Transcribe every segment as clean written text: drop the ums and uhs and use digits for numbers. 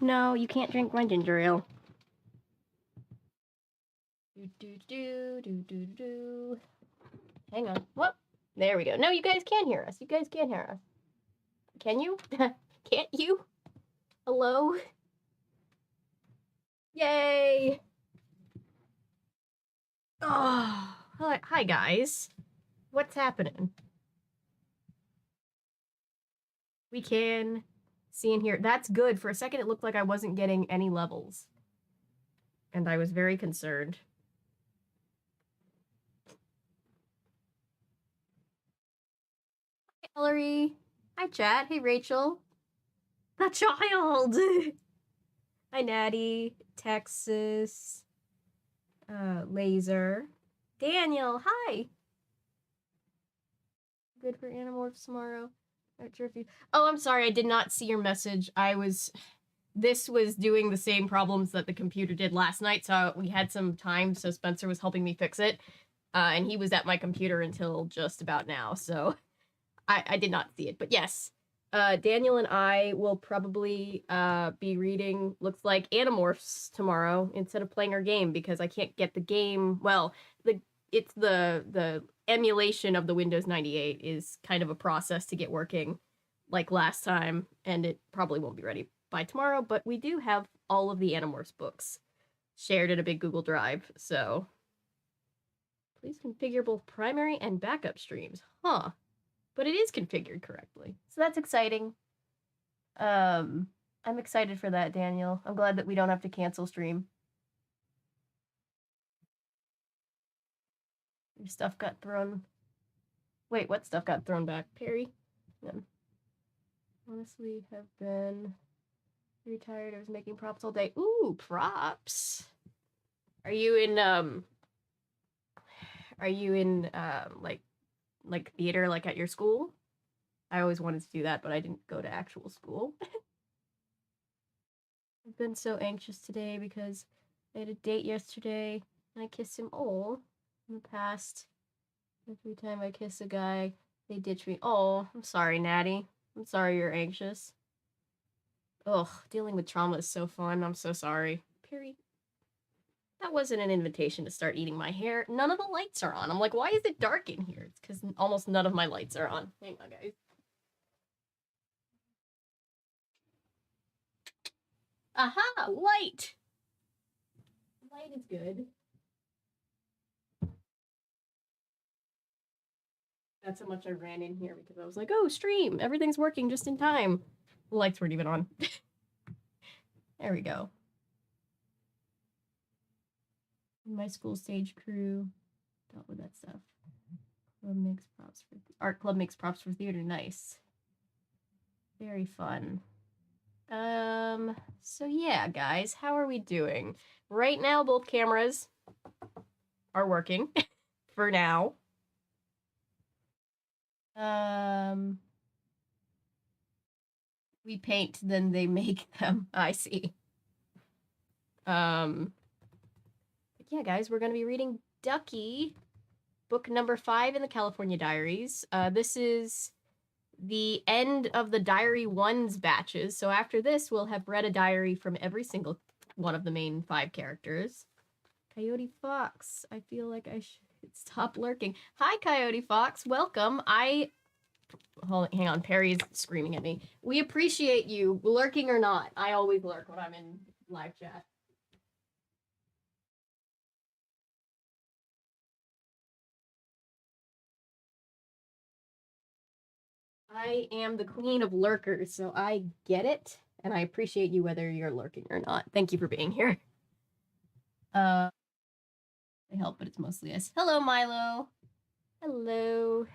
No, you can't drink my ginger ale. Hang on. Whoop. There we go. No, you guys can't hear us. You guys can't hear us. Can you? Can't you? Hello? Yay! Oh, hi guys. What's happening? We can see and hear. That's good. For a second, it looked like I wasn't getting any levels. And I was very concerned. Hi, Ellery. Hi, chat. Hey, Rachel. The child! Hi, Natty. Texas. Laser. Daniel, hi! Good for Animorphs tomorrow. Not sure if you... Oh, I'm sorry, I did not see your message. This was doing the same problems that the computer did last night, so we had some time, so Spencer was helping me fix it. And he was at my computer until just about now, so I did not see it. But yes, Daniel and I will probably be reading, looks like, Animorphs tomorrow instead of playing our game, because I can't get the game... Well, it's the emulation of the Windows 98 is kind of a process to get working like last time, and it probably won't be ready by tomorrow, but we do have all of the Animorphs books shared in a big Google Drive, so please configure both primary and backup streams. Huh. But it is configured correctly, so that's exciting. I'm excited for that, Daniel. I'm glad that we don't have to cancel stream. Your stuff got thrown... Wait, what stuff got thrown back? Perry? Honestly, have been retired. I was making props all day. Ooh, props. Are you in like theater, like at your school? I always wanted to do that, but I didn't go to actual school. I've been so anxious today because I had a date yesterday and I kissed him all in the past. Every time I kiss a guy, they ditch me. Oh, I'm sorry, Natty. I'm sorry you're anxious. Ugh, dealing with trauma is so fun. I'm so sorry. Perry, that wasn't an invitation to start eating my hair. None of the lights are on. I'm like, why is it dark in here? It's because almost none of my lights are on. Hang on, guys. Aha! Light! Light is good. That's how much I ran in here because I was like, oh, stream! Everything's working just in time. The lights weren't even on. There we go. My school stage crew dealt with that stuff. Art club makes props for theater. Nice. Very fun. So yeah, guys, how are we doing? Right now, both cameras are working for now. We paint, then they make them. I see. But yeah, guys, we're gonna be reading Ducky, book number 5 in the California Diaries. This is the end of the Diary 1's batches, so after this, we'll have read a diary from every single one of the main 5 characters. Coyote Fox, I feel like I should stop lurking. Hi, Coyote Fox, welcome. Hang on, Perry's screaming at me. We appreciate you, lurking or not. I always lurk when I'm in live chat. I am the queen of lurkers, so I get it, and I appreciate you whether you're lurking or not. Thank you for being here. They help, but it's mostly us. Hello, Milo. Hello.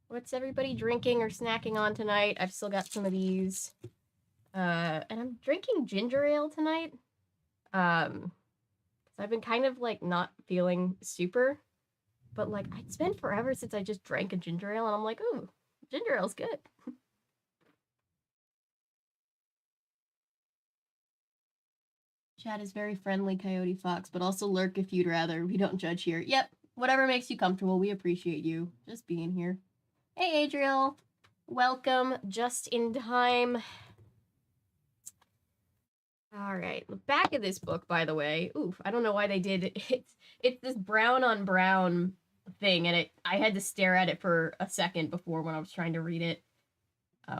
What's everybody drinking or snacking on tonight? I've still got some of these. And I'm drinking ginger ale tonight. Because I've been kind of, like, not feeling super. But, like, it's been forever since I just drank a ginger ale, and I'm like, ooh, ginger ale's good. Chat is very friendly, Coyote Fox, but also lurk if you'd rather. We don't judge here. Yep, whatever makes you comfortable. We appreciate you just being here. Hey, Adriel. Welcome, just in time. All right, the back of this book, by the way, oof, I don't know why they did it. It's this brown on brown thing, and I had to stare at it for a second before when I was trying to read it,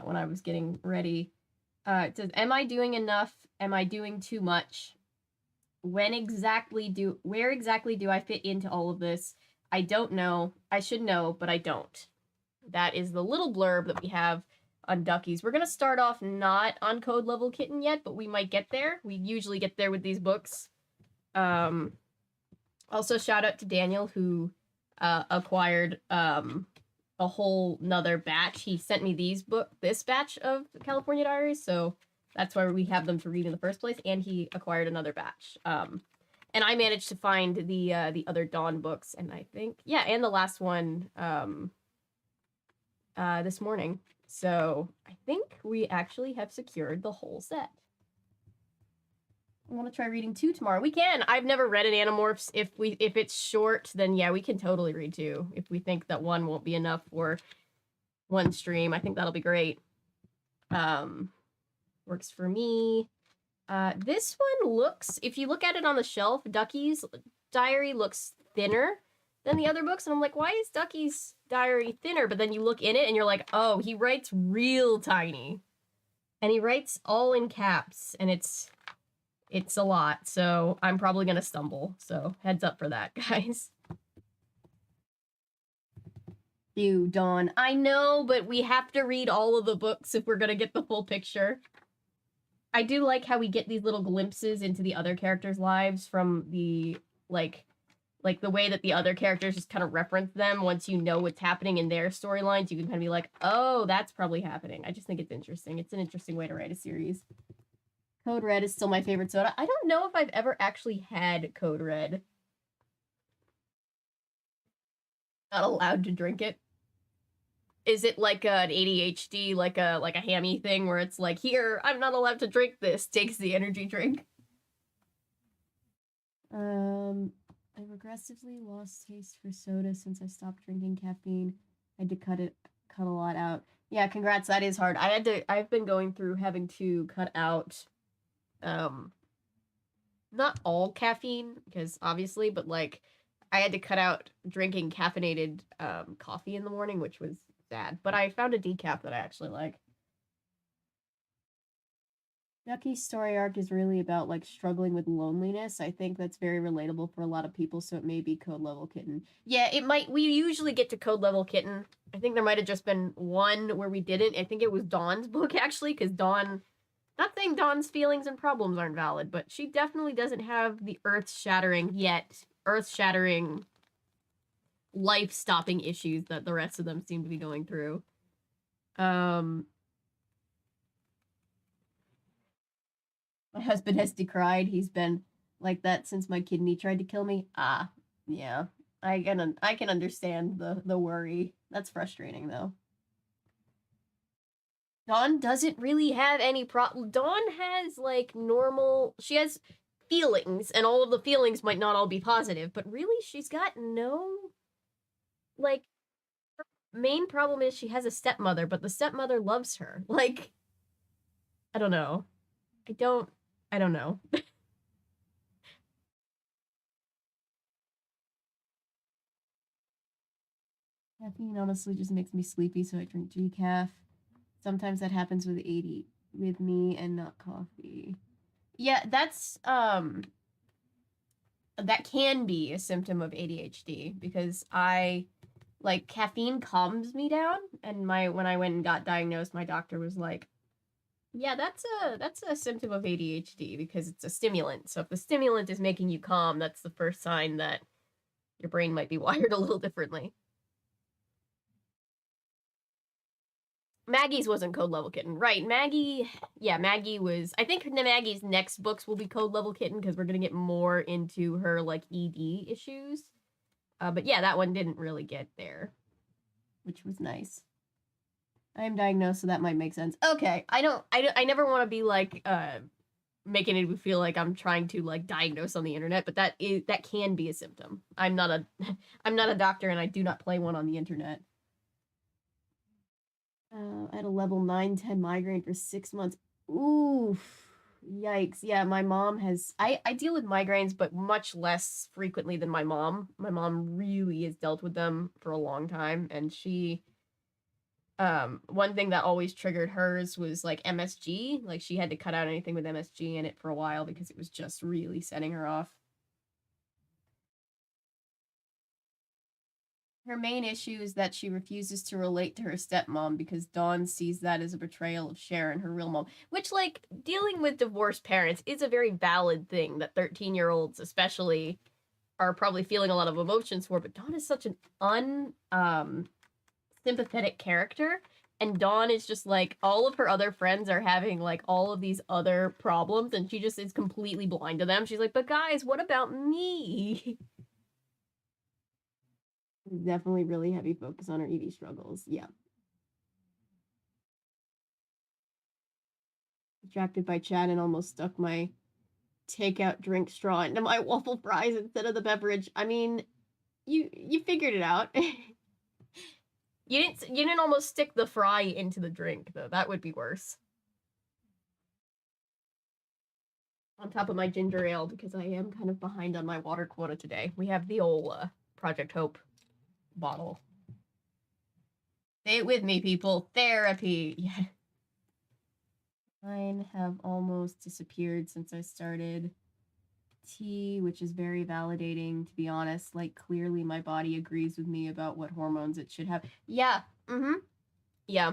when I was getting ready. It says, "Am I doing enough? Am I doing too much? Where exactly do I fit into all of this? I don't know. I should know, but I don't." That is the little blurb that we have on Duckies. We're going to start off not on Code Level Kitten yet, but we might get there. We usually get there with these books. Also, shout out to Daniel, who acquired a whole nother batch. He sent me this batch of California Diaries, so that's why we have them to read in the first place, and he acquired another batch. And I managed to find the other Dawn books, and I think, yeah, and the last one this morning. So I think we actually have secured the whole set. I want to try reading 2 tomorrow. We can. I've never read an Animorphs. If it's short, then yeah, we can totally read 2. If we think that 1 won't be enough for 1 stream, I think that'll be great. Works for me. This one looks, if you look at it on the shelf, Ducky's diary looks thinner than the other books, and I'm like, why is Ducky's diary thinner? But then you look in it and you're like, oh, he writes real tiny, and he writes all in caps, and it's a lot, so I'm probably gonna stumble, so heads up for that, guys. Ew, Dawn. I know, but we have to read all of the books if we're gonna get the full picture. I do like how we get these little glimpses into the other characters' lives from the, like the way that the other characters just kind of reference them. Once you know what's happening in their storylines, you can kind of be like, oh, that's probably happening. I just think it's interesting. It's an interesting way to write a series. Code Red is still my favorite soda. I don't know if I've ever actually had Code Red. Not allowed to drink it. Is it like an ADHD, like a hammy thing where it's like, here, I'm not allowed to drink this, takes the energy drink? I regressively lost taste for soda since I stopped drinking caffeine. I had to cut a lot out. Yeah, congrats, that is hard. I've been going through having to cut out, not all caffeine, because obviously, but like, I had to cut out drinking caffeinated, coffee in the morning, which was sad. But I found a decaf that I actually like. Ducky's story arc is really about like struggling with loneliness. I think that's very relatable for a lot of people, so it may be Code Level Kitten. Yeah, it might. We usually get to Code Level Kitten. I think there might have just been one where we didn't. I think it was Dawn's book, actually, because Dawn, not saying Dawn's feelings and problems aren't valid, but she definitely doesn't have the earth-shattering, life-stopping issues that the rest of them seem to be going through. My husband has decried. He's been like that since my kidney tried to kill me. Ah, yeah. I can understand the worry. That's frustrating, though. Dawn doesn't really have any problem. Dawn has, like, normal... She has feelings, and all of the feelings might not all be positive, but really, she's got no... Like, her main problem is she has a stepmother, but the stepmother loves her. Like, I don't know. I don't know. Caffeine honestly just makes me sleepy, so I drink decaf. Sometimes that happens with me and not coffee. Yeah, that's that can be a symptom of ADHD, because like, caffeine calms me down, and when I went and got diagnosed, my doctor was like, yeah, that's a symptom of ADHD, because it's a stimulant. So if the stimulant is making you calm, that's the first sign that your brain might be wired a little differently. Maggie's wasn't Code Level Kitten. Right, Maggie was... I think Maggie's next books will be Code Level Kitten, because we're going to get more into her, like, ED issues. But yeah, that one didn't really get there, which was nice. I am diagnosed, so that might make sense. Okay, I never want to be, like, making it feel like I'm trying to, like, diagnose on the internet, but that can be a symptom. I'm not a doctor, and I do not play one on the internet. I had a level 9-10 migraine for 6 months. Oof. Yikes. Yeah, my mom has I deal with migraines, but much less frequently than my mom. My mom really has dealt with them for a long time, and she one thing that always triggered hers was like MSG. Like she had to cut out anything with MSG in it for a while because it was just really setting her off. Her main issue is that she refuses to relate to her stepmom because Dawn sees that as a betrayal of Sharon, her real mom. Which, like, dealing with divorced parents is a very valid thing that 13-year-olds, especially, are probably feeling a lot of emotions for. But Dawn is such an sympathetic character. And Dawn is just like, all of her other friends are having, like, all of these other problems, and she just is completely blind to them. She's like, but guys, what about me? Definitely really heavy focus on her ED struggles. Yeah. Distracted by chat and almost stuck my takeout drink straw into my waffle fries instead of the beverage. I mean, you figured it out. You didn't almost stick the fry into the drink though. That would be worse. On top of my ginger ale because I am kind of behind on my water quota today. We have the old Project Hope bottle. Say it with me, people. Therapy. Yeah. Mine have almost disappeared since I started tea, which is very validating, to be honest. Like, clearly my body agrees with me about what hormones it should have. Yeah. Mm-hmm. Yeah.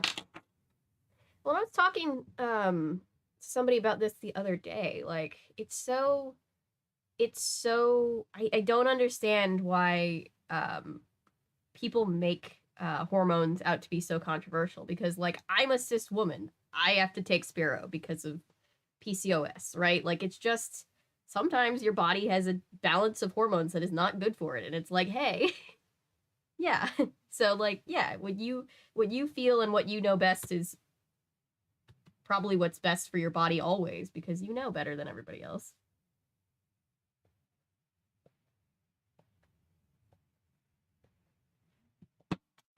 Well, I was talking to somebody about this the other day. Like, I don't understand why people make hormones out to be so controversial because, like, I'm a cis woman. I have to take Spiro because of PCOS, right? Like, it's just sometimes your body has a balance of hormones that is not good for it, and it's like, hey, yeah. So, like, yeah, what you feel and what you know best is probably what's best for your body always because you know better than everybody else.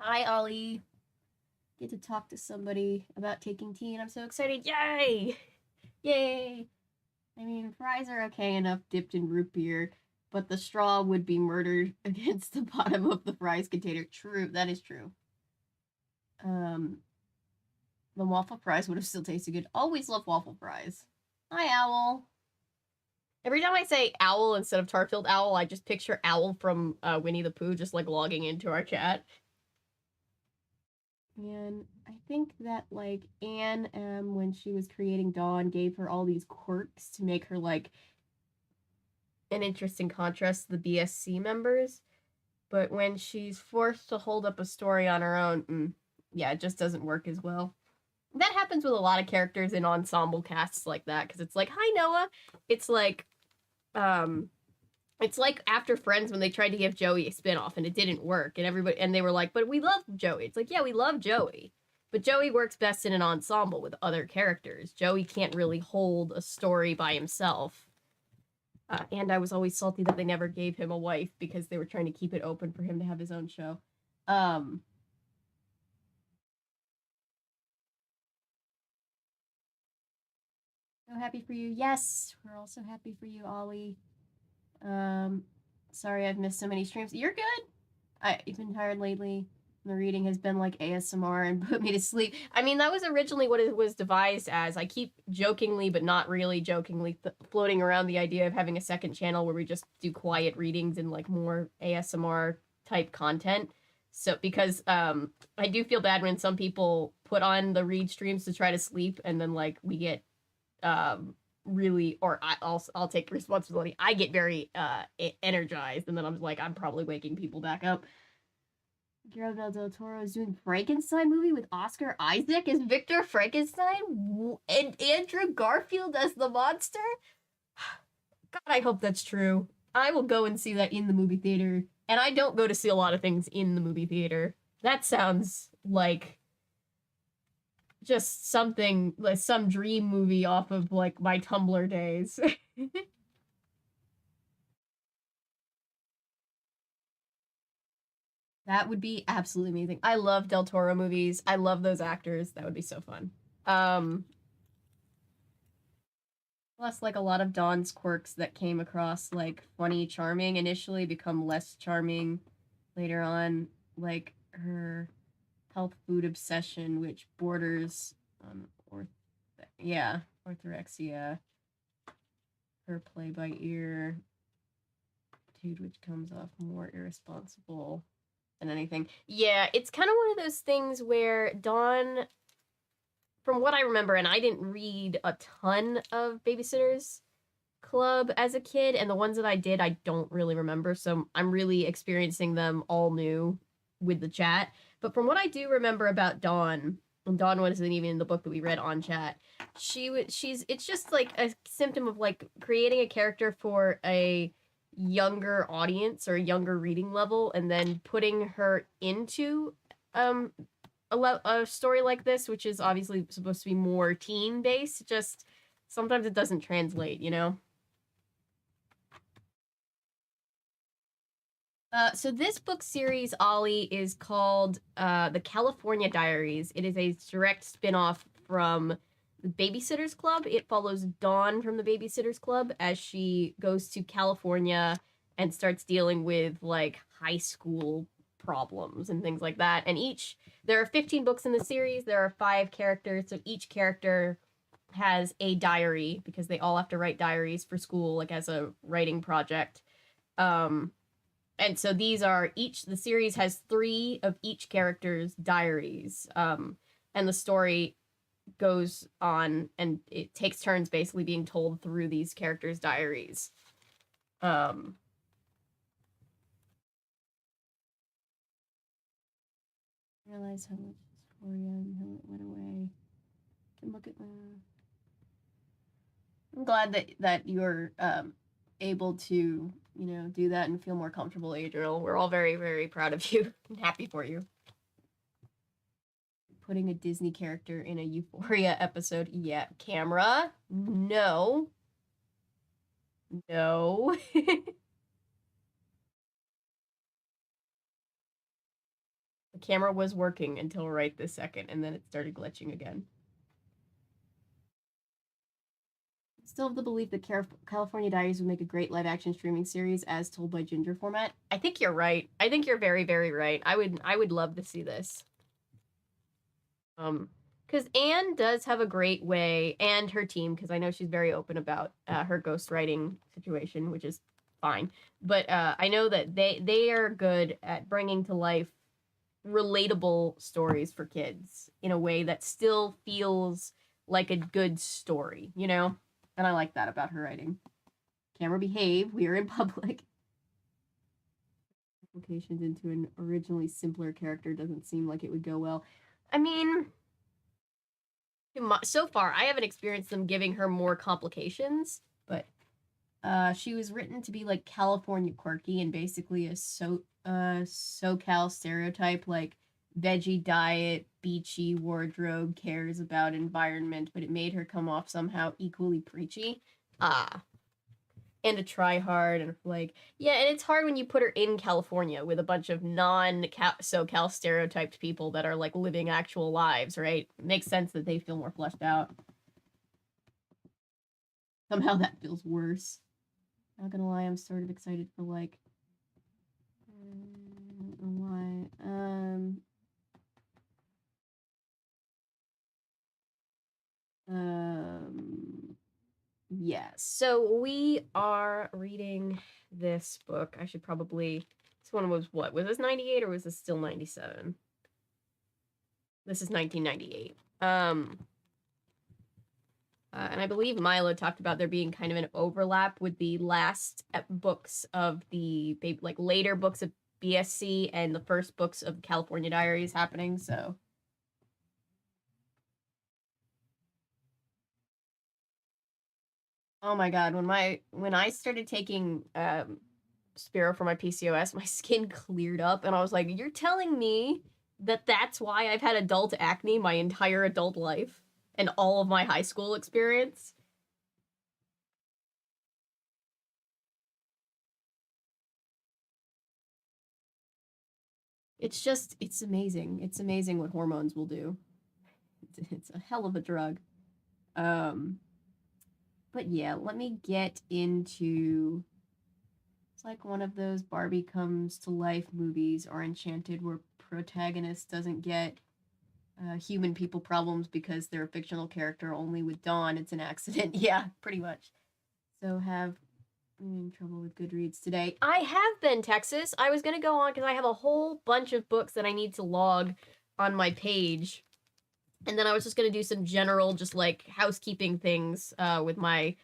Hi, Ollie. Get to talk to somebody about taking tea, and I'm so excited. Yay! Yay! I mean, fries are okay enough dipped in root beer, but the straw would be murdered against the bottom of the fries container. True, that is true. The waffle fries would have still tasted good. Always love waffle fries. Hi, Owl. Every time I say owl instead of Tarfield Owl, I just picture Owl from Winnie the Pooh just like logging into our chat. And I think that like Anne when she was creating Dawn gave her all these quirks to make her like an interesting contrast to the BSC members. But when she's forced to hold up a story on her own, yeah, it just doesn't work as well. That happens with a lot of characters in ensemble casts like that, because it's like, hi Noah. It's like after Friends when they tried to give Joey a spinoff and it didn't work, and they were like, but we love Joey. It's like, yeah, we love Joey. But Joey works best in an ensemble with other characters. Joey can't really hold a story by himself. And I was always salty that they never gave him a wife because they were trying to keep it open for him to have his own show. So happy for you. Yes, we're also happy for you, Ollie. Sorry I've missed so many streams. You're good. I've been tired lately. The reading has been like ASMR and put me to sleep. I mean, that was originally what it was devised as. I keep jokingly, but not really jokingly, floating around the idea of having a second channel where we just do quiet readings and like more ASMR type content. So, because I do feel bad when some people put on the read streams to try to sleep and then like we get really, or I'll take responsibility. I get very energized and then I'm like, I'm probably waking people back up. Guillermo del Toro is doing Frankenstein movie with Oscar Isaac as Victor Frankenstein and Andrew Garfield as the monster. God, I hope that's true. I will go and see that in the movie theater. And I don't go to see a lot of things in the movie theater. That sounds like just something, like some dream movie off of like my Tumblr days. That would be absolutely amazing. I love Del Toro movies. I love those actors. That would be so fun. Um, Plus, like, a lot of Dawn's quirks that came across, like, funny, charming initially become less charming later on. Like, her health food obsession, which borders on orthorexia. Her play by ear attitude, which comes off more irresponsible than anything. Yeah, it's kind of one of those things where Dawn, from what I remember, and I didn't read a ton of Babysitters Club as a kid, and the ones that I did, I don't really remember, so I'm really experiencing them all new with the chat. But from what I do remember about Dawn, and Dawn wasn't even in the book that we read on chat, it's just like a symptom of like creating a character for a younger audience or a younger reading level, and then putting her into a story like this, which is obviously supposed to be more teen based. Just sometimes it doesn't translate, you know. So this book series, Ollie, is called The California Diaries. It is a direct spin-off from the Babysitters Club. It follows Dawn from the Babysitters Club as she goes to California and starts dealing with, like, high school problems and things like that. And there are 15 books in the series. There are 5 characters, so each character has a diary because they all have to write diaries for school, like as a writing project. And so the series has 3 of each character's diaries. And the story goes on and it takes turns basically being told through these characters' diaries. Realize how much dysphoria and how it went away. Can look at my... I'm glad that you're able to, do that and feel more comfortable, Adriel. We're all very, very proud of you and happy for you. Putting a Disney character in a Euphoria episode. Yeah, camera. No. No. The camera was working until right this second, and then it started glitching again. Still have the belief that California Diaries would make a great live-action streaming series as told by Ginger format. I think you're right. I think you're very, very right. I would love to see this. Because Anne does have a great way, and her team, because I know she's very open about her ghostwriting situation, which is fine. But I know that they are good at bringing to life relatable stories for kids in a way that still feels like a good story, you know? And I like that about her writing. Camera behave, we are in public. Applications into an originally simpler character doesn't seem like it would go well. I mean, so far, I haven't experienced them giving her more complications, but she was written to be like California quirky and basically a SoCal stereotype, like veggie diet, beachy wardrobe, cares about environment, but it made her come off somehow equally preachy. And a try hard and like, yeah, and it's hard when you put her in California with a bunch of non-SoCal stereotyped people that are like living actual lives, right? It makes sense that they feel more fleshed out. Somehow that feels worse. Not gonna lie, I'm sort of excited for like why yeah, so we are reading this book. I should probably, this one was what? Was this 98 or was this still 97? This is 1998. And I believe Milo talked about there being kind of an overlap with the last books of the, like, later books of BSC and the first books of California Diaries happening, so. Oh my god, when I started taking Spiro for my PCOS, my skin cleared up, and I was like, you're telling me that that's why I've had adult acne my entire adult life and all of my high school experience? It's amazing. It's amazing what hormones will do. It's a hell of a drug. But yeah, let me get into... It's like one of those Barbie comes to life movies or Enchanted where protagonist doesn't get human people problems because they're a fictional character. Only with Dawn, it's an accident. Yeah, pretty much. So have in trouble with Goodreads today. I have been, Texas. I was going to go on because I have a whole bunch of books that I need to log on my page. And then I was just going to do some general, just like housekeeping things with my,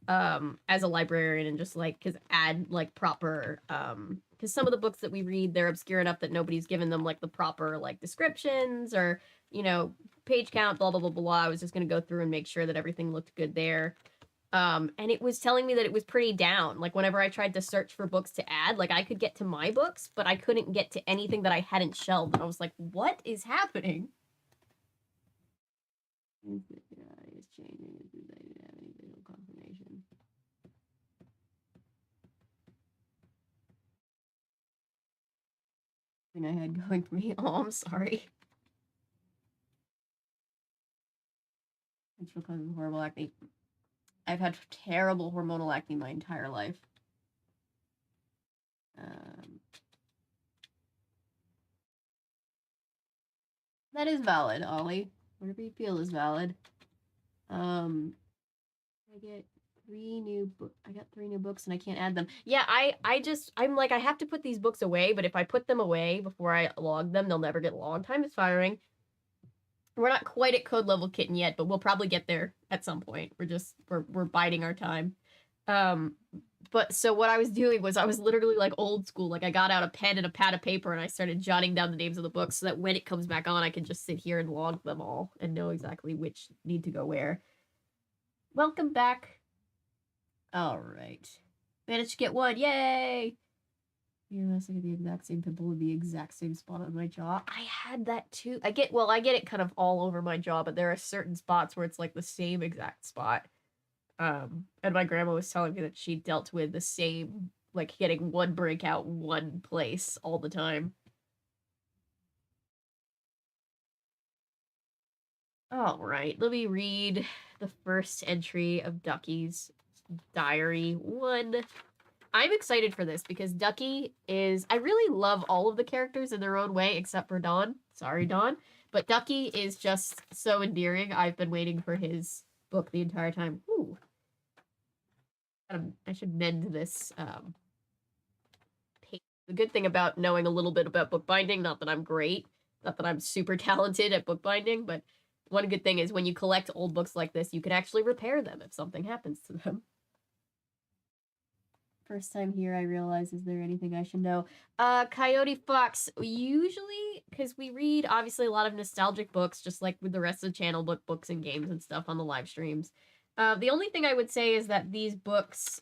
as a librarian and just like, because add like proper, because some of the books that we read, they're obscure enough that nobody's given them like the proper like descriptions or, you know, page count, blah, blah, blah, blah. I was just going to go through and make sure that everything looked good there. And it was telling me that it was pretty down. Like, whenever I tried to search for books to add, like, I could get to my books, but I couldn't get to anything that I hadn't shelved. And I was like, what is happening? Is changing. They didn't have any visual confirmation. I had going for me. Oh, I'm sorry. It's because of horrible acne. I've had terrible hormonal acne my entire life. That is valid, Ollie. Whatever you feel is valid. I get 3 new books. I got 3 new books and I can't add them. Yeah, I'm like, I have to put these books away, but if I put them away before I log them, they'll never get logged. Time is firing. We're not quite at code level kitten yet, but we'll probably get there at some point. We're biding our time. But so what I was doing was I was literally like old school. Like, I got out a pen and a pad of paper and I started jotting down the names of the books so that when it comes back on, I can just sit here and log them all and know exactly which need to go where. Welcome back. All right. Managed to get 1. Yay! Yeah, I get the exact same pimple in the exact same spot on my jaw. I had that too. I get it kind of all over my jaw, but there are certain spots where it's like the same exact spot. And my grandma was telling me that she dealt with the same, like, getting one breakout one place all the time. All right, let me read the first entry of Ducky's diary 1. I'm excited for this because Ducky is... I really love all of the characters in their own way except for Dawn. Sorry, Dawn. But Ducky is just so endearing. I've been waiting for his book the entire time. Ooh. I should mend this page. The good thing about knowing a little bit about bookbinding, not that I'm great, not that I'm super talented at bookbinding, but one good thing is when you collect old books like this, you can actually repair them if something happens to them. First time here, I realize, is there anything I should know? Coyote Fox, usually, because we read, obviously, a lot of nostalgic books, just like with the rest of the channel, books and games and stuff on the live streams. The only thing I would say is that these books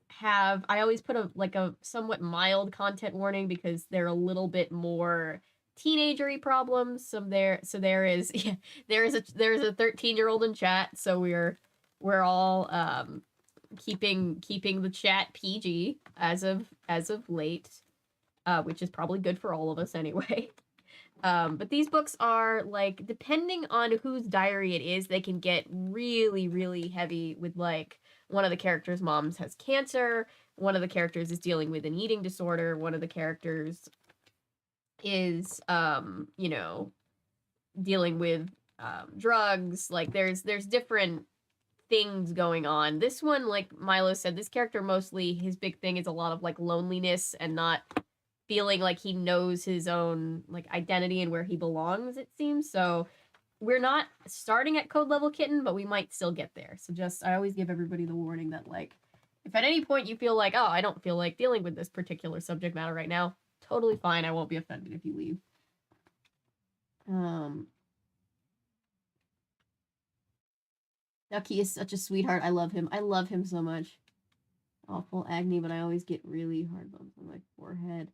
have... I always put a somewhat mild content warning because they're a little bit more teenagery problems. So there is a 13-year-old in chat, so we're all keeping the chat PG as of late, which is probably good for all of us anyway. But these books are, like, depending on whose diary it is, they can get really, really heavy with, like, one of the characters' moms has cancer, one of the characters is dealing with an eating disorder, one of the characters is, you know, dealing with drugs. Like, there's different things going on. This one, like Milo said, this character mostly, his big thing is a lot of, like, loneliness and not feeling like he knows his own, like, identity and where he belongs, it seems. So we're not starting at code level kitten, but we might still get there. So just, I always give everybody the warning that, like, if at any point you feel like, oh, I don't feel like dealing with this particular subject matter right now, totally fine. I won't be offended if you leave. Ducky is such a sweetheart. I love him. I love him so much. Awful acne, but I always get really hard bumps on my forehead.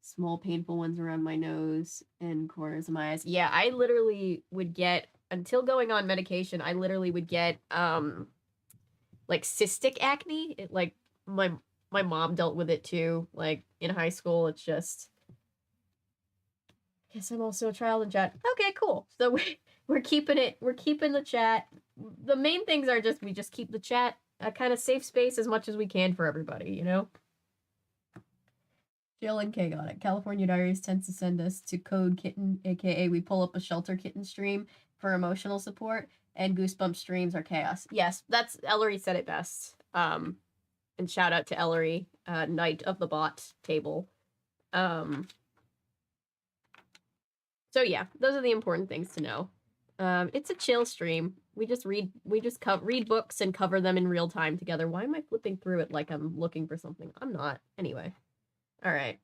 Small painful ones around my nose and corners of my eyes. Yeah, I literally would get, until going on medication, I literally would get like cystic acne. It, like, my mom dealt with it too, like, in high school. It's just... Guess I'm also a child in chat. Okay, cool. So we're keeping the chat the main things are we just keep the chat a kind of safe space as much as we can for everybody, you know? Jill and Kay got it. California Diaries tends to send us to Code Kitten, aka we pull up a Shelter Kitten stream for emotional support, and Goosebump streams are chaos. Yes, that's Ellery said it best. And shout out to Ellery, Knight of the Bot table. So yeah, those are the important things to know. It's a chill stream. We just read books and cover them in real time together. Why am I flipping through it like I'm looking for something? I'm not. Anyway. All right.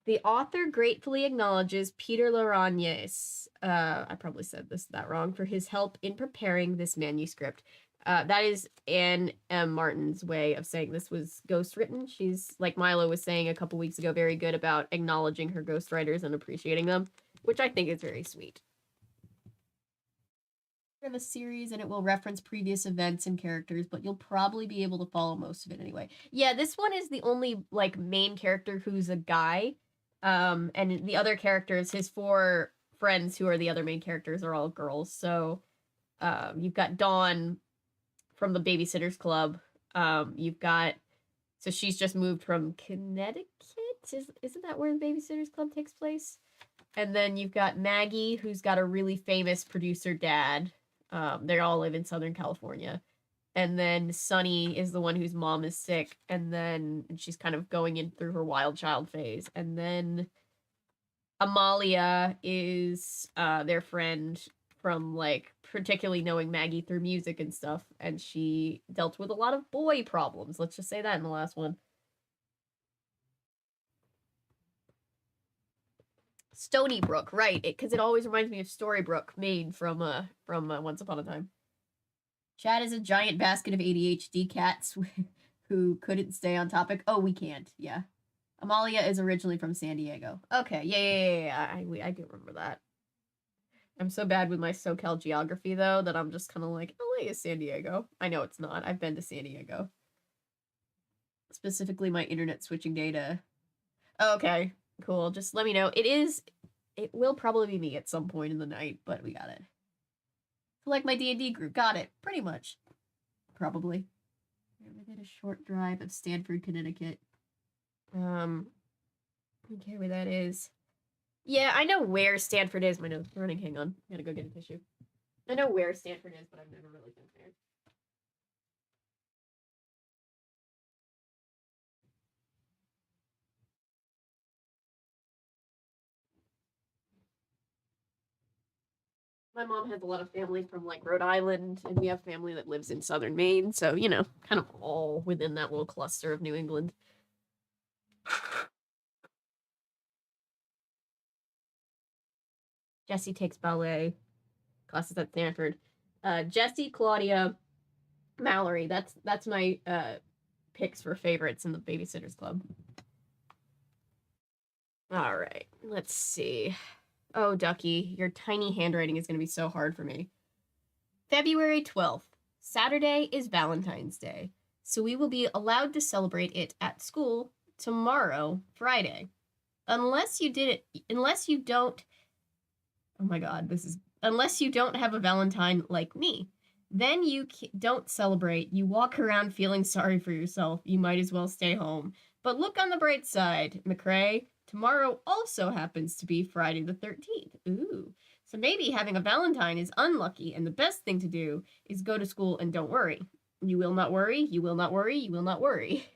The author gratefully acknowledges Peter Laragnes, I probably said that wrong, for his help in preparing this manuscript. That is Anne M. Martin's way of saying this was ghostwritten. She's, like Milo was saying a couple weeks ago, very good about acknowledging her ghostwriters and appreciating them, which I think is very sweet. Of a series, and it will reference previous events and characters, but you'll probably be able to follow most of it anyway. Yeah, this one is the only, like, main character who's a guy, and the other characters, his 4 friends who are the other main characters, are all girls. So you've got Dawn from the Babysitters Club. You've got, so she's just moved from Connecticut? Isn't that where the Babysitters Club takes place? And then you've got Maggie, who's got a really famous producer dad. They all live in Southern California. And then Sunny is the one whose mom is sick. And then she's kind of going in through her wild child phase. And then Amalia is their friend from, like, particularly knowing Maggie through music and stuff. And she dealt with a lot of boy problems. Let's just say that in the last one. Stony Brook, right? Because it always reminds me of Storybrooke, made from Once Upon a Time. Chad is a giant basket of ADHD cats who couldn't stay on topic. Oh, we can't. Yeah. Amalia is originally from San Diego. Okay, yeah. I do remember that. I'm so bad with my SoCal geography, though, that I'm just kind of like, LA is San Diego. I know it's not. I've been to San Diego. Specifically, my internet switching data. Okay, cool. Just let me know. It will probably be me at some point in the night, but we got it. Like my D&D group. Got it. Pretty much. Probably. Within a short drive of Stanford, Connecticut. Okay, where that is. Yeah, I know where Stanford is. My nose is running. Hang on. I gotta go get a tissue. I know where Stanford is, but I've never really been there. My mom has a lot of family from, like, Rhode Island, and we have family that lives in southern Maine, so, you know, kind of all within that little cluster of New England. Jessie takes ballet classes at Stanford. Jessie, Claudia, Mallory. That's my picks for favorites in the Babysitters Club. All right, let's see. Oh, Ducky, your tiny handwriting is going to be so hard for me. February 12th. Saturday is Valentine's Day, so we will be allowed to celebrate it at school tomorrow, Friday. Unless you don't, oh my god, unless you don't have a Valentine like me. Then you don't celebrate. You walk around feeling sorry for yourself. You might as well stay home. But look on the bright side, McCrae. Tomorrow also happens to be Friday the 13th. Ooh. So maybe having a Valentine is unlucky, and the best thing to do is go to school and don't worry. You will not worry, you will not worry, you will not worry.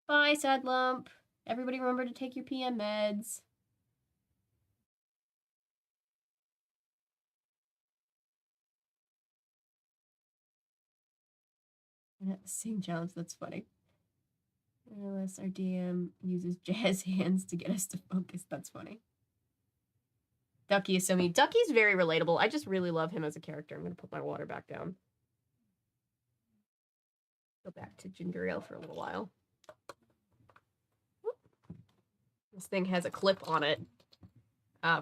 Bye, Sad Lump. Everybody remember to take your PM meds. Sing challenge, that's funny. Unless our DM uses jazz hands to get us to focus, that's funny. Ducky is so mean. Ducky's very relatable. I just really love him as a character. I'm gonna put my water back down. Go back to ginger ale for a little while. This thing has a clip on it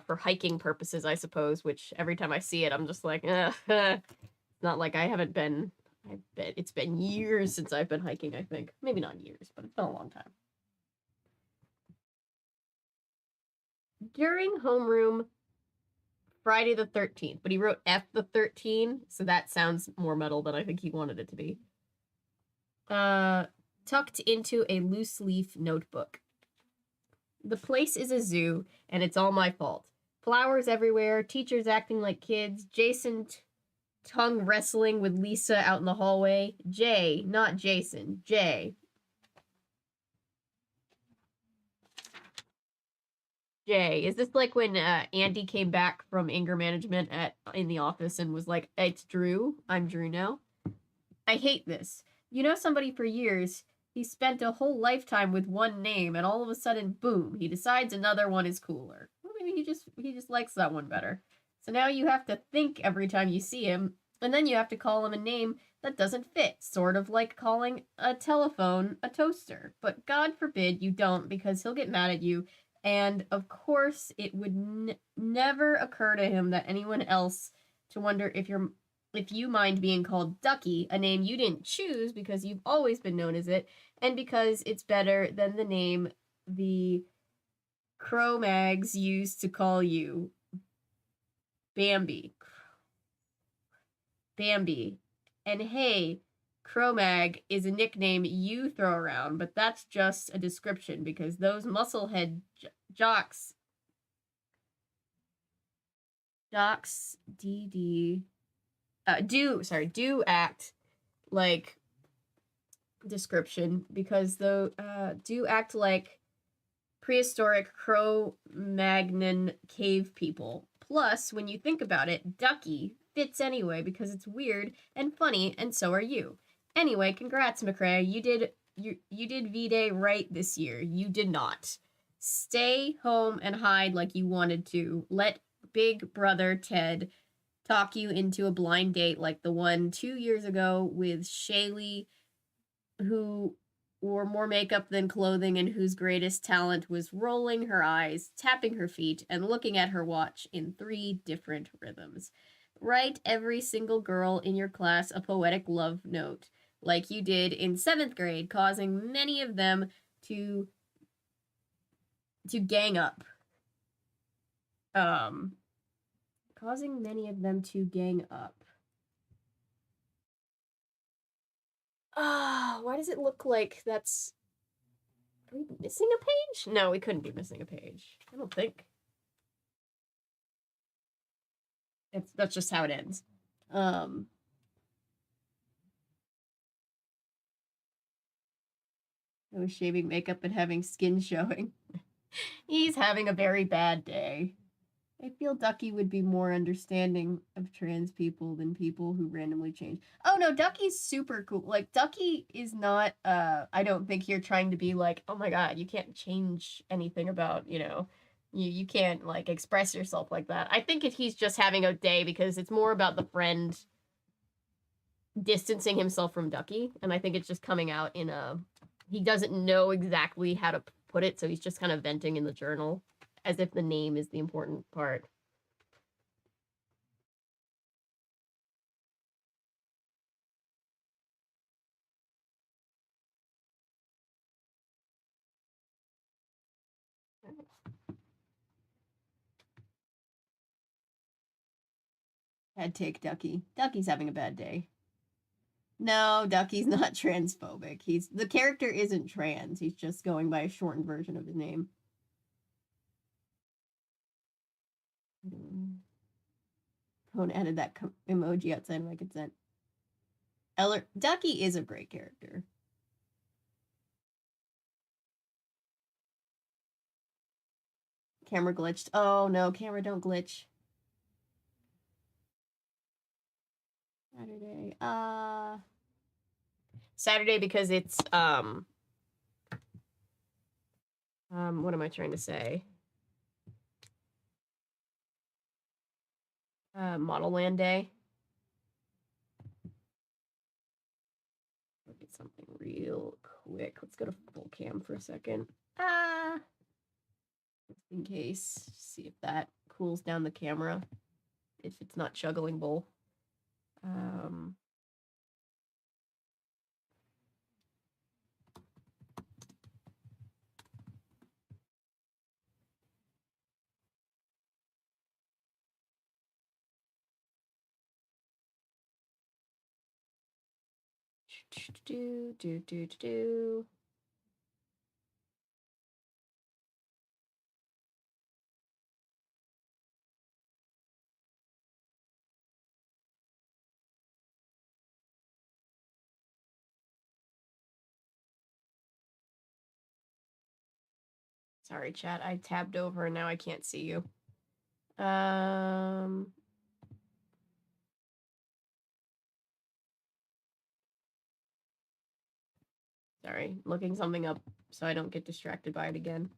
for hiking purposes, I suppose, which every time I see it, I'm just like, not like I haven't been. I bet it's been years since I've been hiking, I think. Maybe not years, but it's been a long time. during homeroom Friday the 13th, but he wrote F the 13, so that sounds more metal than I think he wanted it to be. Tucked into a loose leaf notebook. The place is a zoo, and it's all my fault. Flowers everywhere, teachers acting like kids, Jason tongue wrestling with Lisa out in the hallway. Jay, not Jason, Jay. Jay, is this like when Andy came back from anger management in the office and was like, "It's Drew. I'm Drew now." I hate this. You know somebody for years. He spent a whole lifetime with one name, and all of a sudden, boom, he decides another one is cooler. Well, maybe he just likes that one better. So now you have to think every time you see him, and then you have to call him a name that doesn't fit, sort of like calling a telephone a toaster. But God forbid you don't, because he'll get mad at you. And of course, it would never occur to him that anyone else to wonder if you mind being called Ducky, a name you didn't choose because you've always been known as it, and because it's better than the name the Cro Mags used to call you, Bambi. Bambi. And hey, Cro Mag is a nickname you throw around, but that's just a description because those musclehead jocks, DD, do act like description because do act like prehistoric Cro-Magnon cave people. Plus, when you think about it, Ducky fits anyway because it's weird and funny, and so are you. Anyway, congrats, McCrae. You did V-Day right this year. You did not. Stay home and hide like you wanted to. Let Big Brother Ted talk you into a blind date like the one 2 years ago with Shaylee, who wore more makeup than clothing and whose greatest talent was rolling her eyes, tapping her feet, and looking at her watch in 3 different rhythms. Write every single girl in your class a poetic love note, like you did in 7th grade, causing many of them to gang up. Causing many of them to gang up. Why does it look like that's... Are we missing a page? No, we couldn't be missing a page. I don't think. That's just how it ends. I was shaving makeup and having skin showing. He's having a very bad day. I feel Ducky would be more understanding of trans people than people who randomly change. Oh no, Ducky's super cool. Like, Ducky is not, I don't think you're trying to be like, oh my god, you can't change anything about, you can't, like, express yourself like that. I think he's just having a day because it's more about the friend distancing himself from Ducky, and I think it's just coming out in he doesn't know exactly how to put it, so he's just kind of venting in the journal. As if the name is the important part. Head take Ducky. Ducky's having a bad day. No, Ducky's not transphobic. The character isn't trans. He's just going by a shortened version of his name. Phone added that emoji outside my consent. Ducky is a great character. Camera glitched. Oh no, camera don't glitch. Saturday because it's what am I trying to say? Model Land Day. Look at something real quick. Let's go to full cam for a second. Just in case. See if that cools down the camera. If it's not juggling bowl. Do. Sorry, chat. I tabbed over and now I can't see you. Sorry, looking something up so I don't get distracted by it again.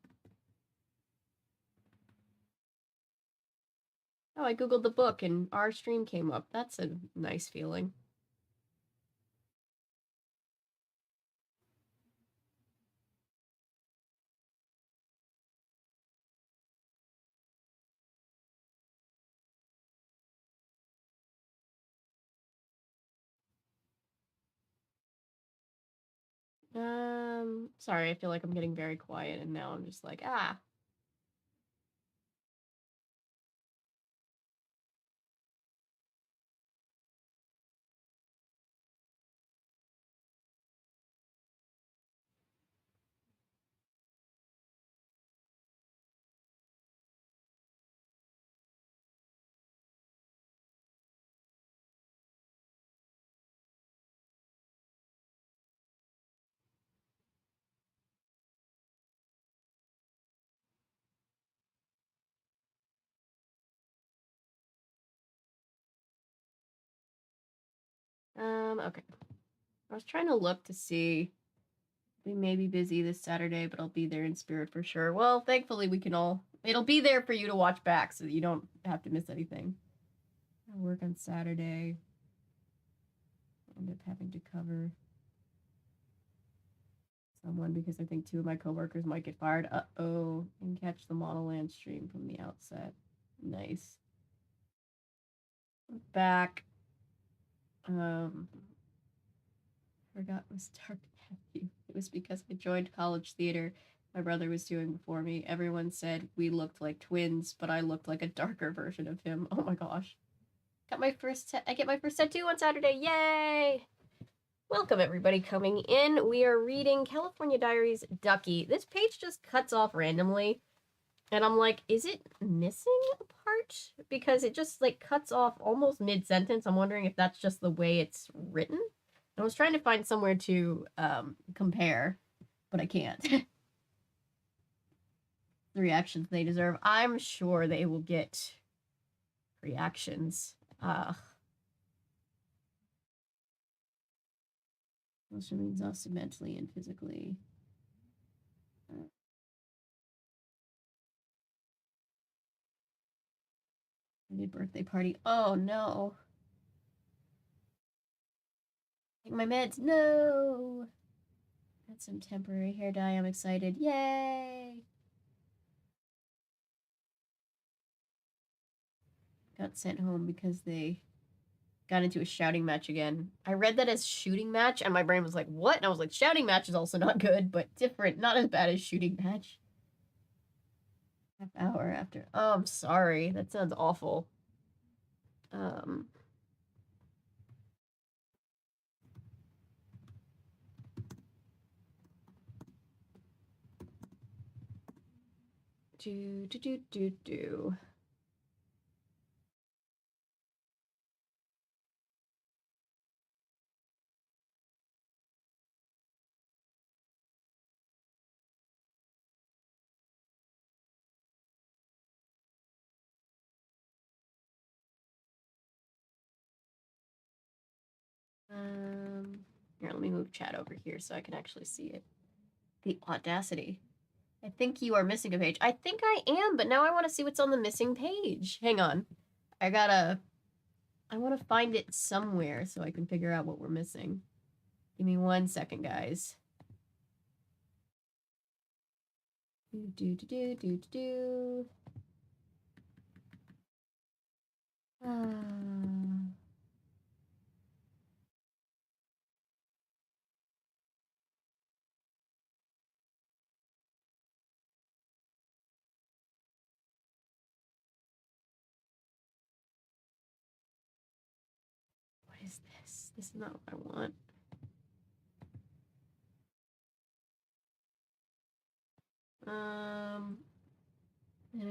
Oh, I googled the book and our stream came up. That's a nice feeling. Sorry, I feel like I'm getting very quiet and now I'm just like, ah. Okay. I was trying to look to see. We may be busy this Saturday, but I'll be there in spirit for sure. Well, thankfully we can all. It'll be there for you to watch back, so that you don't have to miss anything. I work on Saturday. I end up having to cover someone because I think 2 of my coworkers might get fired. Uh-oh. And catch the Model Land stream from the outset. Nice. Back. Forgot was Dark Nephew. It was because I joined college theater my brother was doing before me. Everyone said we looked like twins, but I looked like a darker version of him. Oh my gosh. I get my first tattoo on Saturday. Yay! Welcome everybody coming in. We are reading California Diaries Ducky. This page just cuts off randomly. And I'm like, is it missing a part? Because it just like cuts off almost mid-sentence. I'm wondering if that's just the way it's written. I was trying to find somewhere to compare, but I can't. The reactions they deserve. I'm sure they will get reactions. Emotionally exhausted mentally and physically. Birthday party. Oh no. Take my meds. No. Got some temporary hair dye. I'm excited. Yay. Got sent home because they got into a shouting match again. I read that as shooting match, and my brain was like, what? And I was like, shouting match is also not good, but different. Not as bad as shooting match. Half hour after. Oh, I'm sorry. That sounds awful. Do. Here, let me move chat over here so I can actually see it. The audacity. I think you are missing a page. I think I am, but now I want to see what's on the missing page. Hang on. I want to find it somewhere so I can figure out what we're missing. Give me 1 second, guys. Do. What is this? This is not what I want. And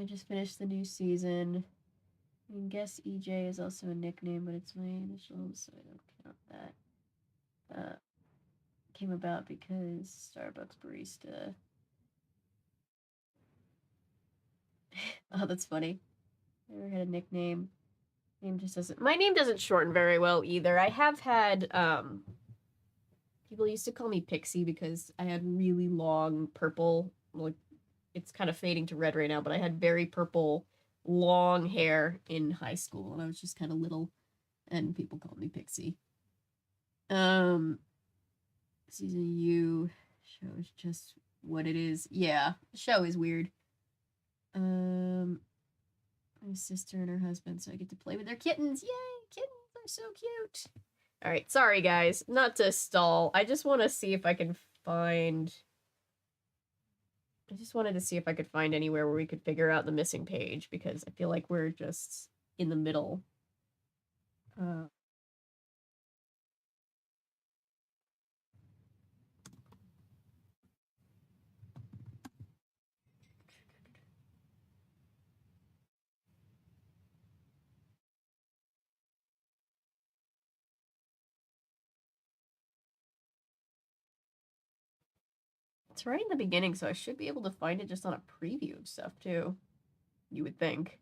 I just finished the new season. I guess EJ is also a nickname, but it's my initials, so I don't count that. Came about because Starbucks barista. Oh, that's funny. Never had a nickname. Name just doesn't. My name doesn't shorten very well either. I have had people used to call me Pixie because I had really long purple, like it's kind of fading to red right now, but I had very purple long hair in high school and I was just kind of little and people called me Pixie. Season U shows just what it is. Yeah, the show is weird. My sister and her husband, so I get to play with their kittens. Yay, kittens are so cute. All right, sorry guys, not to stall. I just want to see if I can find. I just wanted to see if I could find anywhere where we could figure out the missing page because I feel like we're just in the middle. It's right in the beginning, so I should be able to find it just on a preview of stuff too. You would think.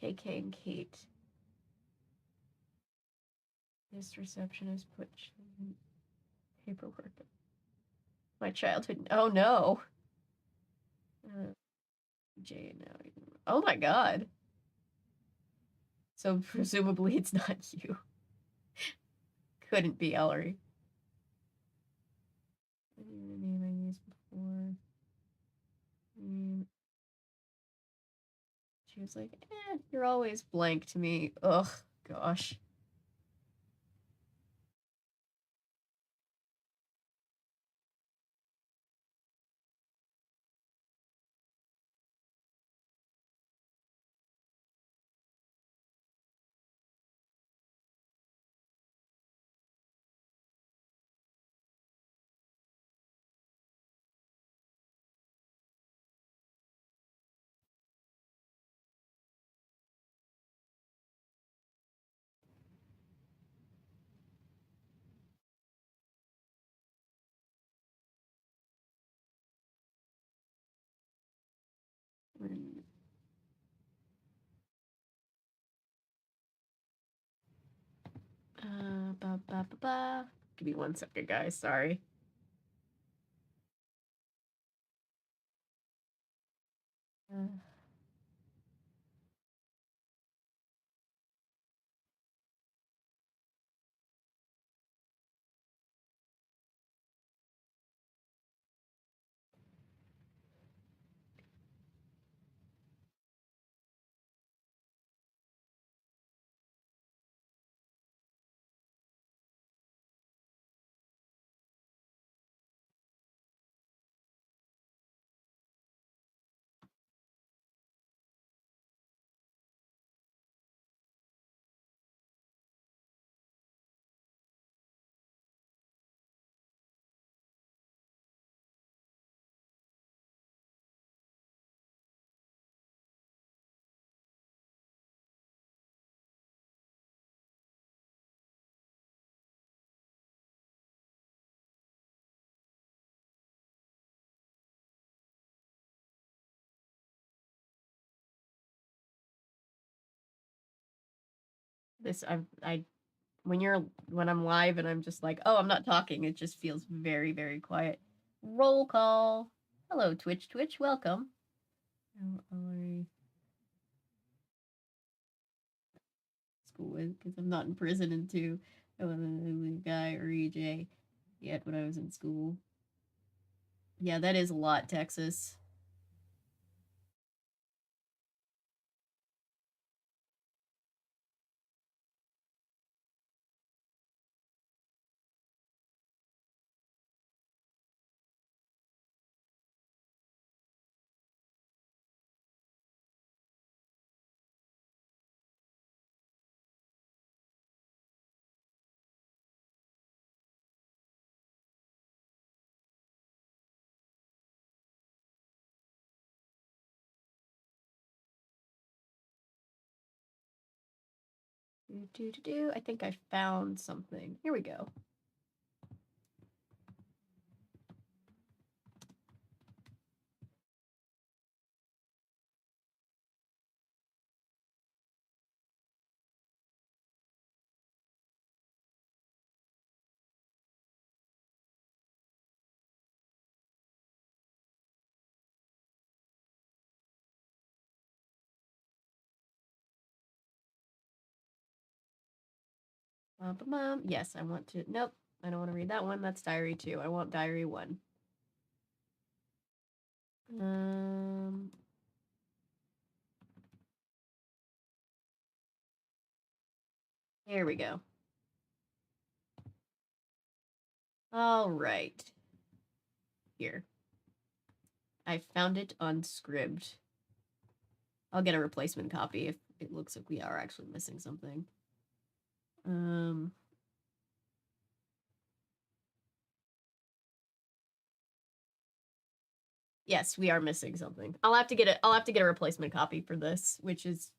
KK and Kate. This receptionist put paperwork. My childhood. Oh no. Jay now. Oh my god. So presumably it's not you. Couldn't be Ellery. The name I used before. She was like, you're always blank to me. Ugh, gosh. Give me 1 second, guys. Sorry. This I when I'm live and I'm just like, oh, I'm not talking, it just feels very, very quiet. Roll call. Hello, Twitch. Welcome. School with because I'm not in prison and two. I wasn't a guy or EJ yet when I was in school. Yeah, that is a lot, Texas. I think I found something. Here we go. Yes, I want to. Nope, I don't want to read that one. That's diary 2. I want diary 1. Here we go. All right. Here. I found it on Scribd. I'll get a replacement copy if it looks like we are actually missing something. Yes, we are missing something. I'll have to get a replacement copy for this, which is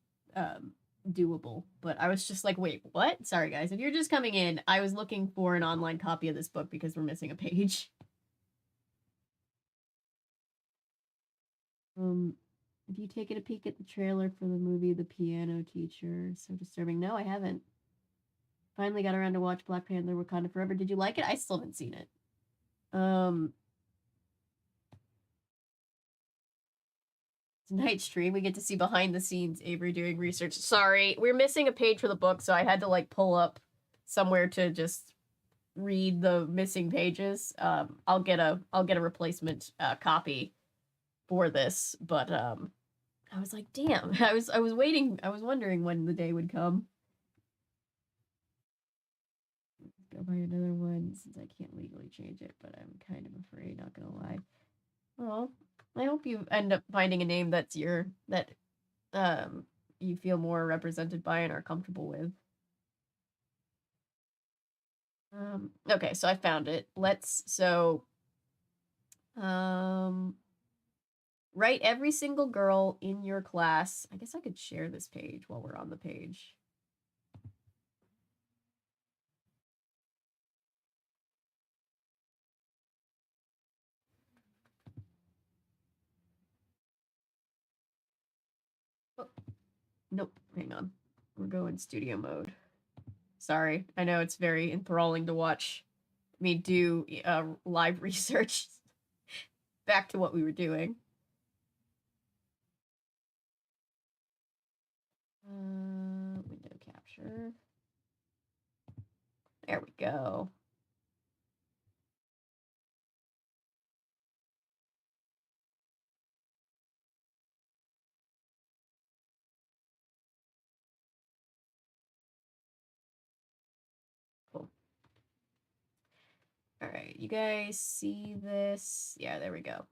doable. But I was just like, wait, what? Sorry guys, if you're just coming in, I was looking for an online copy of this book because we're missing a page. Have you taken a peek at the trailer for the movie The Piano Teacher? So disturbing. No, I haven't. Finally got around to watch Black Panther Wakanda Forever. Did you like it? I still haven't seen it. Tonight's stream, we get to see behind the scenes Avery doing research. Sorry, we're missing a page for the book, so I had to like pull up somewhere to just read the missing pages. I'll get a replacement copy for this, but I was like, damn, I was wondering when the day would come. Go buy another one since I can't legally change it, but I'm kind of afraid, not gonna lie. Well, I hope you end up finding a name that's you feel more represented by and are comfortable with. Okay, so I found it. Write every single girl in your class. I guess I could share this page while we're on the page. Oh, nope, hang on. We're going studio mode. Sorry, I know it's very enthralling to watch me do live research. Back to what we were doing. Window capture. There we go. Cool. All right, you guys see this? Yeah, there we go.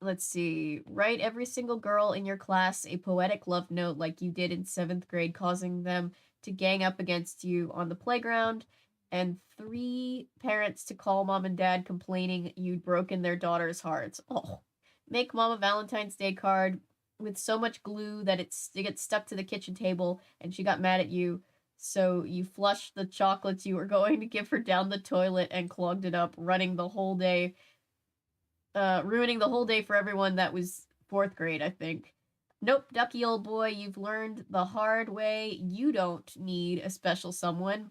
Let's see. Write every single girl in your class a poetic love note like you did in 7th grade, causing them to gang up against you on the playground, and 3 parents to call mom and dad complaining you'd broken their daughter's hearts. Oh, make mom a Valentine's Day card with so much glue that it gets stuck to the kitchen table, and she got mad at you. So you flushed the chocolates you were going to give her down the toilet and clogged it up, ruining the whole day for everyone that was 4th grade, I think. Nope, Ducky old boy, you've learned the hard way. You don't need a special someone.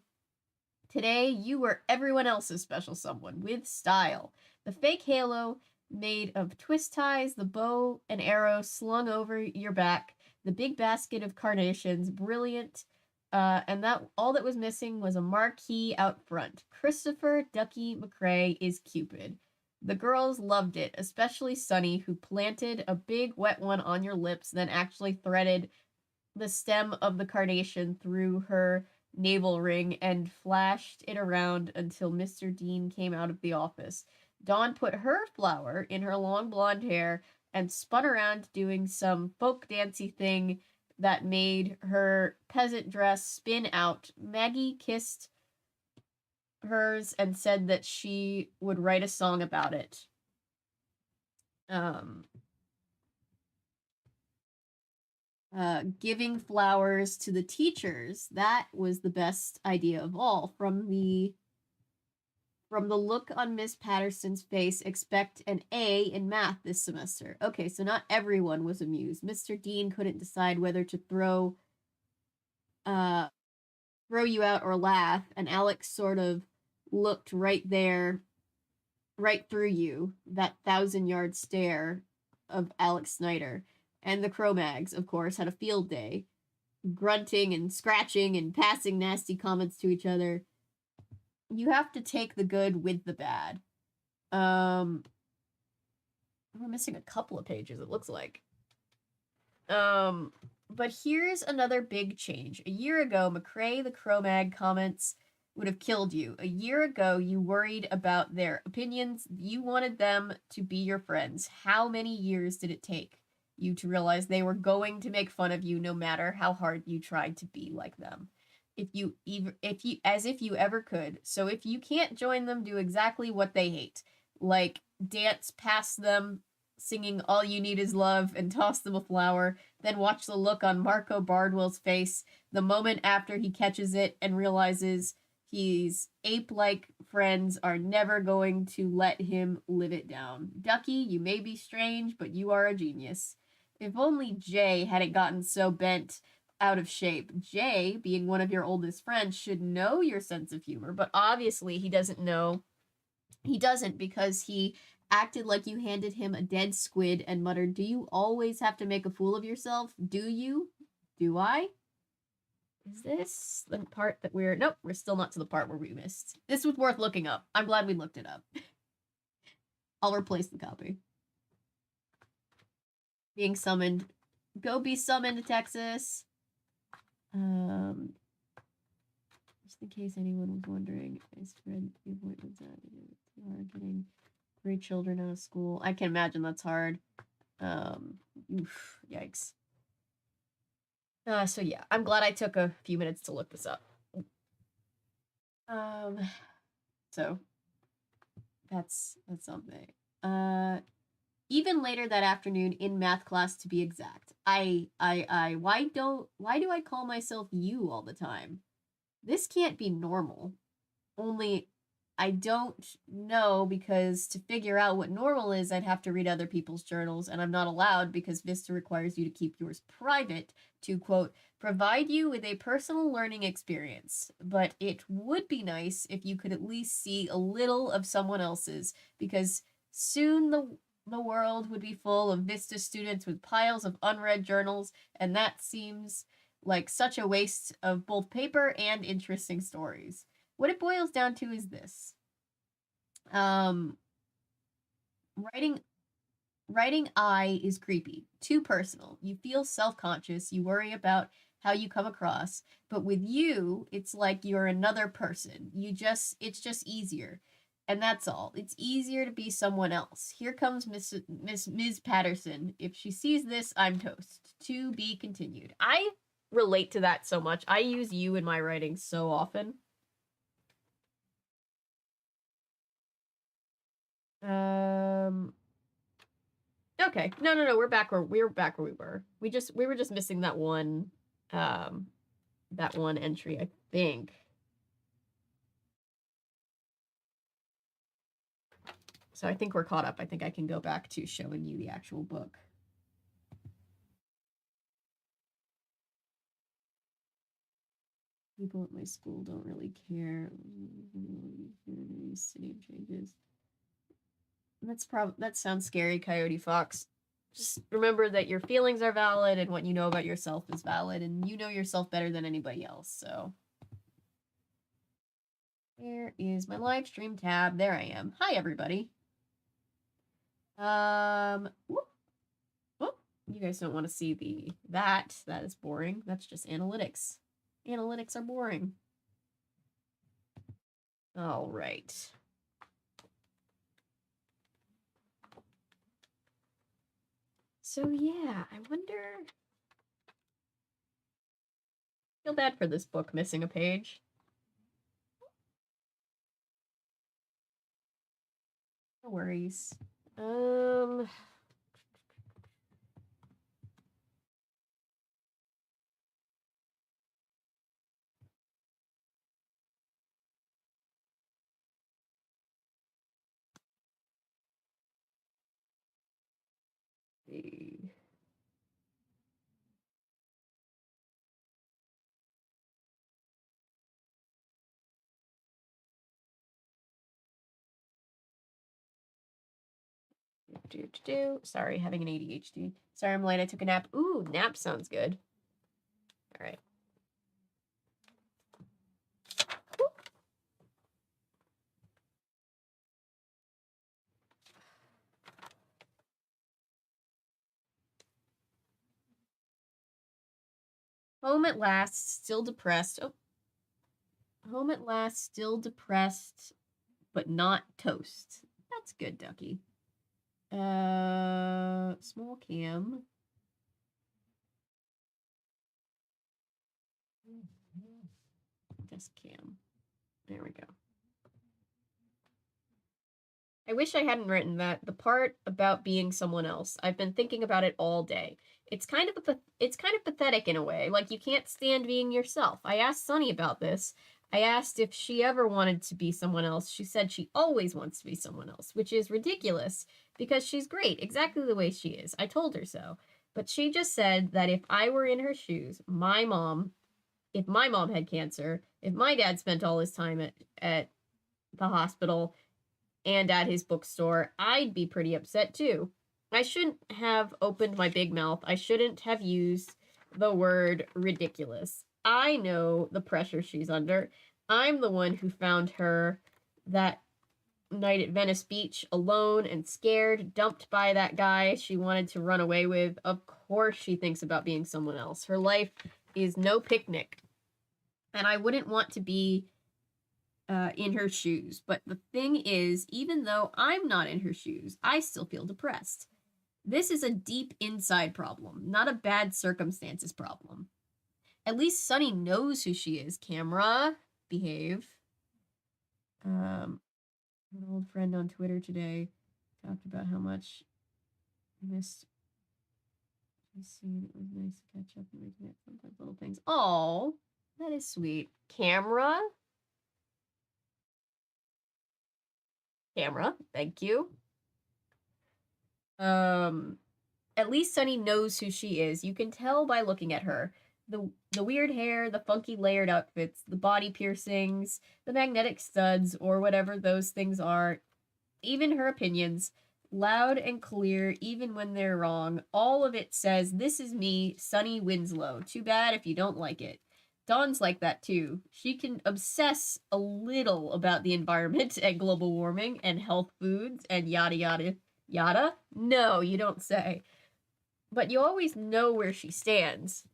Today, you were everyone else's special someone with style. The fake halo made of twist ties, the bow and arrow slung over your back, the big basket of carnations, brilliant. And that all that was missing was a marquee out front. Christopher Ducky McCrae is Cupid. The girls loved it, especially Sunny, who planted a big wet one on your lips, then actually threaded the stem of the carnation through her navel ring and flashed it around until Mr. Dean came out of the office. Dawn put her flower in her long blonde hair and spun around doing some folk dancey thing that made her peasant dress spin out. Maggie kissed hers and said that she would write a song about it. Giving flowers to the teachers. That was the best idea of all. From the look on Miss Patterson's face, expect an A in math this semester. Okay, so not everyone was amused. Mr. Dean couldn't decide whether to throw you out or laugh, and Alex sort of looked right there, right through you, that 1,000-yard stare of Alex Snyder. And the Cro Mags, of course, had a field day, grunting and scratching and passing nasty comments to each other. You have to take the good with the bad. We're missing a couple of pages, it looks like. But here's another big change. A year ago, McCrae the Cro Mag comments would have killed you. A year ago, you worried about their opinions. You wanted them to be your friends. How many years did it take you to realize they were going to make fun of you no matter how hard you tried to be like them? If you ever could. So if you can't join them, do exactly what they hate. Like dance past them, singing All You Need Is Love, and toss them a flower, then watch the look on Marco Bardwell's face the moment after he catches it and realizes his ape-like friends are never going to let him live it down. Ducky, you may be strange, but you are a genius. If only Jay hadn't gotten so bent out of shape. Jay, being one of your oldest friends, should know your sense of humor, but obviously he doesn't know. He doesn't, because he acted like you handed him a dead squid and muttered, "Do you always have to make a fool of yourself? Do you? Do I?" Is this the part that we're... Nope, we're still not to the part where we missed. This was worth looking up. I'm glad we looked it up. I'll replace the copy. Being summoned. Go be summoned to Texas. Just in case anyone was wondering, I spread the appointments out. It's hard getting 3 children out of school. I can imagine that's hard. Yikes. So yeah, I'm glad I took a few minutes to look this up. So that's something. Even later that afternoon in math class, to be exact. Why do I call myself you all the time? This can't be normal. Only I don't know, because to figure out what normal is, I'd have to read other people's journals, and I'm not allowed because Vista requires you to keep yours private to, quote, provide you with a personal learning experience. But it would be nice if you could at least see a little of someone else's, because soon the world would be full of Vista students with piles of unread journals, and that seems like such a waste of both paper and interesting stories. What it boils down to is this. Writing I is creepy, too personal. You feel self-conscious, you worry about how you come across, but with you, it's like you're another person. It's just easier. And that's all. It's easier to be someone else. Here comes Ms. Patterson. If she sees this, I'm toast. To be continued. I relate to that so much. I use you in my writing so often. Okay. No. We're back where we were. We were just missing that one entry, I think. So I think we're caught up. I think I can go back to showing you the actual book. People at my school don't really care. Name changes. That sounds scary, Coyote Fox. Just remember that your feelings are valid and what you know about yourself is valid, and you know yourself better than anybody else, so. Where is my live stream tab? There I am. Hi, everybody. Whoop. You guys don't want to see that is boring. That's just analytics. Analytics are boring. All right. So yeah, I wonder... I feel bad for this book missing a page. No worries. see. Sorry, having an ADHD. Sorry, I'm late. I took a nap. Ooh, nap sounds good. All right. Home at last, still depressed. Oh. Home at last, still depressed, but not toast. That's good, Ducky. Small cam. Desk cam. There we go. I wish I hadn't written that. The part about being someone else. I've been thinking about it all day. It's kind of pathetic in a way. Like you can't stand being yourself. I asked Sunny about this. I asked if she ever wanted to be someone else. She said she always wants to be someone else, which is ridiculous because she's great, exactly the way she is. I told her so. But she just said that if I were in her shoes, if my mom had cancer, if my dad spent all his time at the hospital and at his bookstore, I'd be pretty upset too. I shouldn't have opened my big mouth. I shouldn't have used the word ridiculous. I know the pressure she's under. I'm the one who found her that night at Venice Beach, alone and scared, dumped by that guy she wanted to run away with. Of course she thinks about being someone else. Her life is no picnic. And I wouldn't want to be in her shoes. But the thing is, even though I'm not in her shoes, I still feel depressed. This is a deep inside problem, not a bad circumstances problem. At least Sunny knows who she is. Camera, behave. An old friend on Twitter today talked about how much I missed. It was nice to catch up and reconnect. Sometimes little things. Oh, that is sweet. Camera, thank you. At least Sunny knows who she is. You can tell by looking at her. The weird hair, the funky layered outfits, the body piercings, the magnetic studs, or whatever those things are, even her opinions, loud and clear, even when they're wrong. All of it says, "This is me, Sunny Winslow. Too bad if you don't like it." Dawn's like that too. She can obsess a little about the environment and global warming and health foods and yada yada yada. No, you don't say. But you always know where she stands.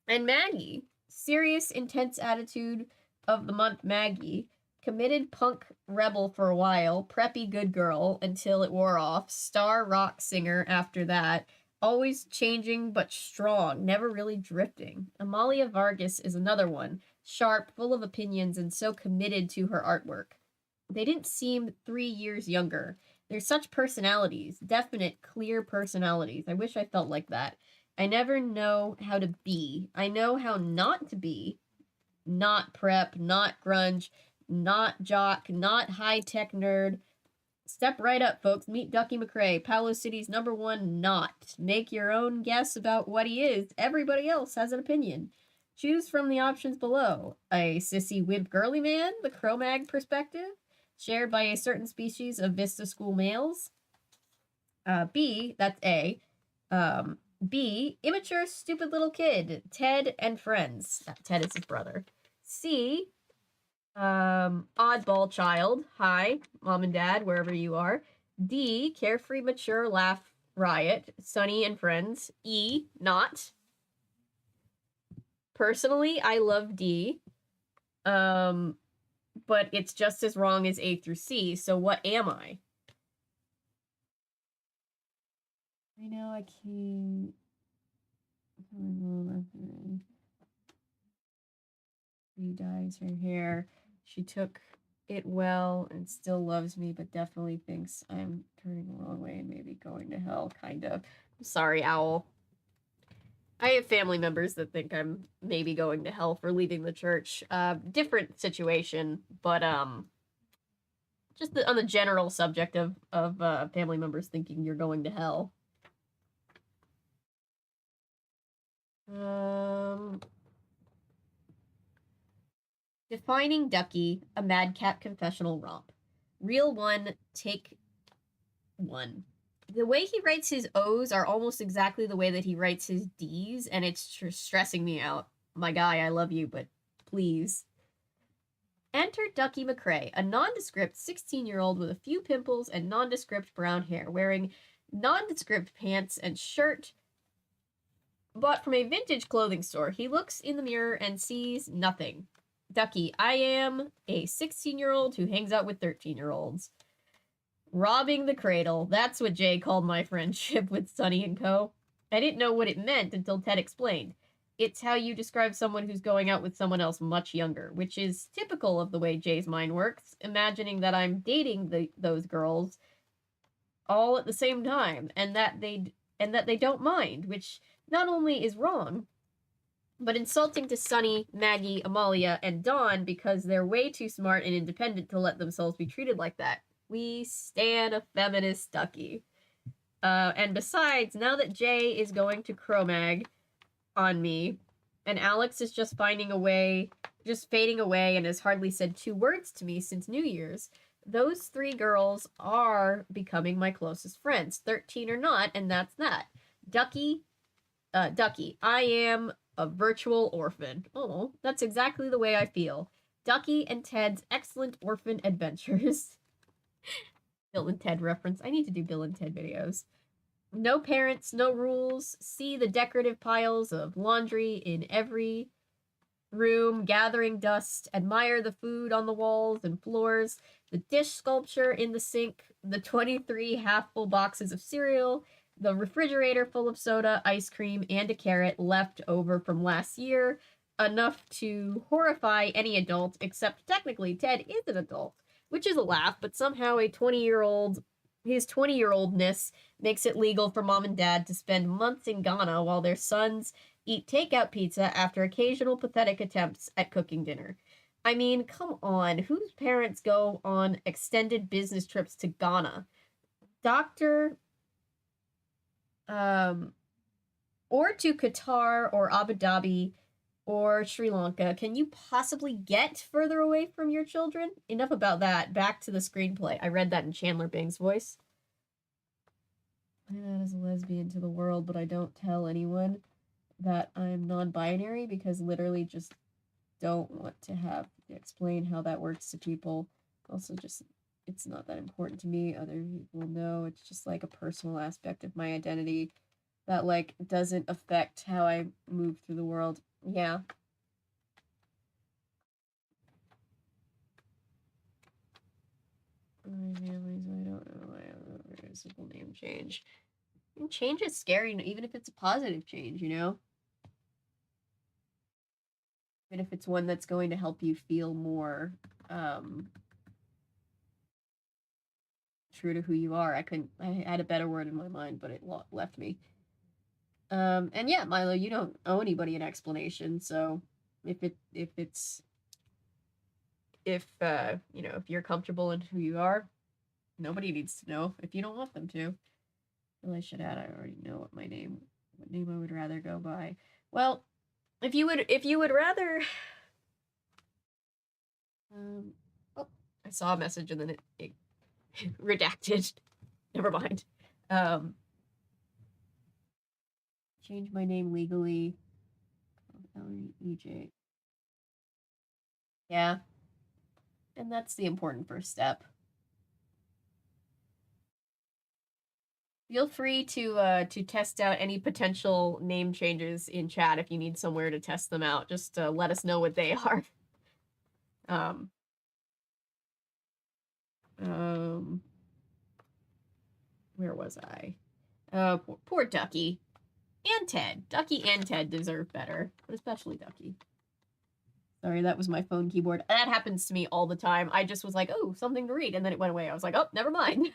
And Maggie, serious, intense attitude of the month Maggie, committed punk rebel for a while, preppy good girl until it wore off, star rock singer after that, always changing but strong, never really drifting. Amalia Vargas is another one, sharp, full of opinions, and so committed to her artwork. They didn't seem 3 years younger. They're such personalities, definite, clear personalities. I wish I felt like that. I never know how to be. I know how not to be. Not prep, not grunge, not jock, not high-tech nerd. Step right up, folks. Meet Ducky McCrae, Paolo City's #1 not. Make your own guess about what he is. Everybody else has an opinion. Choose from the options below. A sissy wimp girly man, the Cro Mag perspective, shared by a certain species of Vista School males. B, that's A. B, immature, stupid little kid, Ted and friends. Ted is his brother. C, oddball child. Hi, mom and dad, wherever you are. D, carefree, mature, laugh, riot, Sunny and friends. E, not. Personally, I love D. But it's just as wrong as A through C, so what am I? I know I can't. She dyes her hair. She took it well and still loves me, but definitely thinks I'm turning the wrong way and maybe going to hell, kind of. I'm sorry, Owl. I have family members that think I'm maybe going to hell for leaving the church. Different situation, but just on the general subject of family members thinking you're going to hell. Defining Ducky, a madcap confessional romp. Reel 1, take 1. The way he writes his O's are almost exactly the way that he writes his D's, and it's stressing me out. My guy, I love you, but please. Enter Ducky McCrae, a nondescript 16-year-old with a few pimples and nondescript brown hair, wearing nondescript pants and shirt bought from a vintage clothing store. He looks in the mirror and sees nothing. Ducky, I am a 16-year-old who hangs out with 13-year-olds. Robbing the cradle. That's what Jay called my friendship with Sonny and Co. I didn't know what it meant until Ted explained. It's how you describe someone who's going out with someone else much younger, which is typical of the way Jay's mind works, imagining that I'm dating those girls all at the same time, and that they don't mind, which not only is wrong, but insulting to Sonny, Maggie, Amalia, and Dawn because they're way too smart and independent to let themselves be treated like that. We stan a feminist Ducky. And besides, now that Jay is going to Cro Mag on me, and Alex is just fading away and has hardly said 2 words to me since New Year's, those 3 girls are becoming my closest friends, 13 or not, and that's that. Ducky, I am a virtual orphan. Oh, that's exactly the way I feel. Ducky and Ted's excellent orphan adventures. Bill and Ted reference. I need to do Bill and Ted videos. No parents, no rules. See the decorative piles of laundry in every room, gathering dust. Admire the food on the walls and floors, the dish sculpture in the sink, the 23 half-full boxes of cereal, the refrigerator full of soda, ice cream, and a carrot left over from last year. Enough to horrify any adult, except technically Ted is an adult, which is a laugh, but somehow his 20-year-oldness makes it legal for mom and dad to spend months in Ghana while their sons eat takeout pizza after occasional pathetic attempts at cooking dinner. I mean, come on, whose parents go on extended business trips to Ghana? Or to Qatar or Abu Dhabi or Sri Lanka. Can you possibly get further away from your children? Enough about that. Back to the screenplay. I read that in Chandler Bing's voice. I'm out as a lesbian to the world, but I don't tell anyone that I'm non-binary because literally just don't want to have to explain how that works to people. Also, just, it's not that important to me. Other people know. It's just like a personal aspect of my identity that, like, doesn't affect how I move through the world. Yeah. My family's, I don't know. I have a very simple name change. And change is scary, even if it's a positive change, you know? Even if it's one that's going to help you feel more true to who you are. I had a better word in my mind, but it left me. And yeah, Milo, you don't owe anybody an explanation, so if you're comfortable in who you are, nobody needs to know if you don't want them to. Well, I should add, I already know what name I would rather go by. Well, if you would rather oh, I saw a message and then it redacted. Never mind. Change my name legally. EJ. Yeah. And that's the important first step. Feel free to test out any potential name changes in chat if you need somewhere to test them out. Just let us know what they are. Where was I? Poor Ducky. And Ted. Ducky and Ted deserve better, but especially Ducky. Sorry, that was my phone keyboard. That happens to me all the time. I just was like, oh, something to read, and then it went away. I was like, oh, never mind.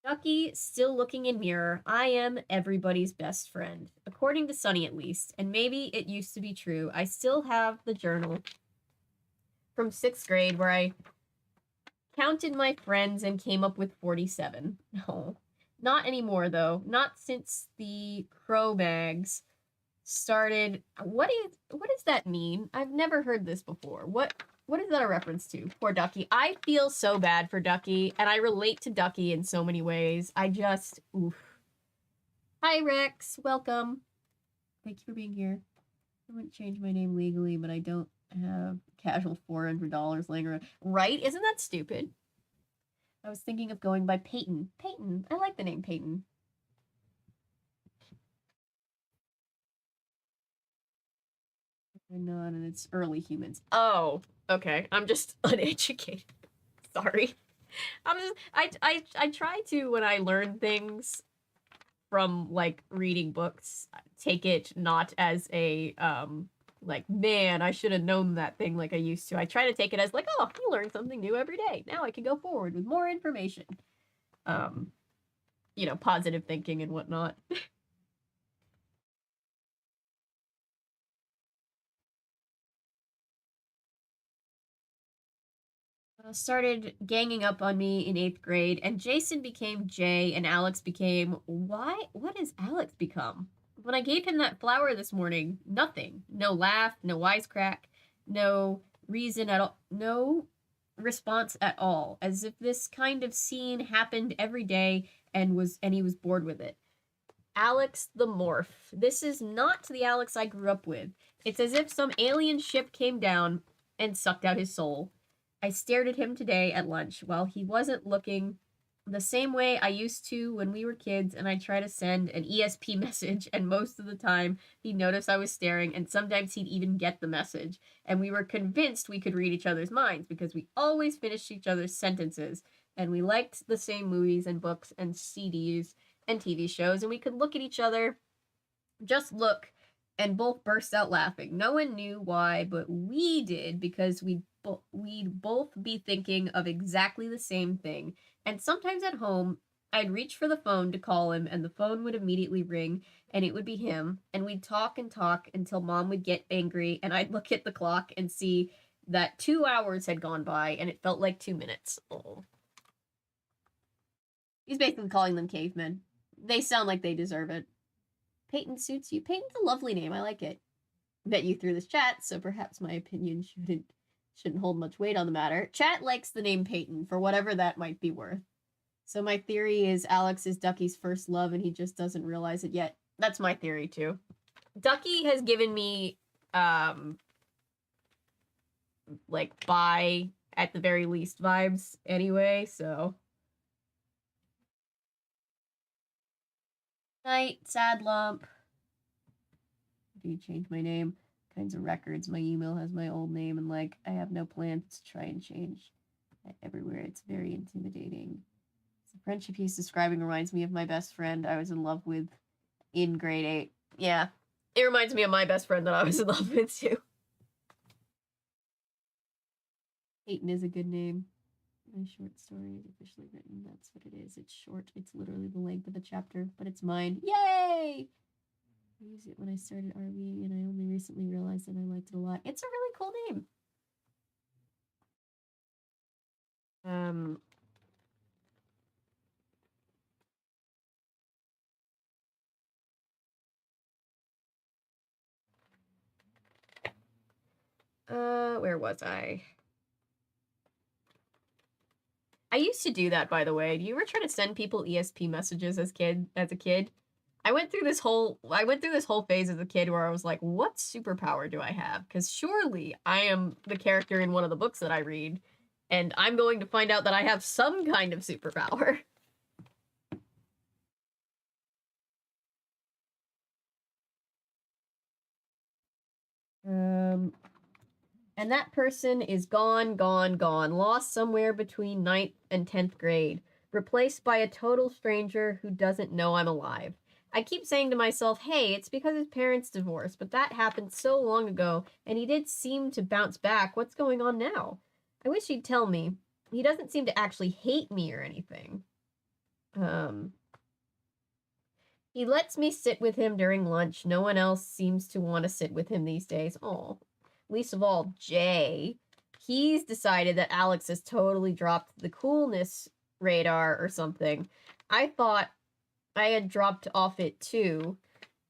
Ducky, still looking in mirror. I am everybody's best friend. According to Sonny, at least. And maybe it used to be true. I still have the journal from 6th grade where I counted my friends and came up with 47. No. Not anymore, though. Not since the Cro Mags started. What does that mean? I've never heard this before. What is that a reference to? Poor Ducky. I feel so bad for Ducky, and I relate to Ducky in so many ways. I just, oof. Hi, Rex. Welcome. Thank you for being here. I wouldn't change my name legally, but I don't have casual $400 laying around. Right? Isn't that stupid? I was thinking of going by Peyton. Peyton. I like the name Peyton. Not, and it's early humans. Oh, okay. I'm just uneducated. Sorry. I try to, when I learn things from like reading books, take it not as a like, man, I should have known that thing like I used to. I try to take it as like, oh, you learn something new every day. Now I can go forward with more information. You know, positive thinking and whatnot. Started ganging up on me in 8th grade, and Jason became Jay, and Alex became... Why? What has Alex become? When I gave him that flower this morning, nothing. No laugh, no wisecrack, no reason at all, no response at all, as if this kind of scene happened every day and he was bored with it. Alex the Morph. This is not the Alex I grew up with. It's as if some alien ship came down and sucked out his soul. I stared at him today at lunch while he wasn't looking the same way I used to when we were kids, and I try to send an ESP message, and most of the time he'd notice I was staring, and sometimes he'd even get the message, and we were convinced we could read each other's minds because we always finished each other's sentences, and we liked the same movies and books and CDs and TV shows, and we could look at each other, just look, and both burst out laughing. No one knew why, but we did, because we'd both be thinking of exactly the same thing. And sometimes at home, I'd reach for the phone to call him, and the phone would immediately ring, and it would be him, and we'd talk and talk until Mom would get angry, and I'd look at the clock and see that 2 hours had gone by, and it felt like 2 minutes. Oh. He's basically calling them cavemen. They sound like they deserve it. Peyton suits you. Peyton's a lovely name. I like it. Bet you through this chat, so perhaps my opinion shouldn't hold much weight on the matter. Chat likes the name Peyton, for whatever that might be worth. So my theory is Alex is Ducky's first love, and he just doesn't realize it yet. That's my theory, too. Ducky has given me, like, bi, at the very least, vibes anyway, so... Night, sad lump. Do you change my name? Kinds of records. My email has my old name, and like I have no plans to try and change everywhere. It's very intimidating. The friendship he's describing reminds me of my best friend I was in love with in grade 8. Yeah, it reminds me of my best friend that I was in love with too. Peyton is a good name. My short story is officially written. That's what it is. It's short. It's literally the length of a chapter, but it's mine. Yay! I used it when I started RVing, and I only recently realized that I liked it a lot. It's a really cool name. Where was I? I used to do that, by the way. Do you ever try to send people ESP messages as a kid? I went through this whole phase as a kid where I was like, what superpower do I have? Because surely I am the character in one of the books that I read, and I'm going to find out that I have some kind of superpower. And that person is gone, lost somewhere between 9th and 10th grade, replaced by a total stranger who doesn't know I'm alive. I keep saying to myself, hey, it's because his parents divorced, but that happened so long ago, and he did seem to bounce back. What's going on now? I wish he'd tell me. He doesn't seem to actually hate me or anything. He lets me sit with him during lunch. No one else seems to want to sit with him these days. Oh, least of all, Jay. He's decided that Alex has totally dropped the coolness radar or something. I thought I had dropped off it too.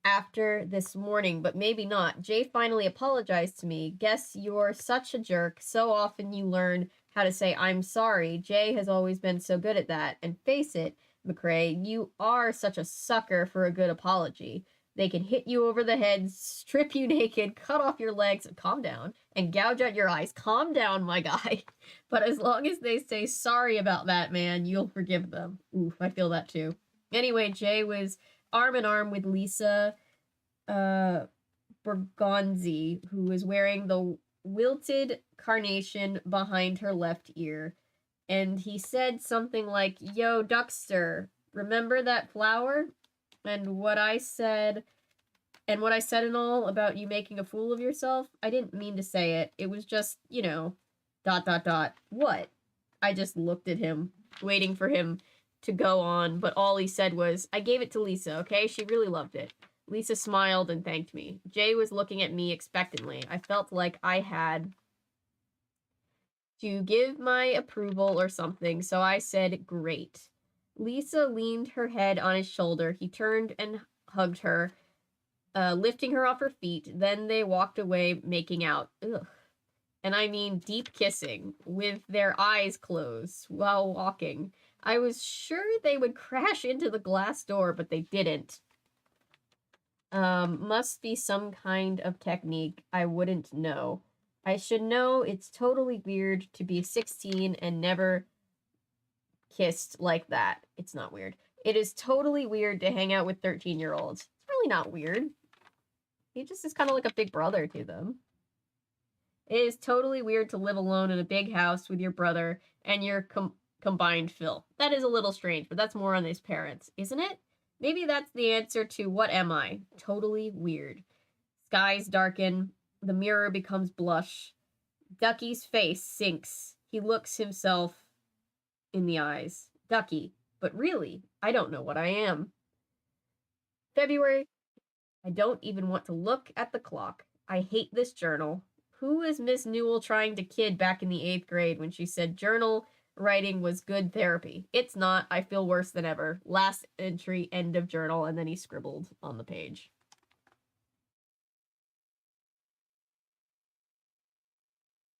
after this morning, but maybe not. Jay finally apologized to me. Guess you're such a jerk. So often you learn how to say I'm sorry. Jay has always been so good at that. And face it, McCrae, you are such a sucker for a good apology. They can hit you over the head, strip you naked, cut off your legs, calm down, and gouge out your eyes. Calm down, my guy. But as long as they say sorry about that, man, you'll forgive them. Oof, I feel that too. Anyway, Jay was arm in arm with Lisa Bergonzi, who was wearing the wilted carnation behind her left ear. And he said something like, "Yo, Duckster, remember that flower? And what I said and all about you making a fool of yourself? I didn't mean to say it. It was just, you know, ... What?" I just looked at him, waiting for him to go on, but all he said was, "I gave it to Lisa, okay? She really loved it." Lisa smiled and thanked me. Jay was looking at me expectantly. I felt like I had to give my approval or something, so I said, "Great." Lisa leaned her head on his shoulder. He turned and hugged her, lifting her off her feet. Then they walked away, making out. Ugh. And I mean deep kissing, with their eyes closed while walking. I was sure they would crash into the glass door, but they didn't. Must be some kind of technique I wouldn't know. I should know it's totally weird to be 16 and never kissed like that. It's not weird. It is totally weird to hang out with 13-year-olds. It's really not weird. He just is kind of like a big brother to them. It is totally weird to live alone in a big house with your brother and your combined Phil. That is a little strange, but that's more on his parents, isn't it? Maybe that's the answer to what am I? Totally weird. Skies darken. The mirror becomes blush. Ducky's face sinks. He looks himself in the eyes. Ducky, but really, I don't know what I am. February. I don't even want to look at the clock. I hate this journal. Who is Miss Newell trying to kid back in the 8th grade when she said journal writing was good therapy? It's not. I feel worse than ever. Last entry, end of journal, and then he scribbled on the page.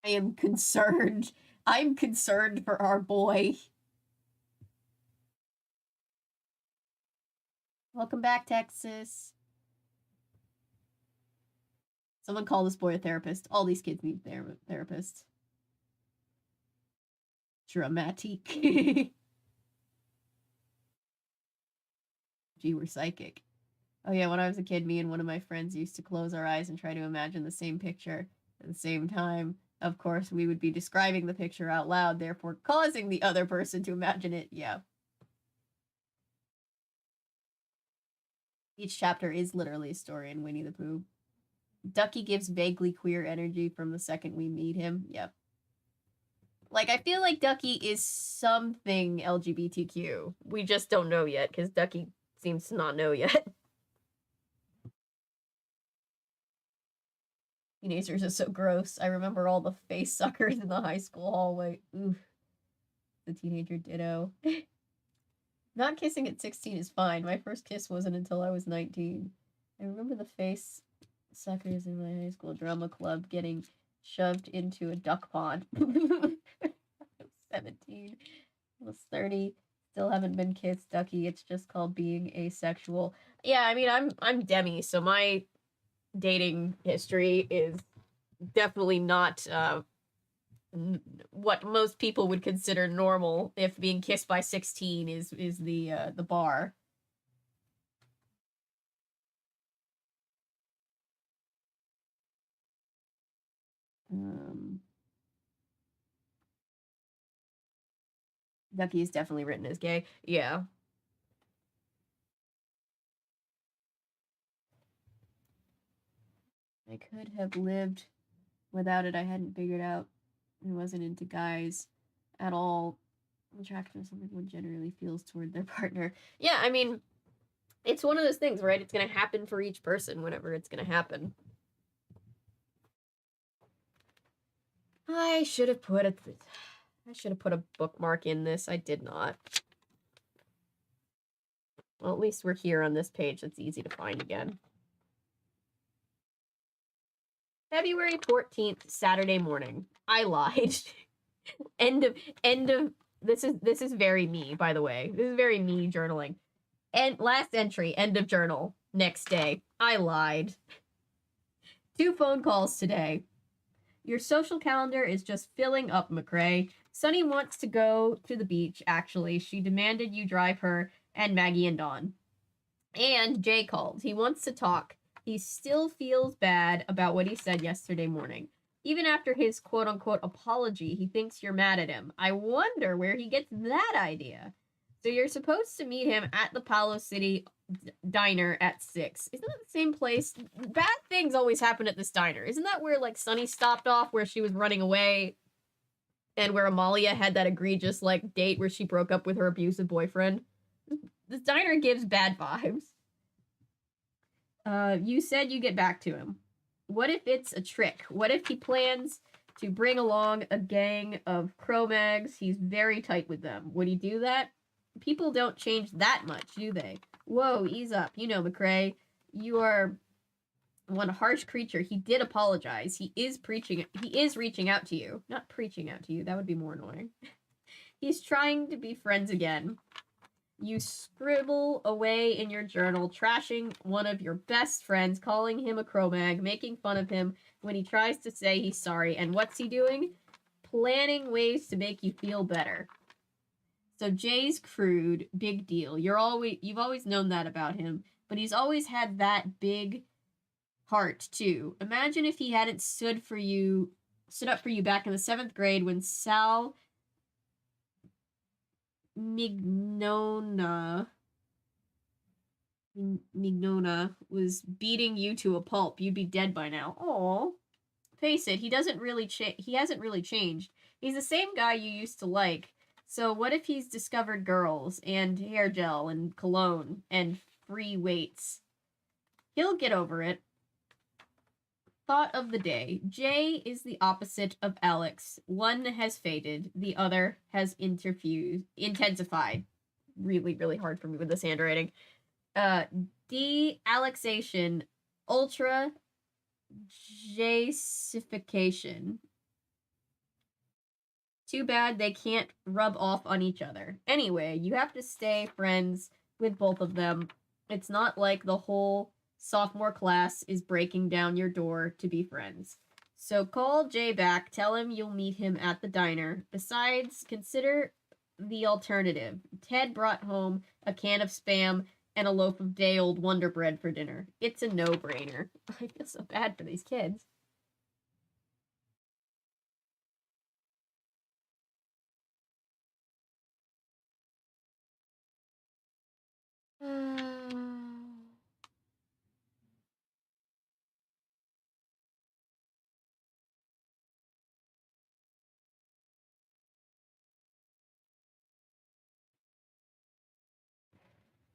I am concerned. I'm concerned for our boy. Welcome back, Texas. Someone call this boy a therapist. All these kids need therapists. Dramatic. Gee, we're psychic. Oh yeah, when I was a kid, me and one of my friends used to close our eyes and try to imagine the same picture at the same time. Of course, we would be describing the picture out loud, therefore causing the other person to imagine it. Yeah. Each chapter is literally a story in Winnie the Pooh. Ducky gives vaguely queer energy from the second we meet him. Yep. Like, I feel like Ducky is something LGBTQ. We just don't know yet, because Ducky seems to not know yet. Teenagers are so gross. I remember all the face suckers in the high school hallway. Oof. The teenager ditto. Not kissing at 16 is fine. My first kiss wasn't until I was 19. I remember the face suckers in my high school drama club getting shoved into a duck pond. I was 17. I was 30. Still haven't been kissed, Ducky. It's just called being asexual. Yeah, I mean, I'm Demi, so my dating history is definitely not what most people would consider normal. If being kissed by 16 is the bar. Ducky is definitely written as gay. Yeah. I could have lived without it. I hadn't figured out I wasn't into guys at all. Attraction is something one generally feels toward their partner. Yeah, I mean, it's one of those things, right? It's going to happen for each person whenever it's going to happen. I should have put a bookmark in this. I did not. Well, at least we're here on this page. It's easy to find again. February 14th, Saturday morning. I lied. end of this is very me, by the way. This is very me journaling. And last entry, end of journal. Next day. I lied. 2 phone calls today. Your social calendar is just filling up, McCrae. Sunny wants to go to the beach, actually. She demanded you drive her and Maggie and Dawn. And Jay called. He wants to talk. He still feels bad about what he said yesterday morning. Even after his quote-unquote apology, he thinks you're mad at him. I wonder where he gets that idea. So you're supposed to meet him at the Palo City diner at 6. Isn't that the same place? Bad things always happen at this diner. Isn't that where, like, Sunny stopped off, where she was running away, and where Amalia had that egregious, like, date where she broke up with her abusive boyfriend? This diner gives bad vibes. You said you get back to him. What if it's a trick? What if he plans to bring along a gang of Cro Mags? He's very tight with them. Would he do that? People don't change that much, do they? Whoa, ease up. You know, McCrae, you are one harsh creature. He did apologize. He is reaching out to you. Not preaching out to you. That would be more annoying. He's trying to be friends again. You scribble away in your journal, trashing one of your best friends, calling him a Cro Mag, making fun of him when he tries to say he's sorry. And what's he doing? Planning ways to make you feel better. So Jay's crude, big deal. You've always known that about him, but he's always had that big heart too. Imagine if he hadn't stood up for you back in the 7th grade when Sal Mignona was beating you to a pulp. You'd be dead by now. Aw. Face it, he hasn't really changed. He's the same guy you used to like. So what if he's discovered girls and hair gel and cologne and free weights? He'll get over it. Thought of the day. Jay is the opposite of Alex. One has faded. The other has intensified. Really, really hard for me with this handwriting. De-Alexation. Ultra Jaysification. Too bad they can't rub off on each other. Anyway, you have to stay friends with both of them. It's not like the whole sophomore class is breaking down your door to be friends. So call Jay back, tell him you'll meet him at the diner. Besides, consider the alternative. Ted brought home a can of Spam and a loaf of day-old Wonder Bread for dinner. It's a no-brainer. I feel so bad for these kids.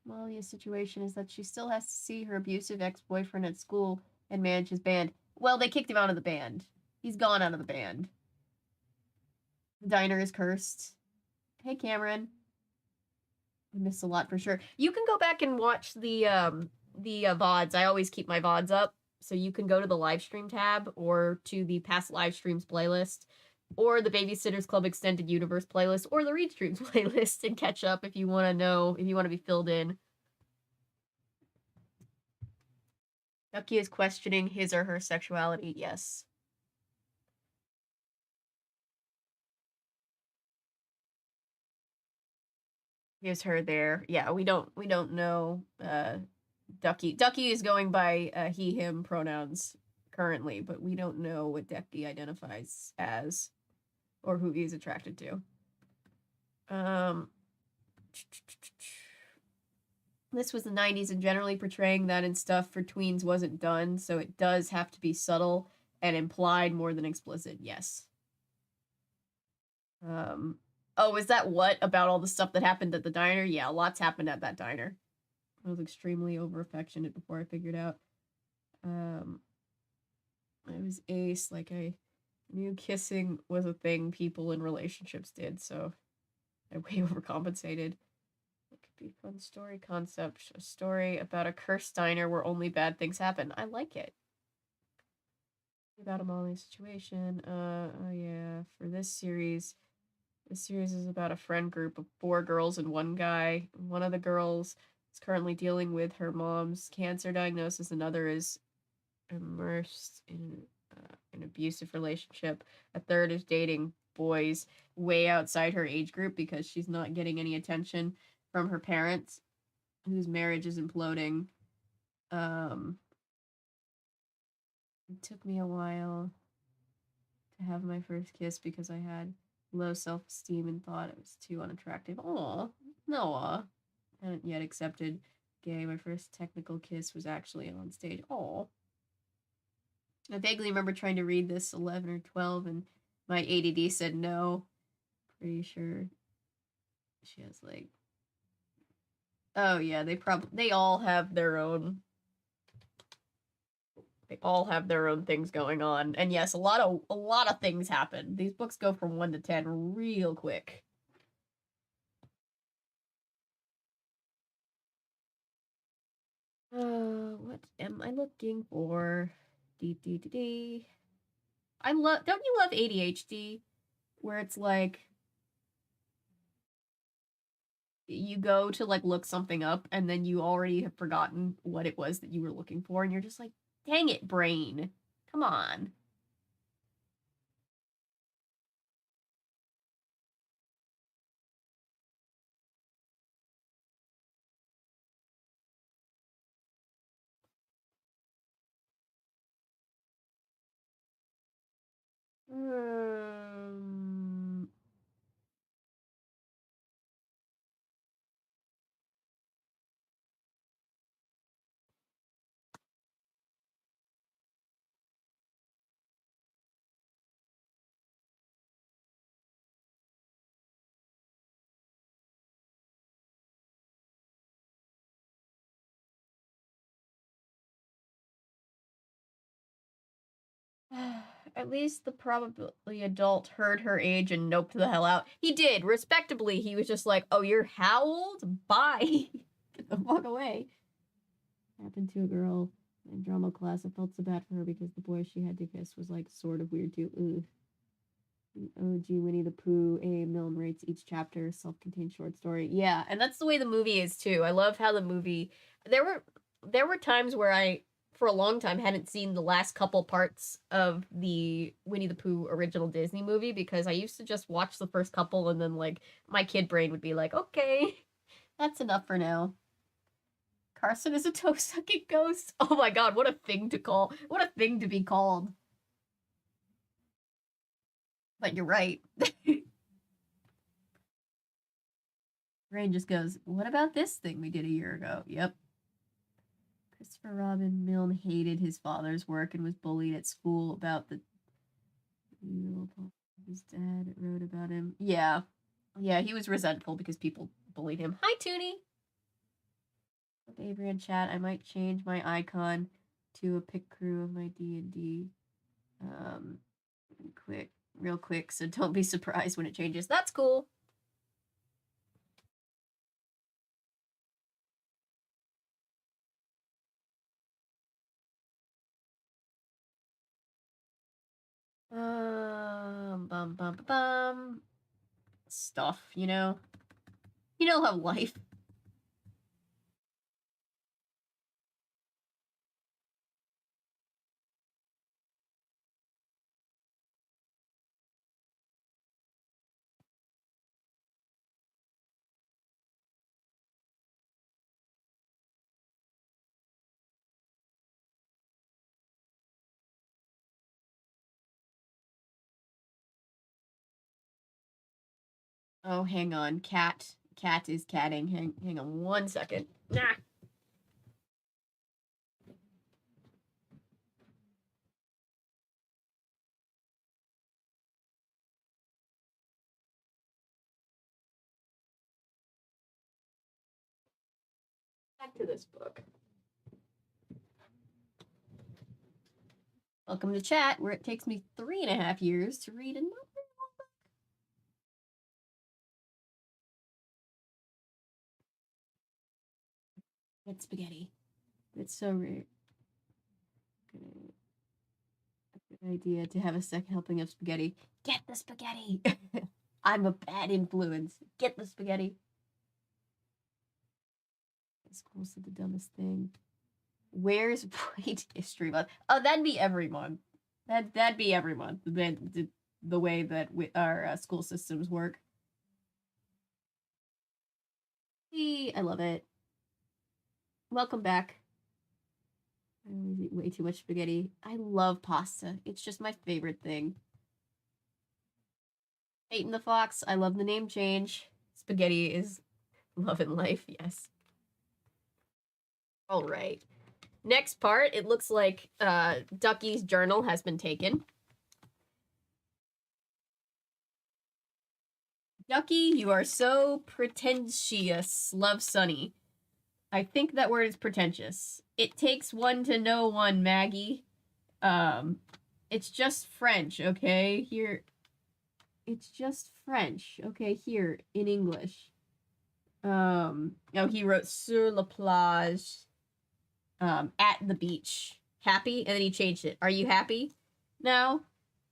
Malia's situation is that she still has to see her abusive ex-boyfriend at school and manage his band. Well, they kicked him out of the band. He's gone out of the band. The diner is cursed. Hey, Cameron. I missed a lot for sure. You can go back and watch the VODs. I always keep my VODs up. So you can go to the live stream tab or to the past live streams playlist or the Babysitters Club Extended Universe playlist or the Read Streams playlist and catch up if you want to know, if you want to be filled in. Ducky is questioning his or her sexuality. Yes. Here's her there. Yeah, we don't know Ducky. Ducky is going by he him pronouns currently, but we don't know what Ducky identifies as or who he's attracted to. This was the 90s and generally portraying that and stuff for tweens wasn't done, so it does have to be subtle and implied more than explicit. Yes. Oh, is that what about all the stuff that happened at the diner? Yeah, lots happened at that diner. I was extremely over affectionate before I figured out. I was ace, like I knew kissing was a thing people in relationships did, so I way overcompensated. It could be a fun story concept. A story about a cursed diner where only bad things happen. I like it. About a Molly situation. Oh yeah, for this series is about a friend group of 4 girls and 1 guy. One of the girls is currently dealing with her mom's cancer diagnosis. Another is immersed in an abusive relationship. A third is dating boys way outside her age group because she's not getting any attention from her parents, whose marriage is imploding. It took me a while to have my first kiss because I had low self-esteem and thought it was too unattractive. Aw, Noah. Hadn't yet accepted gay. My first technical kiss was actually on stage. Aw. I vaguely remember trying to read this 11 or 12 and my ADD said no. Pretty sure she has like... Oh yeah, they all have their own... They all have their own things going on. And yes, a lot of things happen. These books go from 1 to 10 real quick. What am I looking for? I love. Don't you love ADHD? Where it's like you go to like look something up and then you already have forgotten what it was that you were looking for, and you're just like, dang it, brain, come on. Um, At least the probably adult heard her age and noped the hell out. He did, respectably. He was just like, "Oh, you're how old? Bye, get the fuck away." Happened to a girl in drama class. I felt so bad for her because the boy she had to kiss was like sort of weird too. Ugh. OG Winnie the Pooh. A. Milne rates each chapter a self-contained short story. Yeah, and that's the way the movie is too. I love how the movie. There were times where I, for a long time, hadn't seen the last couple parts of the Winnie the Pooh original Disney movie because I used to just watch the first couple and then like my kid brain would be like, okay, that's enough for now. Carson is a toe sucking ghost. Oh my god, what a thing to call. What a thing to be called. But you're right. Rain just goes, what about this thing we did a year ago? Yep. Christopher Robin Milne hated his father's work and was bullied at school about the his dad wrote about him. Yeah. Yeah, he was resentful because people bullied him. Hi, Toonie. With Avery in chat, I might change my icon to a pick crew of my D&D. Um, real quick, so don't be surprised when it changes. That's cool. Bum bum bum. Stuff, you know. You know how life. Oh, hang on. Cat is catting. Hang on 1 second. Nah. Back to this book. Welcome to chat, where it takes me 3.5 years to read another book. It's spaghetti. It's so rare. Idea to have a second helping of spaghetti. Get the spaghetti! I'm a bad influence. Get the spaghetti. School said the dumbest thing. Where's White History Month? Oh, that'd be every month. That'd be every month. The way that our school systems work. I love it. Welcome back. I always eat way too much spaghetti. I love pasta. It's just my favorite thing. Peyton the Fox. I love the name change. Spaghetti is love and life. Yes. All right. Next part, it looks like Ducky's journal has been taken. Ducky, you are so pretentious. Love, Sunny. I think that word is pretentious. It takes one to know one, Maggie. It's just French, okay? Here. It's just French, okay? Here, in English. Oh, he wrote sur la plage. At the beach. Happy? And then he changed it. Are you happy now?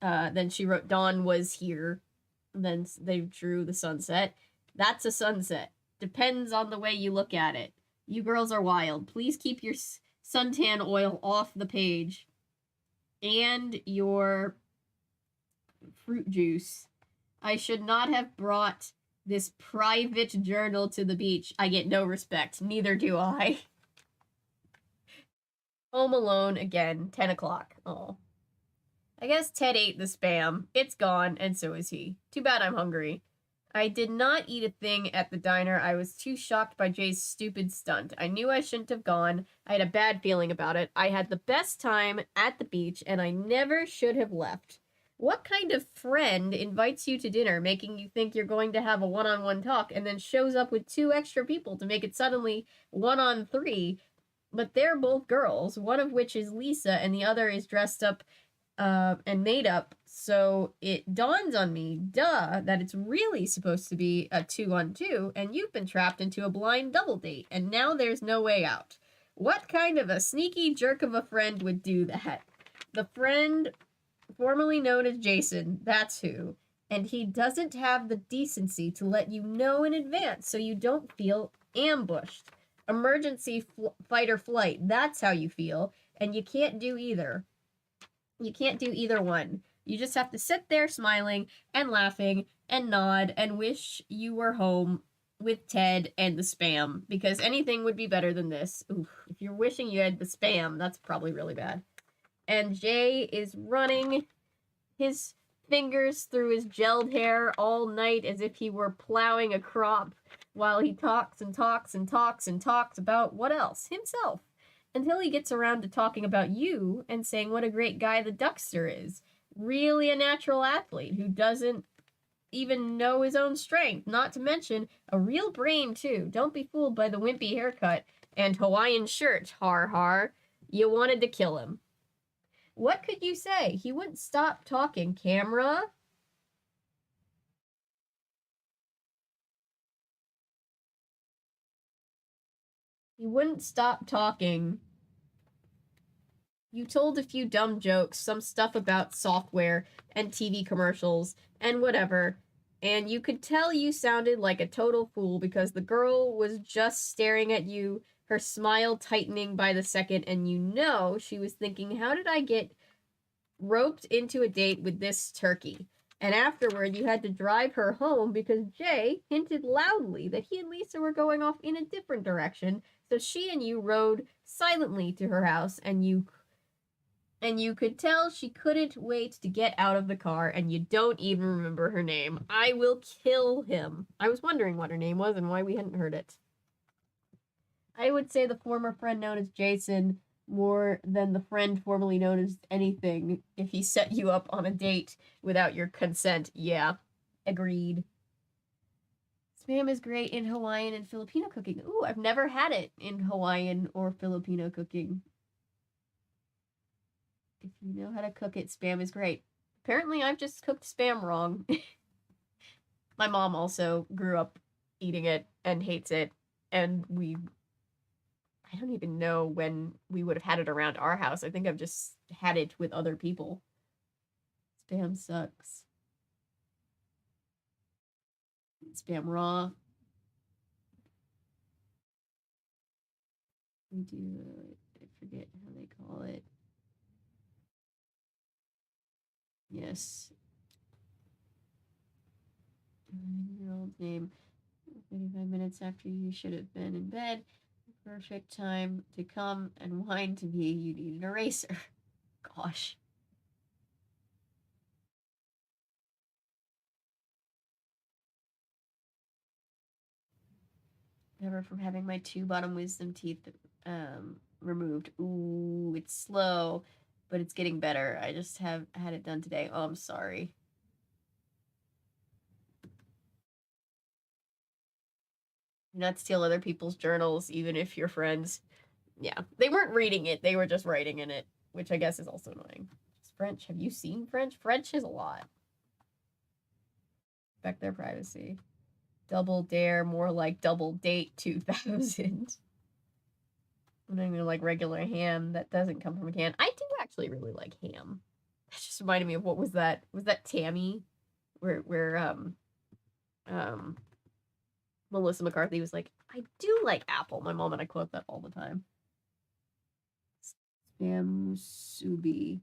Then she wrote Dawn was here. And then they drew the sunset. That's a sunset. Depends on the way you look at it. You girls are wild. Please keep your suntan oil off the page. And your fruit juice. I should not have brought this private journal to the beach. I get no respect. Neither do I. Home Alone again, 10 o'clock. Oh. I guess Ted ate the Spam. It's gone, and so is he. Too bad I'm hungry. I did not eat a thing at the diner. I was too shocked by Jay's stupid stunt. I knew I shouldn't have gone. I had a bad feeling about it. I had the best time at the beach, and I never should have left. What kind of friend invites you to dinner, making you think you're going to have a one-on-one talk, and then shows up with 2 extra people to make it suddenly 1-on-3? But they're both girls, one of which is Lisa, and the other is dressed up and made up. So it dawns on me, that it's really supposed to be a 2-on-2, and you've been trapped into a blind double date, and now there's no way out. What kind of a sneaky jerk of a friend would do that? The friend formerly known as Jason, that's who. And he doesn't have the decency to let you know in advance so you don't feel ambushed. Emergency fight or flight, that's how you feel, and you can't do either. You can't do either one. You just have to sit there smiling and laughing and nod and wish you were home with Ted and the Spam, because anything would be better than this. Oof, if you're wishing you had the Spam, that's probably really bad. And Jay is running his fingers through his gelled hair all night as if he were plowing a crop, while he talks and talks and talks and talks about what else? Himself. Until he gets around to talking about you and saying what a great guy the Duckster is. Really a natural athlete who doesn't even know his own strength. Not to mention a real brain, too. Don't be fooled by the wimpy haircut and Hawaiian shirt, har har. You wanted to kill him. What could you say? He wouldn't stop talking. Camera? He wouldn't stop talking. You told a few dumb jokes, some stuff about software and TV commercials and whatever, and you could tell you sounded like a total fool because the girl was just staring at you, her smile tightening by the second, and you know she was thinking, how did I get roped into a date with this turkey? And afterward, you had to drive her home because Jay hinted loudly that he and Lisa were going off in a different direction, so she and you rode silently to her house, and you could tell she couldn't wait to get out of the car, and you don't even remember her name. I will kill him. I was wondering what her name was and why we hadn't heard it. I would say the former friend known as Jason more than the friend formerly known as anything if he set you up on a date without your consent. Yeah, agreed. Spam is great in Hawaiian and Filipino cooking. Ooh, I've never had it in Hawaiian or Filipino cooking. If you know how to cook it, Spam is great. Apparently, I've just cooked Spam wrong. My mom also grew up eating it and hates it, and I don't even know when we would have had it around our house. I think I've just had it with other people. Spam sucks. Spam raw. We do, I forget how they call it. Yes. 9-year-old name. 35 minutes after you should have been in bed. Perfect time to come and whine to me. You need an eraser. Gosh. Never from having my 2 bottom wisdom teeth removed. Ooh, it's slow, but it's getting better. I just have had it done today. Oh, I'm sorry. Do not steal other people's journals, even if you're friends. Yeah, they weren't reading it. They were just writing in it, which I guess is also annoying. French. Have you seen French? French is a lot. Respect their privacy. Double dare, more like double date 2000. I'm not even like regular ham. That doesn't come from a can. I do actually really like ham. That just reminded me of what was that? Was that Tammy? Where Melissa McCarthy was like, I do like apple. My mom and I quote that all the time. Spam musubi.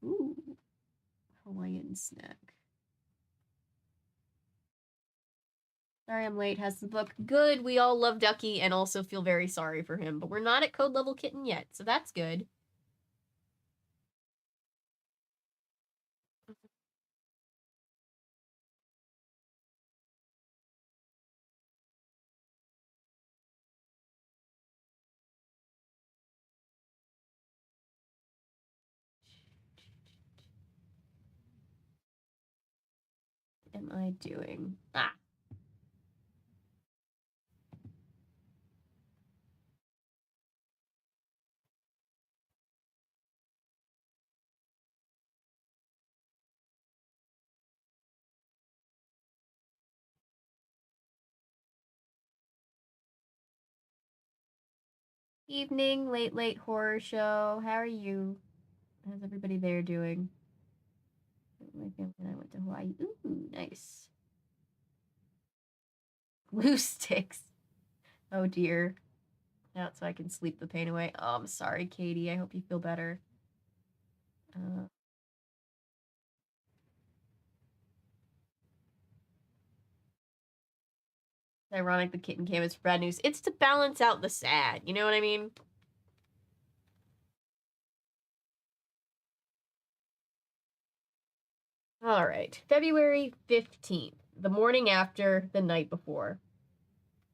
Ooh. Hawaiian snack. Sorry I'm late. Has the book. Good. We all love Ducky and also feel very sorry for him, but we're not at code level kitten yet, so that's good. What am I doing? Ah. Evening, late horror show. How are you? How's everybody there doing? My family and I went to Hawaii. Ooh, nice. Glue sticks. Oh dear. Out so I can sleep the pain away. Oh, I'm sorry, Katie. I hope you feel better. It's ironic the kitten came as bad news. It's to balance out the sad. You know what I mean? All right. February 15th. The morning after, the night before.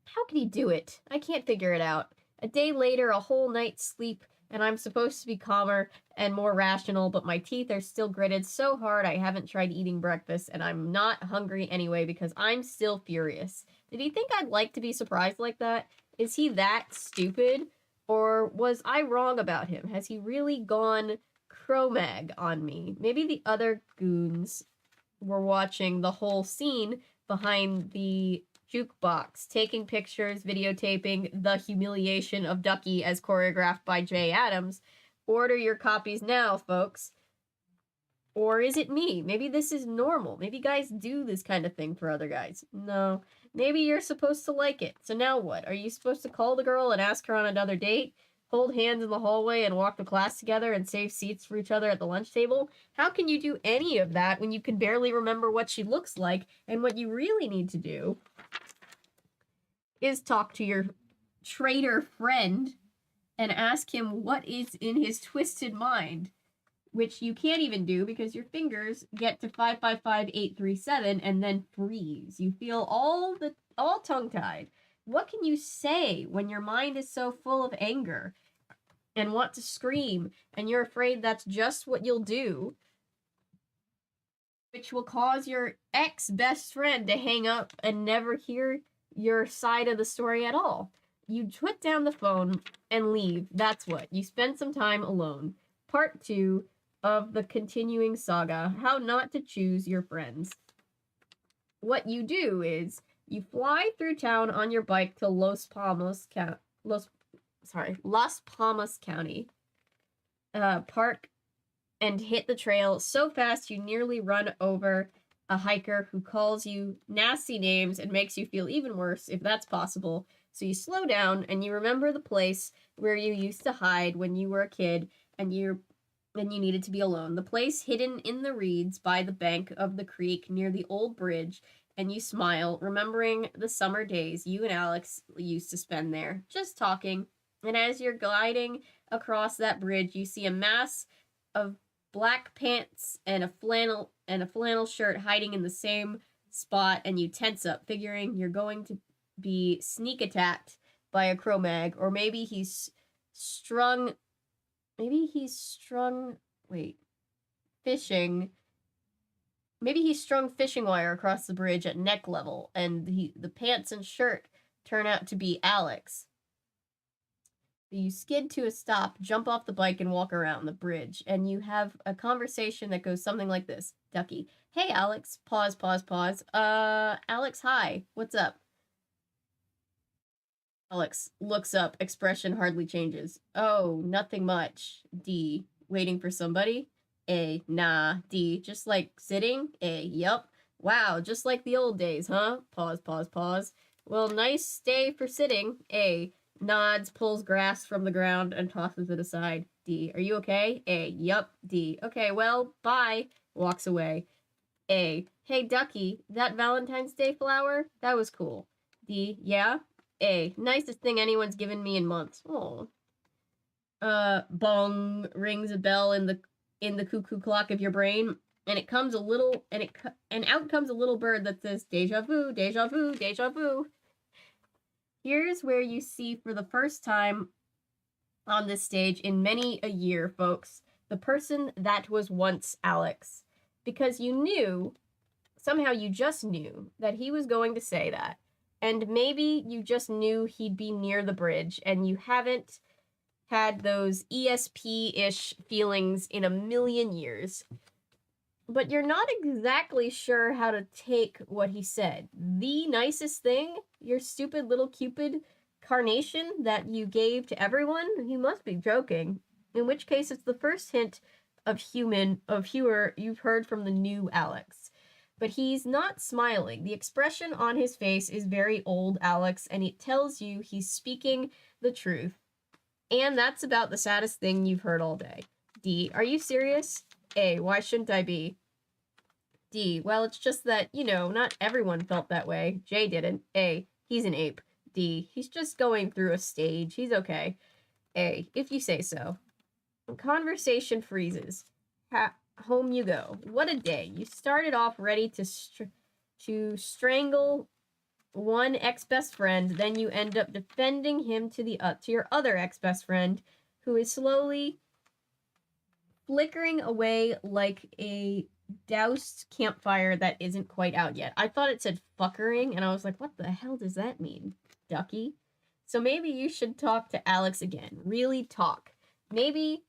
How can he do it? I can't figure it out. A day later, a whole night's sleep, and I'm supposed to be calmer and more rational, but my teeth are still gritted so hard I haven't tried eating breakfast, and I'm not hungry anyway because I'm still furious. Did he think I'd like to be surprised like that? Is he that stupid? Or was I wrong about him? Has he really gone Cro Mag on me? Maybe the other goons were watching the whole scene behind the jukebox, taking pictures, videotaping the humiliation of Ducky as choreographed by Jay Adams. Order your copies now, folks. Or is it me? Maybe this is normal. Maybe guys do this kind of thing for other guys. No. Maybe you're supposed to like it. So now what? Are you supposed to call the girl and ask her on another date? Hold hands in the hallway and walk to class together and save seats for each other at the lunch table? How can you do any of that when you can barely remember what she looks like? And what you really need to do is talk to your traitor friend and ask him what is in his twisted mind, which you can't even do because your fingers get to 555837 and then freeze. You feel all tongue-tied. What can you say when your mind is so full of anger and want to scream and you're afraid that's just what you'll do, which will cause your ex-best friend to hang up and never hear your side of the story at all? You put down the phone and leave. That's what. You spend some time alone. Part 2 of the continuing saga, How Not to Choose Your Friends. What you do is you fly through town on your bike to Las Palmas County. Park and hit the trail so fast you nearly run over a hiker who calls you nasty names and makes you feel even worse, if that's possible. So you slow down and you remember the place where you used to hide when you were a kid and you needed to be alone. The place hidden in the reeds by the bank of the creek near the old bridge, and you smile, remembering the summer days you and Alex used to spend there, just talking. And as you're gliding across that bridge, you see a mass of black pants and a flannel shirt hiding in the same spot, and you tense up, figuring you're going to be sneak attacked by a Cro Mag, or maybe he's strung fishing. Maybe he strung fishing wire across the bridge at neck level, and the pants and shirt turn out to be Alex. You skid to a stop, jump off the bike, and walk around the bridge, and you have a conversation that goes something like this. Ducky: "Hey, Alex." Pause, pause, pause. Alex, hi. What's up? Alex looks up, expression hardly changes. "Oh, nothing much." D: "Waiting for somebody?" A: "Nah." D: "Just like sitting?" A: "Yup." "Wow, just like the old days, huh?" Pause, pause, pause. "Well, nice day for sitting." A: nods, pulls grass from the ground, and tosses it aside. D: "Are you okay?" A: "Yup." D: "Okay, well, bye." Walks away. A: "Hey, Ducky, that Valentine's Day flower? That was cool." D: "Yeah?" A: "Nicest thing anyone's given me in months." Oh. Bong rings a bell in the cuckoo clock of your brain, and it comes a little, and out comes a little bird that says, "Deja vu, deja vu, deja vu." Here's where you see for the first time on this stage in many a year, folks, the person that was once Alex. Because you knew, somehow you just knew, that he was going to say that. And maybe you just knew he'd be near the bridge, and you haven't had those ESP-ish feelings in a million years. But you're not exactly sure how to take what he said. The nicest thing, your stupid little Cupid carnation that you gave to everyone? You must be joking. In which case, it's the first hint of humor you've heard from the new Alex. But he's not smiling. The expression on his face is very old Alex, and it tells you he's speaking the truth. And that's about the saddest thing you've heard all day. D: "Are you serious?" A: "Why shouldn't I be?" D: "Well, it's just that, not everyone felt that way. Jay didn't." A: "He's an ape." D: "He's just going through a stage. He's okay." A: "If you say so." Conversation freezes. Home you go. What a day. You started off ready to strangle one ex-best friend, then you end up defending him to your other ex-best friend, who is slowly flickering away like a doused campfire that isn't quite out yet. I thought it said fuckering, and I was like, what the hell does that mean, Ducky? So maybe you should talk to Alex again. Really talk. Maybe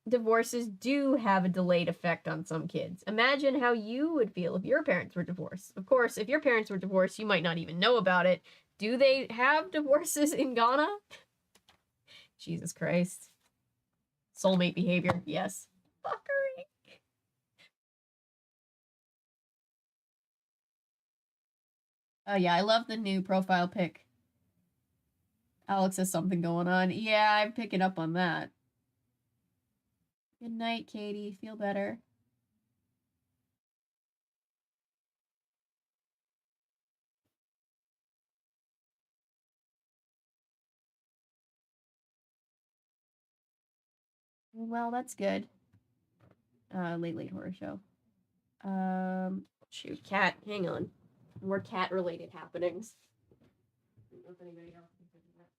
divorces do have a delayed effect on some kids. Imagine how you would feel if your parents were divorced. Of course, if your parents were divorced, you might not even know about it. Do they have divorces in Ghana? Jesus Christ. Soulmate behavior, yes. Fuckery. Oh yeah, I love the new profile pic. Alex has something going on. Yeah, I'm picking up on that. Good night, Katie. Feel better. Well, that's good. Late horror show. Shoot, cat. Hang on. More cat-related happenings. I don't know if anybody else can figure that.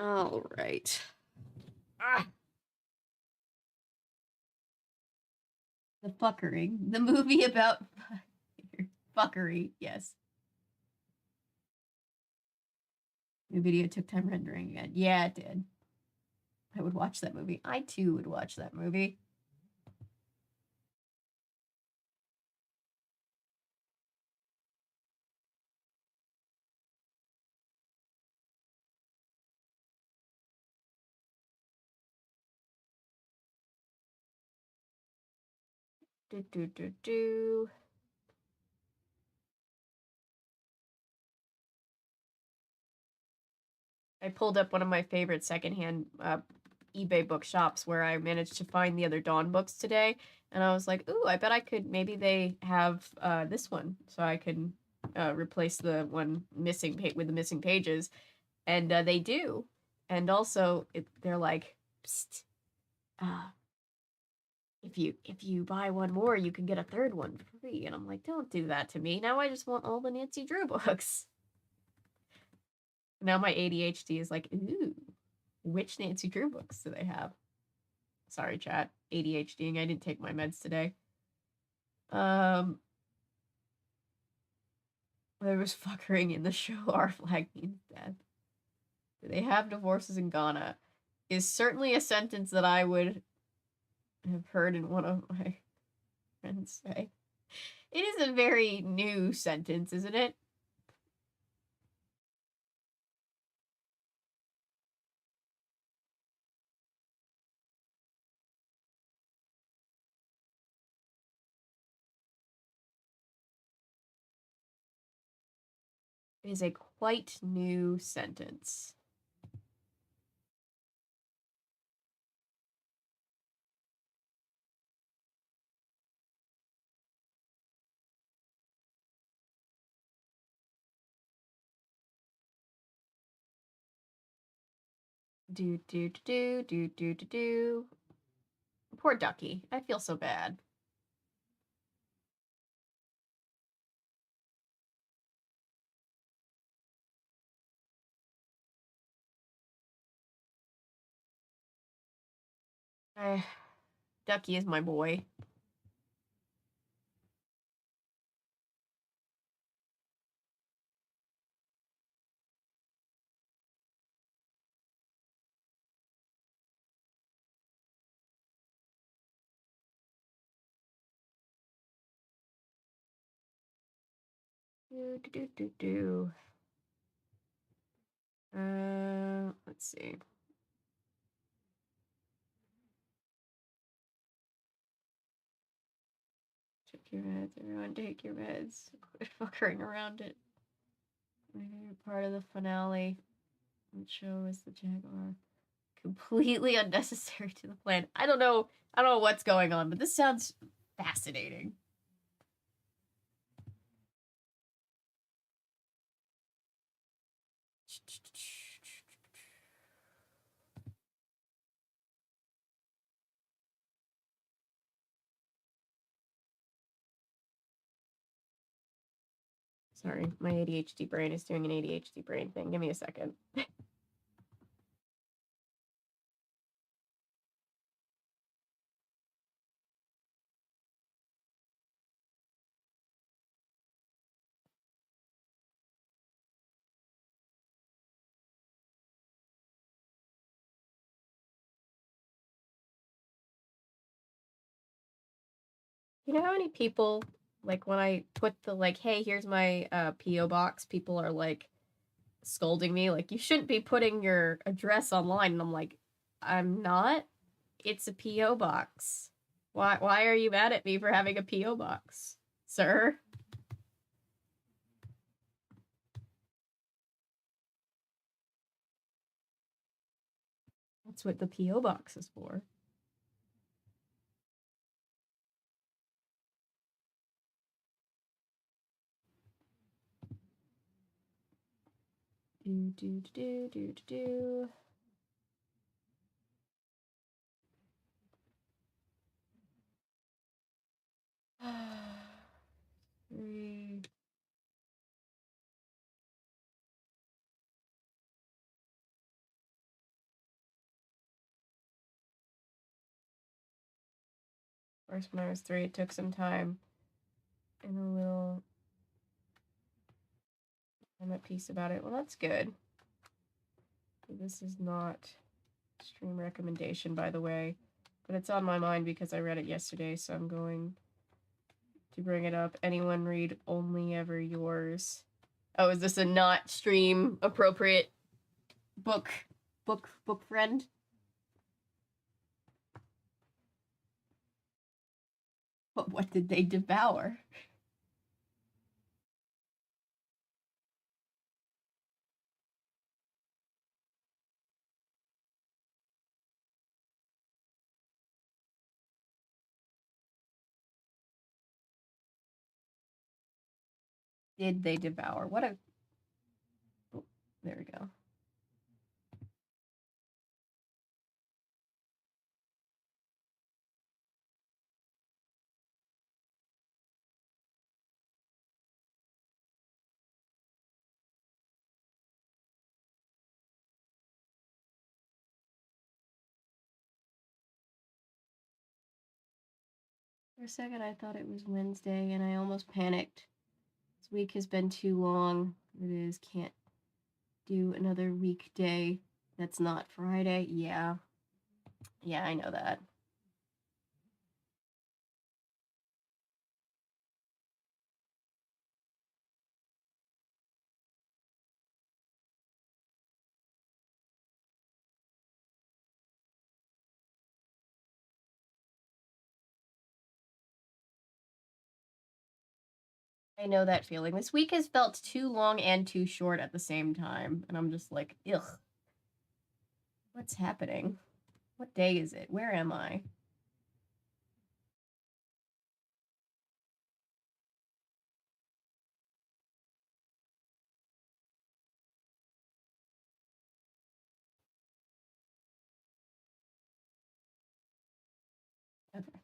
All right. Ah, the fuckering. The movie about fuckery. Yes. The video took time rendering again. Yeah, it did. I would watch that movie. I too would watch that movie. Do. I pulled up one of my favorite secondhand eBay bookshops where I managed to find the other Dawn books today, and I was like, ooh, I bet I could, maybe they have this one, so I can replace the one missing with the missing pages, and they do, and also they're like, psst, if you buy one more, you can get a third one for free, and I'm like, don't do that to me. Now I just want all the Nancy Drew books. Now my ADHD is like, ooh, which Nancy Drew books do they have? Sorry, chat. ADHDing. I didn't take my meds today. There was fuckering in the show. Our flag means death. Do they have divorces in Ghana? Is certainly a sentence that I would have heard in one of my friends say. It is a very new sentence, isn't it? It is a quite new sentence. Do. Poor Ducky. I feel so bad. Ducky is my boy. Do. Let's see. Take your meds, everyone. Take your meds. Quit fuckering around it. Part of the finale. What show is the Jaguar? Completely unnecessary to the plan. I don't know what's going on, but this sounds fascinating. Sorry, my ADHD brain is doing an ADHD brain thing. Give me a second. You know how many people, like, when I put the, like, hey, here's my P.O. box, people are, like, scolding me, like, you shouldn't be putting your address online, and I'm like, I'm not. It's a P.O. box. Why are you mad at me for having a P.O. box, sir? That's what the P.O. box is for. Do. Three. First, when I was 3, it took some time and a little. I'm at peace about it. Well, that's good. This is not stream recommendation, by the way, but it's on my mind because I read it yesterday, so I'm going to bring it up. Anyone read Only Ever Yours? Oh, is this a not stream appropriate book friend? But what did they devour? Did they devour? What a... Oh, there we go. For a second, I thought it was Wednesday, and I almost panicked. This week has been too long. It is. Can't do another weekday that's not Friday. Yeah. Yeah, I know that. I know that feeling. This week has felt too long and too short at the same time, and I'm just like, ugh. What's happening? What day is it? Where am I? Okay.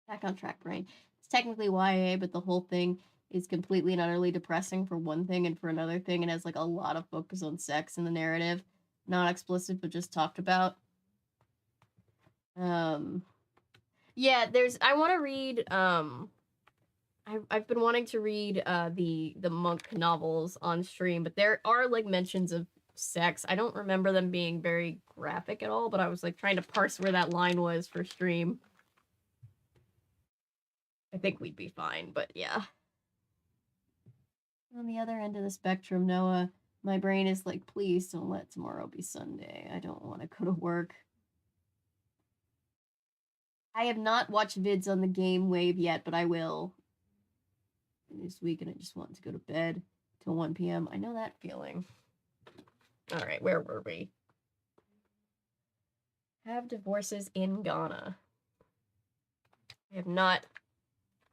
Back on track, brain. It's technically YA, but the whole thing is completely and utterly depressing for one thing, and for another thing, it has like a lot of focus on sex in the narrative. Not explicit, but just talked about. Yeah, I want to read, I've been wanting to read, the monk novels on stream, but there are, like, mentions of sex. I don't remember them being very graphic at all, but I was, like, trying to parse where that line was for stream. I think we'd be fine, but yeah. On the other end of the spectrum, Noah, my brain is like, please don't let tomorrow be Sunday. I don't want to go to work. I have not watched vids on the game wave yet, but I will this week, and I just want to go to bed till 1 p.m. I know that feeling. All right, where were we? Have divorces in Ghana. I have not...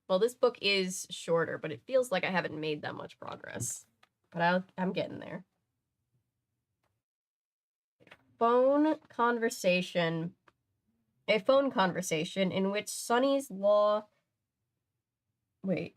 Well, this book is shorter, but it feels like I haven't made that much progress. But I'm getting there. A phone conversation in which Sonny's law... Wait.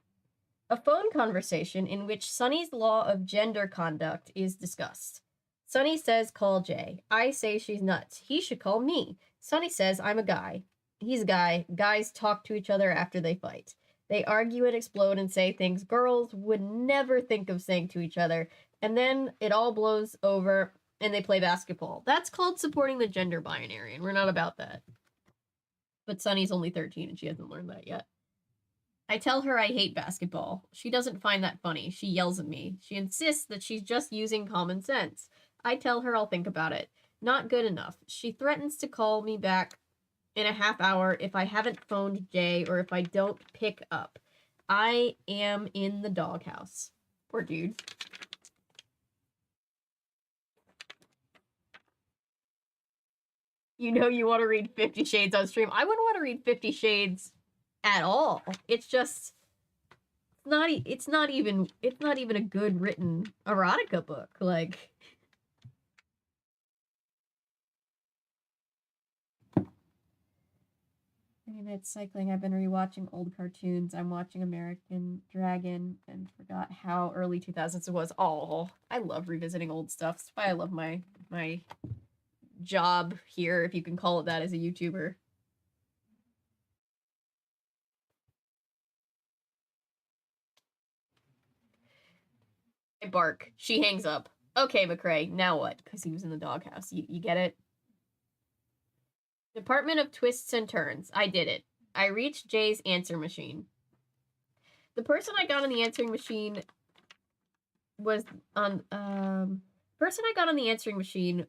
A phone conversation in which Sonny's law of gender conduct is discussed. Sonny says call Jay. I say she's nuts. He should call me. Sonny says I'm a guy. He's a guy. Guys talk to each other after they fight. They argue and explode and say things girls would never think of saying to each other. And then it all blows over and they play basketball. That's called supporting the gender binary, and we're not about that. But Sonny's only 13 and she hasn't learned that yet. I tell her I hate basketball. She doesn't find that funny. She yells at me. She insists that she's just using common sense. I tell her I'll think about it. Not good enough. She threatens to call me back in a half hour if I haven't phoned Jay or if I don't pick up. I am in the doghouse. Poor dude. You know you want to read 50 Shades on stream. I wouldn't want to read 50 Shades at all. It's just it's not even a good written erotica book. Like, It's cycling. I've been rewatching old cartoons. I'm watching American Dragon and forgot how early 2000s it was. Oh, I love revisiting old stuff. That's why I love my job here, if you can call it that, as a YouTuber. I bark. She hangs up. Okay, McCrae, now what? Because he was in the doghouse. You get it? Department of Twists and Turns. I did it. I reached Jay's answer machine. The person I got on the answering machine was on person I got on the answering machine.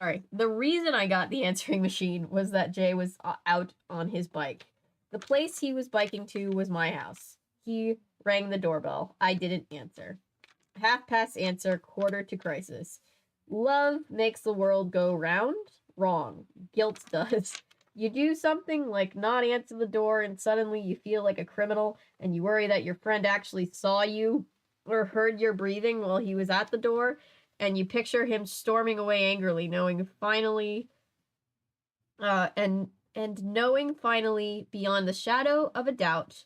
Sorry, the reason I got the answering machine was that Jay was out on his bike. The place he was biking to was my house. He rang the doorbell. I didn't answer. Half past answer, quarter to crisis. Love makes the world go round? Wrong. Guilt does. You do something like not answer the door and suddenly you feel like a criminal and you worry that your friend actually saw you or heard your breathing while he was at the door, and you picture him storming away angrily, knowing finally knowing finally beyond the shadow of a doubt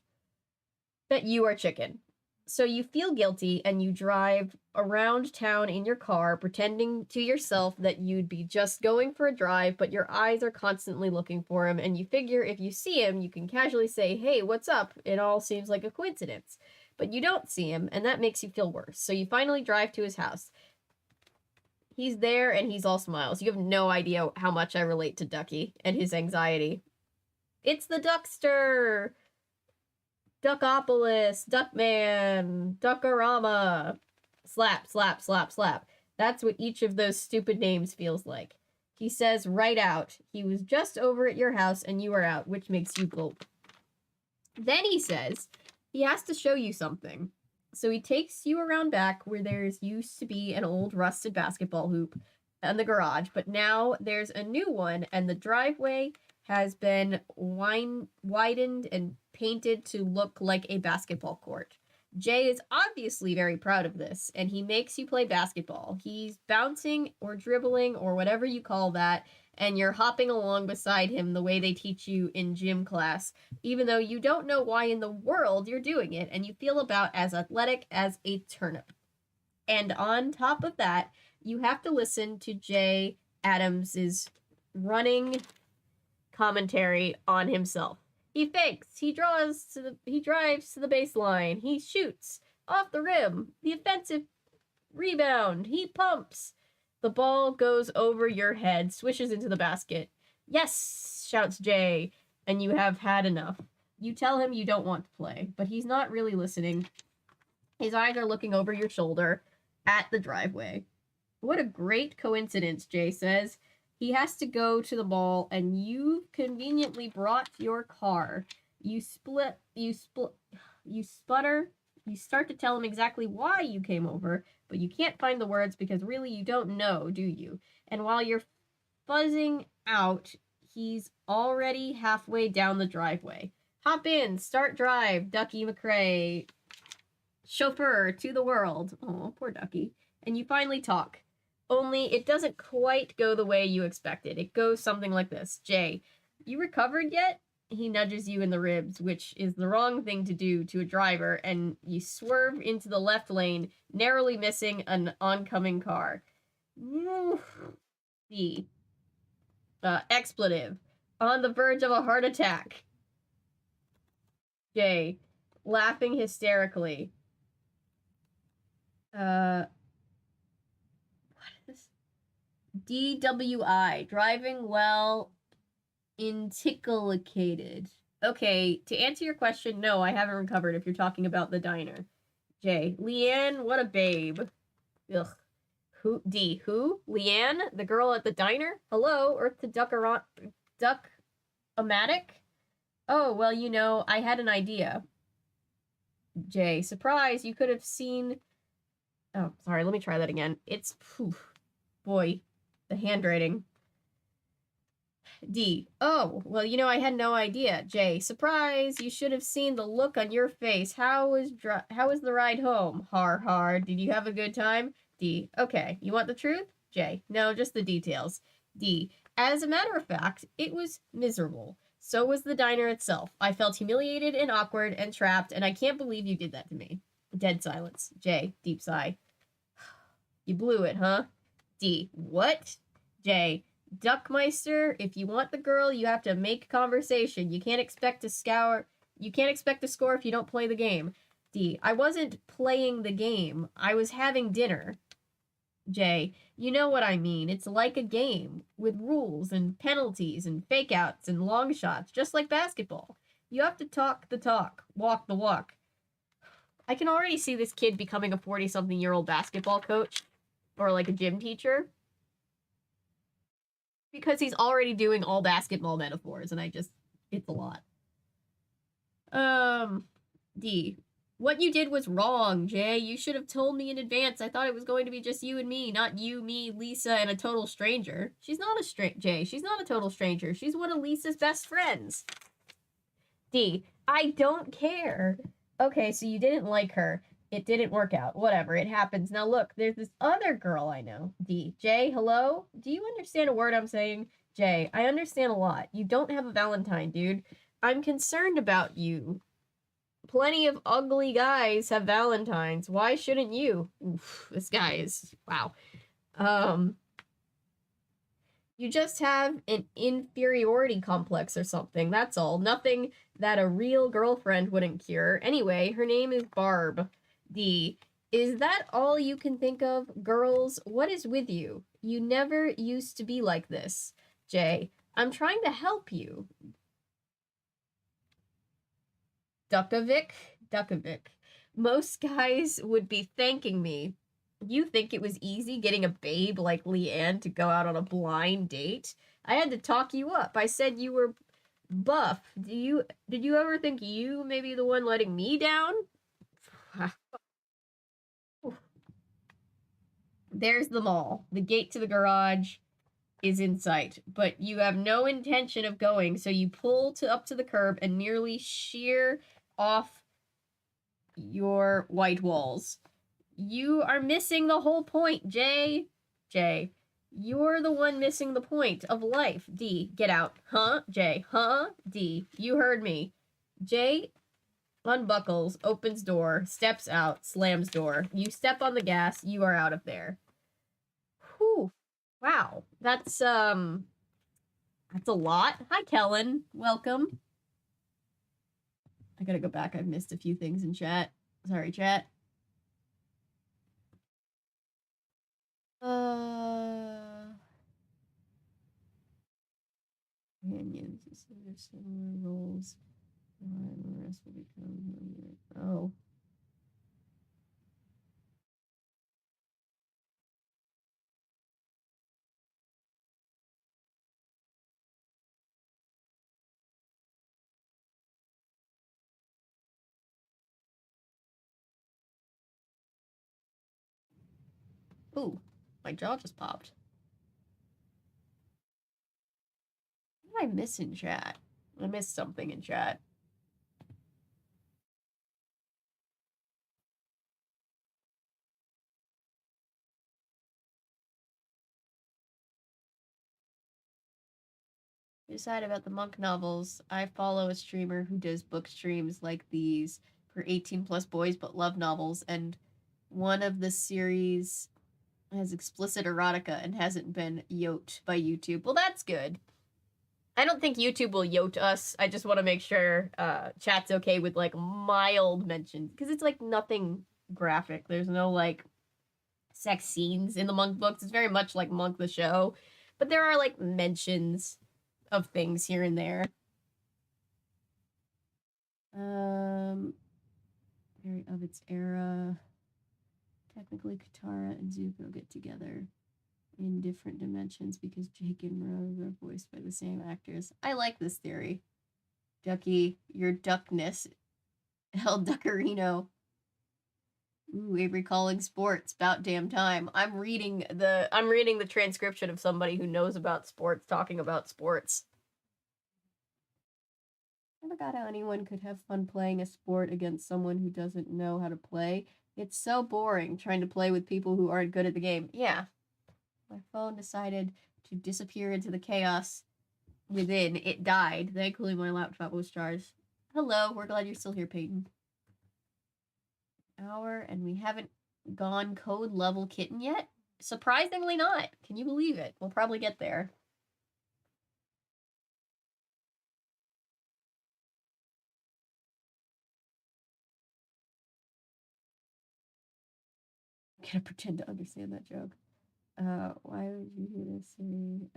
that you are chicken. So you feel guilty and you drive around town in your car, pretending to yourself that you'd be just going for a drive, but your eyes are constantly looking for him, and you figure if you see him, you can casually say, hey, what's up? It all seems like a coincidence. But you don't see him, and that makes you feel worse. So you finally drive to his house. He's there, and he's all smiles. You have no idea how much I relate to Ducky and his anxiety. It's the Duckster! Duckopolis, Duckman, Duckorama. Slap, slap, slap, slap. That's what each of those stupid names feels like. He says right out, he was just over at your house and you are out, which makes you gulp. Then he says he has to show you something. So he takes you around back where there's used to be an old rusted basketball hoop in the garage, but now there's a new one and the driveway has been widened and painted to look like a basketball court. Jay is obviously very proud of this, and he makes you play basketball. He's bouncing or dribbling or whatever you call that, and you're hopping along beside him the way they teach you in gym class, even though you don't know why in the world you're doing it, and you feel about as athletic as a turnip. And on top of that, you have to listen to Jay Adams's running commentary on himself. He fakes, he drives to the baseline, he shoots off the rim, the offensive rebound, he pumps. The ball goes over your head, swishes into the basket. Yes, shouts Jay, and you have had enough. You tell him you don't want to play, but he's not really listening. His eyes are looking over your shoulder at the driveway. What a great coincidence, Jay says. He has to go to the mall, and you've conveniently brought your car. You sputter. You start to tell him exactly why you came over, but you can't find the words because really you don't know, do you? And while you're fuzzing out, he's already halfway down the driveway. Hop in, start drive, Ducky McCrae. Chauffeur to the world. Oh, poor Ducky. And you finally talk. Only it doesn't quite go the way you expected. It goes something like this. Jay, you recovered yet? He nudges you in the ribs, which is the wrong thing to do to a driver, and you swerve into the left lane, narrowly missing an oncoming car. The expletive. On the verge of a heart attack. Jay, laughing hysterically. DWI, driving well intoxicated. Okay, to answer your question, no, I haven't recovered if you're talking about the diner. Jay, Leanne, what a babe. Ugh. Who? Leanne, the girl at the diner? Hello, Earth to Duck-O-Matic? Oh, well, you know, I had an idea. Jay, surprise, you could have seen... Oh, sorry, let me try that again. It's... Boy, the handwriting. D. Oh, well, you know, I had no idea. J. Surprise! You should have seen the look on your face. How was the ride home? Har har. Did you have a good time? D. Okay. You want the truth? J. No, just the details. D. As a matter of fact, it was miserable. So was the diner itself. I felt humiliated and awkward and trapped, and I can't believe you did that to me. Dead silence. J. Deep sigh. You blew it, huh? D. What? J. Duckmeister, if you want the girl, you have to make conversation. You can't expect to score if you don't play the game. D. I wasn't playing the game. I was having dinner. J. You know what I mean. It's like a game with rules and penalties and fake outs and long shots, just like basketball. You have to talk the talk, walk the walk. I can already see this kid becoming a 40-something-year-old basketball coach or like a gym teacher because he's already doing all basketball metaphors, and it's a lot. D. What you did was wrong, Jay. You should have told me in advance. I thought it was going to be just you and me, not you, me, Lisa, and a total stranger. She's not Jay, she's not a total stranger. She's one of Lisa's best friends. D. I don't care. Okay, so you didn't like her. It didn't work out. Whatever, it happens. Now look, there's this other girl I know. D. Jay, hello? Do you understand a word I'm saying? Jay, I understand a lot. You don't have a Valentine, dude. I'm concerned about you. Plenty of ugly guys have Valentines. Why shouldn't you? Oof, this guy is... wow. You just have an inferiority complex or something. That's all. Nothing that a real girlfriend wouldn't cure. Anyway, her name is Barb. D. Is that all you can think of? Girls, what is with you? You never used to be like this. J. I'm trying to help you. Duckovic? Most guys would be thanking me. You think it was easy getting a babe like Leanne to go out on a blind date? I had to talk you up. I said you were buff. Did you ever think you may be the one letting me down? There's the mall. The gate to the garage is in sight, but you have no intention of going, so you pull up to the curb and nearly shear off your white walls. You are missing the whole point, Jay. J. You're the one missing the point of life. D. Get out. Huh? J. Huh? D. You heard me. J. Unbuckles, opens door, steps out, slams door. You step on the gas, you are out of there. Whew. Wow. That's a lot. Hi, Kellen. Welcome. I gotta go back. I've missed a few things in chat. Sorry, chat. Companions, similar roles. The rest will become... oh. Ooh, my jaw just popped. What did I miss in chat? I missed something in chat. Decide about the monk novels. I follow a streamer who does book streams like these for 18+ boys but love novels, and one of the series has explicit erotica and hasn't been yoked by YouTube. Well, that's good. I don't think YouTube will yote us. I just want to make sure chat's okay with like mild mentions, because it's like nothing graphic. There's no like sex scenes in the Monk books. It's very much like Monk the show, but there are like mentions of things here and there. Very of its era. Technically, Katara and Zuko get together in different dimensions because Jake and Rose are voiced by the same actors. I like this theory. Ducky, your duckness. El Duckerino. Ooh, Avery calling sports. About damn time. I'm reading the transcription of somebody who knows about sports talking about sports. I forgot how anyone could have fun playing a sport against someone who doesn't know how to play. It's so boring trying to play with people who aren't good at the game. Yeah. My phone decided to disappear into the chaos within. It died. Thankfully, my laptop was charged. Hello, we're glad you're still here, Peyton. Hour, and we haven't gone code level kitten yet? Surprisingly not. Can you believe it? We'll probably get there. I'm gonna pretend to understand that joke. Why would you do this to me?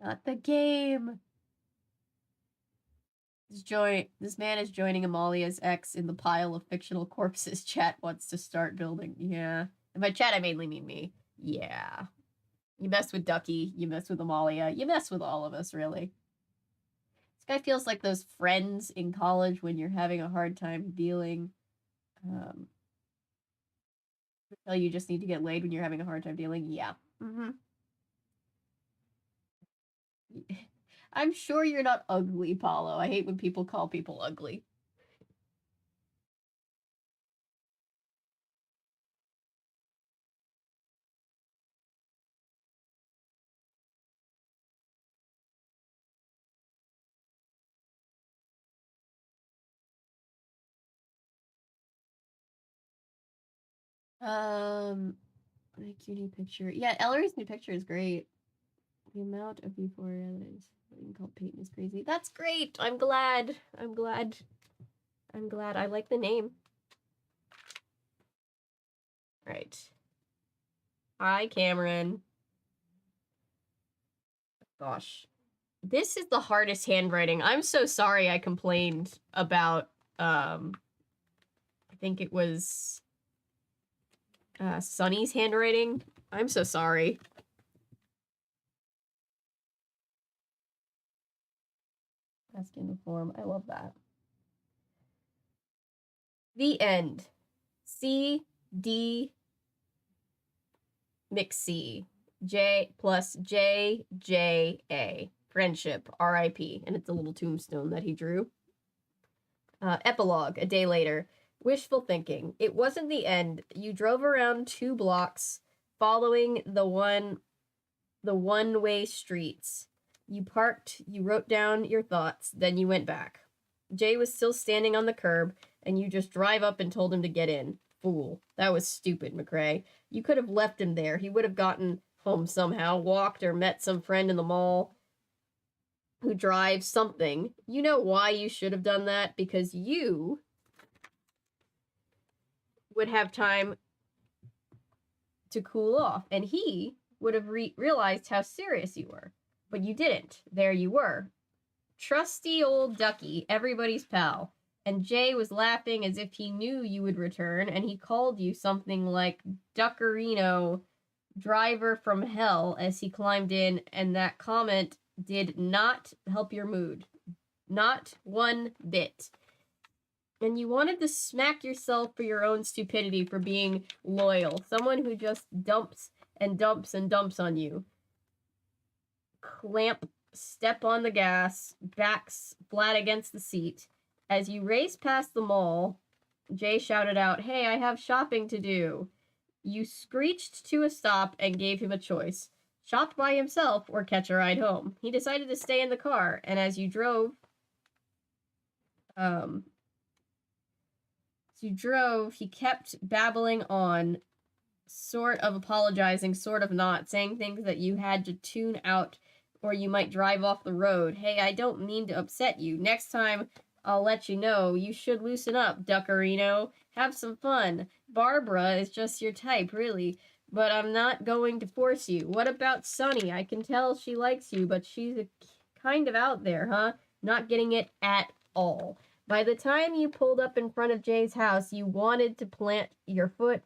Not the game. This man is joining Amalia's ex in the pile of fictional corpses chat wants to start building. Yeah. And by chat, I mainly mean me. Yeah. You mess with Ducky, you mess with Amalia, you mess with all of us, really. This guy feels like those friends in college when you're having a hard time dealing. Tell you just need to get laid when you're having a hard time dealing. Yeah. Mm-hmm. I'm sure you're not ugly, Paulo. I hate when people call people ugly. My cutie picture. Yeah, Ellery's new picture is great. The amount of euphoria that is being called Peyton is crazy. That's great. I'm glad. I'm glad. I like the name. Right. Hi, Cameron. Gosh. This is the hardest handwriting. I'm so sorry I complained about, I think it was, Sunny's handwriting. I'm so sorry. Asking the form. I love that. The end. C, D, McC. J plus J, J, A. Friendship, R.I.P. And it's a little tombstone that he drew. Epilogue, a day later. Wishful thinking. It wasn't the end. You drove around 2 blocks, following the one-way streets. You parked, you wrote down your thoughts, then you went back. Jay was still standing on the curb, and you just drive up and told him to get in. Fool. That was stupid, McCrae. You could have left him there. He would have gotten home somehow, walked or met some friend in the mall who drives something. You know why you should have done that? Because you would have time to cool off, and he would have realized how serious you were. But you didn't. There you were. Trusty old Ducky, everybody's pal. And Jay was laughing as if he knew you would return, and he called you something like Duckerino, driver from hell, as he climbed in, and that comment did not help your mood. Not one bit. And you wanted to smack yourself for your own stupidity for being loyal. Someone who just dumps and dumps and dumps on you. Clamp, step on the gas, backs flat against the seat. As you race past the mall, Jay shouted out, "Hey, I have shopping to do." You screeched to a stop and gave him a choice. Shop by himself or catch a ride home. He decided to stay in the car, and as you drove, he kept babbling on, sort of apologizing, sort of not, saying things that you had to tune out or you might drive off the road. Hey, I don't mean to upset you. Next time, I'll let you know. You should loosen up, Duckerino. Have some fun. Barbara is just your type, really. But I'm not going to force you. What about Sunny? I can tell she likes you, but she's kind of out there, huh? Not getting it at all. By the time you pulled up in front of Jay's house, you wanted to plant your foot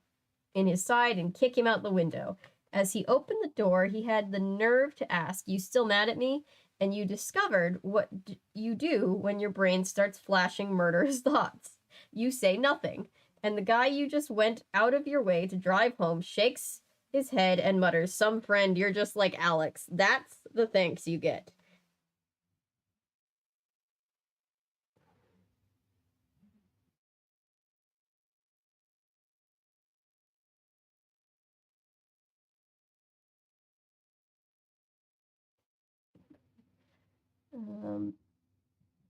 in his side and kick him out the window. As he opened the door, he had the nerve to ask, "You still mad at me?" And you discovered what you do when your brain starts flashing murderous thoughts. You say nothing, and the guy you just went out of your way to drive home shakes his head and mutters, "Some friend, you're just like Alex." That's the thanks you get.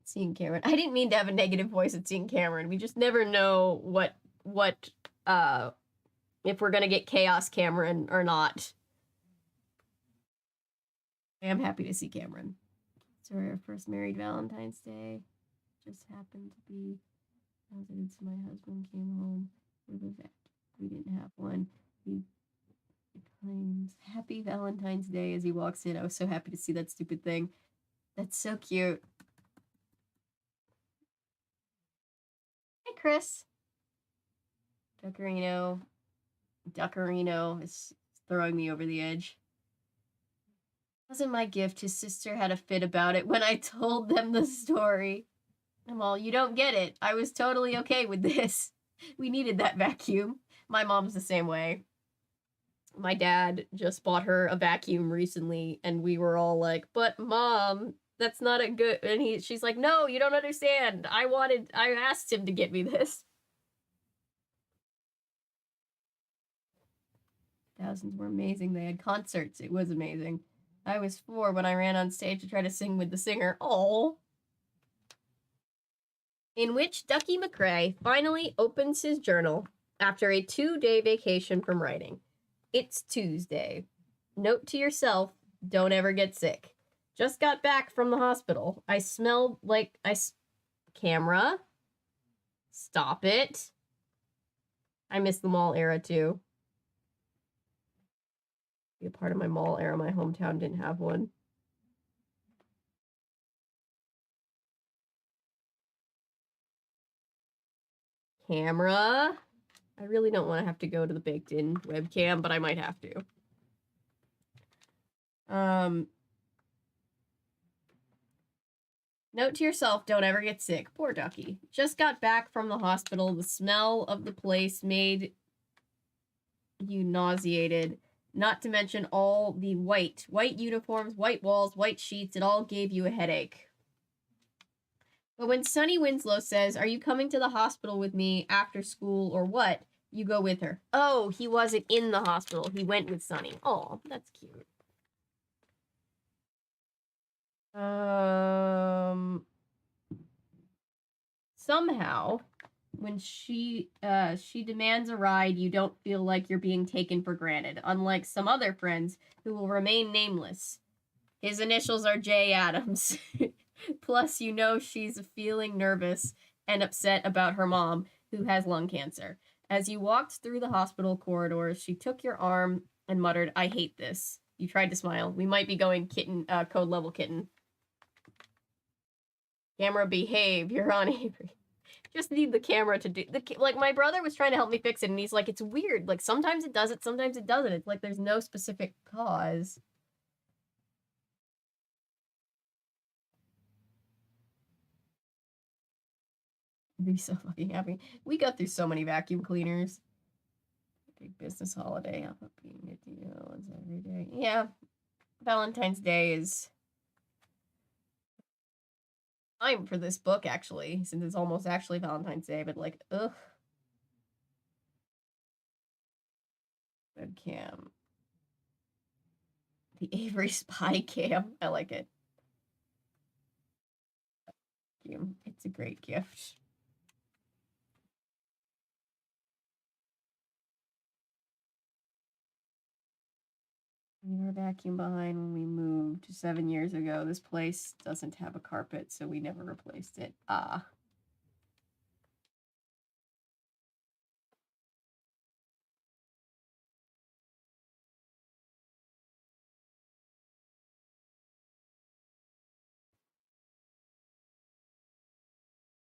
Seeing Cameron. I didn't mean to have a negative voice at seeing Cameron. We just never know what if we're gonna get Chaos Cameron or not. I am happy to see Cameron. So our first married Valentine's Day just happened to be since my husband came home with a vet. We didn't have one. He claims Happy Valentine's Day as he walks in. I was so happy to see that stupid thing. That's so cute. Hi, Chris. Duckerino is throwing me over the edge. Wasn't my gift. His sister had a fit about it when I told them the story. Well, you don't get it. I was totally okay with this. We needed that vacuum. My mom's the same way. My dad just bought her a vacuum recently, and we were all like, but Mom, that's not a good... And she's like, no, you don't understand. I asked him to get me this. Thousands were amazing. They had concerts. It was amazing. I was 4 when I ran on stage to try to sing with the singer. Oh. In which Ducky McCrae finally opens his journal after a 2-day vacation from writing. It's Tuesday. Note to yourself, don't ever get sick. Just got back from the hospital. I smelled like Camera. Stop it. I miss the mall era too. Be a part of my mall era. My hometown didn't have one. Camera. I really don't want to have to go to the baked-in webcam, but I might have to. Note to yourself, don't ever get sick. Poor Ducky. Just got back from the hospital. The smell of the place made you nauseated. Not to mention all the white uniforms, white walls, white sheets. It all gave you a headache. But when Sunny Winslow says, are you coming to the hospital with me after school or what? You go with her. Oh, he wasn't in the hospital. He went with Sunny. Oh, that's cute. Somehow, when she demands a ride, you don't feel like you're being taken for granted, unlike some other friends who will remain nameless. His initials are J. Adams. Plus, you know she's feeling nervous and upset about her mom, who has lung cancer. As you walked through the hospital corridors, she took your arm and muttered, I hate this. You tried to smile. We might be going kitten, code level kitten. Camera, behave. You're on Avery. Just need the camera to do... Like, my brother was trying to help me fix it, and he's like, it's weird. Like, sometimes it does it, sometimes it doesn't. It's like there's no specific cause. I'd be so fucking happy. We go through so many vacuum cleaners. Big business holiday. I'll put being at every day. Yeah. Valentine's Day is... time for this book, actually, since it's almost actually Valentine's Day, but like, ugh. Webcam. The Avery Spy Cam. I like it. It's a great gift. We were vacuum behind when we moved 7 years ago. This place doesn't have a carpet, so we never replaced it. Ah.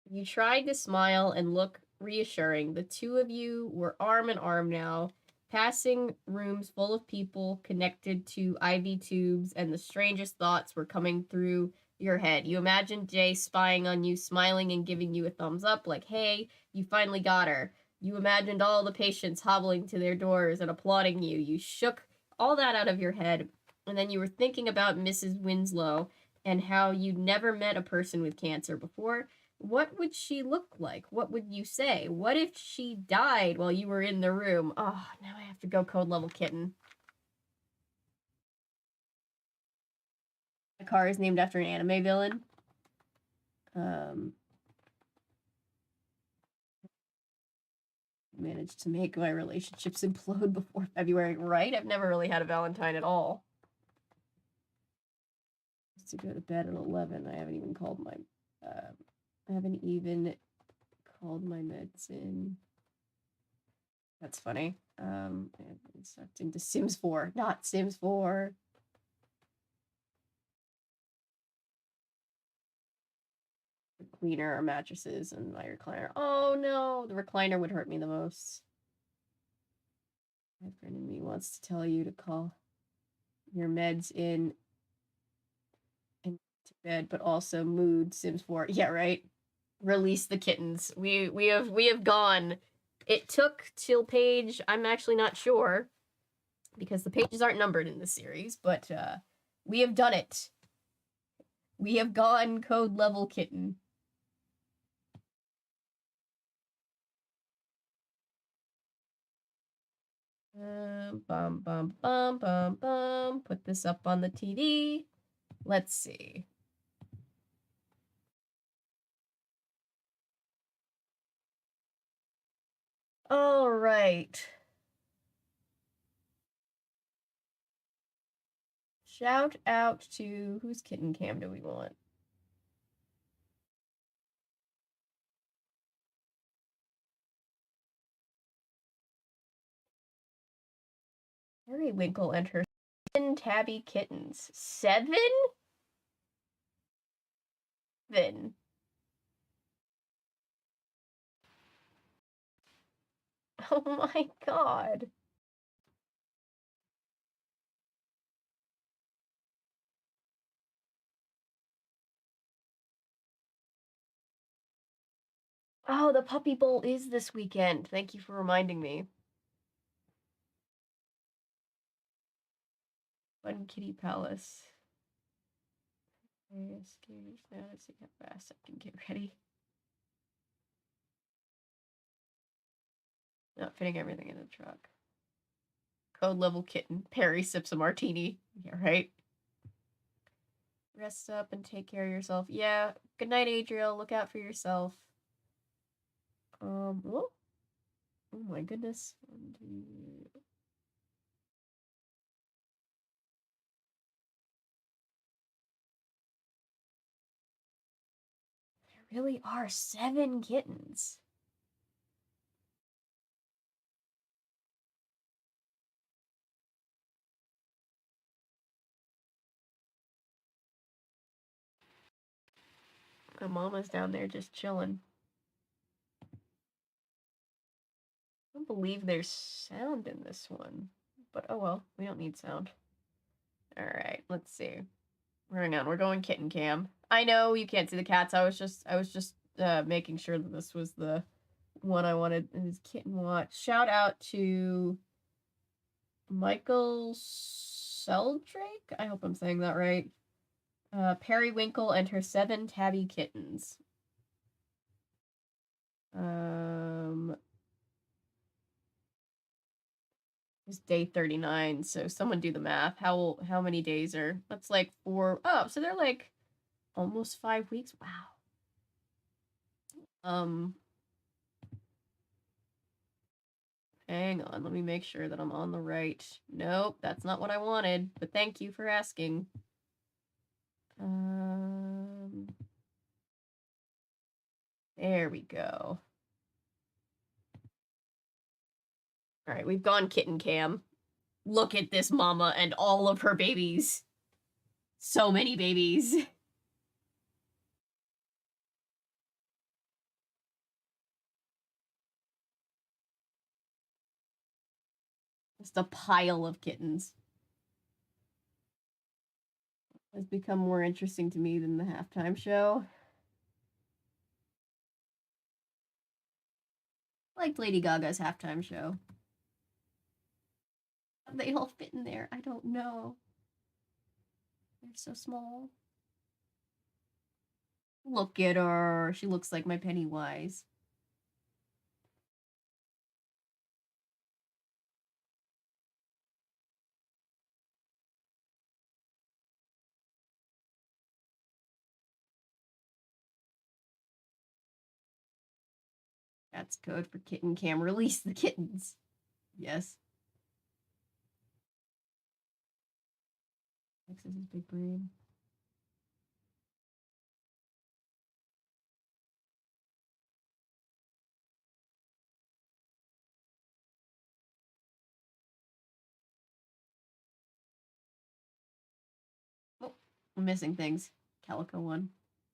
You tried to smile and look reassuring. The two of you were arm in arm now, passing rooms full of people connected to IV tubes, and the strangest thoughts were coming through your head. You imagined Jay spying on you, smiling and giving you a thumbs up, like, hey, you finally got her. You imagined all the patients hobbling to their doors and applauding you. You shook all that out of your head, and then you were thinking about Mrs. Winslow and how you'd never met a person with cancer before. What would she look like? What would you say? What if she died while you were in the room? Oh, now I have to go code level kitten. My car is named after an anime villain. Managed to make my relationships implode before February, right? I've never really had a Valentine at all. To go to bed at 11. I haven't even called my meds in. That's funny. I've been sucked into Sims 4, not Sims 4. The cleaner our mattresses and my recliner. Oh no, the recliner would hurt me the most. My friend in me wants to tell you to call your meds in and to bed, but also mood Sims 4. Yeah, right. Release the kittens. We have gone. It took till page, I'm actually not sure because the pages aren't numbered in this series, but we have done it. We have gone code level kitten. Bum, bum, bum, bum, bum. Put this up on the TV. Let's see. All right. Shout out to whose kitten cam do we want? Periwinkle and her 7 tabby kittens. 7? 7. Oh my god. Oh, the Puppy Bowl is this weekend. Thank you for reminding me. Fun Kitty Palace. Let's see how fast I can get ready. Not fitting everything in the truck. Code level kitten. Perry sips a martini. Yeah, right. Rest up and take care of yourself. Yeah. Good night, Adriel. Look out for yourself. Oh my goodness. There really are 7 kittens. My mama's down there just chilling. I don't believe there's sound in this one, but oh well, we don't need sound. All right, let's see. Hang on, we're going kitten cam. I know you can't see the cats. I was just making sure that this was the one I wanted. Is kitten watch. Shout out to Michael Seldrake. I hope I'm saying that right. Periwinkle and her 7 tabby kittens. It's day 39, so someone do the math. How many days are... That's like 4... Oh, so they're like almost 5 weeks. Wow. Hang on, let me make sure that I'm on the right... Nope, that's not what I wanted, but thank you for asking. There we go. All right, we've gone kitten cam. Look at this mama and all of her babies. So many babies. Just a pile of kittens. Has become more interesting to me than the halftime show. I liked Lady Gaga's halftime show. They all fit in there. I don't know. They're so small. Look at her. She looks like my Pennywise. That's code for kitten cam. Release the kittens. Yes. Fixes his big brain. Oh, we're missing things. Calico one.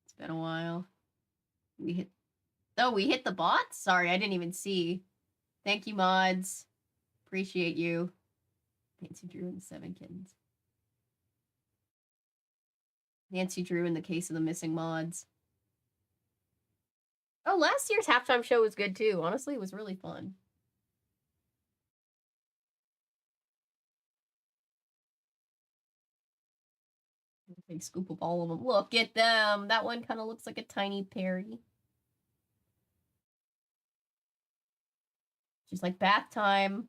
It's been a while. We hit the bots? Sorry, I didn't even see. Thank you, mods. Appreciate you. Nancy Drew and the 7 kittens. Nancy Drew in the case of the missing mods. Oh, last year's halftime show was good too. Honestly, it was really fun. Big scoop of all of them. Look at them. That one kind of looks like a tiny Perry. She's like, bath time.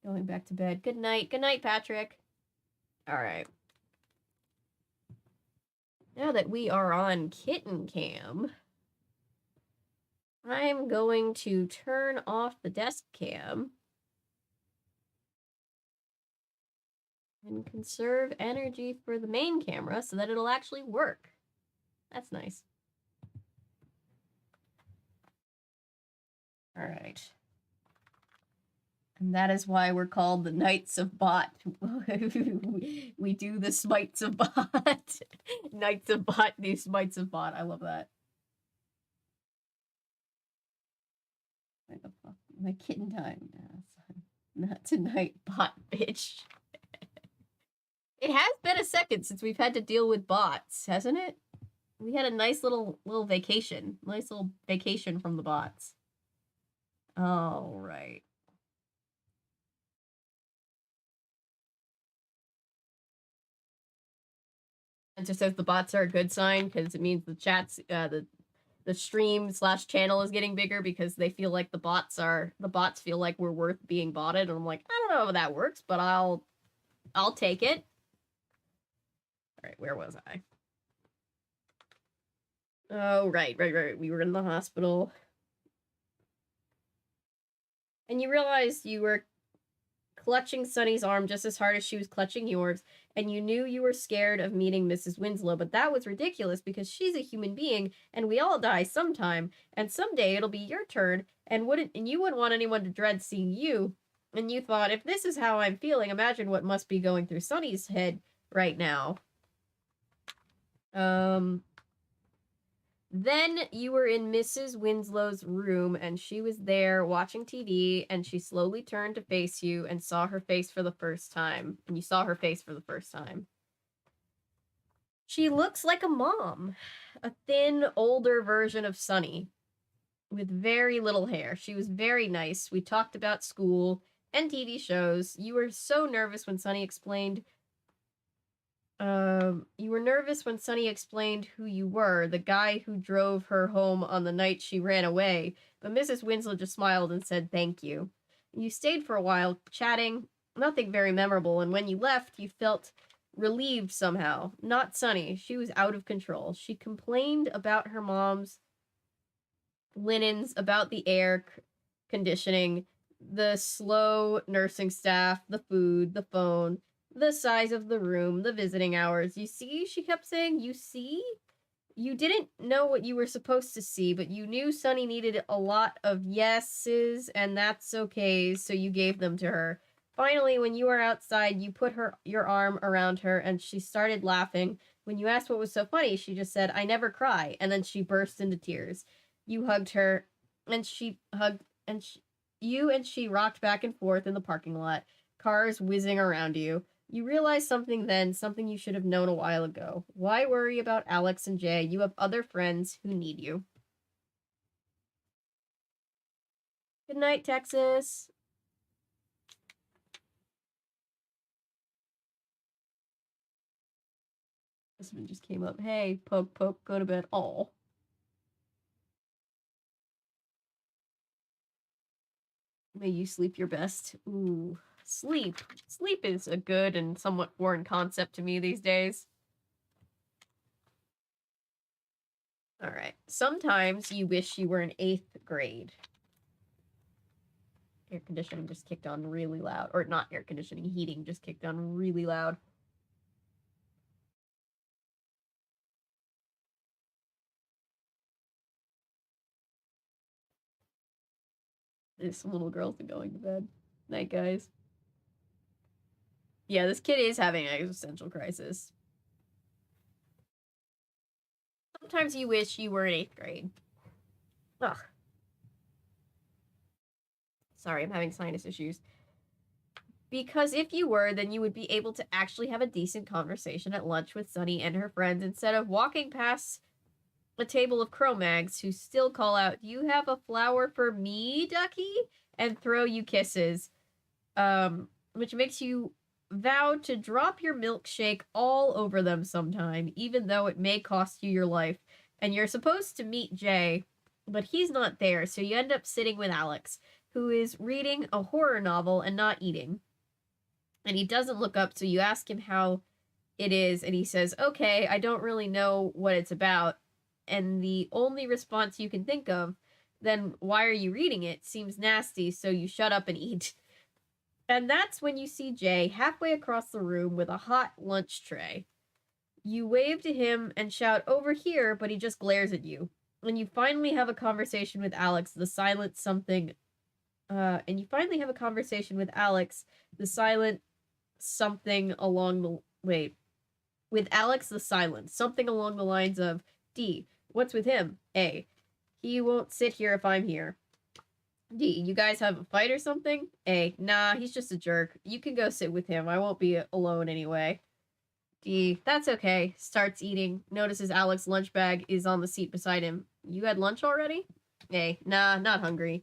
Going back to bed. Good night. Good night, Patrick. All right. Now that we are on kitten cam, I'm going to turn off the desk cam and conserve energy for the main camera so that it'll actually work. That's nice. All right. And that is why we're called the Knights of Bot. We do the smites of Bot. Knights of Bot do smites of Bot. I love that. My kitten time. Not tonight, Bot bitch. It has been a second since we've had to deal with bots, hasn't it? We had a nice little vacation. Nice little vacation from the bots. All right. And just says the bots are a good sign because it means the chats, the stream / channel is getting bigger because they feel like the bots feel like we're worth being botted. And I'm like, I don't know how that works, but I'll take it. All right, where was I? Oh, right. We were in the hospital. And you realized you were clutching Sunny's arm just as hard as she was clutching yours, and you knew you were scared of meeting Mrs. Winslow, but that was ridiculous because she's a human being, and we all die sometime, and someday it'll be your turn, and you wouldn't want anyone to dread seeing you. And you thought, if this is how I'm feeling, imagine what must be going through Sunny's head right now. Then you were in Mrs. Winslow's room, and she was there watching TV, and she slowly turned to face you and saw her face for the first time. And you saw her face for the first time. She looks like a mom, a thin, older version of Sunny, with very little hair. She was very nice. We talked about school and TV shows. You were so nervous when Sunny explained who you were, the guy who drove her home on the night she ran away, but Mrs. Winslow just smiled and said thank you. You stayed for a while, chatting, nothing very memorable, and when you left, you felt relieved somehow. Not Sunny. She was out of control. She complained about her mom's linens, about the air conditioning, the slow nursing staff, the food, the phone, the size of the room, the visiting hours. You see, she kept saying, you see? You didn't know what you were supposed to see, but you knew Sunny needed a lot of yeses, and that's okay, so you gave them to her. Finally, when you were outside, you put your arm around her, and she started laughing. When you asked what was so funny, she just said, I never cry, and then she burst into tears. You hugged her, and you and she rocked back and forth in the parking lot, cars whizzing around you. You realized something then, something you should have known a while ago. Why worry about Alex and Jay? You have other friends who need you. Good night, Texas. This one just came up. Hey, poke, go to bed. Oh. May you sleep your best. Ooh. Sleep. Sleep is a good and somewhat foreign concept to me these days. All right. Sometimes you wish you were in 8th grade. Air conditioning just kicked on really loud. Or not air conditioning, heating just kicked on really loud. This little girl's going to bed. Night, guys. Yeah, this kid is having an existential crisis. Sometimes you wish you were in 8th grade. Ugh. Sorry, I'm having sinus issues. Because if you were, then you would be able to actually have a decent conversation at lunch with Sunny and her friends instead of walking past a table of Cro Mags who still call out, "Do you have a flower for me, Ducky?" and throw you kisses. Which makes you vow to drop your milkshake all over them sometime, even though it may cost you your life. And you're supposed to meet Jay, but he's not there, so you end up sitting with Alex, who is reading a horror novel and not eating. And he doesn't look up, so you ask him how it is, and he says, "Okay, I don't really know what it's about." And the only response you can think of, "Then why are you reading it?" seems nasty, so you shut up and eat. And that's when you see Jay halfway across the room with a hot lunch tray. You wave to him and shout, "Over here," but he just glares at you. And you finally have a conversation with Alex, the silent something along the wait. With Alex the silent, something along the lines of, "D, what's with him? A, he won't sit here if I'm here. D, you guys have a fight or something? A, nah, he's just a jerk. You can go sit with him. I won't be alone anyway. D, that's okay. Starts eating. Notices Alex's lunch bag is on the seat beside him. You had lunch already? A, nah, not hungry.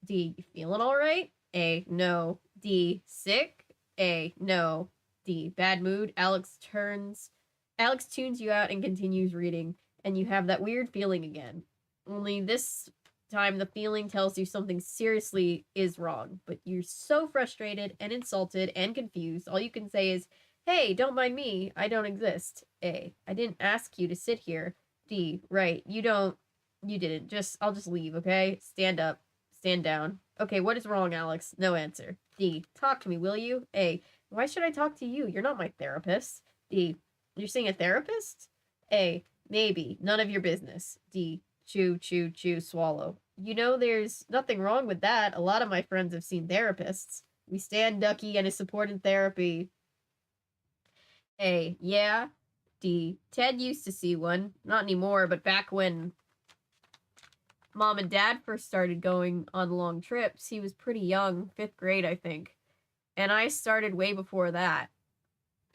D, you feeling alright? A, no. D, sick? A, no. D, bad mood. Alex tunes you out and continues reading, and you have that weird feeling again. Only this time the feeling tells you something seriously is wrong, but you're so frustrated and insulted and confused, all you can say is, "Hey, don't mind me, I don't exist." A, I didn't ask you to sit here. D, right, you didn't. I'll just leave, okay? Stand up. Stand down. Okay, what is wrong, Alex? No answer. D, talk to me, will you? A, why should I talk to you? You're not my therapist. D, you're seeing a therapist? A, maybe. None of your business. D, chew, chew, chew, swallow. You know, there's nothing wrong with that. A lot of my friends have seen therapists. We stand Ducky and his support in therapy. A, yeah. D, Ted used to see one. Not anymore, but back when Mom and Dad first started going on long trips, he was pretty young, 5th grade, I think. And I started way before that.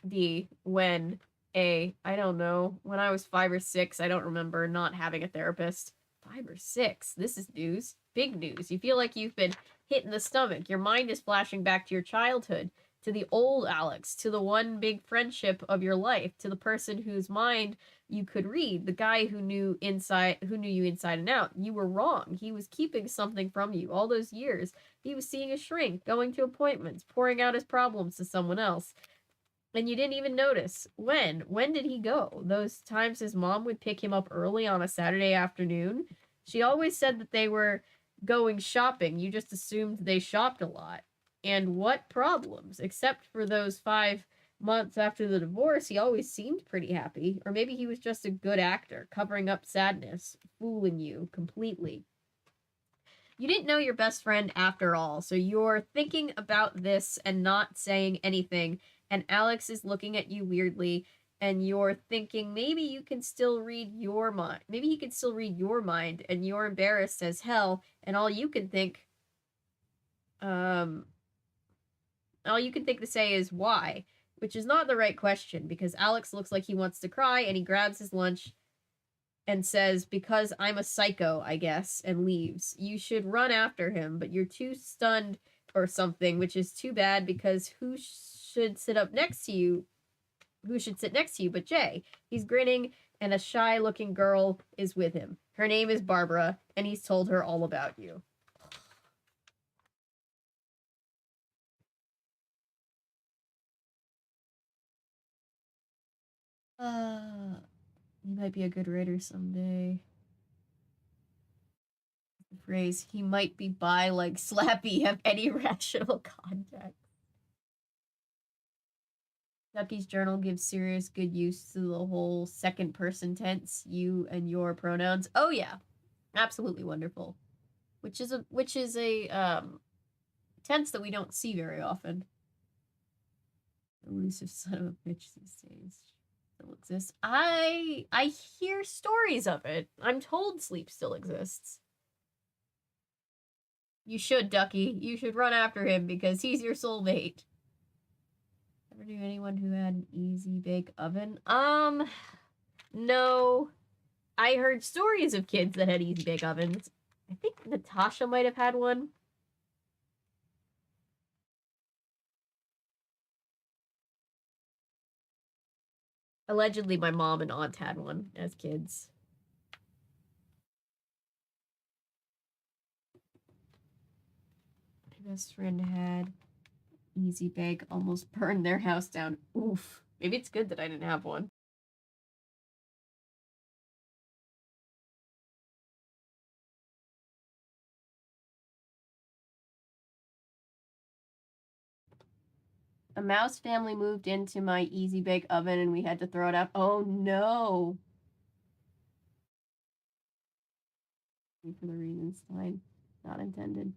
D, when I don't know, when I was 5 or 6, I don't remember not having a therapist. 5 or 6, this is news. Big news. You feel like you've been hit in the stomach. Your mind is flashing back to your childhood, to the old Alex, to the one big friendship of your life, to the person whose mind you could read, the guy who knew you inside and out. You were wrong. He was keeping something from you all those years. He was seeing a shrink, going to appointments, pouring out his problems to someone else. And you didn't even notice. When? When did he go? Those times his mom would pick him up early on a Saturday afternoon. She always said that they were going shopping. You just assumed they shopped a lot. And what problems? Except for those 5 months after the divorce, he always seemed pretty happy. Or maybe he was just a good actor, covering up sadness, fooling you completely. You didn't know your best friend after all, so you're thinking about this and not saying anything, and Alex is looking at you weirdly, and you're thinking maybe you can still read your mind. Maybe he can still read your mind, and you're embarrassed as hell, and all you can think to say is why, which is not the right question, because Alex looks like he wants to cry, and he grabs his lunch and says, "Because I'm a psycho, I guess," and leaves. You should run after him, but you're too stunned or something, which is too bad because who should sit next to you but Jay? He's grinning, and a shy-looking girl is with him. Her name is Barbara, and he's told her all about you. You might be a good writer someday. phrase, he might be bi like Slappy, have any rational context. Ducky's journal gives serious good use to the whole second person tense, you and your pronouns. Oh yeah, absolutely wonderful. Which is a tense that we don't see very often. Elusive son of a bitch these days still exists. I hear stories of it. I'm told sleep still exists. You should, Ducky. You should run after him because he's your soulmate. Ever knew anyone who had an easy bake oven? No. I heard stories of kids that had easy bake ovens. I think Natasha might have had one. Allegedly, my mom and aunt had one as kids. My best friend had easy bake, almost burned their house down. Oof. Maybe it's good that I didn't have one. A mouse family moved into my easy bake oven and we had to throw it out. Oh no. For the reasons fine. Not intended.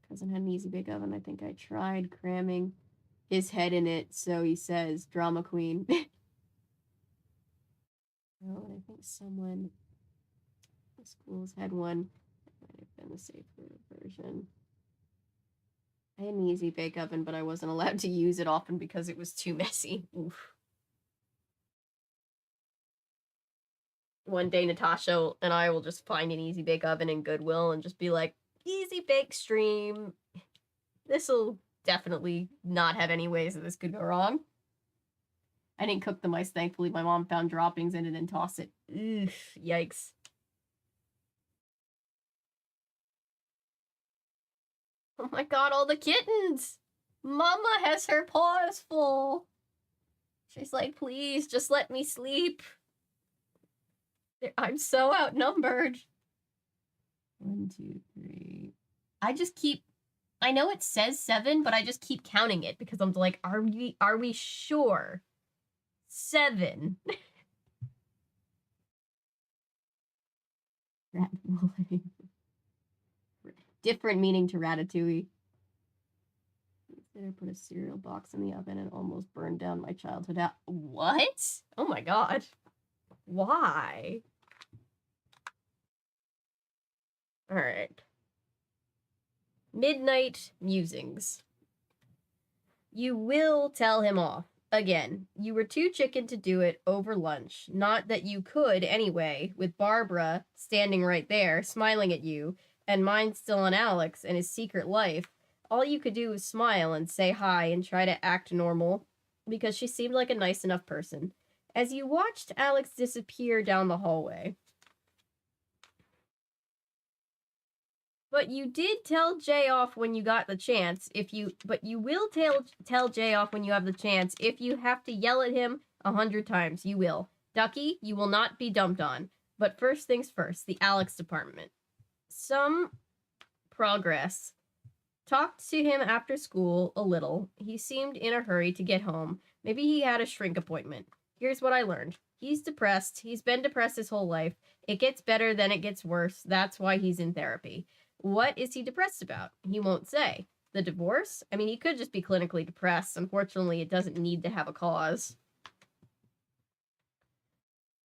Cousin had an easy bake oven. I think I tried cramming his head in it, so he says, drama queen. Oh, and I think someone the schools had one. That might have been the safer version. I had an easy bake oven, but I wasn't allowed to use it often because it was too messy. Oof. One day, Natasha and I will just find an easy bake oven in Goodwill and just be like, easy bake stream. This'll definitely not have any ways that this could go wrong. I didn't cook the mice, thankfully. My mom found droppings in it and tossed it. Ugh, yikes. Oh my god, all the kittens! Mama has her paws full. She's like, please, just let me sleep. I'm so outnumbered. 1, 2, 3. I know it says 7, but I just keep counting it because I'm like, are we sure? 7. Different meaning to ratatouille. I put a cereal box in the oven and almost burned down my childhood house. What? Oh my god. Why? Alright. Midnight musings. You will tell him off. Again, you were too chicken to do it over lunch. Not that you could anyway, with Barbara standing right there, smiling at you, and mine still on Alex and his secret life. All you could do was smile and say hi and try to act normal, because she seemed like a nice enough person. As you watched Alex disappear down the hallway. But you did tell Jay off when you got the chance. But you will tell Jay off when you have the chance. If you have to yell at him 100 times, you will. Ducky, you will not be dumped on. But first things first, the Alex department. Some progress. Talked to him after school a little. He seemed in a hurry to get home. Maybe he had a shrink appointment. Here's what I learned. He's depressed. He's been depressed his whole life. It gets better, then it gets worse. That's why he's in therapy. What is he depressed about? He won't say. The divorce? I mean, he could just be clinically depressed. Unfortunately, it doesn't need to have a cause.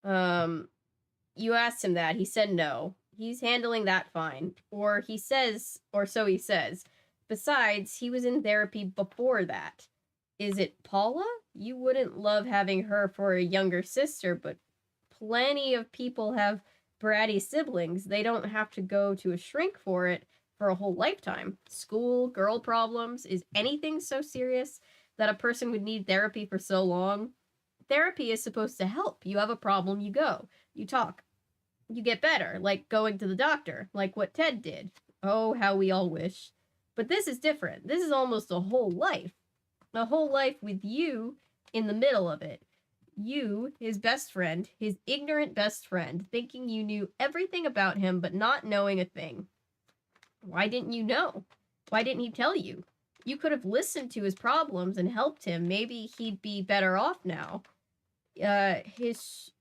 You asked him that. He said no. He's handling that fine. Or so he says. Besides, he was in therapy before that. Is it Paula? You wouldn't love having her for a younger sister, but plenty of people have bratty siblings. They don't have to go to a shrink for it for a whole lifetime. School, girl problems, is anything so serious that a person would need therapy for so long? Therapy is supposed to help. You have a problem, you go. You talk. You get better, like going to the doctor, like what Ted did. Oh, how we all wish. But this is different. This is almost a whole life. A whole life with you in the middle of it. You, his best friend, his ignorant best friend, thinking you knew everything about him but not knowing a thing. Why didn't you know? Why didn't he tell you? You could have listened to his problems and helped him. Maybe he'd be better off now. His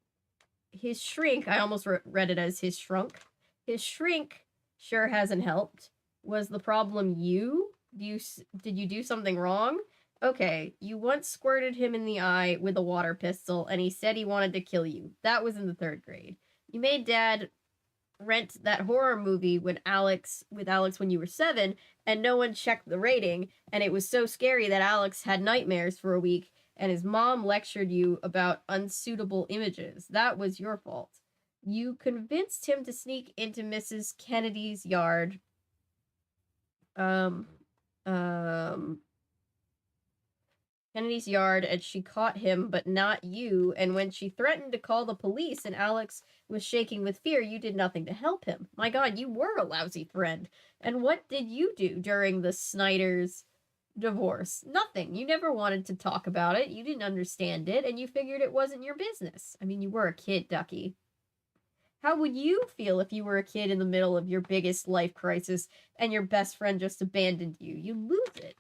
shrink, I almost read it as his shrunk. His shrink sure hasn't helped. Was the problem you? Did you do something wrong? Okay, you once squirted him in the eye with a water pistol, and he said he wanted to kill you. That was in the 3rd grade. You made Dad rent that horror movie with Alex when you were 7, and no one checked the rating, and it was so scary that Alex had nightmares for a week, and his mom lectured you about unsuitable images. That was your fault. You convinced him to sneak into Mrs. Kennedy's yard. Kennedy's yard, and she caught him, but not you. And when she threatened to call the police and Alex was shaking with fear, you did nothing to help him. My God, you were a lousy friend. And what did you do during the Snyder's divorce? Nothing. You never wanted to talk about it. You didn't understand it, and you figured it wasn't your business. I mean, you were a kid, Ducky. How would you feel if you were a kid in the middle of your biggest life crisis and your best friend just abandoned you? You'd lose it.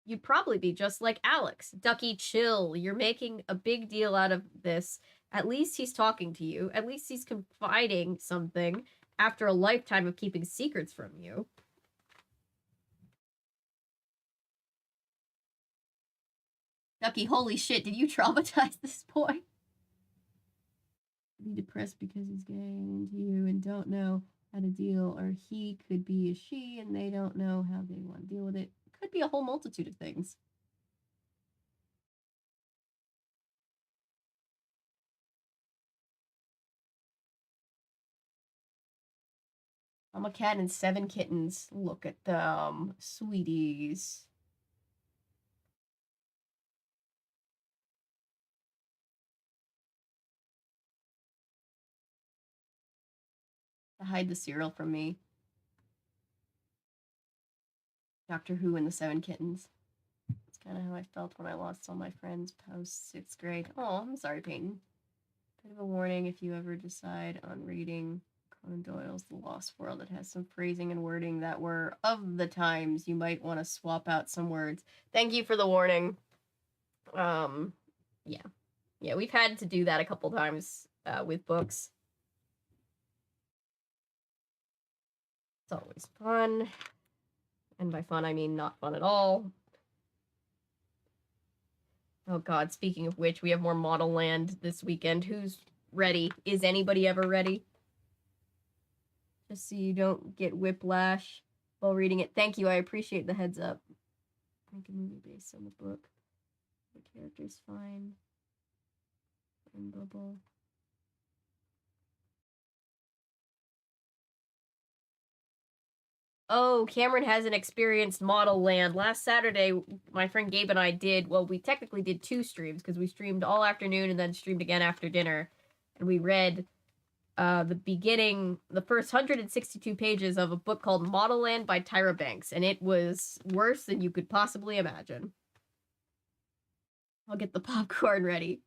You'd probably be just like Alex. Ducky, chill. You're making a big deal out of this. At least he's talking to you. At least he's confiding something after a lifetime of keeping secrets from you. Ducky, holy shit, did you traumatize this boy? Be depressed because he's getting into you and don't know how to deal, or he could be a she and they don't know how they want to deal with it. Could be a whole multitude of things. I'm a cat and 7 kittens. Look at them, sweeties. Hide the cereal from me. Doctor Who and the 7 Kittens. That's kind of how I felt when I lost all my friends post 6th grade. Oh, I'm sorry, Peyton. Bit of a warning if you ever decide on reading Conan Doyle's The Lost World. It has some phrasing and wording that were of the times. You might want to swap out some words. Thank you for the warning. Yeah. Yeah, we've had to do that a couple times with books. It's always fun. And by fun, I mean not fun at all. Oh God, speaking of which, we have more Model Land this weekend. Who's ready? Is anybody ever ready? Just so you don't get whiplash while reading it. Thank you, I appreciate the heads up. Make a movie based on the book. The character's fine. And bubble. Oh, Cameron hasn't experienced Model Land. Last Saturday, my friend Gabe and I we technically did 2 streams because we streamed all afternoon and then streamed again after dinner. And we read the first 162 pages of a book called Model Land by Tyra Banks. And it was worse than you could possibly imagine. I'll get the popcorn ready.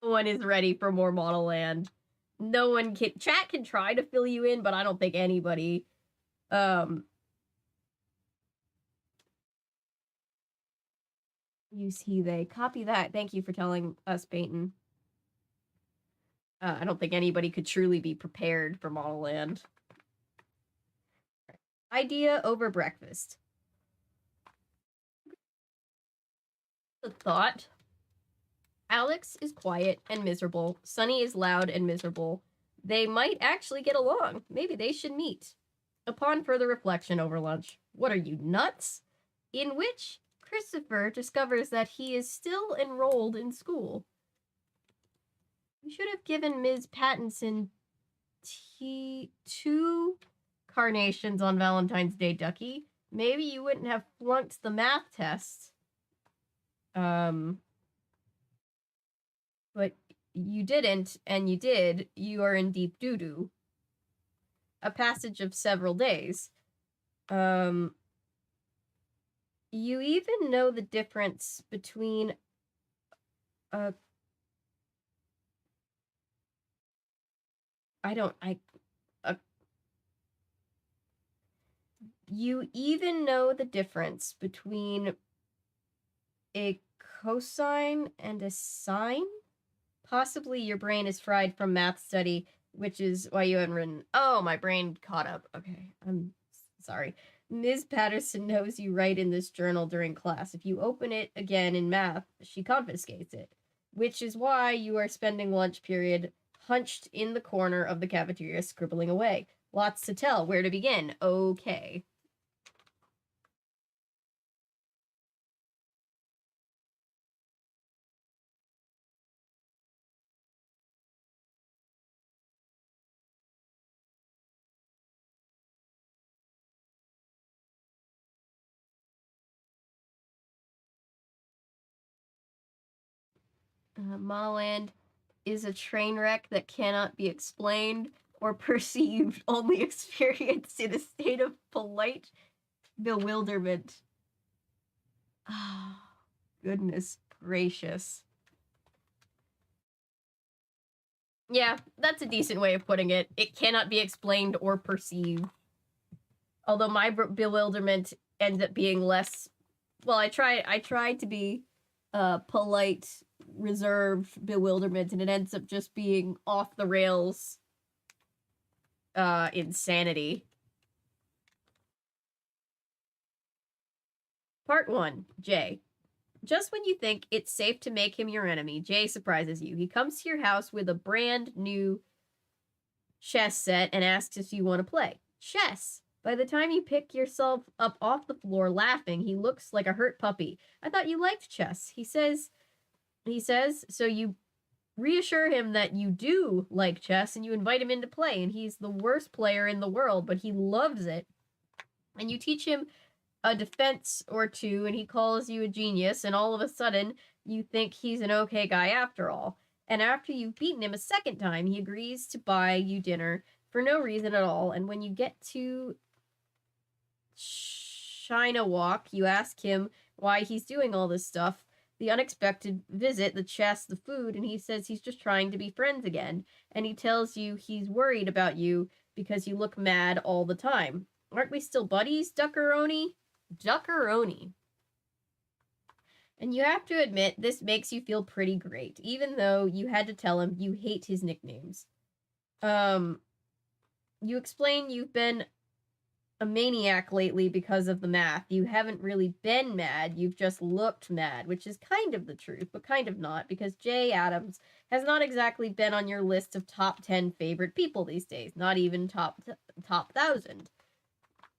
No one is ready for more Model Land. No one can. Chat can try to fill you in, but I don't think anybody. Use he, they. Copy that. Thank you for telling us, Peyton. I don't think anybody could truly be prepared for Model Land. Idea over breakfast. The thought. Alex is quiet and miserable. Sunny is loud and miserable. They might actually get along. Maybe they should meet. Upon further reflection over lunch, what are you, nuts? In which Christopher discovers that he is still enrolled in school. You should have given Ms. Pattinson 2 carnations on Valentine's Day, Ducky. Maybe you wouldn't have flunked the math test. But you didn't, and you did. You are in deep doo-doo. A passage of several days. You even know the difference between a... You even know the difference between a cosine and a sine? Possibly your brain is fried from math study, which is why you haven't written... Oh, my brain caught up. Okay, I'm sorry. Ms. Patterson knows you write in this journal during class. If you open it again in math, she confiscates it, which is why you are spending lunch period hunched in the corner of the cafeteria scribbling away. Lots to tell. Where to begin? Okay. Molland is a train wreck that cannot be explained or perceived, only experienced in a state of polite bewilderment. Ah, goodness gracious. Yeah, that's a decent way of putting it. It cannot be explained or perceived. Although my bewilderment ends up being less... Well, I tried to be polite, reserved bewilderment, and it ends up just being off the rails insanity. Part 1, Jay. Just when you think it's safe to make him your enemy, Jay surprises you. He comes to your house with a brand new chess set and asks if you want to play. Chess! By the time you pick yourself up off the floor laughing, he looks like a hurt puppy. I thought you liked chess. He says, so you reassure him that you do like chess and you invite him in to play, and he's the worst player in the world, but he loves it. And you teach him a defense or two, and he calls you a genius, and all of a sudden, you think he's an okay guy after all. And after you've beaten him a second time, he agrees to buy you dinner for no reason at all, and when you get to China Walk, you ask him why he's doing all this stuff, the unexpected visit, the chess, the food, and he says he's just trying to be friends again, and he tells you he's worried about you because you look mad all the time. Aren't we still buddies, Duckaroni? Duckaroni. And you have to admit, this makes you feel pretty great, even though you had to tell him you hate his nicknames. You explain you've been a maniac lately because of the math. You haven't really been mad, you've just looked mad, which is kind of the truth, but kind of not, because Jay Adams has not exactly been on your list of top 10 favorite people these days, not even top 1,000.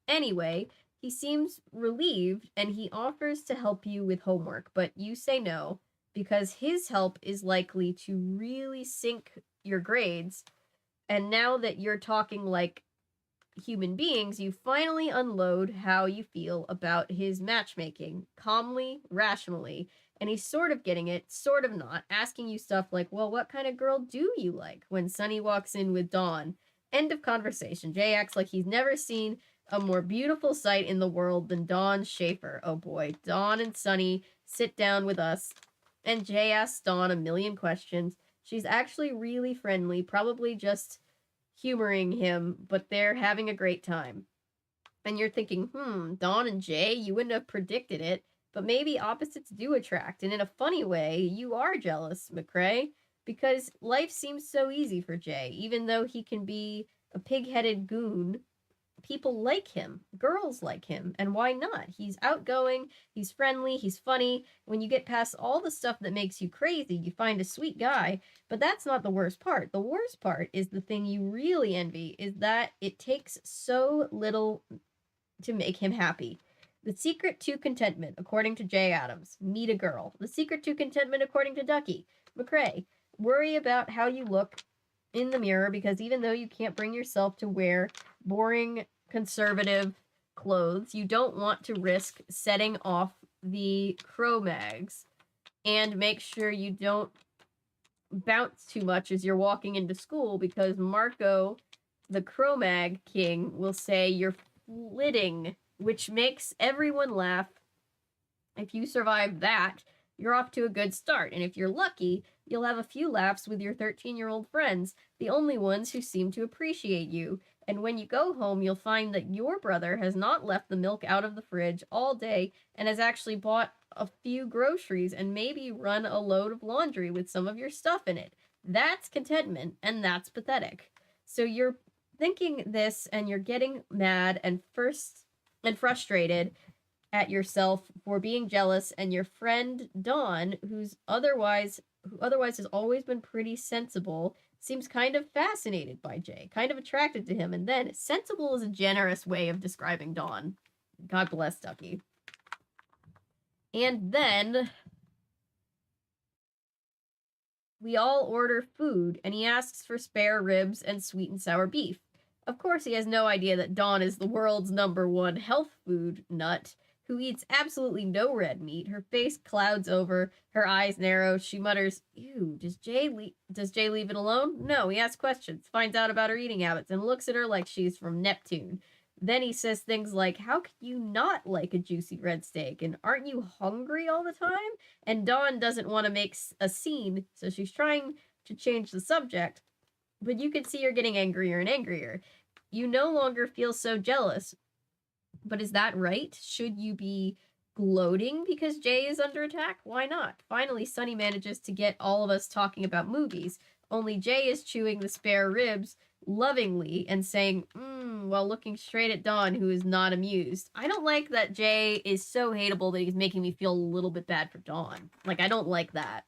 Anyway, he seems relieved and he offers to help you with homework, but you say no because his help is likely to really sink your grades. And now that you're talking like human beings, you finally unload how you feel about his matchmaking, calmly, rationally, and he's sort of getting it, sort of not, asking you stuff like, well, what kind of girl do you like? When Sunny walks in with Dawn. End of conversation. Jay acts like he's never seen a more beautiful sight in the world than Dawn Schaefer. Oh boy, Dawn and Sunny sit down with us, and Jay asks Dawn a million questions. She's actually really friendly, probably just humoring him, but they're having a great time. And you're thinking, Dawn and Jay, you wouldn't have predicted it, but maybe opposites do attract, and in a funny way, you are jealous, McCrae, because life seems so easy for Jay, even though he can be a pig-headed goon. People like him. Girls like him. And why not? He's outgoing, he's friendly, he's funny. When you get past all the stuff that makes you crazy, you find a sweet guy. But that's not the worst part. The worst part is the thing you really envy, is that it takes so little to make him happy. The secret to contentment, according to Jay Adams, meet a girl. The secret to contentment, according to Ducky McCrae, worry about how you look in the mirror, because even though you can't bring yourself to wear boring conservative clothes, you don't want to risk setting off the Cro Mags, and make sure you don't bounce too much as you're walking into school, because Marco, the Cro Mag king, will say you're flitting, which makes everyone laugh If you survive that, you're off to a good start, and if you're lucky, you'll have a few laughs with your 13-year-old friends, the only ones who seem to appreciate you. And when you go home, you'll find that your brother has not left the milk out of the fridge all day and has actually bought a few groceries and maybe run a load of laundry with some of your stuff in it. That's contentment, and that's pathetic. So you're thinking this, and you're getting mad and frustrated at yourself for being jealous, and your friend Dawn, who otherwise has always been pretty sensible, seems kind of fascinated by Jay, kind of attracted to him. And then sensible is a generous way of describing Dawn. God bless Ducky. And then we all order food, and he asks for spare ribs and sweet and sour beef. Of course, he has no idea that Dawn is the world's #1 health food nut, who eats absolutely no red meat. Her face clouds over, her eyes narrow. She mutters, "Ew, does Jay leave it alone?" No, he asks questions, finds out about her eating habits, and looks at her like she's from Neptune. Then he says things like, "How could you not like a juicy red steak? And aren't you hungry all the time?" And Dawn doesn't want to make a scene, so she's trying to change the subject. But you can see her getting angrier and angrier. You no longer feel so jealous. But is that right? Should you be gloating because Jay is under attack? Why not? Finally, Sunny manages to get all of us talking about movies. Only Jay is chewing the spare ribs lovingly and saying, while looking straight at Dawn, who is not amused. I don't like that Jay is so hateable that he's making me feel a little bit bad for Dawn. Like, I don't like that.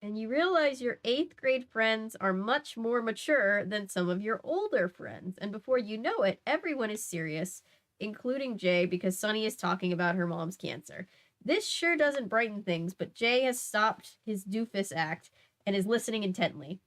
And you realize your 8th grade friends are much more mature than some of your older friends. And before you know it, everyone is serious, including Jay, because Sunny is talking about her mom's cancer. This sure doesn't brighten things, but Jay has stopped his doofus act and is listening intently.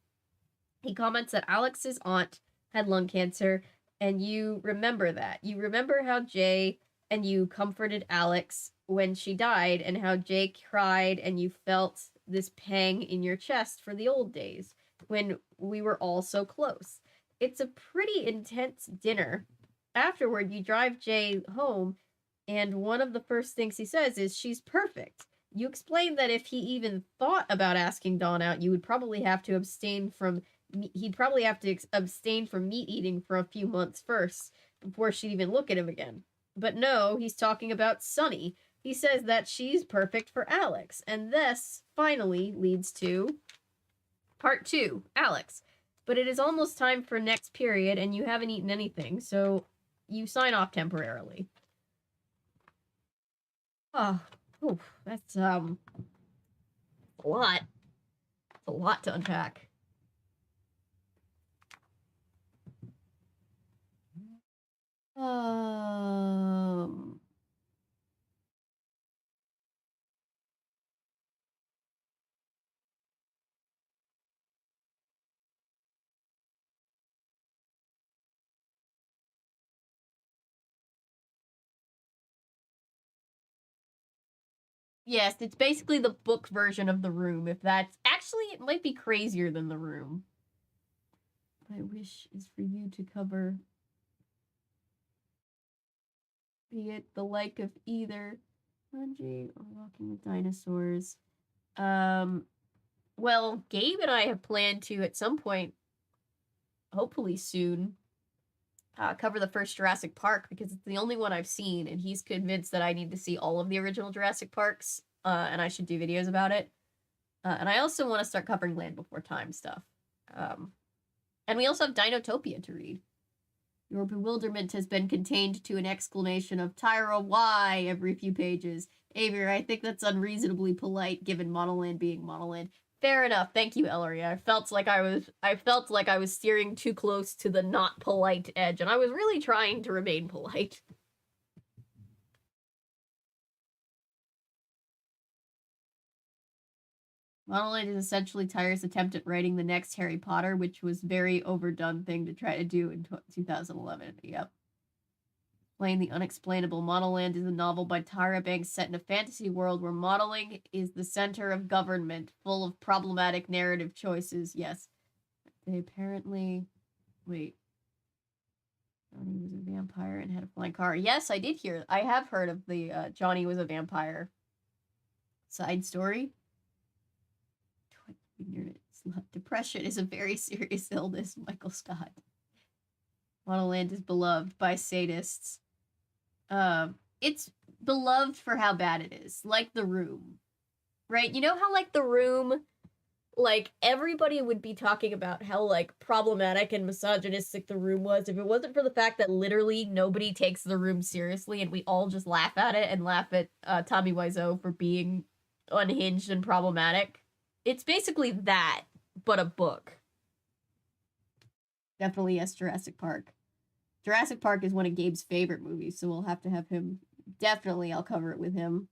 He comments that Alex's aunt had lung cancer, and you remember that. You remember how Jay and you comforted Alex when she died, and how Jay cried, and you felt this pang in your chest for the old days when we were all so close. It's a pretty intense dinner. Afterward, you drive Jay home, and one of the first things he says is, "She's perfect." You explain that if he even thought about asking Dawn out, you would probably have to abstain from he'd probably have to abstain from meat eating for a few months first before she'd even look at him again. But no, he's talking about Sunny. He says that she's perfect for Alex, and this finally leads to part 2, Alex. But it is almost time for next period, and you haven't eaten anything, so you sign off temporarily. That's a lot. It's a lot to unpack. Yes, it's basically the book version of The Room, if that's... Actually, it might be crazier than The Room. My wish is for you to cover... be it the like of either Bungie or Walking with Dinosaurs. Well, Gabe and I have planned to, at some point, hopefully soon, cover the first Jurassic Park, because it's the only one I've seen, and he's convinced that I need to see all of the original Jurassic Parks, and I should do videos about it. And I also want to start covering Land Before Time stuff. And we also have Dinotopia to read. Your bewilderment has been contained to an exclamation of "Tyra, why?" every few pages. Avier, I think that's unreasonably polite, given Monoland being Monoland. Fair enough. Thank you, Ellery. I felt like I was steering too close to the not polite edge, and I was really trying to remain polite. Monoland is essentially Tyra's attempt at writing the next Harry Potter, which was a very overdone thing to try to do in 2011. Yep. Explain the unexplainable. Monoland is a novel by Tyra Banks set in a fantasy world where modeling is the center of government, full of problematic narrative choices. Yes. They apparently... Wait. Johnny was a vampire and had a flying car. Yes, I did hear. I have heard of the Johnny was a vampire side story. Depression is a very serious illness, Michael Scott. Monoland is beloved by sadists. It's beloved for how bad it is, like The Room, right? You know how like The Room, like everybody would be talking about how like problematic and misogynistic The Room was if it wasn't for the fact that literally nobody takes The Room seriously and we all just laugh at it and laugh at Tommy Wiseau for being unhinged and problematic. It's basically that, but a book. Definitely yes, Jurassic Park. Jurassic Park is one of Gabe's favorite movies, so we'll have to have him. Definitely, I'll cover it with him.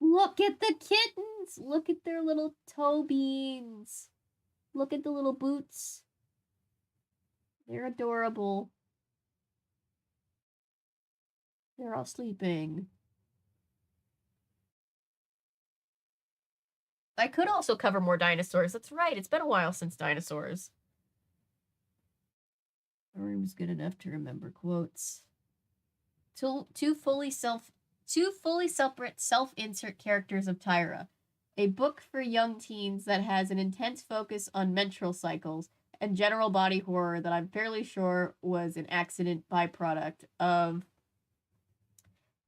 Look at the kittens! Look at their little toe beans. Look at the little boots. They're adorable. They're all sleeping. I could also cover more dinosaurs. That's right, it's been a while since dinosaurs. The Room's good enough to remember quotes. Two fully separate self-insert characters of Tyra. A book for young teens that has an intense focus on menstrual cycles and general body horror that I'm fairly sure was an accident byproduct of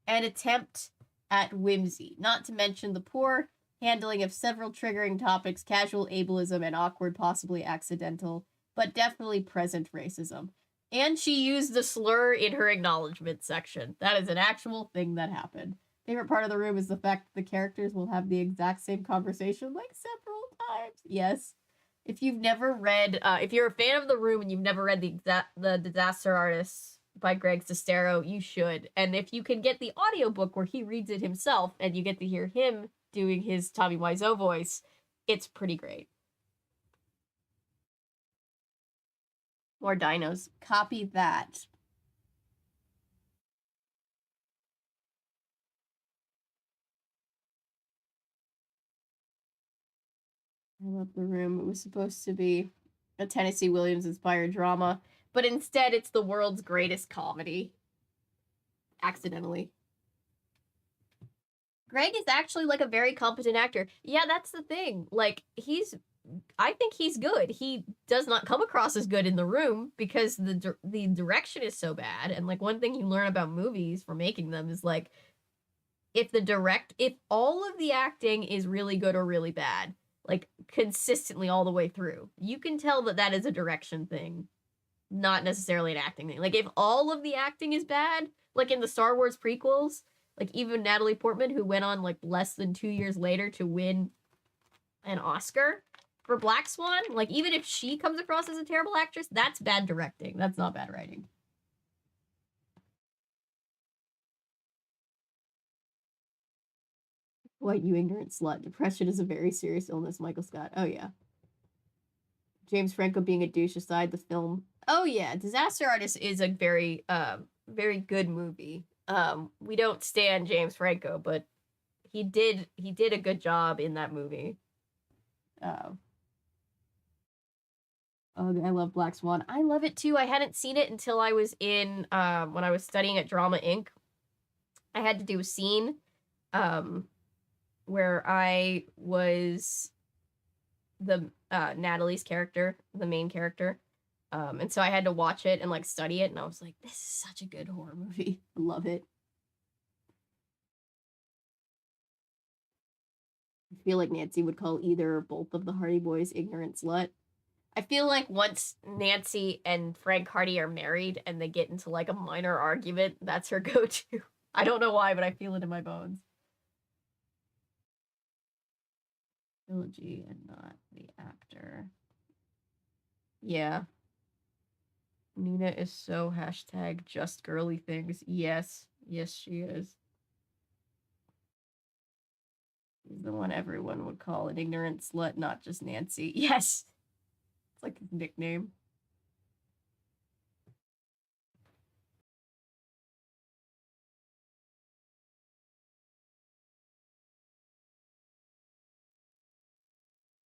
an attempt at whimsy, not to mention the poor handling of several triggering topics, casual ableism, and awkward, possibly accidental, but definitely present racism. And she used the slur in her acknowledgement section. That is an actual thing that happened. Favorite part of The Room is the fact that the characters will have the exact same conversation like several times. Yes. If you've never read, if you're a fan of The Room and you've never read the Disaster Artist by Greg Sestero, you should. And if you can get the audiobook where he reads it himself and you get to hear him doing his Tommy Wiseau voice, it's pretty great. More dinos. Copy that. I love The Room. It was supposed to be a Tennessee Williams inspired drama, but instead it's the world's greatest comedy. Accidentally. Greg is actually like a very competent actor. Yeah, that's the thing. Like, I think he's good. He does not come across as good in The Room because the direction is so bad. And like one thing you learn about movies for making them is like if all of the acting is really good or really bad, like consistently all the way through, you can tell that that is a direction thing, not necessarily an acting thing. Like if all of the acting is bad, like in the Star Wars prequels, like even Natalie Portman, who went on like less than 2 years later to win an Oscar for Black Swan, like even if she comes across as a terrible actress, that's bad directing. That's not bad writing. What, you ignorant slut. Depression is a very serious illness, Michael Scott. Oh, yeah. James Franco being a douche aside, the film. Oh, yeah. Disaster Artist is a very, very good movie. We don't stand James Franco, but he did a good job in that movie. Oh, I love Black Swan. I love it too. I hadn't seen it until I was in when I was studying at Drama Inc. I had to do a scene where I was the Natalie's character, the main character. And so I had to watch it and like study it, and I was like, this is such a good horror movie. I love it. I feel like Nancy would call either or both of the Hardy Boys ignorant slut. I feel like once Nancy and Frank Hardy are married and they get into like a minor argument, that's her go-to. I don't know why, but I feel it in my bones. Trilogy and not the actor. Yeah. Nina is so hashtag just girly things. Yes. Yes, she is. He's the one everyone would call an ignorant slut, not just Nancy. Yes. It's like his nickname.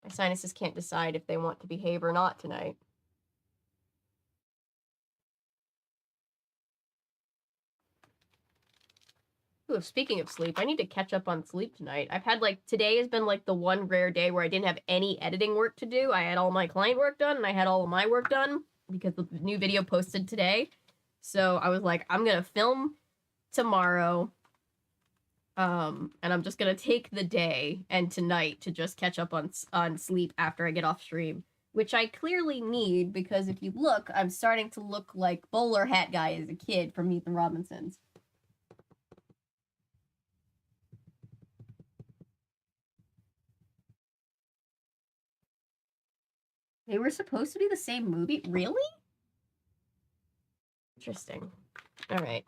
My sinuses can't decide if they want to behave or not tonight. Ooh, speaking of sleep, I need to catch up on sleep tonight. I've had, like, today has been, like, the one rare day where I didn't have any editing work to do. I had all my client work done, and I had all of my work done, because the new video posted today. So I was like, I'm gonna film tomorrow, and I'm just gonna take the day and tonight to just catch up on sleep after I get off stream. Which I clearly need, because if you look, I'm starting to look like Bowler Hat Guy as a kid from Meet the Robinsons. They were supposed to be the same movie? Really? Interesting. Alright.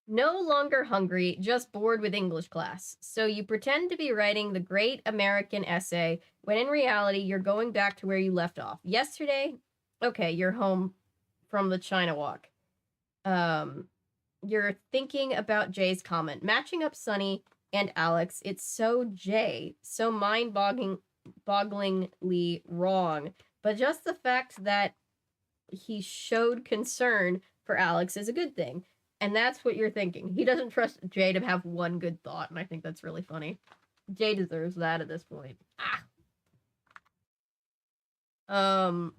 No longer hungry, just bored with English class. So you pretend to be writing the great American essay, when in reality you're going back to where you left off. Yesterday? Okay, you're home from the China walk. You're thinking about Jay's comment. Matching up Sunny and Alex, it's so Jay, so mind-bogglingly wrong. But just the fact that he showed concern for Alex is a good thing. And that's what you're thinking. He doesn't trust Jay to have one good thought, and I think that's really funny. Jay deserves that at this point. And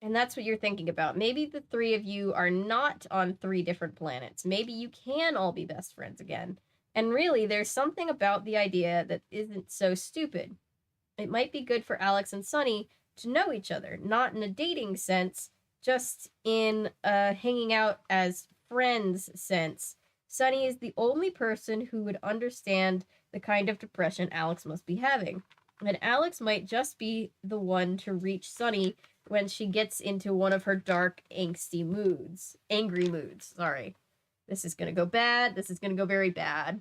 that's what you're thinking about. Maybe the three of you are not on 3 different planets. Maybe you can all be best friends again. And really, there's something about the idea that isn't so stupid. It might be good for Alex and Sunny to know each other, not in a dating sense, just in a hanging out as friends sense. Sunny is the only person who would understand the kind of depression Alex must be having. And Alex might just be the one to reach Sunny when she gets into one of her dark, angry moods, sorry. This is gonna go bad. This is gonna go very bad.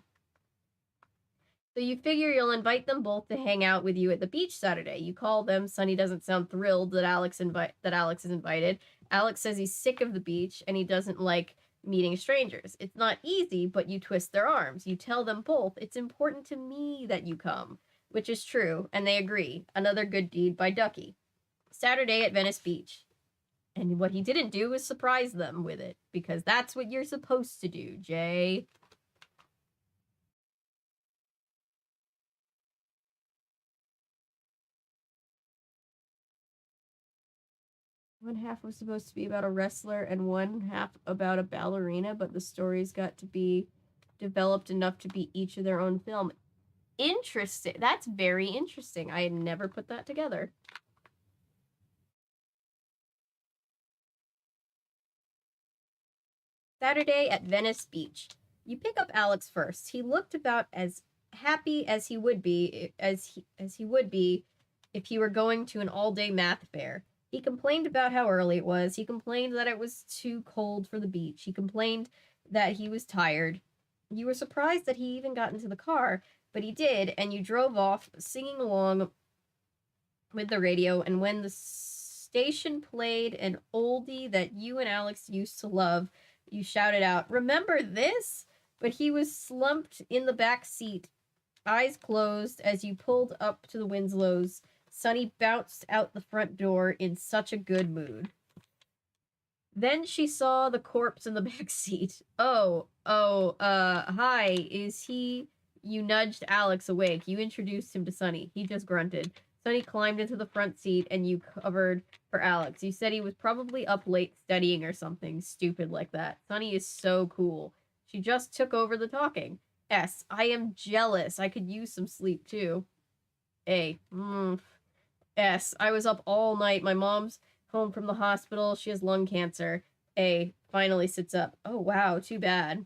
So you figure you'll invite them both to hang out with you at the beach Saturday. You call them. Sunny doesn't sound thrilled that Alex is invited. Alex says he's sick of the beach and he doesn't like meeting strangers. It's not easy, but you twist their arms. You tell them both, it's important to me that you come, which is true, and they agree. Another good deed by Ducky. Saturday at Venice Beach. And what he didn't do was surprise them with it, because that's what you're supposed to do, Jay. One half was supposed to be about a wrestler and one half about a ballerina, but the stories got to be developed enough to be each of their own film. Interesting. That's very interesting. I had never put that together. Saturday at Venice Beach. You pick up Alex first. He looked about as happy as he would be if he were going to an all-day math fair. He complained about how early it was. He complained that it was too cold for the beach. He complained that he was tired. You were surprised that he even got into the car, but he did, and you drove off singing along with the radio, and when the station played an oldie that you and Alex used to love, you shouted out, "Remember this?" But he was slumped in the back seat, eyes closed, as you pulled up to the Winslow's. Sunny bounced out the front door in such a good mood. Then she saw the corpse in the back seat. Hi, is he? You nudged Alex awake. You introduced him to Sunny. He just grunted. Sunny climbed into the front seat and you covered for Alex. You said he was probably up late studying or something stupid like that. Sunny is so cool. She just took over the talking. S, I am jealous. I could use some sleep too. A, S, I was up all night. My mom's home from the hospital. She has lung cancer. A, finally sits up. Oh, wow, too bad.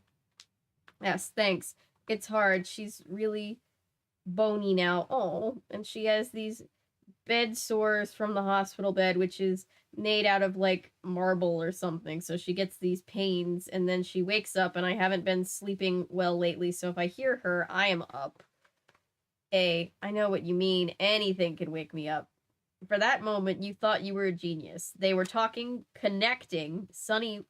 S, thanks. It's hard. She's really bony now. Oh, and she has these bed sores from the hospital bed, which is made out of, like, marble or something. So she gets these pains, and then she wakes up, and I haven't been sleeping well lately, so if I hear her, I am up. A, I know what you mean. Anything can wake me up. For that moment, you thought you were a genius. They were talking, connecting. Sunny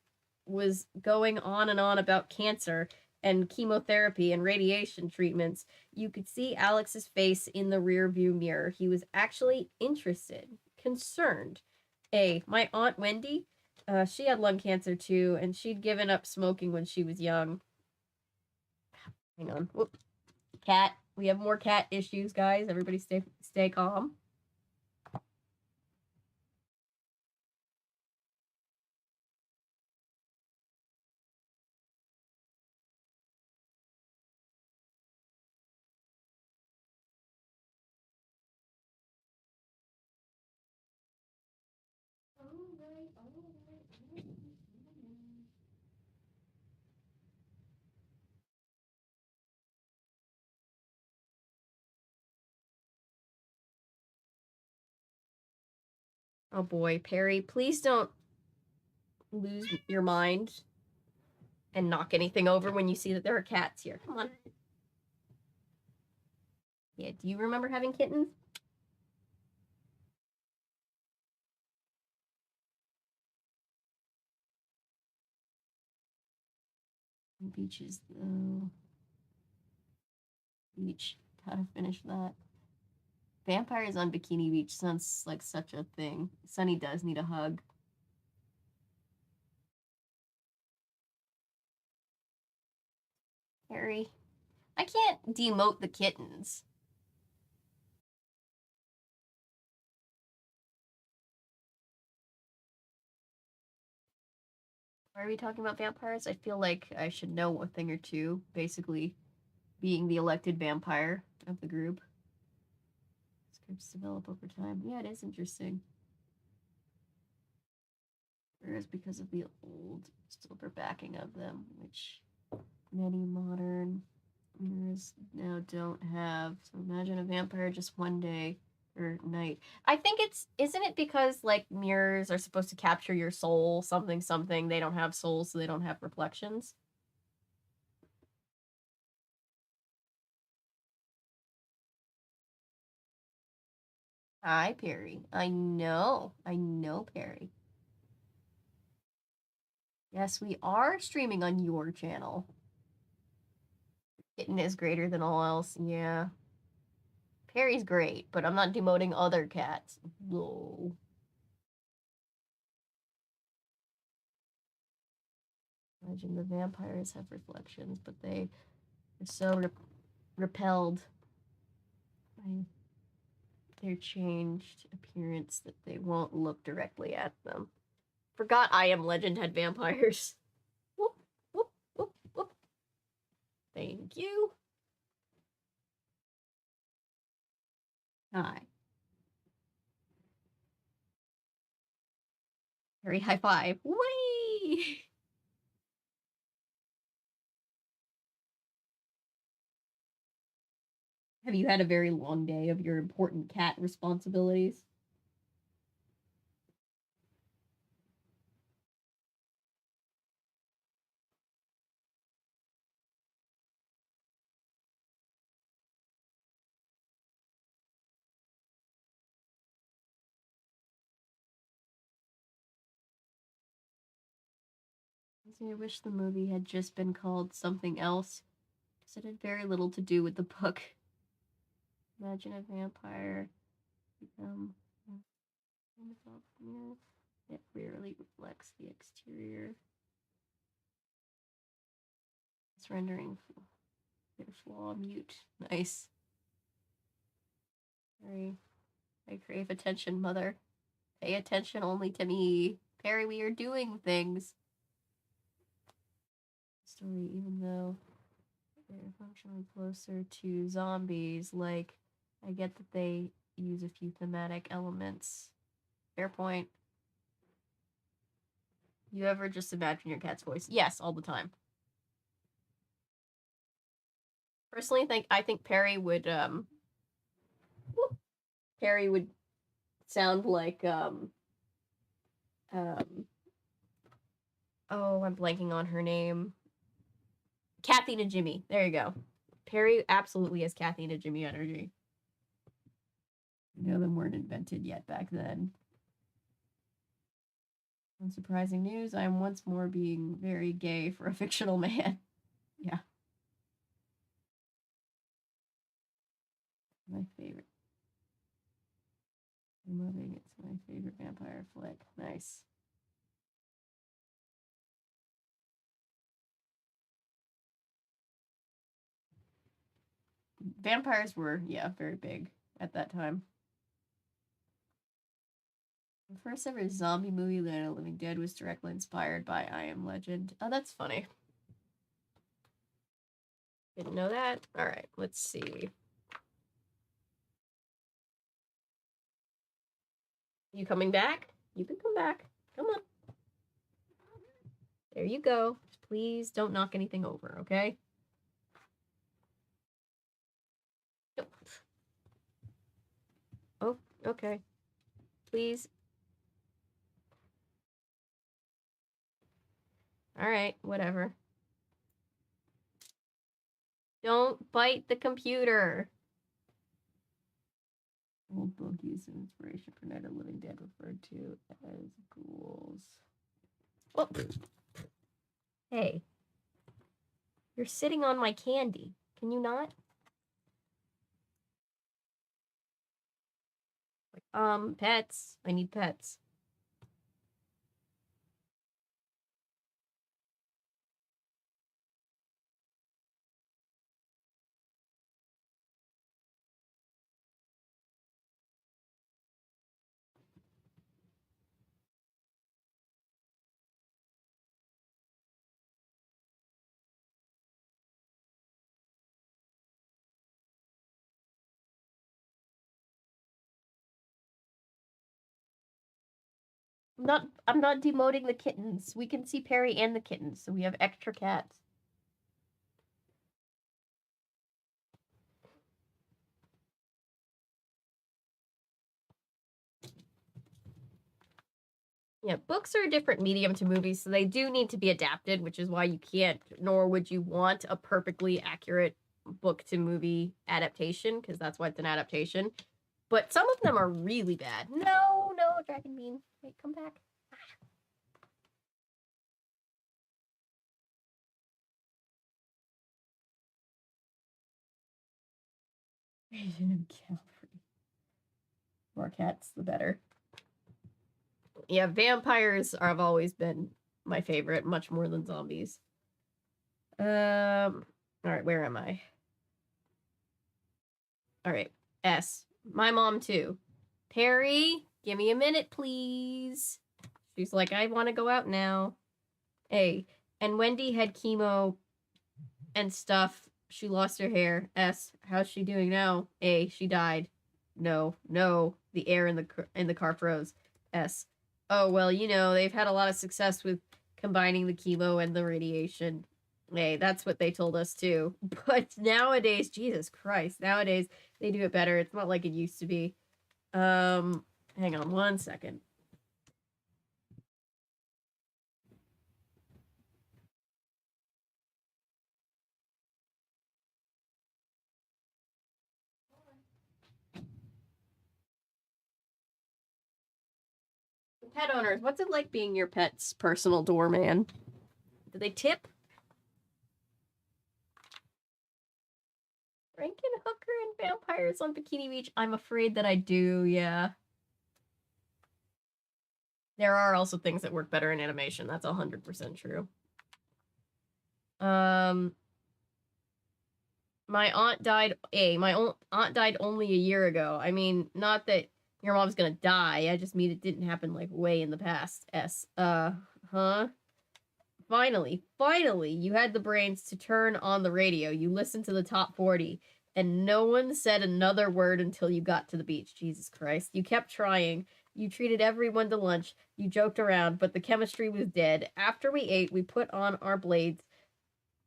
was going on and on about cancer and chemotherapy and radiation treatments. You could see Alex's face in the rearview mirror. He was actually interested, concerned. A, my Aunt Wendy? She had lung cancer too, and she'd given up smoking when she was young. Hang on. Whoop. Cat. We have more cat issues, guys. Everybody stay calm. Oh boy, Perry, please don't lose your mind and knock anything over when you see that there are cats here. Come on. Yeah, do you remember having kittens? Beaches, though. Beach. Gotta finish that. Vampires on Bikini Beach sounds like such a thing. Sunny does need a hug. Harry, I can't demote the kittens. Why are we talking about vampires? I feel like I should know a thing or two, basically being the elected vampire of the group. Scripts develop over time. Yeah, it is interesting. Whereas because of the old silver backing of them, which many modern mirrors now don't have. So imagine a vampire just one day or night. I think isn't it because like mirrors are supposed to capture your soul, something something, they don't have souls, so they don't have reflections. Hi, Perry. I know, Perry. Yes, we are streaming on your channel. Kitten is greater than all else. Yeah. Perry's great, but I'm not demoting other cats. Whoa. Imagine the vampires have reflections, but they are so repelled by their changed appearance that they won't look directly at them. Forgot I Am Legend had vampires. Whoop, whoop, whoop, whoop. Thank you. Hi. Very high five. Whee! Have you had a very long day of your important cat responsibilities? I wish the movie had just been called something else, because it had very little to do with the book. Imagine a vampire become it rarely reflects the exterior. It's rendering their flaw mute. Nice. Very. I crave attention, mother. Pay attention only to me. Perry, we are doing things. Story, even though they're functionally closer to zombies, like, I get that they use a few thematic elements. Fair point. You ever just imagine your cat's voice? Yes, all the time. Personally, I think Perry would sound like oh, I'm blanking on her name. Kathy to Jimmy. There you go. Perry absolutely has Kathy to Jimmy energy. You know, them weren't invented yet back then. Unsurprising news, I am once more being very gay for a fictional man. Yeah. My favorite. I'm loving it. It's my favorite vampire flick. Nice. vampires were, yeah, very big at that time. The first ever zombie movie, Land of the Living Dead, was directly inspired by I Am Legend. Oh, that's funny. Didn't know that. All right, let's see. You coming back? You can come back. Come on. There you go. Please don't knock anything over, okay? Oh, okay. Please. All right, whatever. Don't bite the computer. Old book used as inspiration for Night of the Living Dead, referred to as ghouls. Oh. Hey. You're sitting on my candy. Can you not? Pets. I need pets. I'm not demoting the kittens. We can see Perry and the kittens, so we have extra cats. Yeah, books are a different medium to movies, so they do need to be adapted, which is why you can't, nor would you want a perfectly accurate book to movie adaptation, because that's why it's an adaptation. But some of them are really bad. No, Dragon Bean. Wait, come back. Asian Calvary. More cats, the better. Yeah, vampires have always been my favorite, much more than zombies. All right, where am I? All right, S. My mom too. Perry, give me a minute, please. She's like, I want to go out now. A. And Wendy had chemo and stuff. She lost her hair. S. How's she doing now? A. She died. No. The air in the car froze. S. Oh, well, you know, they've had a lot of success with combining the chemo and the radiation. Hey, that's what they told us too. But nowadays, Jesus Christ, nowadays they do it better. It's not like it used to be. Hang on one second. Pet owners, what's it like being your pet's personal doorman? Do they tip? Frankenhooker and vampires on Bikini Beach? I'm afraid that I do, yeah. There are also things that work better in animation. That's 100% true. My aunt died. My aunt died only a year ago. I mean, not that your mom's gonna die. I just mean it didn't happen like way in the past. Huh? Finally, you had the brains to turn on the radio. You listened to the top 40, and no one said another word until you got to the beach. Jesus Christ. You kept trying. You treated everyone to lunch. You joked around, but the chemistry was dead. After we ate, we put on our blades.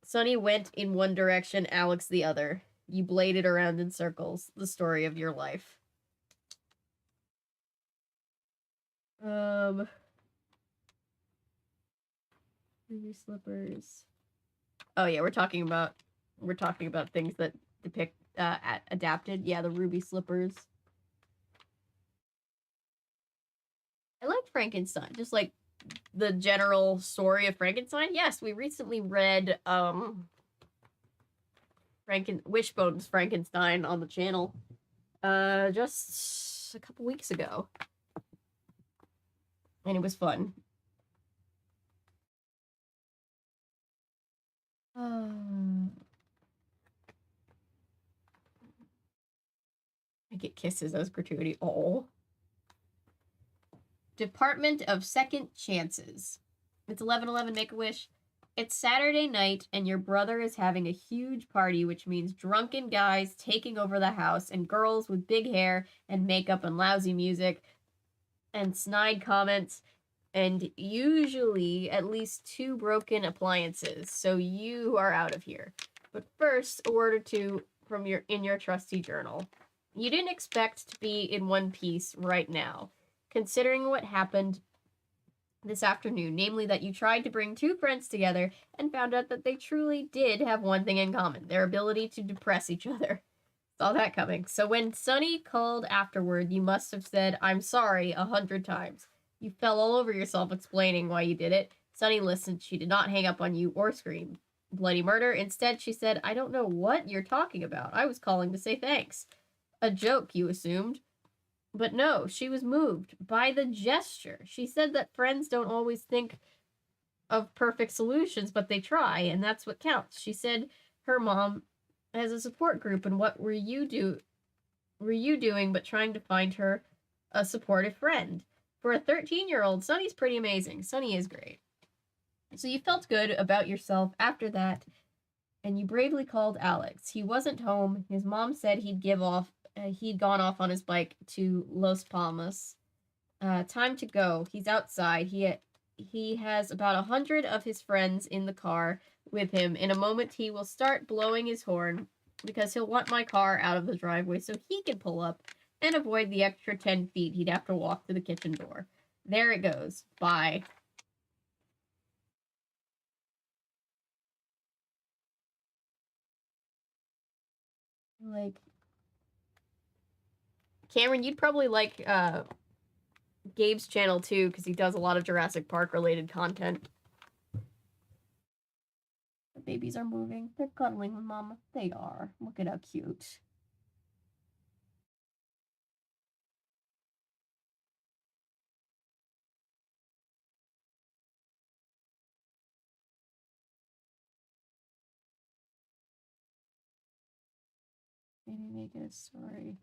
Sonny went in one direction, Alex the other. You bladed around in circles. The story of your life. Ruby slippers. Oh yeah, we're talking about things that depict adapted. Yeah, the ruby slippers. I like Frankenstein, just like the general story of Frankenstein. Yes, we recently read Wishbone's Frankenstein on the channel just a couple weeks ago. And it was fun. get kisses as gratuity. Oh. Department of Second Chances. It's 11/11, Make-A-Wish. It's Saturday night, and your brother is having a huge party, which means drunken guys taking over the house, and girls with big hair and makeup and lousy music, and snide comments, and usually at least 2 broken appliances, so you are out of here. But first, a word or two from your trusty journal. You didn't expect to be in one piece right now, considering what happened this afternoon, namely that you tried to bring 2 friends together and found out that they truly did have one thing in common, their ability to depress each other. Saw that coming. So when Sunny called afterward, you must have said, "I'm sorry," 100 times. You fell all over yourself explaining why you did it. Sunny listened. She did not hang up on you or scream bloody murder. Instead, she said, "I don't know what you're talking about. I was calling to say thanks." A joke, you assumed. But no, she was moved by the gesture. She said that friends don't always think of perfect solutions, but they try, and that's what counts. She said her mom has a support group, and what were you doing but trying to find her a supportive friend? For a 13-year-old, Sunny's pretty amazing. Sunny is great. So you felt good about yourself after that, and you bravely called Alex. He wasn't home. His mom said he'd gone off on his bike to Los Palmas. Time to go. He's outside. He has about 100 of his friends in the car with him. In a moment, he will start blowing his horn because he'll want my car out of the driveway so he can pull up and avoid the extra 10 feet he'd have to walk to the kitchen door. There it goes. Bye. Like, Cameron, you'd probably like Gabe's channel too, because he does a lot of Jurassic Park related content. The babies are moving. They're cuddling with Mama. They are. Look at how cute. Maybe make it a story.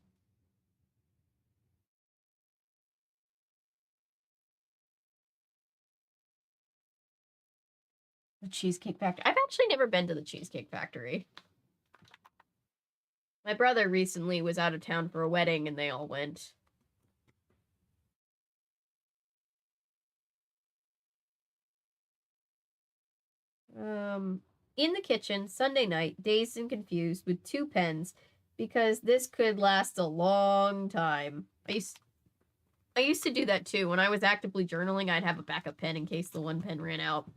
The Cheesecake Factory. I've actually never been to the Cheesecake Factory. My brother recently was out of town for a wedding and they all went. In the kitchen, Sunday night, dazed and confused with 2 pens because this could last a long time. I used to do that too. When I was actively journaling, I'd have a backup pen in case the one pen ran out.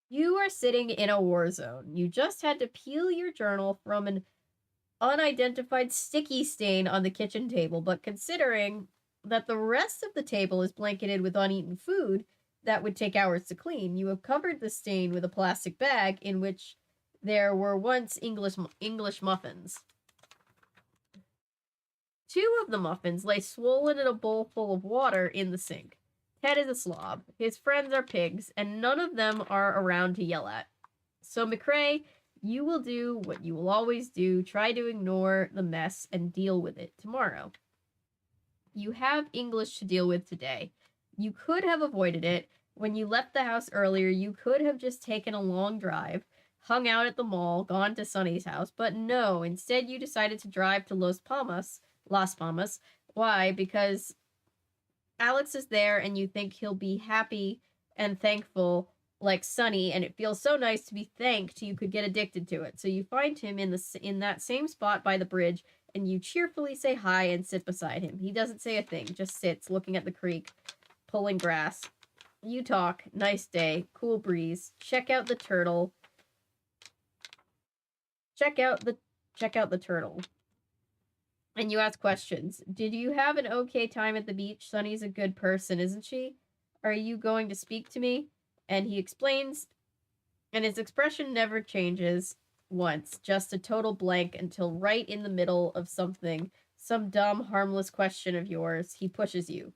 You are sitting in a war zone. You just had to peel your journal from an unidentified sticky stain on the kitchen table, but considering that the rest of the table is blanketed with uneaten food that would take hours to clean, you have covered the stain with a plastic bag in which there were once English muffins. 2 of the muffins lay swollen in a bowl full of water in the sink. Ted is a slob. His friends are pigs, and none of them are around to yell at. So, McCrae, you will do what you will always do. Try to ignore the mess and deal with it tomorrow. You have English to deal with today. You could have avoided it. When you left the house earlier, you could have just taken a long drive, hung out at the mall, gone to Sunny's house, but no, instead you decided to drive to Las Palmas. Why? Because Alex is there and you think he'll be happy and thankful like Sunny, and it feels so nice to be thanked you could get addicted to it. So you find him in that same spot by the bridge and you cheerfully say hi and sit beside him. He doesn't say a thing, just sits looking at the creek, pulling grass. You talk. Nice day. Cool breeze. Check out the turtle. Check out the turtle. And you ask questions. Did you have an okay time at the beach? Sunny's a good person, isn't she? Are you going to speak to me? And he explains, and his expression never changes once. Just a total blank until right in the middle of something, some dumb, harmless question of yours, he pushes you.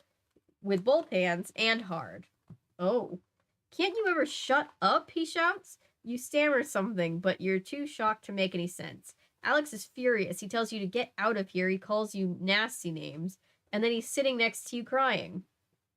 With both hands and hard. Oh. Can't you ever shut up? He shouts. You stammer something, but you're too shocked to make any sense. Alex is furious. He tells you to get out of here. He calls you nasty names. And then he's sitting next to you crying.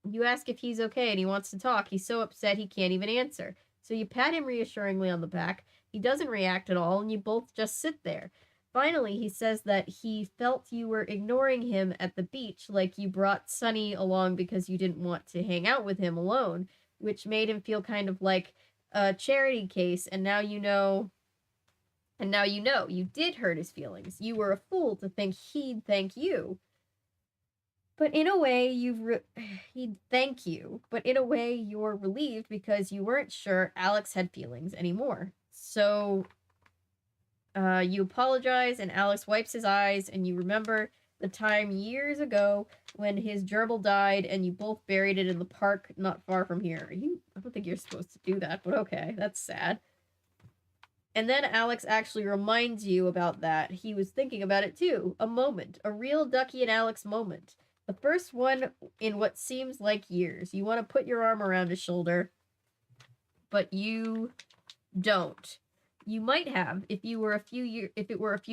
You ask if he's okay and he wants to talk. He's so upset he can't even answer. So you pat him reassuringly on the back. He doesn't react at all, and you both just sit there. Finally, he says that he felt you were ignoring him at the beach, like you brought Sunny along because you didn't want to hang out with him alone, which made him feel kind of like a charity case, and now you know. And now you know, you did hurt his feelings. You were a fool to think he'd thank you. But in a way, he'd thank you. But in a way, you're relieved because you weren't sure Alex had feelings anymore. So, you apologize, and Alex wipes his eyes, and you remember the time years ago when his gerbil died, and you both buried it in the park not far from here. I don't think you're supposed to do that, but okay, that's sad. And then Alex actually reminds you about that. He was thinking about it too. A moment. A real Ducky and Alex moment. The first one in what seems like years. You want to put your arm around his shoulder, but you don't. You might have if it were a few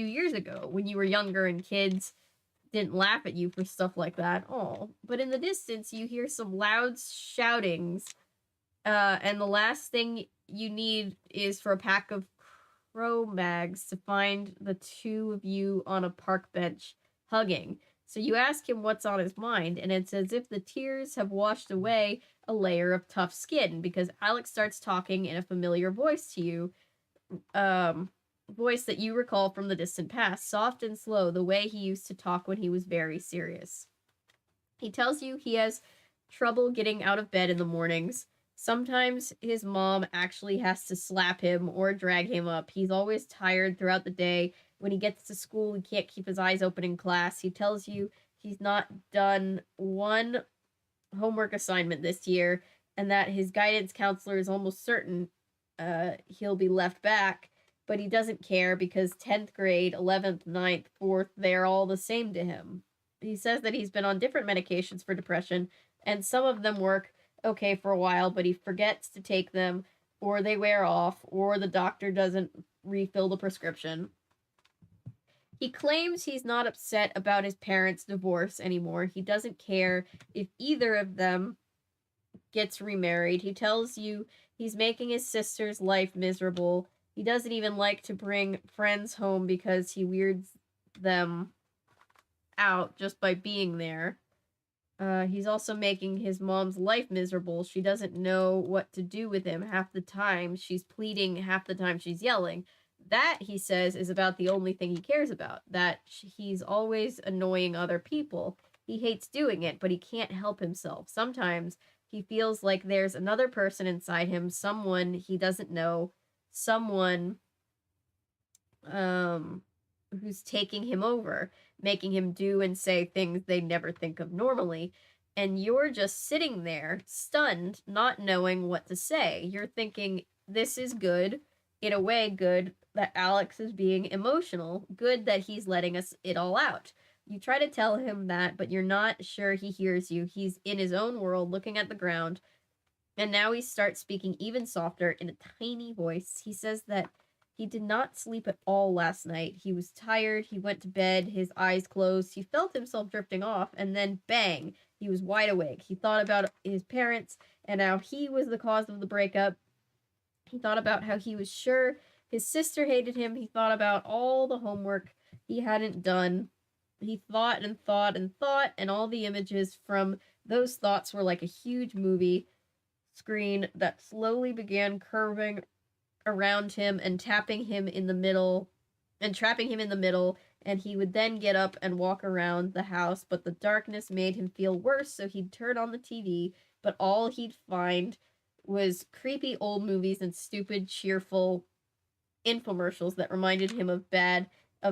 years ago when you were younger and kids didn't laugh at you for stuff like that. Oh, but in the distance you hear some loud shoutings, and the last thing you need is for a pack of Cro Mags to find the two of you on a park bench hugging. So you ask him what's on his mind, and it's as if the tears have washed away a layer of tough skin, because Alex starts talking in a familiar voice to you, voice that you recall from the distant past, soft and slow, the way he used to talk when he was very serious. He tells you he has trouble getting out of bed in the mornings. Sometimes his mom actually has to slap him or drag him up. He's always tired throughout the day. When he gets to school, he can't keep his eyes open in class. He tells you he's not done one homework assignment this year, and that his guidance counselor is almost certain he'll be left back, but he doesn't care because 10th grade, 11th, 9th, 4th, they're all the same to him. He says that he's been on different medications for depression, and some of them work okay for a while, but he forgets to take them, or they wear off, or the doctor doesn't refill the prescription. He claims he's not upset about his parents' divorce anymore. He doesn't care if either of them gets remarried. He tells you he's making his sister's life miserable. He doesn't even like to bring friends home because he weirds them out just by being there. He's also making his mom's life miserable. She doesn't know what to do with him half the time. She's pleading half the time she's yelling. That, he says, is about the only thing he cares about. That he's always annoying other people. He hates doing it, but he can't help himself. Sometimes he feels like there's another person inside him, someone he doesn't know, someone who's taking him over, making him do and say things they never think of normally. And you're just sitting there, stunned, not knowing what to say. You're thinking, this is good, in a way good, that Alex is being emotional, good that he's letting us it all out. You try to tell him that, but you're not sure he hears you. He's in his own world, looking at the ground, and now he starts speaking even softer in a tiny voice. He says that he did not sleep at all last night. He was tired. He went to bed, his eyes closed. He felt himself drifting off, and then bang, he was wide awake. He thought about his parents and how he was the cause of the breakup. He thought about how he was sure his sister hated him. He thought about all the homework he hadn't done. He thought and thought and thought, and all the images from those thoughts were like a huge movie screen that slowly began curving around him and trapping him in the middle, and he would then get up and walk around the house, but the darkness made him feel worse, so he'd turn on the TV, but all he'd find was creepy old movies and stupid, cheerful infomercials that reminded him of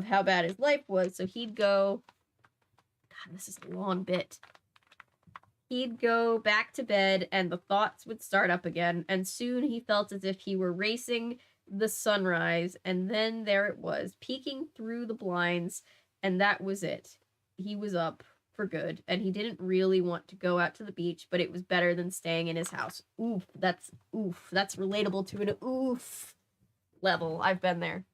how bad his life was. So he'd go, God, this is a long bit. He'd go back to bed and the thoughts would start up again, and soon he felt as if he were racing the sunrise, and then there it was, peeking through the blinds, and that was it. He was up for good, and he didn't really want to go out to the beach, but it was better than staying in his house. That's relatable to an oof level. I've been there.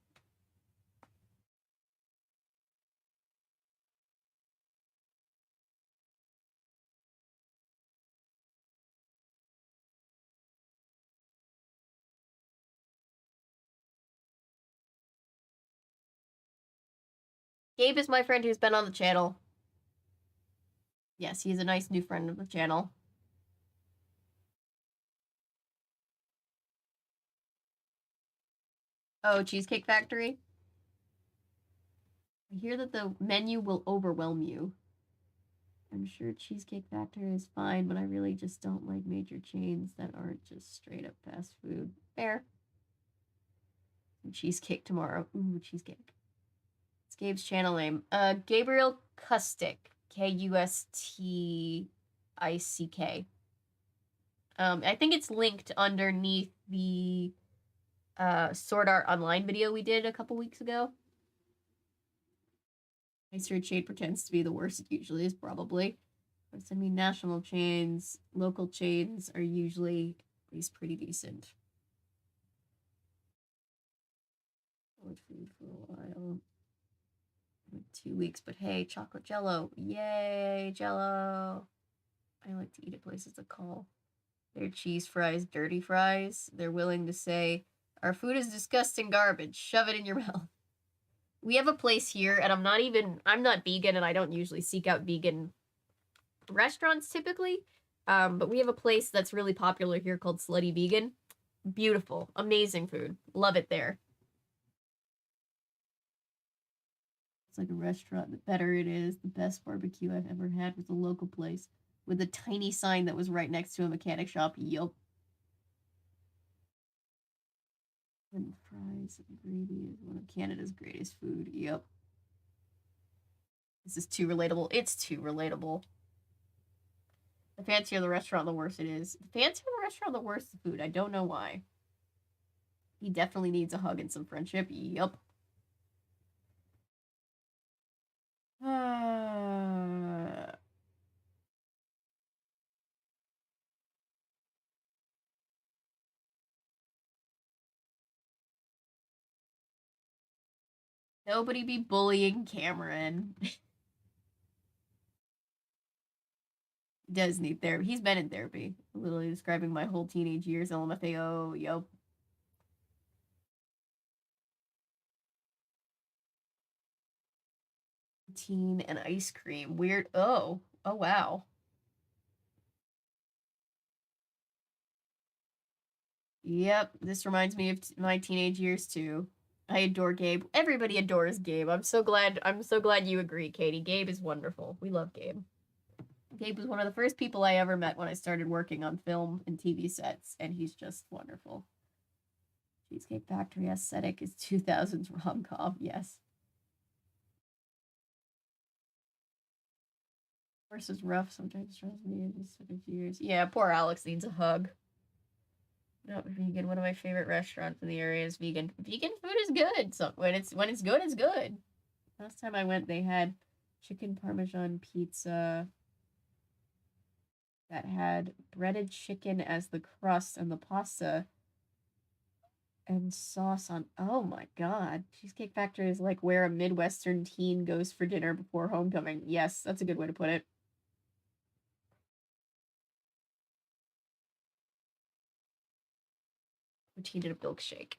Gabe is my friend who's been on the channel. Yes, he's a nice new friend of the channel. Oh, Cheesecake Factory? I hear that the menu will overwhelm you. I'm sure Cheesecake Factory is fine, but I really just don't like major chains that aren't just straight up fast food. Fair. Cheesecake tomorrow. Ooh, cheesecake. It's Gabe's channel name. Gabriel Kustick. Kustick. I think it's linked underneath the Sword Art Online video we did a couple weeks ago. Nicer chain pretends to be the worst it usually is, probably. I mean, national chains, local chains are usually at least pretty decent. Food for a while. 2 weeks, but hey, chocolate jello. Yay, jello. I like to eat at places that call their cheese fries dirty fries. They're willing to say, our food is disgusting garbage. Shove it in your mouth. We have a place here, and I'm not vegan, and I don't usually seek out vegan restaurants typically. But we have a place that's really popular here called Slutty Vegan. Beautiful, amazing food. Love it there. It's like a restaurant. The better it is, the best barbecue I've ever had was a local place with a tiny sign that was right next to a mechanic shop. Yup. And fries and gravy is one of Canada's greatest food. Yup. This is too relatable. It's too relatable. The fancier the restaurant, the worse it is. The fancier the restaurant, the worse the food. I don't know why. He definitely needs a hug and some friendship. Yup. Nobody be bullying Cameron. Does need therapy. He's been in therapy. Literally describing my whole teenage years. LMFAO. Yup. Teen and ice cream. Weird. Oh. Oh, wow. Yep. This reminds me of my teenage years, too. I adore Gabe. Everybody adores Gabe. I'm so glad you agree, Katie. Gabe is wonderful. We love Gabe. Gabe was one of the first people I ever met when I started working on film and TV sets, and he's just wonderful. Cheesecake Factory aesthetic is 2000s rom-com, yes. Course is rough, sometimes drives me in just a few years. Yeah, poor Alex needs a hug. Not vegan. One of my favorite restaurants in the area is vegan. Vegan food is good. So when it's good, it's good. Last time I went, they had chicken parmesan pizza that had breaded chicken as the crust and the pasta and sauce on. Oh my god. Cheesecake Factory is like where a Midwestern teen goes for dinner before homecoming. Yes, that's a good way to put it. Routine and a milkshake.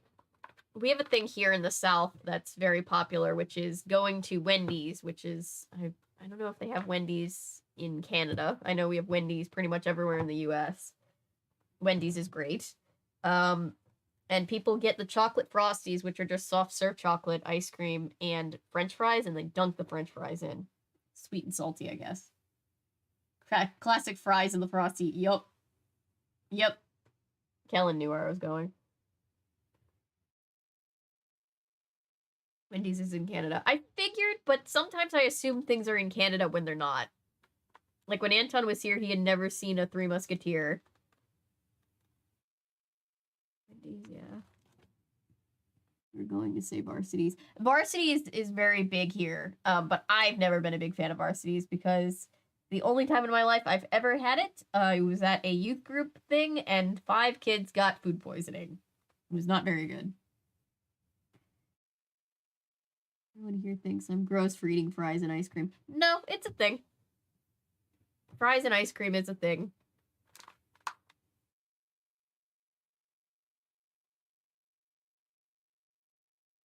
We have a thing here in the South that's very popular, which is going to Wendy's, which is, I don't know if they have Wendy's in Canada. I know we have Wendy's pretty much everywhere in the US. Wendy's is great. And people get the chocolate Frosties, which are just soft serve chocolate, ice cream, and French fries, and they dunk the French fries in. Sweet and salty, I guess. Classic fries in the Frosty. Yup. Yep. Kellen knew where I was going. Wendy's is in Canada. I figured, but sometimes I assume things are in Canada when they're not. Like when Anton was here, he had never seen a Three Musketeer. Wendy's, yeah. We're going to say Varsities. Varsities is very big here, but I've never been a big fan of Varsities because the only time in my life I've ever had it, it was at a youth group thing, and 5 kids got food poisoning. It was not very good. Everyone here thinks I'm gross for eating fries and ice cream. No, it's a thing. Fries and ice cream is a thing.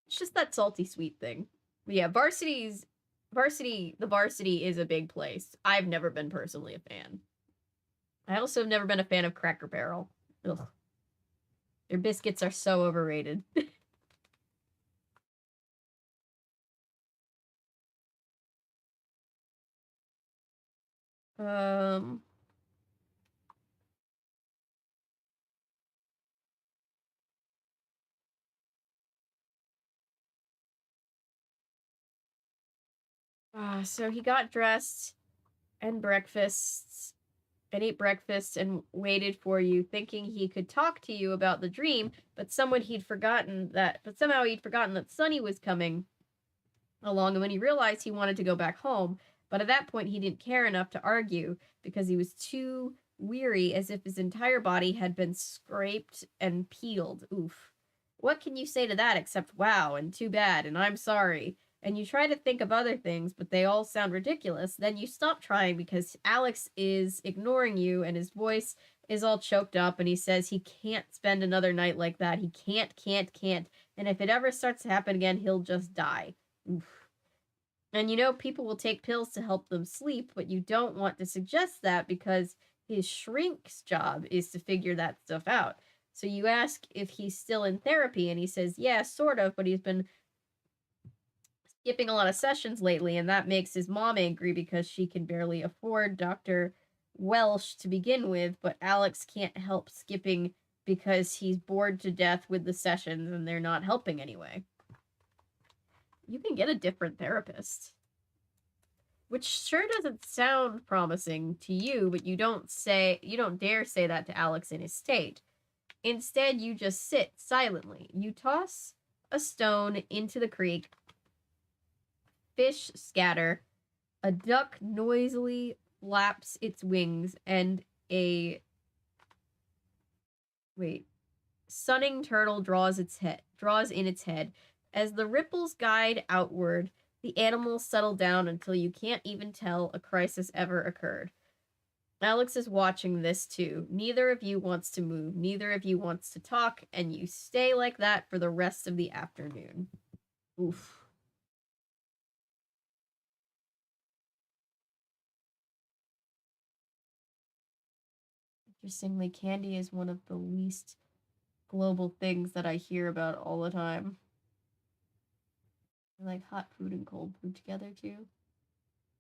It's just that salty sweet thing. But yeah, Varsities The varsity is a big place. I've never been personally a fan. I also have never been a fan of Cracker Barrel. Ugh. Their biscuits are so overrated. um... so he got dressed and breakfasts and ate breakfast and waited for you, thinking he could talk to you about the dream, but somehow he'd forgotten that Sunny was coming along, and when he realized he wanted to go back home, but at that point he didn't care enough to argue because he was too weary, as if his entire body had been scraped and peeled. Oof. What can you say to that except wow and too bad and I'm sorry? And you try to think of other things, but they all sound ridiculous. Then you stop trying because Alex is ignoring you and his voice is all choked up and he says he can't spend another night like that. He can't. And if it ever starts to happen again, he'll just die. Oof. And you know, people will take pills to help them sleep, but you don't want to suggest that because his shrink's job is to figure that stuff out. So you ask if he's still in therapy, and he says, yeah, sort of, but he's been skipping a lot of sessions lately, and that makes his mom angry because she can barely afford Dr. Welsh to begin with, but Alex can't help skipping because he's bored to death with the sessions and they're not helping anyway. You can get a different therapist. Which sure doesn't sound promising to you, but you don't dare say that to Alex in his state. Instead, you just sit silently. You toss a stone into the creek. Fish scatter. A duck noisily flaps its wings, and a sunning turtle draws in its head. As the ripples guide outward, the animals settle down until you can't even tell a crisis ever occurred. Alex is watching this too. Neither of you wants to move. Neither of you wants to talk, and you stay like that for the rest of the afternoon. Oof. Interestingly, candy is one of the least global things that I hear about all the time. I like hot food and cold food together too.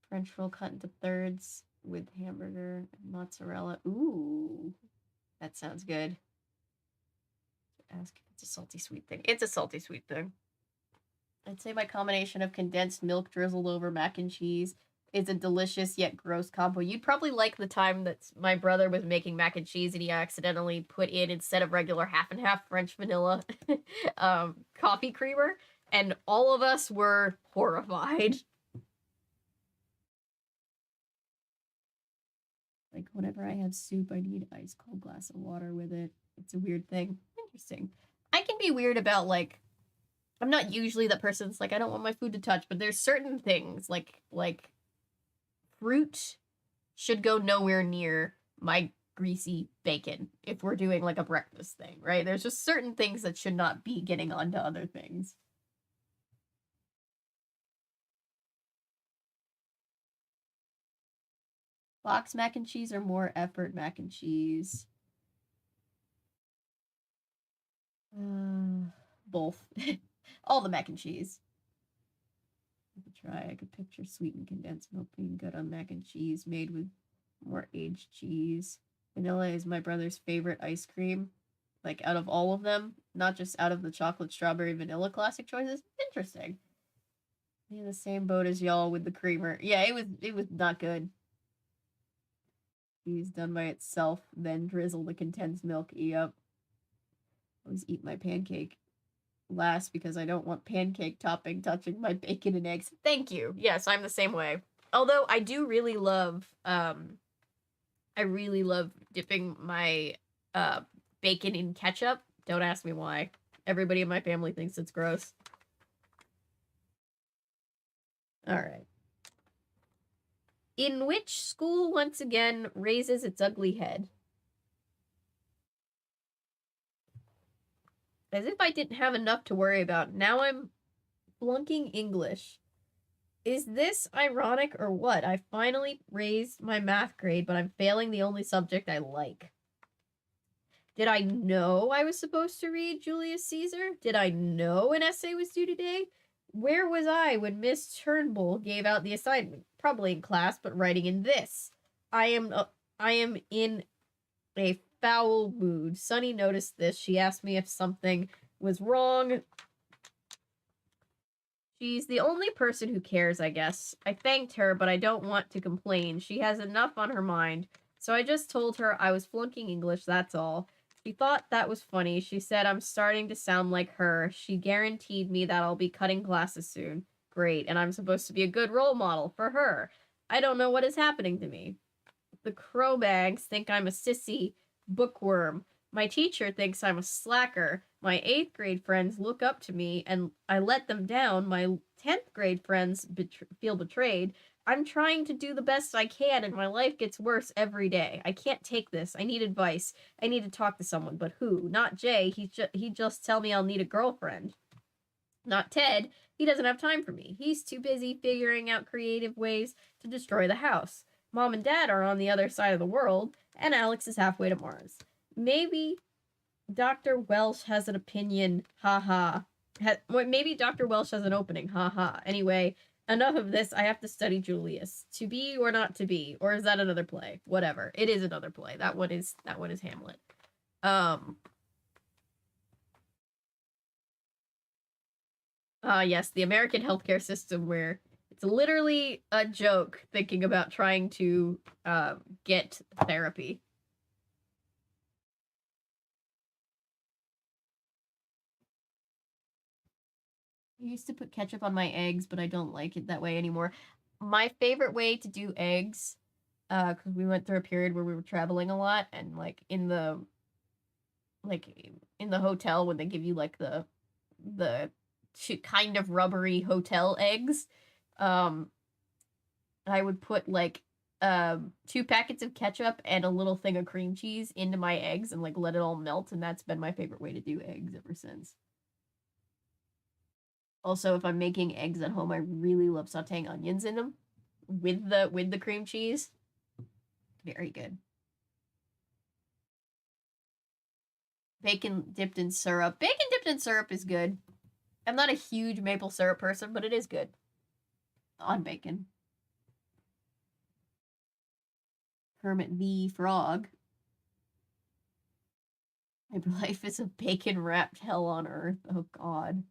French roll cut into thirds with hamburger and mozzarella. Ooh, that sounds good. Ask if it's a salty sweet thing. It's a salty sweet thing. I'd say my combination of condensed milk drizzled over mac and cheese is a delicious yet gross combo. You'd probably like the time that my brother was making mac and cheese and he accidentally put in, instead of regular half and half French vanilla, coffee creamer, and all of us were horrified. Like, whenever I have soup, I need ice cold glass of water with it. It's a weird thing. Interesting. I can be weird about, like, I'm not usually that person's like, I don't want my food to touch, but there's certain things, like fruit should go nowhere near my greasy bacon if we're doing, like, a breakfast thing, right? There's just certain things that should not be getting onto other things. Box mac and cheese or more effort mac and cheese? Both. All the mac and cheese. I could try. I could picture sweetened condensed milk being good on mac and cheese made with more aged cheese. Vanilla is my brother's favorite ice cream. Like, out of all of them, not just out of the chocolate strawberry vanilla classic choices. Interesting. In the same boat as y'all with the creamer. Yeah, it was not good. Cheese done by itself, then drizzle the condensed milk. Yep. Always eat my pancake last because I don't want pancake topping touching my bacon and eggs. Thank you. Yes, I'm the same way. Although I do really love I really love dipping my bacon in ketchup. Don't ask me why. Everybody in my family thinks it's gross. All right. In which school once again raises its ugly head? As if I didn't have enough to worry about. Now I'm flunking English. Is this ironic or what? I finally raised my math grade, but I'm failing the only subject I like. Did I know I was supposed to read Julius Caesar? Did I know an essay was due today? Where was I when Miss Turnbull gave out the assignment? Probably in class, but writing in this. I am in a foul mood. Sunny noticed this. She asked me if something was wrong. She's the only person who cares, I guess. I thanked her, but I don't want to complain. She has enough on her mind. So I just told her I was flunking English, that's all. She thought that was funny. She said I'm starting to sound like her. She guaranteed me that I'll be cutting classes soon. Great, and I'm supposed to be a good role model for her. I don't know what is happening to me. The Cro Mags think I'm a sissy bookworm. My teacher thinks I'm a slacker. My 8th grade friends look up to me and I let them down. My 10th grade friends feel betrayed. I'm trying to do the best I can and my life gets worse every day. I can't take this. I need advice. I need to talk to someone, but who? Not Jay. He'd just tell me I'll need a girlfriend. Not Ted. He doesn't have time for me. He's too busy figuring out creative ways to destroy the house. Mom and Dad are on the other side of the world, and Alex is halfway to Mars. Maybe Dr. Welsh has an opinion, haha. Maybe Dr. Welsh has an opening, haha. Anyway, enough of this. I have to study Julius. To be or not to be, or is that another play? Whatever. It is another play. That one is Hamlet. Yes, the American healthcare system where it's literally a joke thinking about trying to get therapy. I used to put ketchup on my eggs, but I don't like it that way anymore. My favorite way to do eggs, because we went through a period where we were traveling a lot, and like in the hotel when they give you like the kind of rubbery hotel eggs, I would put like 2 packets of ketchup and a little thing of cream cheese into my eggs and like let it all melt, and that's been my favorite way to do eggs ever since. Also, if I'm making eggs at home, I really love sauteing onions in them with the cream cheese. Very good. Bacon dipped in syrup. Bacon dipped in syrup is good. I'm not a huge maple syrup person, but it is good on bacon. Kermit the Frog. My life is a bacon-wrapped hell on earth. Oh, God.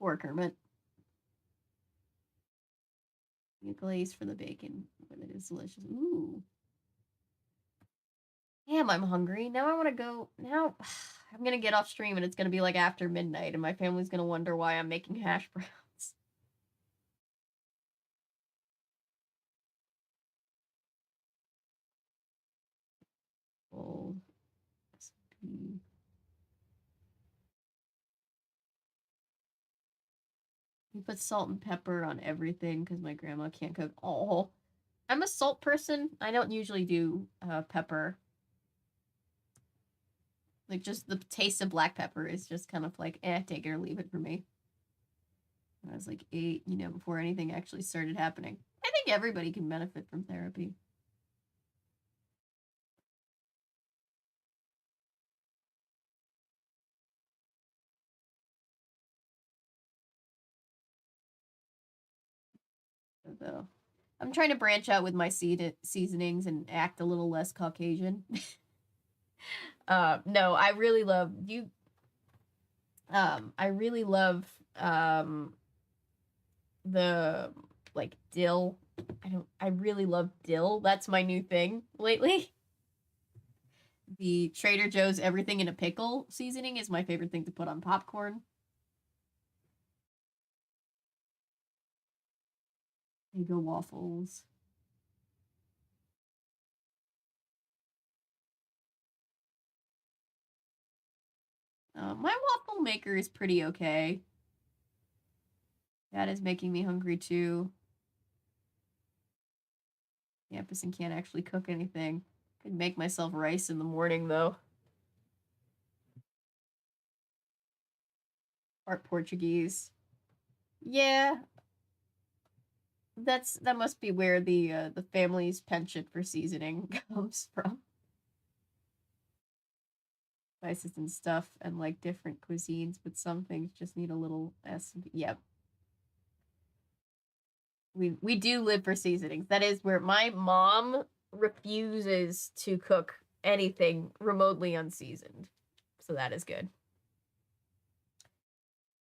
Poor Kermit. You glaze for the bacon, but it is delicious. Ooh. Damn, I'm hungry. Now I want to go. Now I'm going to get off stream and it's going to be like after midnight and my family's going to wonder why I'm making hash browns. Old recipe. We put salt and pepper on everything because my grandma can't cook. Oh, I'm a salt person. I don't usually do pepper. Like, just the taste of black pepper is just kind of like, take it or leave it for me. When I was like 8, before anything actually started happening. I think everybody can benefit from therapy. Though I'm trying to branch out with my seasonings and act a little less Caucasian. No, I really love you. I really love the like dill. I really love dill. That's my new thing lately. The Trader Joe's everything in a pickle seasoning is my favorite thing to put on popcorn. Eggo waffles. My waffle maker is pretty okay. That is making me hungry too. Campus can't actually cook anything. Could make myself rice in the morning though. Part Portuguese. Yeah. That must be where the family's penchant for seasoning comes from. Spices and stuff and like different cuisines, but some things just need a little Yep. We do live for seasonings. That is where my mom refuses to cook anything remotely unseasoned. So that is good.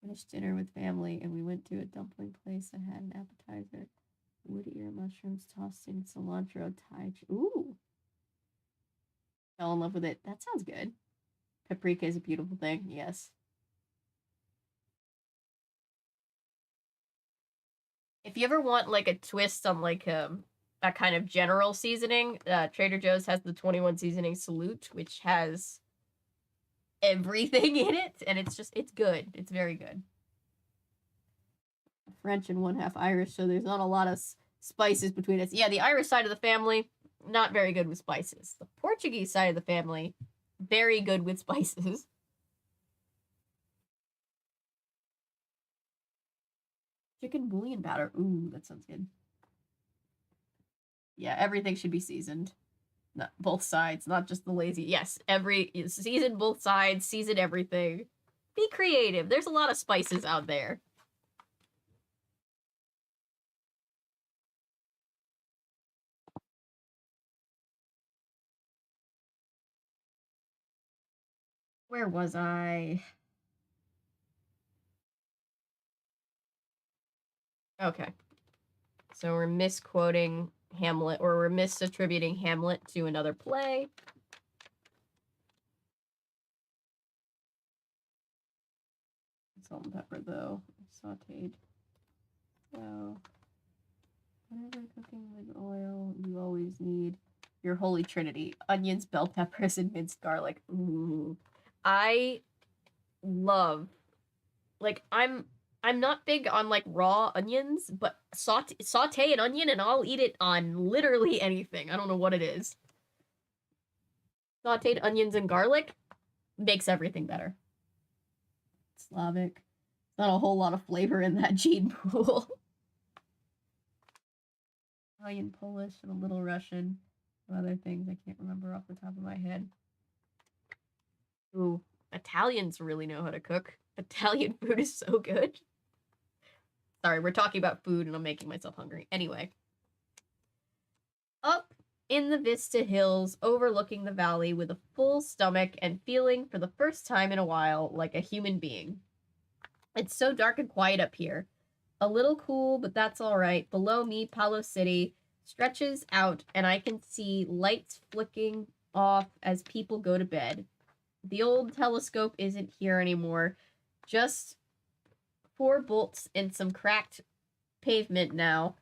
Finished dinner with family and we went to a dumpling place. I had an appetizer. Wood ear mushrooms tossed in cilantro Thai. Ooh. Fell in love with it. That sounds good. Paprika is a beautiful thing. Yes. If you ever want like a twist on like a kind of general seasoning, Trader Joe's has the 21 seasoning salute, which has everything in it, and it's good. It's very good. French and 1/2 Irish, so there's not a lot of spices between us. Yeah, the Irish side of the family, not very good with spices. The Portuguese side of the family, very good with spices. Chicken bouillon batter. Ooh, that sounds good. Yeah, everything should be seasoned. Not both sides, not just the lazy. Yes, season both sides, season everything. Be creative. There's a lot of spices out there. Where was I? Okay. So we're misquoting Hamlet, or we're misattributing Hamlet to another play. Salt and pepper, though. Sauteed. So, whenever cooking with oil, you always need your holy trinity. Onions, bell peppers, and minced garlic. Ooh. I love, like, I'm not big on like raw onions, but saute an onion and I'll eat it on literally anything. I don't know what it is. Sauteed onions and garlic makes everything better. Slavic. Not a whole lot of flavor in that gene pool. Italian, Polish, and a little Russian. Other things I can't remember off the top of my head. Ooh, Italians really know how to cook. Italian food is so good. Sorry, we're talking about food and I'm making myself hungry. Anyway. Up in the Vista Hills, overlooking the valley with a full stomach and feeling for the first time in a while like a human being. It's so dark and quiet up here. A little cool, but that's all right. Below me, Palo City stretches out and I can see lights flicking off as people go to bed. The old telescope isn't here anymore. Just 4 bolts in some cracked pavement now.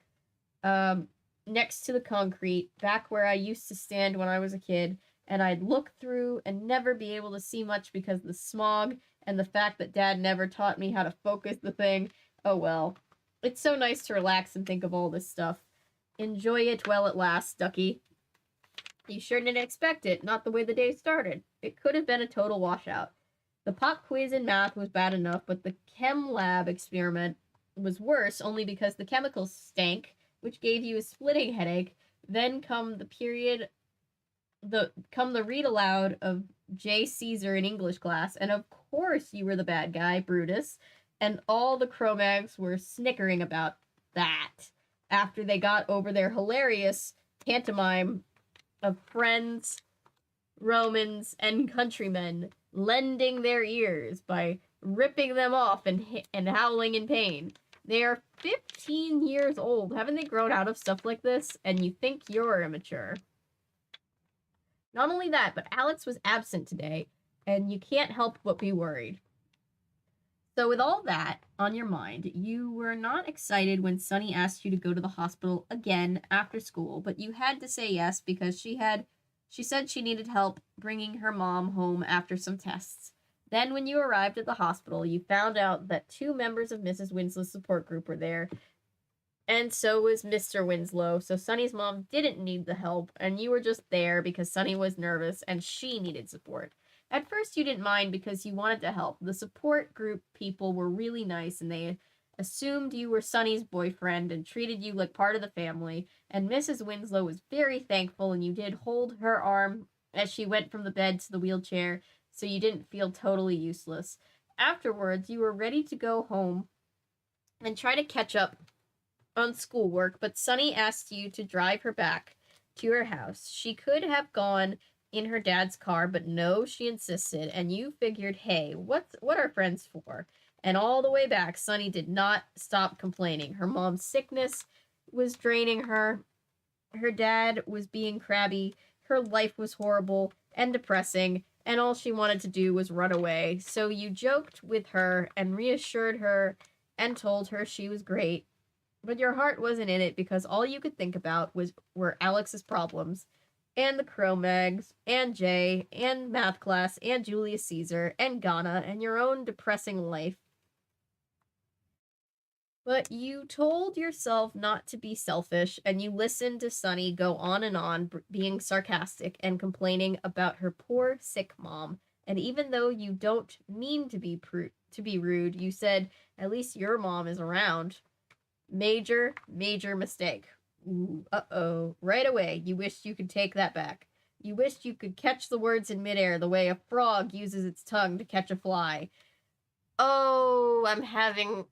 Next to the concrete, back where I used to stand when I was a kid, and I'd look through and never be able to see much because of the smog and the fact that Dad never taught me how to focus the thing. Oh well. It's so nice to relax and think of all this stuff. Enjoy it while it lasts, Ducky. You sure didn't expect it, not the way the day started. It could have been a total washout. The pop quiz in math was bad enough, but the chem lab experiment was worse only because the chemicals stank, which gave you a splitting headache. Then come the read aloud of J. Caesar in English class, and of course you were the bad guy, Brutus, and all the Cro Mags were snickering about that after they got over their hilarious pantomime of friends, Romans, and countrymen lending their ears by ripping them off and howling in pain. They are 15 years old. Haven't they grown out of stuff like this? And you think you're immature. Not only that, but Alex was absent today, and you can't help but be worried. So with all that on your mind, you were not excited when Sunny asked you to go to the hospital again after school, but you had to say yes because she said she needed help bringing her mom home after some tests. Then when you arrived at the hospital, you found out that 2 members of Mrs. Winslow's support group were there, and so was Mr. Winslow, so Sunny's mom didn't need the help, and you were just there because Sunny was nervous and she needed support. At first, you didn't mind because you wanted to help. The support group people were really nice, and they assumed you were Sunny's boyfriend and treated you like part of the family. And Mrs. Winslow was very thankful, and you did hold her arm as she went from the bed to the wheelchair, so you didn't feel totally useless. Afterwards, you were ready to go home and try to catch up on schoolwork, but Sunny asked you to drive her back to her house. She could have gone in her dad's car, but no, she insisted, and you figured, hey, what are friends for? And all the way back, Sunny did not stop complaining. Her mom's sickness was draining her. Her dad was being crabby. Her life was horrible and depressing, and all she wanted to do was run away. So you joked with her and reassured her and told her she was great. But your heart wasn't in it because all you could think about were Alex's problems, and the Cro Mags, and Jay, and math class, and Julius Caesar, and Ghana, and your own depressing life. But you told yourself not to be selfish, and you listened to Sunny go on and on, being sarcastic and complaining about her poor, sick mom. And even though you don't mean to be rude, you said, at least your mom is around. Major mistake. Ooh, uh-oh. Right away, you wished you could take that back. You wished you could catch the words in midair the way a frog uses its tongue to catch a fly. Oh, I'm having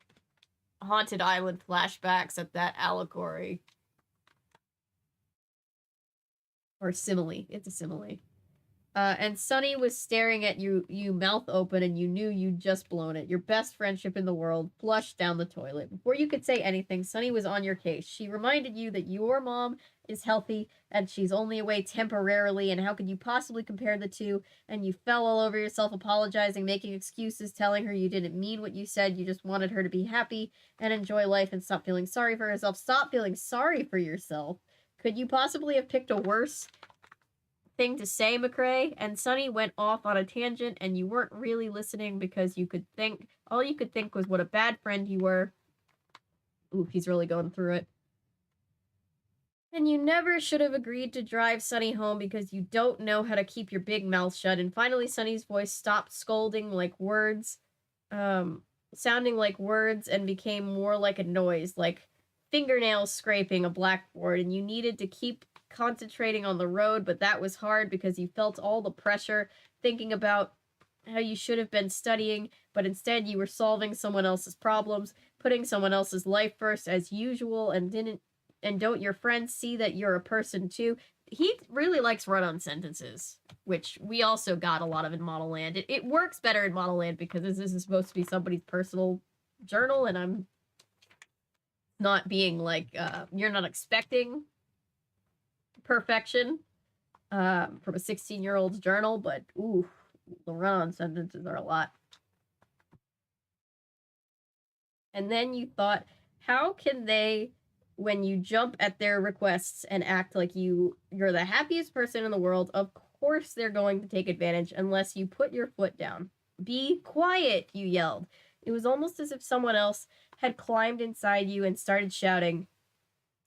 Haunted Island flashbacks at that allegory. Or simile. It's a simile. And Sunny was staring at you mouth open, and you knew you'd just blown it. Your best friendship in the world flushed down the toilet. Before you could say anything, Sunny was on your case. She reminded you that your mom is healthy, and she's only away temporarily, and how could you possibly compare the two? And you fell all over yourself, apologizing, making excuses, telling her you didn't mean what you said. You just wanted her to be happy and enjoy life and stop feeling sorry for herself. Stop feeling sorry for yourself. Could you possibly have picked a worse thing to say, McCrae? And Sunny went off on a tangent, and you weren't really listening because all you could think was what a bad friend you were. Ooh, he's really going through it. And you never should have agreed to drive Sunny home because you don't know how to keep your big mouth shut. And finally, Sunny's voice stopped sounding like words, and became more like a noise, like fingernails scraping a blackboard, and you needed to keep concentrating on the road, but that was hard because you felt all the pressure thinking about how you should have been studying, but instead you were solving someone else's problems, putting someone else's life first as usual, and don't your friends see that you're a person too? He really likes run-on sentences, which we also got a lot of in Model Land. It works better in Model Land because this is supposed to be somebody's personal journal, and I'm not being like, you're not expecting perfection from a 16-year-old's journal, but ooh, the run-on sentences are a lot. And then you thought, how can they, when you jump at their requests and act like you're the happiest person in the world, of course they're going to take advantage unless you put your foot down. Be quiet, you yelled. It was almost as if someone else had climbed inside you and started shouting.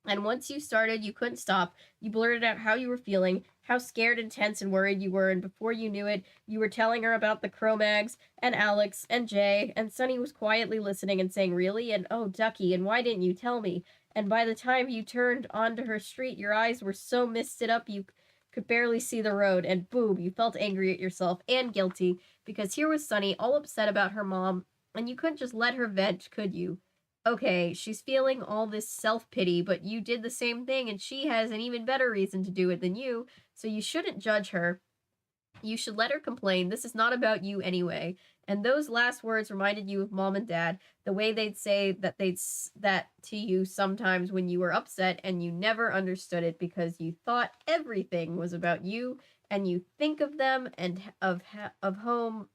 And once you started, you couldn't stop. You blurted out how you were feeling, how scared and tense and worried you were, and before you knew it, you were telling her about the Cro Mags, and Alex, and Jay, and Sunny was quietly listening and saying, really? And oh, Ducky, and why didn't you tell me? And by the time you turned onto her street, your eyes were so misted up you could barely see the road, and boom, you felt angry at yourself and guilty, because here was Sunny, all upset about her mom, and you couldn't just let her vent, could you? Okay, she's feeling all this self-pity, but you did the same thing, and she has an even better reason to do it than you, so you shouldn't judge her. You should let her complain. This is not about you anyway. And those last words reminded you of Mom and Dad, the way they'd say that to you sometimes when you were upset, and you never understood it because you thought everything was about you, and you think of them and of home,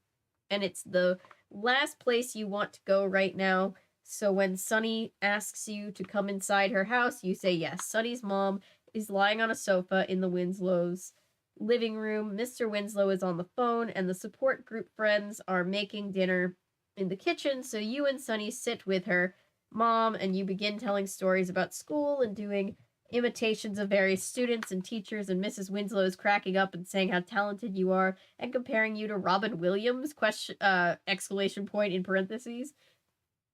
and it's the last place you want to go right now. So when Sunny asks you to come inside her house, you say yes. Sunny's mom is lying on a sofa in the Winslows' living room. Mr. Winslow is on the phone, and the support group friends are making dinner in the kitchen. So you and Sunny sit with her mom, and you begin telling stories about school and doing imitations of various students and teachers, and Mrs. Winslow is cracking up and saying how talented you are and comparing you to Robin Williams, exclamation point in parentheses,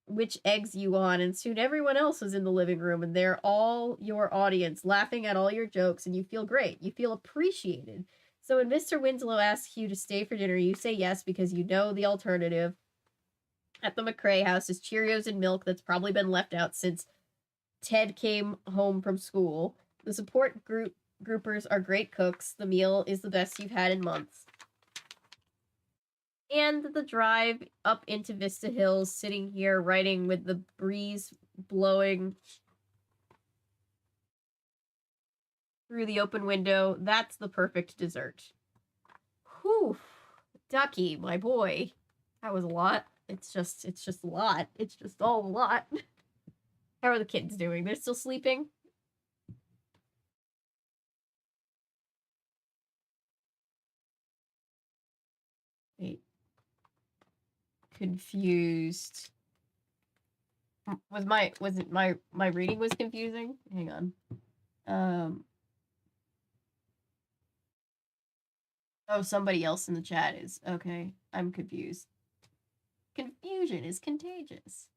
which eggs you on. And soon everyone else is in the living room and they're all your audience, laughing at all your jokes, and you feel great. You feel appreciated. So when Mr. Winslow asks you to stay for dinner, you say yes because you know the alternative at the McCrae house is Cheerios and milk that's probably been left out since Ted came home from school. The support groupers are great cooks. The meal is the best you've had in months. And the drive up into Vista Hills, sitting here writing with the breeze blowing through the open window, that's the perfect dessert. Whew. Ducky, my boy. That was a lot. It's just a lot. It's just all a lot. How are the kids doing? They're still sleeping? Wait. Confused. Wasn't my reading was confusing? Hang on. Oh, somebody else in the chat is. Okay, I'm confused. Confusion is contagious.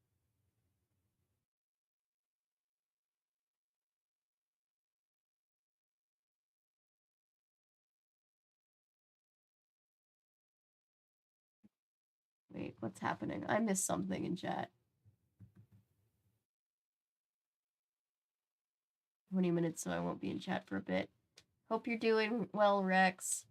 Wait, what's happening? I missed something in chat. 20 minutes, so I won't be in chat for a bit. Hope you're doing well, Rex.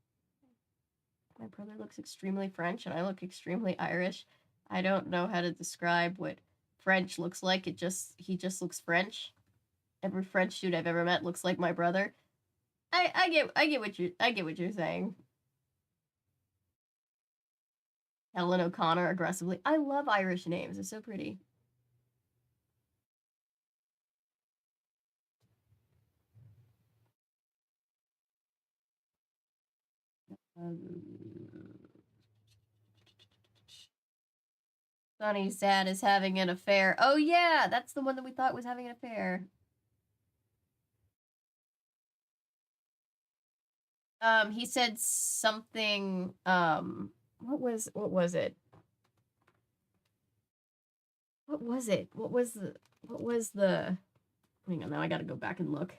My brother looks extremely French, and I look extremely Irish. I don't know how to describe what French looks like. He just looks French. Every French dude I've ever met looks like my brother. I get what you're saying. Helen O'Connor aggressively. I love Irish names. They're so pretty. Sonny's dad is having an affair. Oh yeah, that's the one that we thought was having an affair. He said something. What was it? What was it? What was the? Hang on, now I gotta go back and look.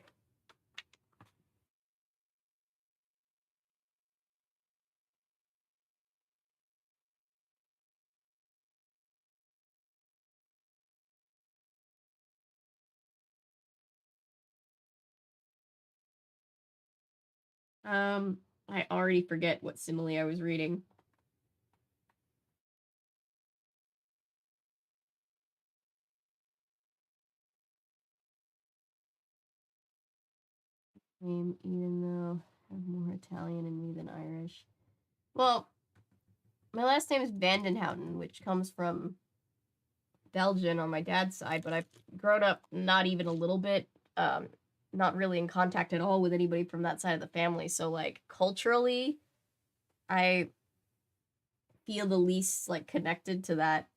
I already forget what simile I was reading. Even though I have more Italian in me than Irish. Well, my last name is Vandenhouten, which comes from Belgian on my dad's side, but I've grown up not even a little bit, not really in contact at all with anybody from that side of the family. So, like, culturally, I feel the least, like, connected to that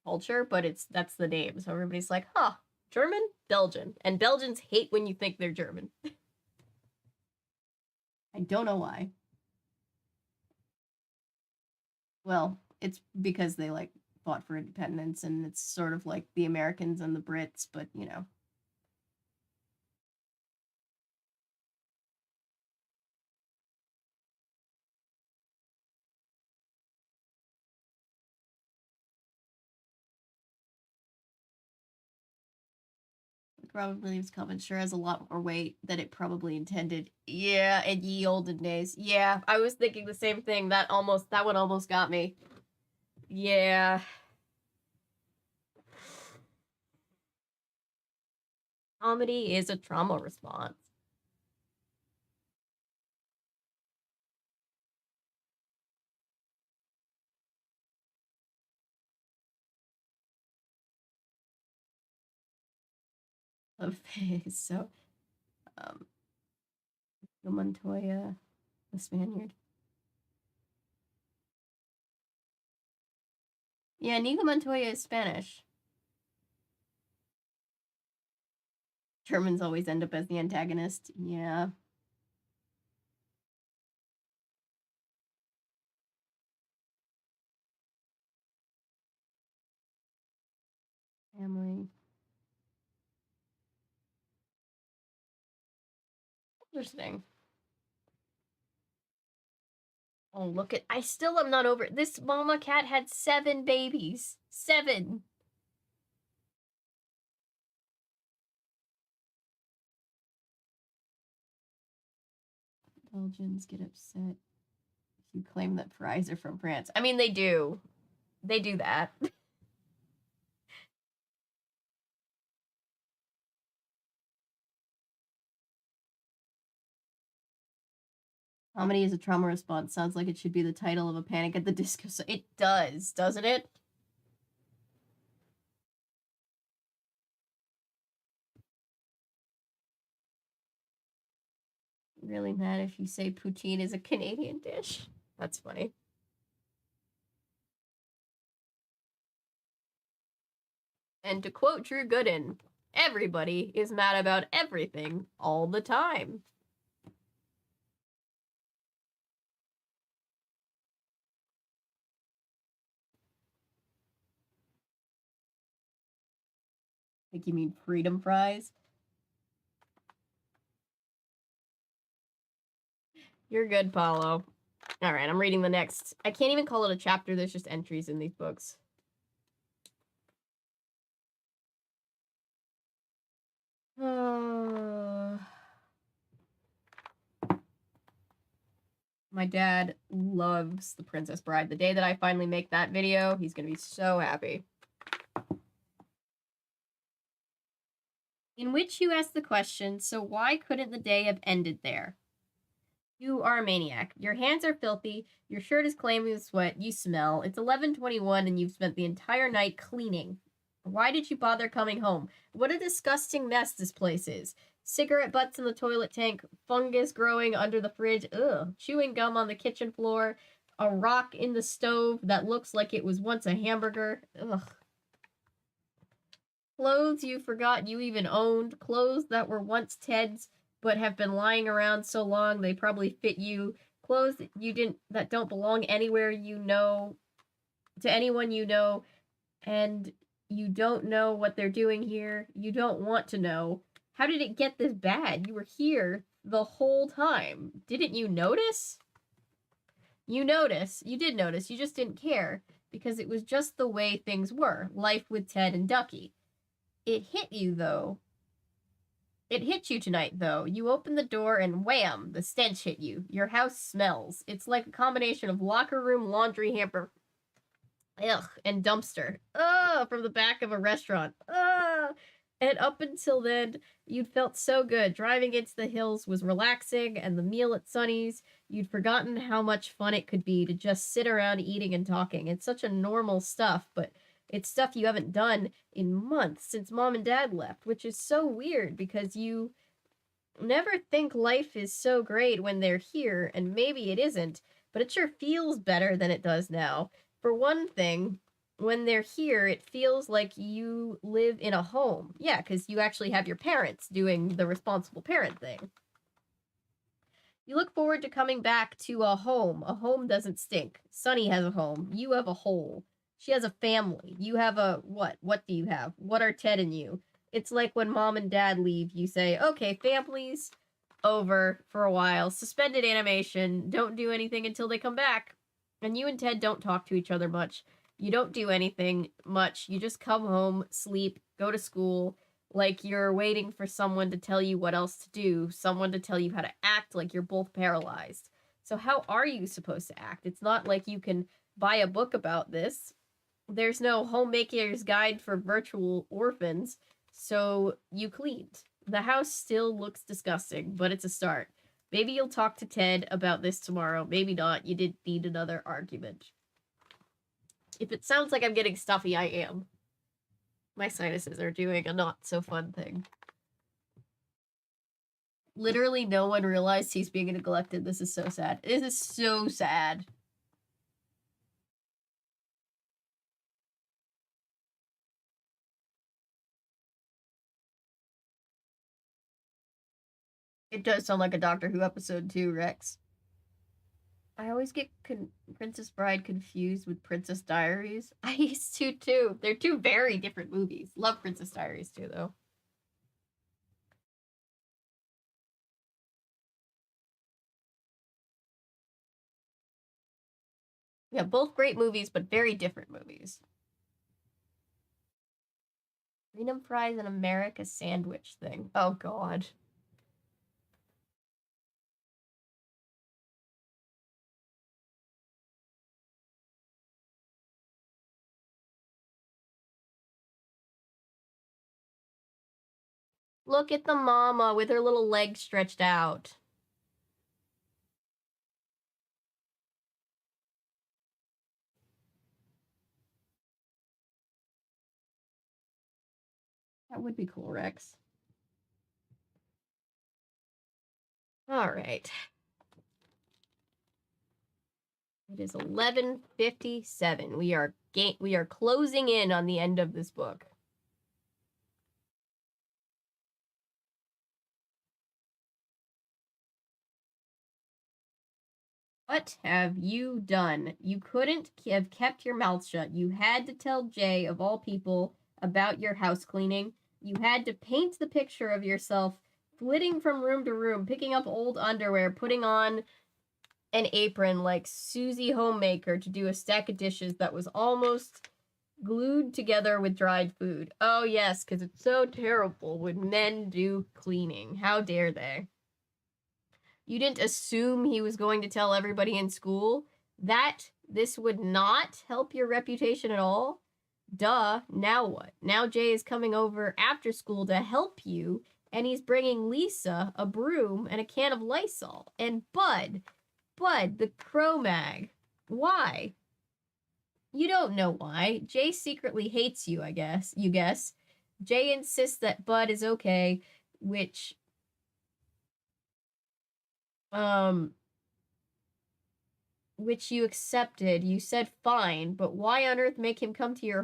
culture, but that's the name. So everybody's like, huh, German? Belgian. And Belgians hate when you think they're German. I don't know why. Well, it's because they, like, fought for independence, and it's sort of like the Americans and the Brits, but, you know. Robin Williams comment sure has a lot more weight than it probably intended. Yeah, in ye olden days. Yeah, I was thinking the same thing. That one almost got me. Yeah. Comedy is a trauma response. Okay, so Montoya, the Spaniard. Yeah, Nico Montoya is Spanish. Germans always end up as the antagonist. Yeah. Family. Interesting. Oh, look at... I still am not over... This mama cat had 7 babies. 7. Belgians get upset if you claim that fries are from France. I mean, they do. They do that. Comedy is a trauma response. Sounds like it should be the title of a Panic at the Disco. So it does, doesn't it? Really mad if you say poutine is a Canadian dish. That's funny. And to quote Drew Gooden, everybody is mad about everything all the time. Like, you mean freedom fries? You're good, Paulo. All right, I'm reading the next. I can't even call it a chapter. There's just entries in these books. My dad loves The Princess Bride. The day that I finally make that video, he's going to be so happy. In which you ask the question, so why couldn't the day have ended there? You are a maniac. Your hands are filthy. Your shirt is clammy with sweat. You smell. It's 11:21 and you've spent the entire night cleaning. Why did you bother coming home? What a disgusting mess this place is. Cigarette butts in the toilet tank, fungus growing under the fridge, ugh, chewing gum on the kitchen floor, a rock in the stove that looks like it was once a hamburger, ugh. Clothes you forgot you even owned, clothes that were once Ted's but have been lying around so long they probably fit you, clothes that don't belong anywhere you know, to anyone you know, and you don't know what they're doing here. You don't want to know. How did it get this bad? You were here the whole time. Didn't you notice? You notice. You did notice. You just didn't care because it was just the way things were. Life with Ted and Ducky. It hit you, though. It hit you tonight, though. You opened the door and wham, the stench hit you. Your house smells. It's like a combination of locker room, laundry hamper, ugh, and dumpster. Ugh, from the back of a restaurant. Ugh. And up until then, you'd felt so good. Driving into the hills was relaxing, and the meal at Sonny's, you'd forgotten how much fun it could be to just sit around eating and talking. It's such a normal stuff, but it's stuff you haven't done in months since Mom and Dad left, which is so weird because you never think life is so great when they're here, and maybe it isn't, but it sure feels better than it does now. For one thing, when they're here, it feels like you live in a home. Yeah, because you actually have your parents doing the responsible parent thing. You look forward to coming back to a home. A home doesn't stink. Sunny has a home. You have a hole. She has a family. You have a what? What do you have? What are Ted and you? It's like when Mom and Dad leave, you say, okay, family's over for a while. Suspended animation. Don't do anything until they come back. And you and Ted don't talk to each other much. You don't do anything much. You just come home, sleep, go to school, like you're waiting for someone to tell you what else to do, someone to tell you how to act like you're both paralyzed. So how are you supposed to act? It's not like you can buy a book about this. There's no homemaker's guide for virtual orphans, so you cleaned. The house still looks disgusting, but it's a start. Maybe you'll talk to Ted about this tomorrow. Maybe not. You didn't need another argument. If it sounds like I'm getting stuffy, I am. My sinuses are doing a not so fun thing. Literally no one realized he's being neglected. This is so sad. This is so sad. It does sound like a Doctor Who episode too, Rex. I always get Princess Bride confused with Princess Diaries. I used to too. They're two very different movies. Love Princess Diaries too, though. Yeah, both great movies, but very different movies. Freedom fries and America sandwich thing. Oh, God. Look at the mama with her little legs stretched out. That would be cool, Rex. All right. It is 11:57. We are closing in on the end of this book. What have you done? You couldn't have kept your mouth shut. You had to tell Jay, of all people, about your house cleaning. You had to paint the picture of yourself flitting from room to room, picking up old underwear, putting on an apron like Susie Homemaker to do a stack of dishes that was almost glued together with dried food. Oh, yes, because it's so terrible when men do cleaning. How dare they? You didn't assume he was going to tell everybody in school that this would not help your reputation at all? Duh, now what? Now Jay is coming over after school to help you, and he's bringing Lisa a broom and a can of Lysol. And Bud, the Cro Mag. Why? You don't know why. Jay secretly hates you, I guess. You guess. Jay insists that Bud is okay, which you accepted. You said fine, but why on earth make him come to your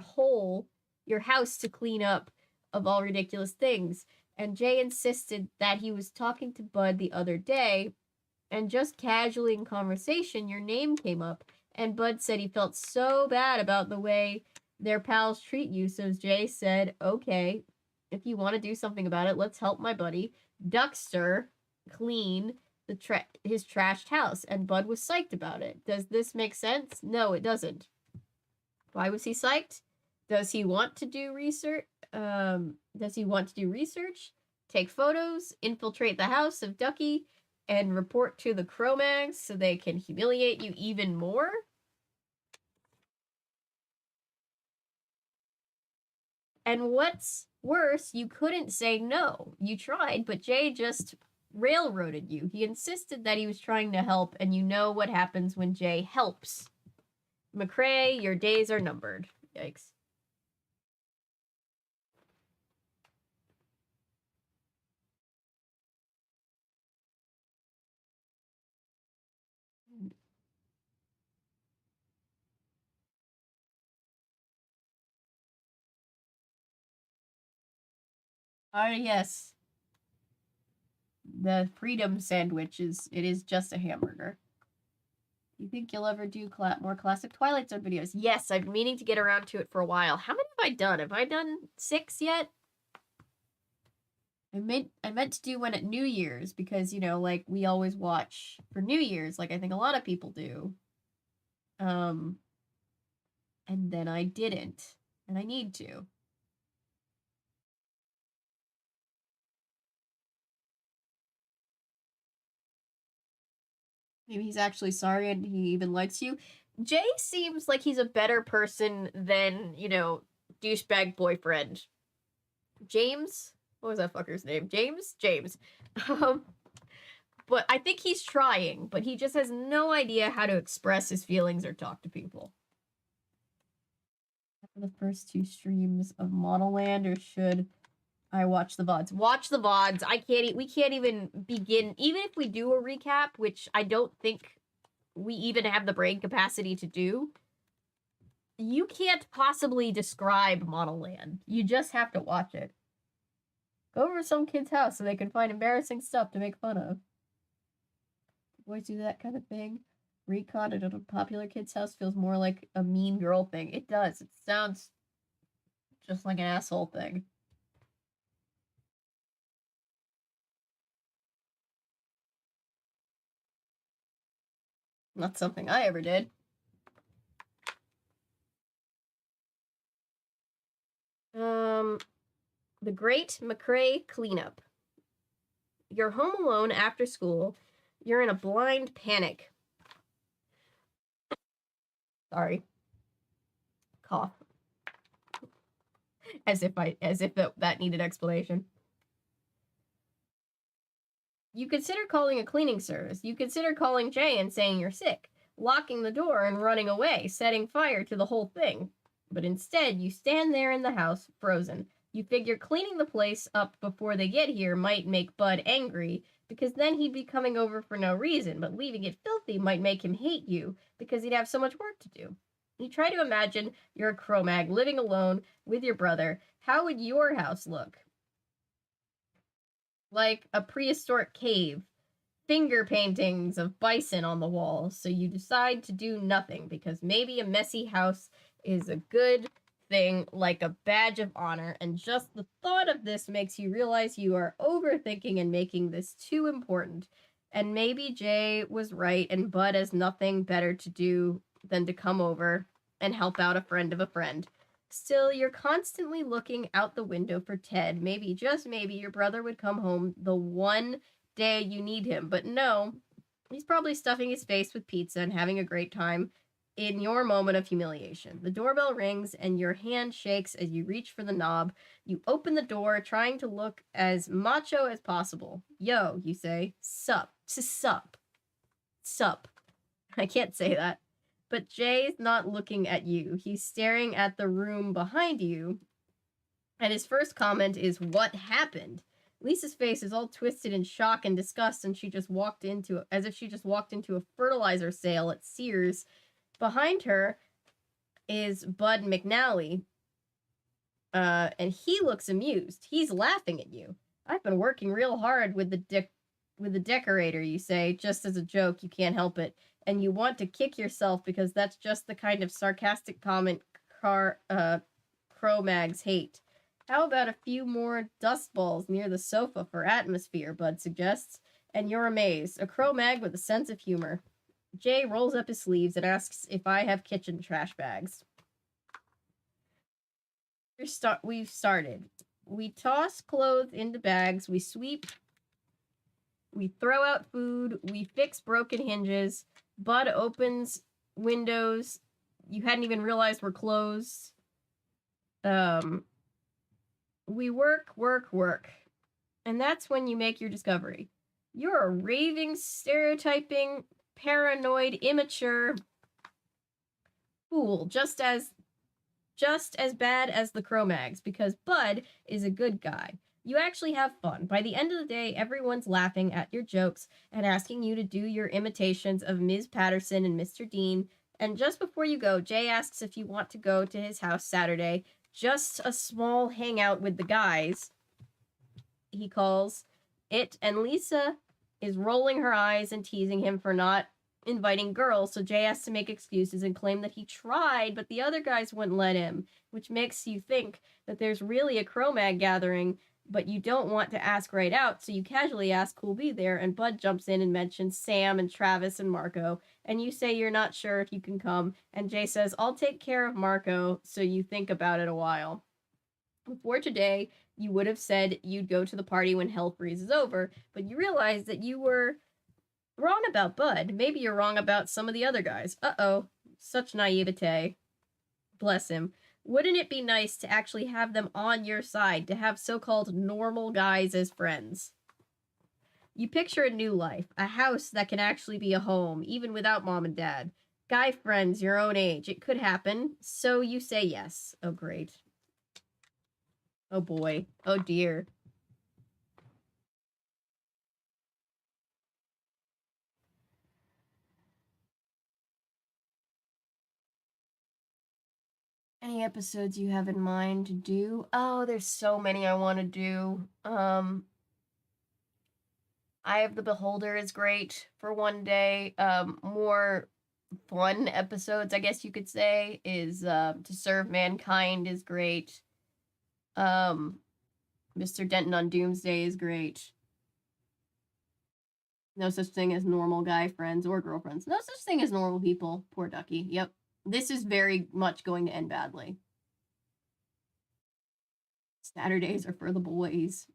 house to clean up of all ridiculous things? And Jay insisted that he was talking to Bud the other day, and just casually in conversation, your name came up, and Bud said he felt so bad about the way their pals treat you, so Jay said, okay, if you want to do something about it, let's help my buddy Duckster clean his trashed house, and Bud was psyched about it. Does this make sense? No, it doesn't. Why was he psyched? Does he want to do research? Take photos, infiltrate the house of Ducky, and report to the Cro Mags so they can humiliate you even more? And what's worse, you couldn't say no. You tried, but Jay just railroaded you. He insisted that he was trying to help, and you know what happens when Jay helps. McCrae, your days are numbered. Yikes. Yes. The freedom sandwich is just a hamburger. You think you'll ever do more classic Twilight Zone videos? Yes, I've been meaning to get around to it for a while. How many have I done? Have I done 6 yet? I meant to do one at New Year's because, like we always watch for New Year's, like I think a lot of people do. And then I didn't, and I need to. Maybe he's actually sorry and he even likes you. Jay seems like he's a better person than, douchebag boyfriend. James? What was that fucker's name? James? James. But I think he's trying, but he just has no idea how to express his feelings or talk to people. For the first 2 streams of Model Land, or should I watch the VODs? Watch the VODs. We can't even begin, even if we do a recap, which I don't think we even have the brain capacity to do. You can't possibly describe Model Land. You just have to watch it. Go over to some kid's house so they can find embarrassing stuff to make fun of. Boys do that kind of thing. Recon at a popular kid's house feels more like a mean girl thing. It does. It sounds just like an asshole thing. Not something I ever did. The Great McCrae Cleanup. You're home alone after school. You're in a blind panic. Sorry. Cough. As if that needed explanation. You consider calling a cleaning service. You consider calling Jay and saying you're sick, locking the door and running away, setting fire to the whole thing. But instead, you stand there in the house, frozen. You figure cleaning the place up before they get here might make Bud angry, because then he'd be coming over for no reason, but leaving it filthy might make him hate you, because he'd have so much work to do. You try to imagine you're a Cro Mag living alone with your brother. How would your house look? Like a prehistoric cave. Finger paintings of bison on the walls, so you decide to do nothing, because maybe a messy house is a good thing, like a badge of honor, and just the thought of this makes you realize you are overthinking and making this too important. And maybe Jay was right, and Bud has nothing better to do than to come over and help out a friend of a friend. Still, you're constantly looking out the window for Ted. Maybe, just maybe, your brother would come home the one day you need him. But no, he's probably stuffing his face with pizza and having a great time in your moment of humiliation. The doorbell rings and your hand shakes as you reach for the knob. You open the door, trying to look as macho as possible. Yo, you say. Sup. Sup. Sup. I can't say that. But Jay's not looking at you. He's staring at the room behind you. And his first comment is, "What happened?" Lisa's face is all twisted in shock and disgust, and as if she just walked into a fertilizer sale at Sears. Behind her is Bud McNally, and he looks amused. He's laughing at you. I've been working real hard with the decorator, you say, just as a joke. You can't help it, and you want to kick yourself because that's just the kind of sarcastic comment Cro Mags hate. How about a few more dust balls near the sofa for atmosphere, Bud suggests, and you're amazed. A Cro Mag with a sense of humor. Jay rolls up his sleeves and asks if I have kitchen trash bags. We've started. We toss clothes into bags, we sweep, we throw out food, we fix broken hinges. Bud opens windows you hadn't even realized were closed. We work. And that's when you make your discovery. You're a raving, stereotyping, paranoid, immature fool, just as bad as the Cro Mags, because Bud is a good guy. You actually have fun. By the end of the day, everyone's laughing at your jokes and asking you to do your imitations of Ms. Patterson and Mr. Dean. And just before you go, Jay asks if you want to go to his house Saturday. Just a small hangout with the guys, he calls it, and Lisa is rolling her eyes and teasing him for not inviting girls, so Jay has to make excuses and claim that he tried, but the other guys wouldn't let him, which makes you think that there's really a Cro Mag gathering, but you don't want to ask right out, so you casually ask who'll be there, and Bud jumps in and mentions Sam and Travis and Marco, and you say you're not sure if you can come, and Jay says, I'll take care of Marco, so you think about it a while. Before today, you would have said you'd go to the party when hell freezes over, but you realize that you were wrong about Bud. Maybe you're wrong about some of the other guys. Uh-oh. Such naivete. Bless him. Wouldn't it be nice to actually have them on your side, to have so-called normal guys as friends? You picture a new life, a house that can actually be a home, even without mom and dad. Guy friends your own age. It could happen, so you say yes. Oh, great. Oh, boy. Oh, dear. Any episodes you have in mind to do? Oh, there's so many I want to do. Eye of the Beholder is great for one day. More fun episodes, I guess you could say, is To Serve Mankind is great. Mr. Denton on Doomsday is great. No such thing as normal guy friends or girlfriends. No such thing as normal people. Poor Ducky. Yep. This is very much going to end badly. Saturdays are for the boys.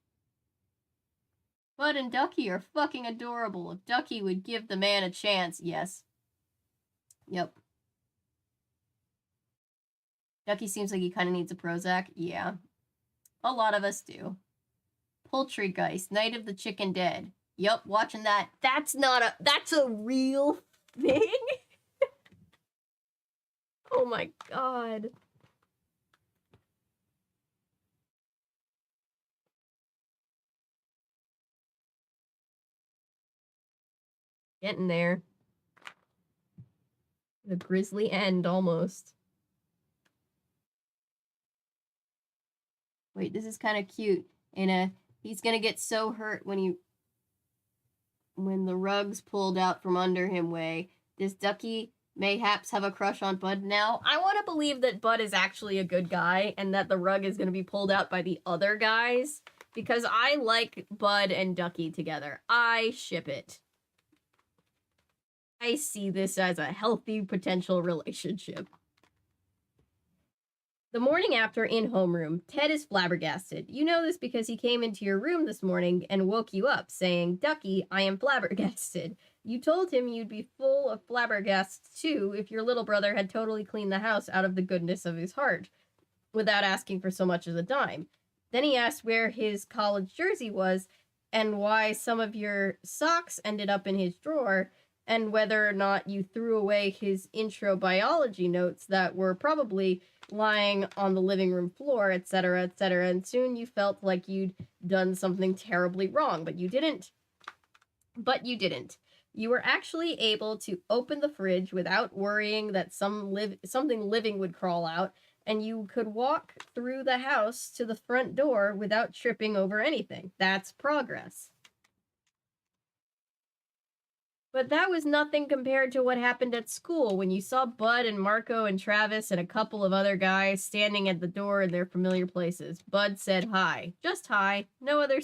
Bud and Ducky are fucking adorable. If Ducky would give the man a chance, yes. Yep. Ducky seems like he kind of needs a Prozac. Yeah. A lot of us do. Poultrygeist, Night of the Chicken Dead. Yep, watching that. That's a real thing? Oh my god. Getting there. The grisly end, almost. Wait, this is kind of cute. He's gonna get so hurt when the rug's pulled out from under him way. Does Ducky mayhaps have a crush on Bud now? I want to believe that Bud is actually a good guy and that the rug is going to be pulled out by the other guys, because I like Bud and Ducky together. I ship it. I see this as a healthy potential relationship. The morning after in homeroom, Ted is flabbergasted. You know this because he came into your room this morning and woke you up saying, "Ducky, I am flabbergasted." You told him you'd be full of flabbergasts too if your little brother had totally cleaned the house out of the goodness of his heart, without asking for so much as a dime. Then he asked where his college jersey was and why some of your socks ended up in his drawer, and whether or not you threw away his intro biology notes that were probably lying on the living room floor, etc., etc., and soon you felt like you'd done something terribly wrong, but you didn't. You were actually able to open the fridge without worrying that something living would crawl out, and you could walk through the house to the front door without tripping over anything. That's progress. But that was nothing compared to what happened at school when you saw Bud and Marco and Travis and a couple of other guys standing at the door in their familiar places. Bud said hi. Just hi. No other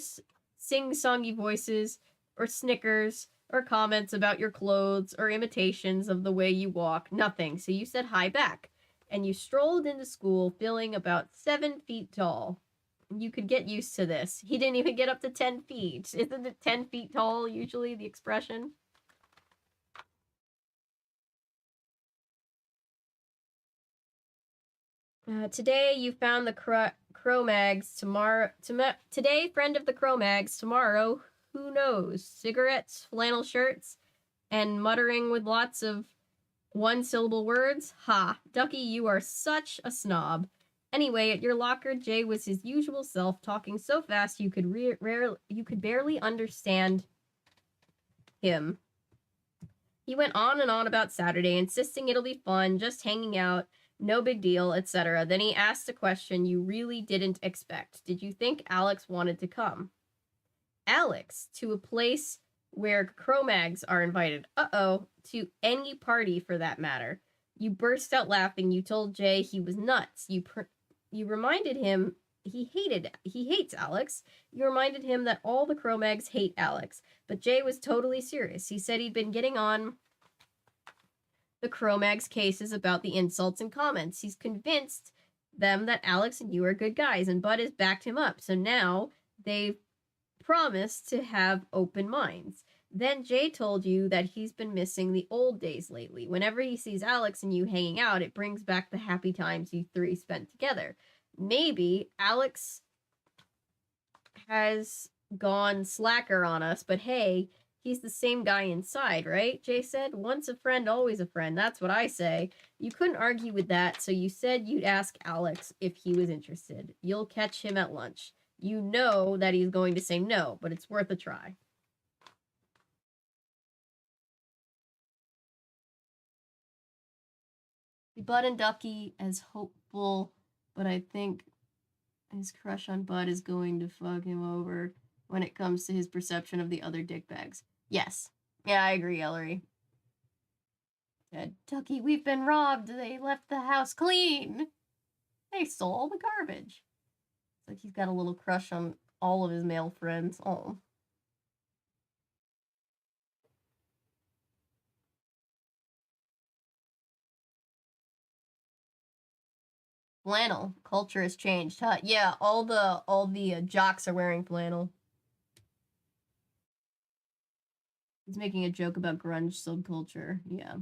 sing-songy voices or snickers or comments about your clothes or imitations of the way you walk. Nothing. So you said hi back. And you strolled into school feeling about 7 feet tall. You could get used to this. He didn't even get up to 10 feet. Isn't it 10 feet tall usually the expression? Today you found the Cro Mags. Today, friend of the Cro Mags. Tomorrow, who knows? Cigarettes, flannel shirts, and muttering with lots of one-syllable words? Ha! Ducky, you are such a snob. Anyway, at your locker, Jay was his usual self, talking so fast you could barely understand him. He went on and on about Saturday, insisting it'll be fun, just hanging out, no big deal, etc. Then he asked a question you really didn't expect. Did you think Alex wanted to come? Alex, to a place where Cro Mags are invited. Uh-oh, to any party for that matter. You burst out laughing. You told Jay he was nuts. You reminded him he hates Alex. You reminded him that all the Cro Mags hate Alex. But Jay was totally serious. He said he'd been getting on the Cro Mags cases about the insults and comments. He's convinced them that Alex and you are good guys, and Bud has backed him up. So now they've promised to have open minds. Then Jay told you that he's been missing the old days lately. Whenever he sees Alex and you hanging out, it brings back the happy times you three spent together. Maybe Alex has gone slacker on us, but hey, he's the same guy inside, right? Jay said, once a friend, always a friend. That's what I say. You couldn't argue with that, so you said you'd ask Alex if he was interested. You'll catch him at lunch. You know that he's going to say no, but it's worth a try. Bud and Ducky as hopeful, but I think his crush on Bud is going to fuck him over when it comes to his perception of the other dickbags. Yes. Yeah, I agree, Ellery. Ducky, we've been robbed. They left the house clean. They stole all the garbage. It's like he's got a little crush on all of his male friends. Oh. Flannel culture has changed, huh? Yeah, all the jocks are wearing flannel. He's making a joke about grunge subculture. Yeah.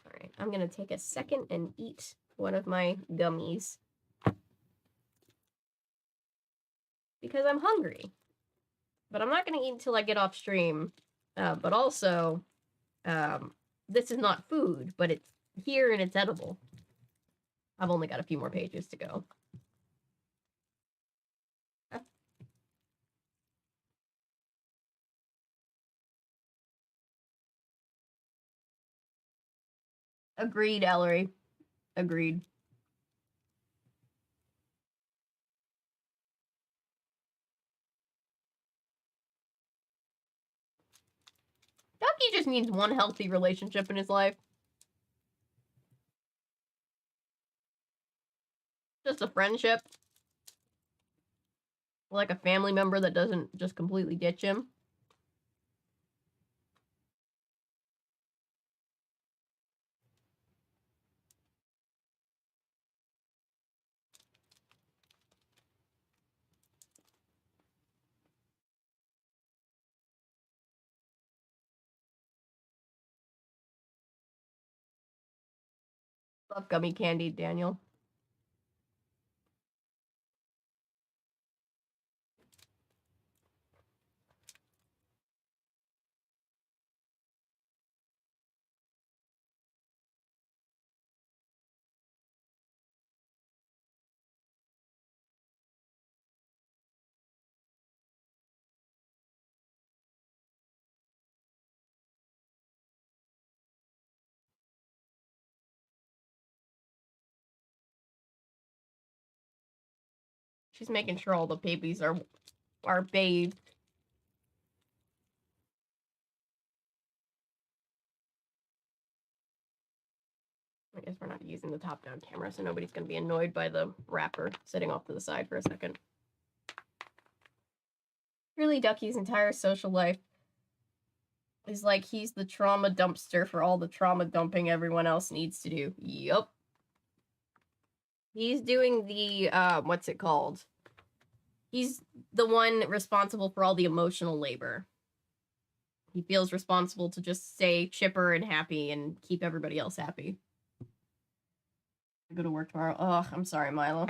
All right, I'm gonna take a second and eat one of my gummies because I'm hungry. But I'm not gonna eat until I get off stream. But also, this is not food, but it's here and it's edible. I've only got a few more pages to go. Agreed, Ellery. Agreed. Ducky just means one healthy relationship in his life. Just a friendship. Like a family member that doesn't just completely ditch him. Love gummy candy, Daniel. She's making sure all the babies are bathed. I guess we're not using the top-down camera, so nobody's going to be annoyed by the wrapper sitting off to the side for a second. Really, Ducky's entire social life is like he's the trauma dumpster for all the trauma dumping everyone else needs to do. Yup. He's doing the, what's it called? He's the one responsible for all the emotional labor. He feels responsible to just stay chipper and happy and keep everybody else happy. I go to work tomorrow. Ugh, I'm sorry, Milo.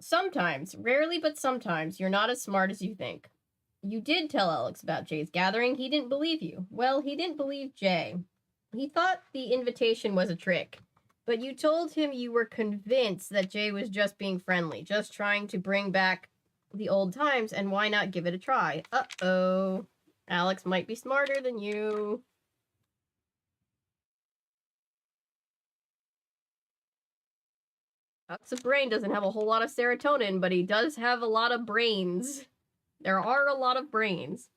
Sometimes, rarely, but sometimes, you're not as smart as you think. You did tell Alex about Jay's gathering. He didn't believe you. Well, he didn't believe Jay. He thought the invitation was a trick. But you told him you were convinced that Jay was just being friendly, just trying to bring back the old times, and why not give it a try? Uh-oh. Alex might be smarter than you. Huck's brain doesn't have a whole lot of serotonin, but he does have a lot of brains. There are a lot of brains.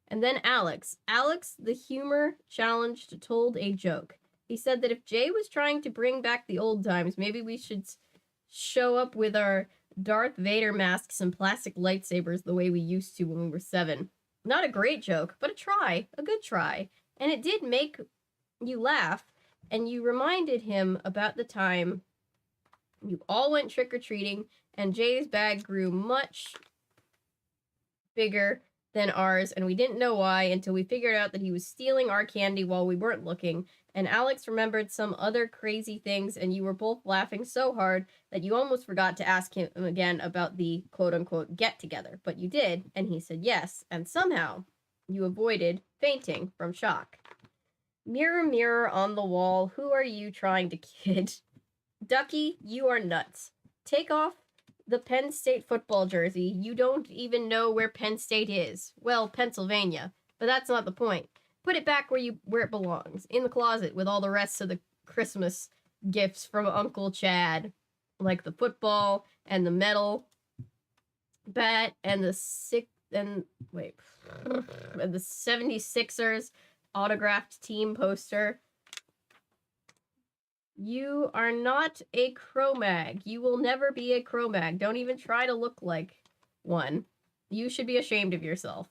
And then Alex. Alex, the humor challenged, told a joke. He said that if Jay was trying to bring back the old times, maybe we should show up with our Darth Vader masks and plastic lightsabers the way we used to when we were 7. Not a great joke, but a try. A good try. And it did make you laugh, and you reminded him about the time you all went trick-or-treating, and Jay's bag grew much bigger than ours, and we didn't know why until we figured out that he was stealing our candy while we weren't looking, and Alex remembered some other crazy things, and you were both laughing so hard that you almost forgot to ask him again about the quote-unquote get-together, but you did, and he said yes, and somehow you avoided fainting from shock. Mirror, mirror on the wall, who are you trying to kid? Ducky, you are nuts. Take off the Penn State football jersey. You don't even know where Penn State is. Well, Pennsylvania, but that's not the point. Put it back where it belongs, in the closet with all the rest of the Christmas gifts from Uncle Chad, like the football and the metal bat and the 76ers autographed team poster. You are not a Cro Mag. You will never be a Cro Mag. Don't even try to look like one. You should be ashamed of yourself.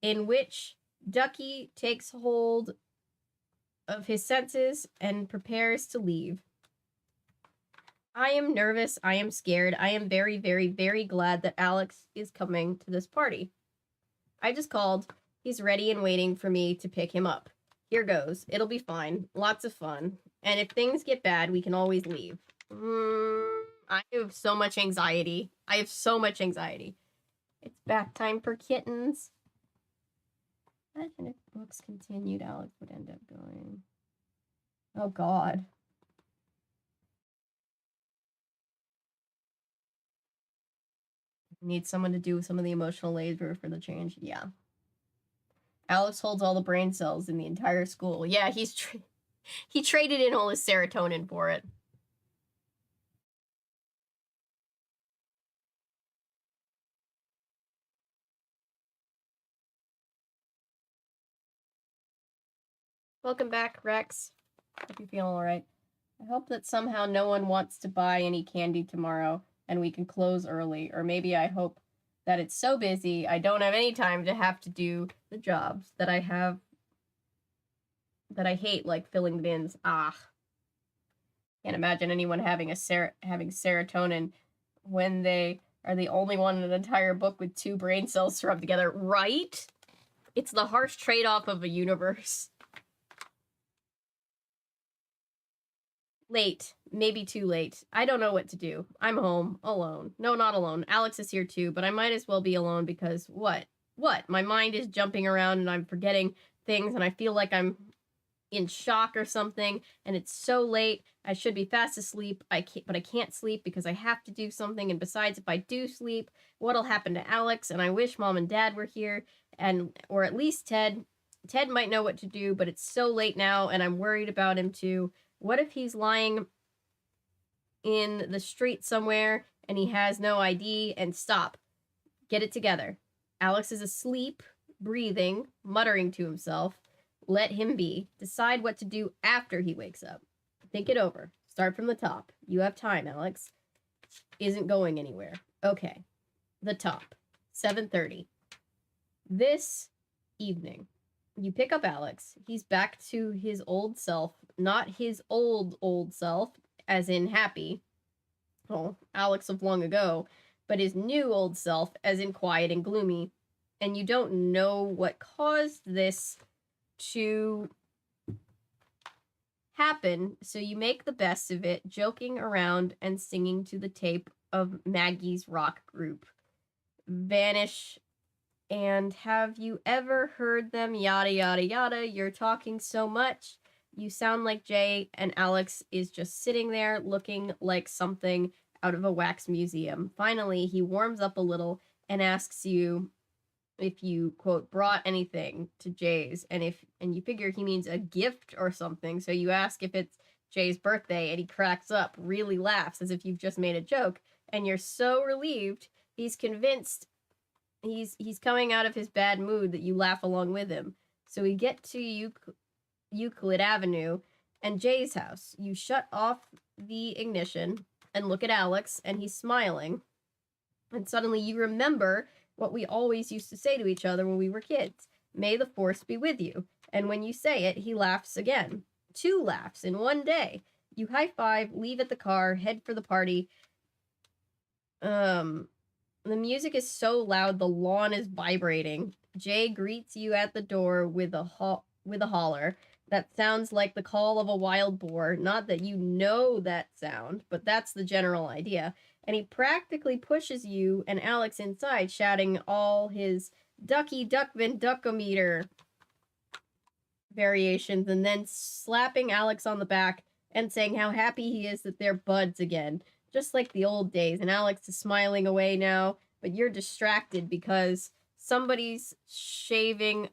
In which Ducky takes hold of his senses and prepares to leave. I am nervous. I am scared. I am very, very, very glad that Alex is coming to this party. I just called. He's ready and waiting for me to pick him up. Here goes. It'll be fine. Lots of fun. And if things get bad, we can always leave. I have so much anxiety. It's bath time for kittens. Imagine if books continued, Alex would end up going. Oh, God. Need someone to do some of the emotional labor for the change. Yeah. Alex holds all the brain cells in the entire school. Yeah, he traded in all his serotonin for it. Welcome back, Rex. Hope you feel all right. I hope that somehow no one wants to buy any candy tomorrow and we can close early. Or maybe I hope that it's so busy I don't have any time to have to do the jobs that I have that I hate, like filling the bins. Can't imagine anyone having serotonin when they are the only one in an entire book with 2 brain cells rubbed together, right? It's the harsh trade-off of a universe. Late. Maybe too late. I don't know what to do. I'm home. Alone. No, not alone. Alex is here too, but I might as well be alone because what? What? My mind is jumping around and I'm forgetting things and I feel like I'm in shock or something and it's so late. I should be fast asleep. But I can't sleep because I have to do something, and besides, if I do sleep, what'll happen to Alex? And I wish Mom and Dad were here, or at least Ted. Ted might know what to do, but it's so late now and I'm worried about him too. What if he's lying in the street somewhere and he has no ID? And stop. Get it together. Alex is asleep, breathing, muttering to himself. Let him be. Decide what to do after he wakes up. Think it over. Start from the top. You have time, Alex. Isn't going anywhere. Okay. The top. 7:30. This evening, you pick up Alex. He's back to his old self. Not his old self, as in happy. Oh, Alex of long ago. But his new old self, as in quiet and gloomy. And you don't know what caused this to happen, so you make the best of it, joking around and singing to the tape of Maggie's rock group. Vanish and have you ever heard them? Yada, yada, yada. You're talking so much. You sound like Jay, and Alex is just sitting there looking like something out of a wax museum. Finally, he warms up a little and asks you if you, quote, brought anything to Jay's, and you figure he means a gift or something, so you ask if it's Jay's birthday, and he cracks up, really laughs as if you've just made a joke, and you're so relieved, he's convinced he's coming out of his bad mood that you laugh along with him. So we get to Euclid Avenue and Jay's house. You shut off the ignition and look at Alex, and he's smiling, and suddenly you remember what we always used to say to each other when we were kids. May the force be with you. And when you say it, he laughs again. 2 laughs in one day. You high five, leave at the car, head for the party. The music is so loud the lawn is vibrating. Jay greets you at the door with a holler that sounds like the call of a wild boar. Not that you know that sound, but that's the general idea. And he practically pushes you and Alex inside, shouting all his Ducky Duckman Duckometer. variations and then slapping Alex on the back and saying how happy he is that they're buds again, just like the old days. And Alex is smiling away now, but you're distracted because somebody's shoving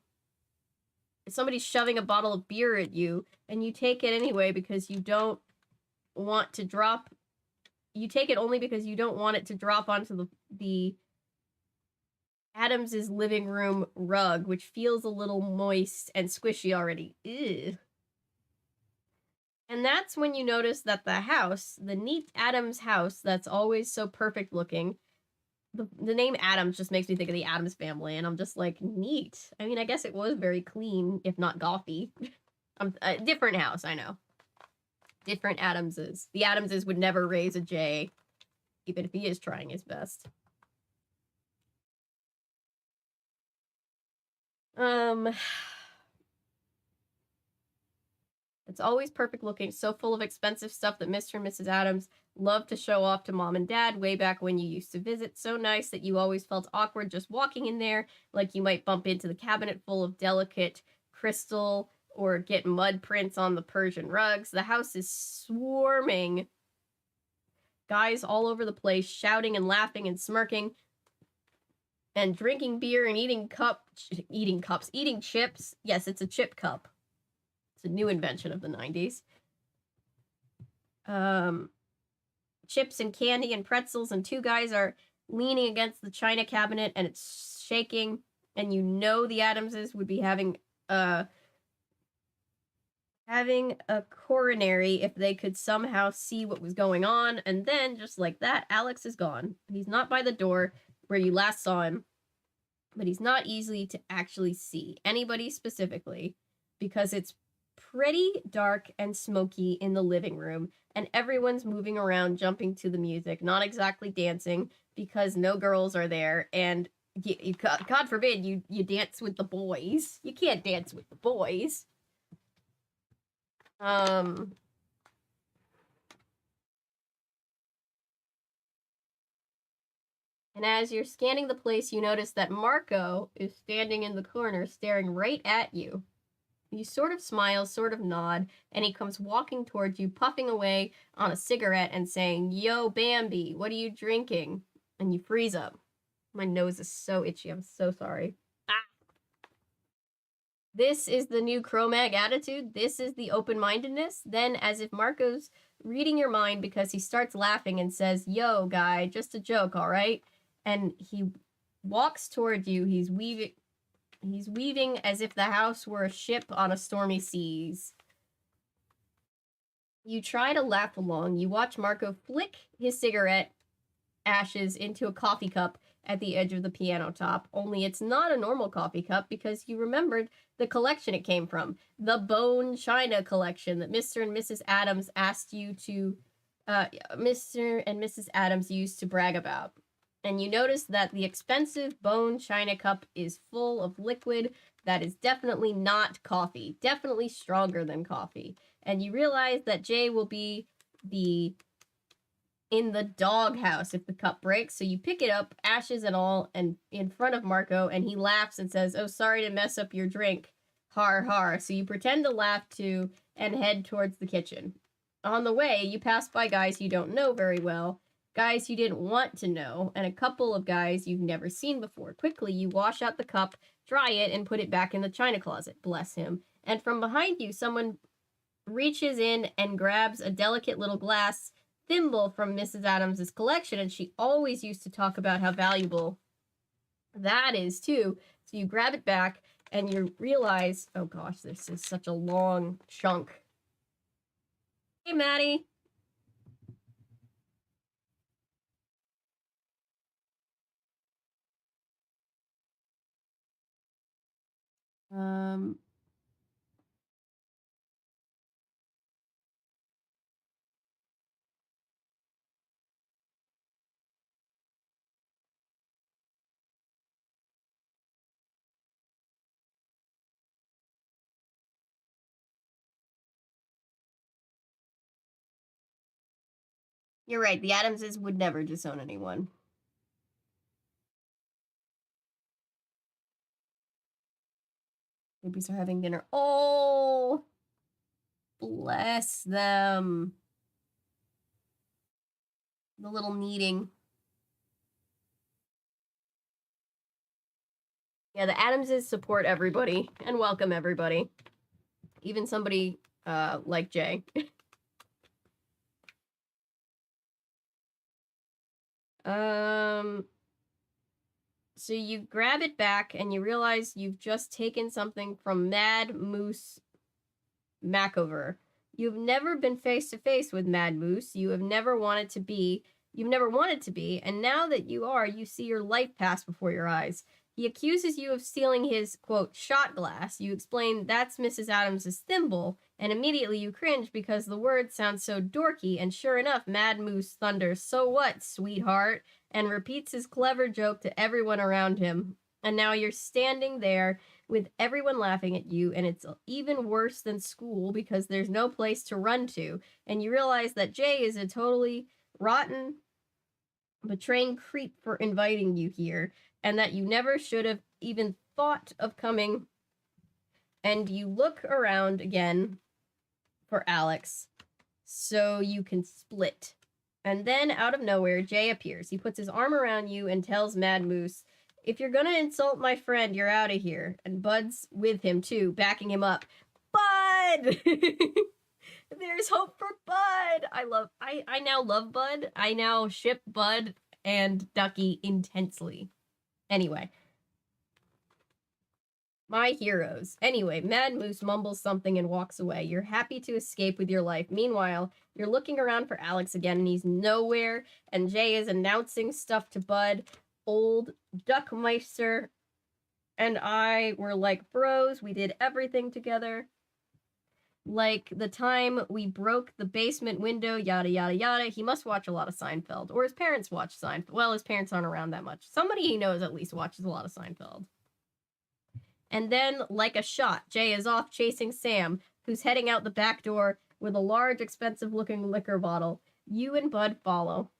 a bottle of beer at you, and you take it anyway because you don't want to drop. You take it only because you don't want it to drop onto the Adams's living room rug, which feels a little moist and squishy already. Ew. And that's when you notice that the house, the neat Adams house that's always so perfect looking, the name Adams just makes me think of the Addams family, and I'm just like, neat. I mean, I guess it was very clean, if not gothy. A different house, I know. Different Adamses. The Adamses would never raise a J, even if he is trying his best. It's always perfect looking, so full of expensive stuff that Mr. and Mrs. Adams loved to show off to mom and dad way back when you used to visit. So nice that you always felt awkward just walking in there, like you might bump into the cabinet full of delicate crystal or get mud prints on the Persian rugs. The house is swarming. Guys all over the place, shouting and laughing and smirking and drinking beer and eating chips. Yes, it's a chip cup. It's a new invention of the 90s. Chips and candy and pretzels, and two guys are leaning against the china cabinet and it's shaking, and you know the Adamses would be having a coronary if they could somehow see what was going on. And then, just like that, Alex is gone. He's not by the door where you last saw him, but he's not easy to actually see anybody specifically because it's pretty dark and smoky in the living room, and everyone's moving around, jumping to the music, not exactly dancing because no girls are there, and God forbid you dance with the boys. You can't dance with the boys. And as you're scanning the place, you notice that Marco is standing in the corner, staring right at you. You sort of smile, sort of nod, and he comes walking towards you, puffing away on a cigarette and saying, "Yo, Bambi, what are you drinking?" And you freeze up. My nose is so itchy. I'm so sorry. This is the new Cro Mag attitude. This is the open-mindedness. Then, as if Marco's reading your mind because he starts laughing and says, "Yo, guy, just a joke, all right?" And he walks toward you. He's weaving as if the house were a ship on a stormy seas. You try to laugh along. You watch Marco flick his cigarette ashes into a coffee cup at the edge of the piano top, only it's not a normal coffee cup because you remembered the collection it came from, the bone china collection that Mr. and Mrs. Adams asked you to, Mr. and Mrs. Adams used to brag about. And you notice that the expensive bone china cup is full of liquid that is definitely not coffee, definitely stronger than coffee. And you realize that Jay will be in the doghouse if the cup breaks. So you pick it up, ashes and all, and in front of Marco, and he laughs and says, "Oh, sorry to mess up your drink. Har har." So you pretend to laugh too and head towards the kitchen. On the way, you pass by guys you don't know very well, guys you didn't want to know, and a couple of guys you've never seen before. Quickly, you wash out the cup, dry it, and put it back in the china closet. Bless him. And from behind you, someone reaches in and grabs a delicate little glass thimble from Mrs. Adams's collection, and she always used to talk about how valuable that is too. So you grab it back and you realize, oh gosh, this is such a long chunk. Hey, Maddie. You're right. The Adamses would never disown anyone. Babies are having dinner. Oh, bless them. The little kneading. Yeah, the Adamses support everybody and welcome everybody. Even somebody like Jay. So you grab it back and you realize you've just taken something from Mad Moose Macover. You've never been face to face with Mad Moose. You have never wanted to be. You've never wanted to be, and now that you are, you see your life pass before your eyes. He accuses you of stealing his, quote, shot glass. You explain that's Mrs. Adams's thimble, and immediately you cringe because the words sound so dorky, and sure enough, Mad Moose thunders, "So what, sweetheart?" and repeats his clever joke to everyone around him. And now you're standing there with everyone laughing at you, and it's even worse than school because there's no place to run to, and you realize that Jay is a totally rotten, betraying creep for inviting you here, and that you never should have even thought of coming. And you look around again for Alex so you can split. And then out of nowhere, Jay appears. He puts his arm around you and tells Mad Moose, "If you're gonna insult my friend, you're out of here." And Bud's with him too, backing him up. Bud! There's hope for Bud! I now love Bud. I now ship Bud and Ducky intensely. Anyway. My heroes. Anyway, Mad Moose mumbles something and walks away. You're happy to escape with your life. Meanwhile, you're looking around for Alex again and he's nowhere, and Jay is announcing stuff to Bud. Old Duckmeister and I were like bros. We did everything together. Like the time we broke the basement window, yada, yada, yada. He must watch a lot of Seinfeld. Or his parents watch Seinfeld. Well, his parents aren't around that much. Somebody he knows at least watches a lot of Seinfeld. And then, like a shot, Jay is off chasing Sam, who's heading out the back door with a large, expensive-looking liquor bottle. You and Bud follow.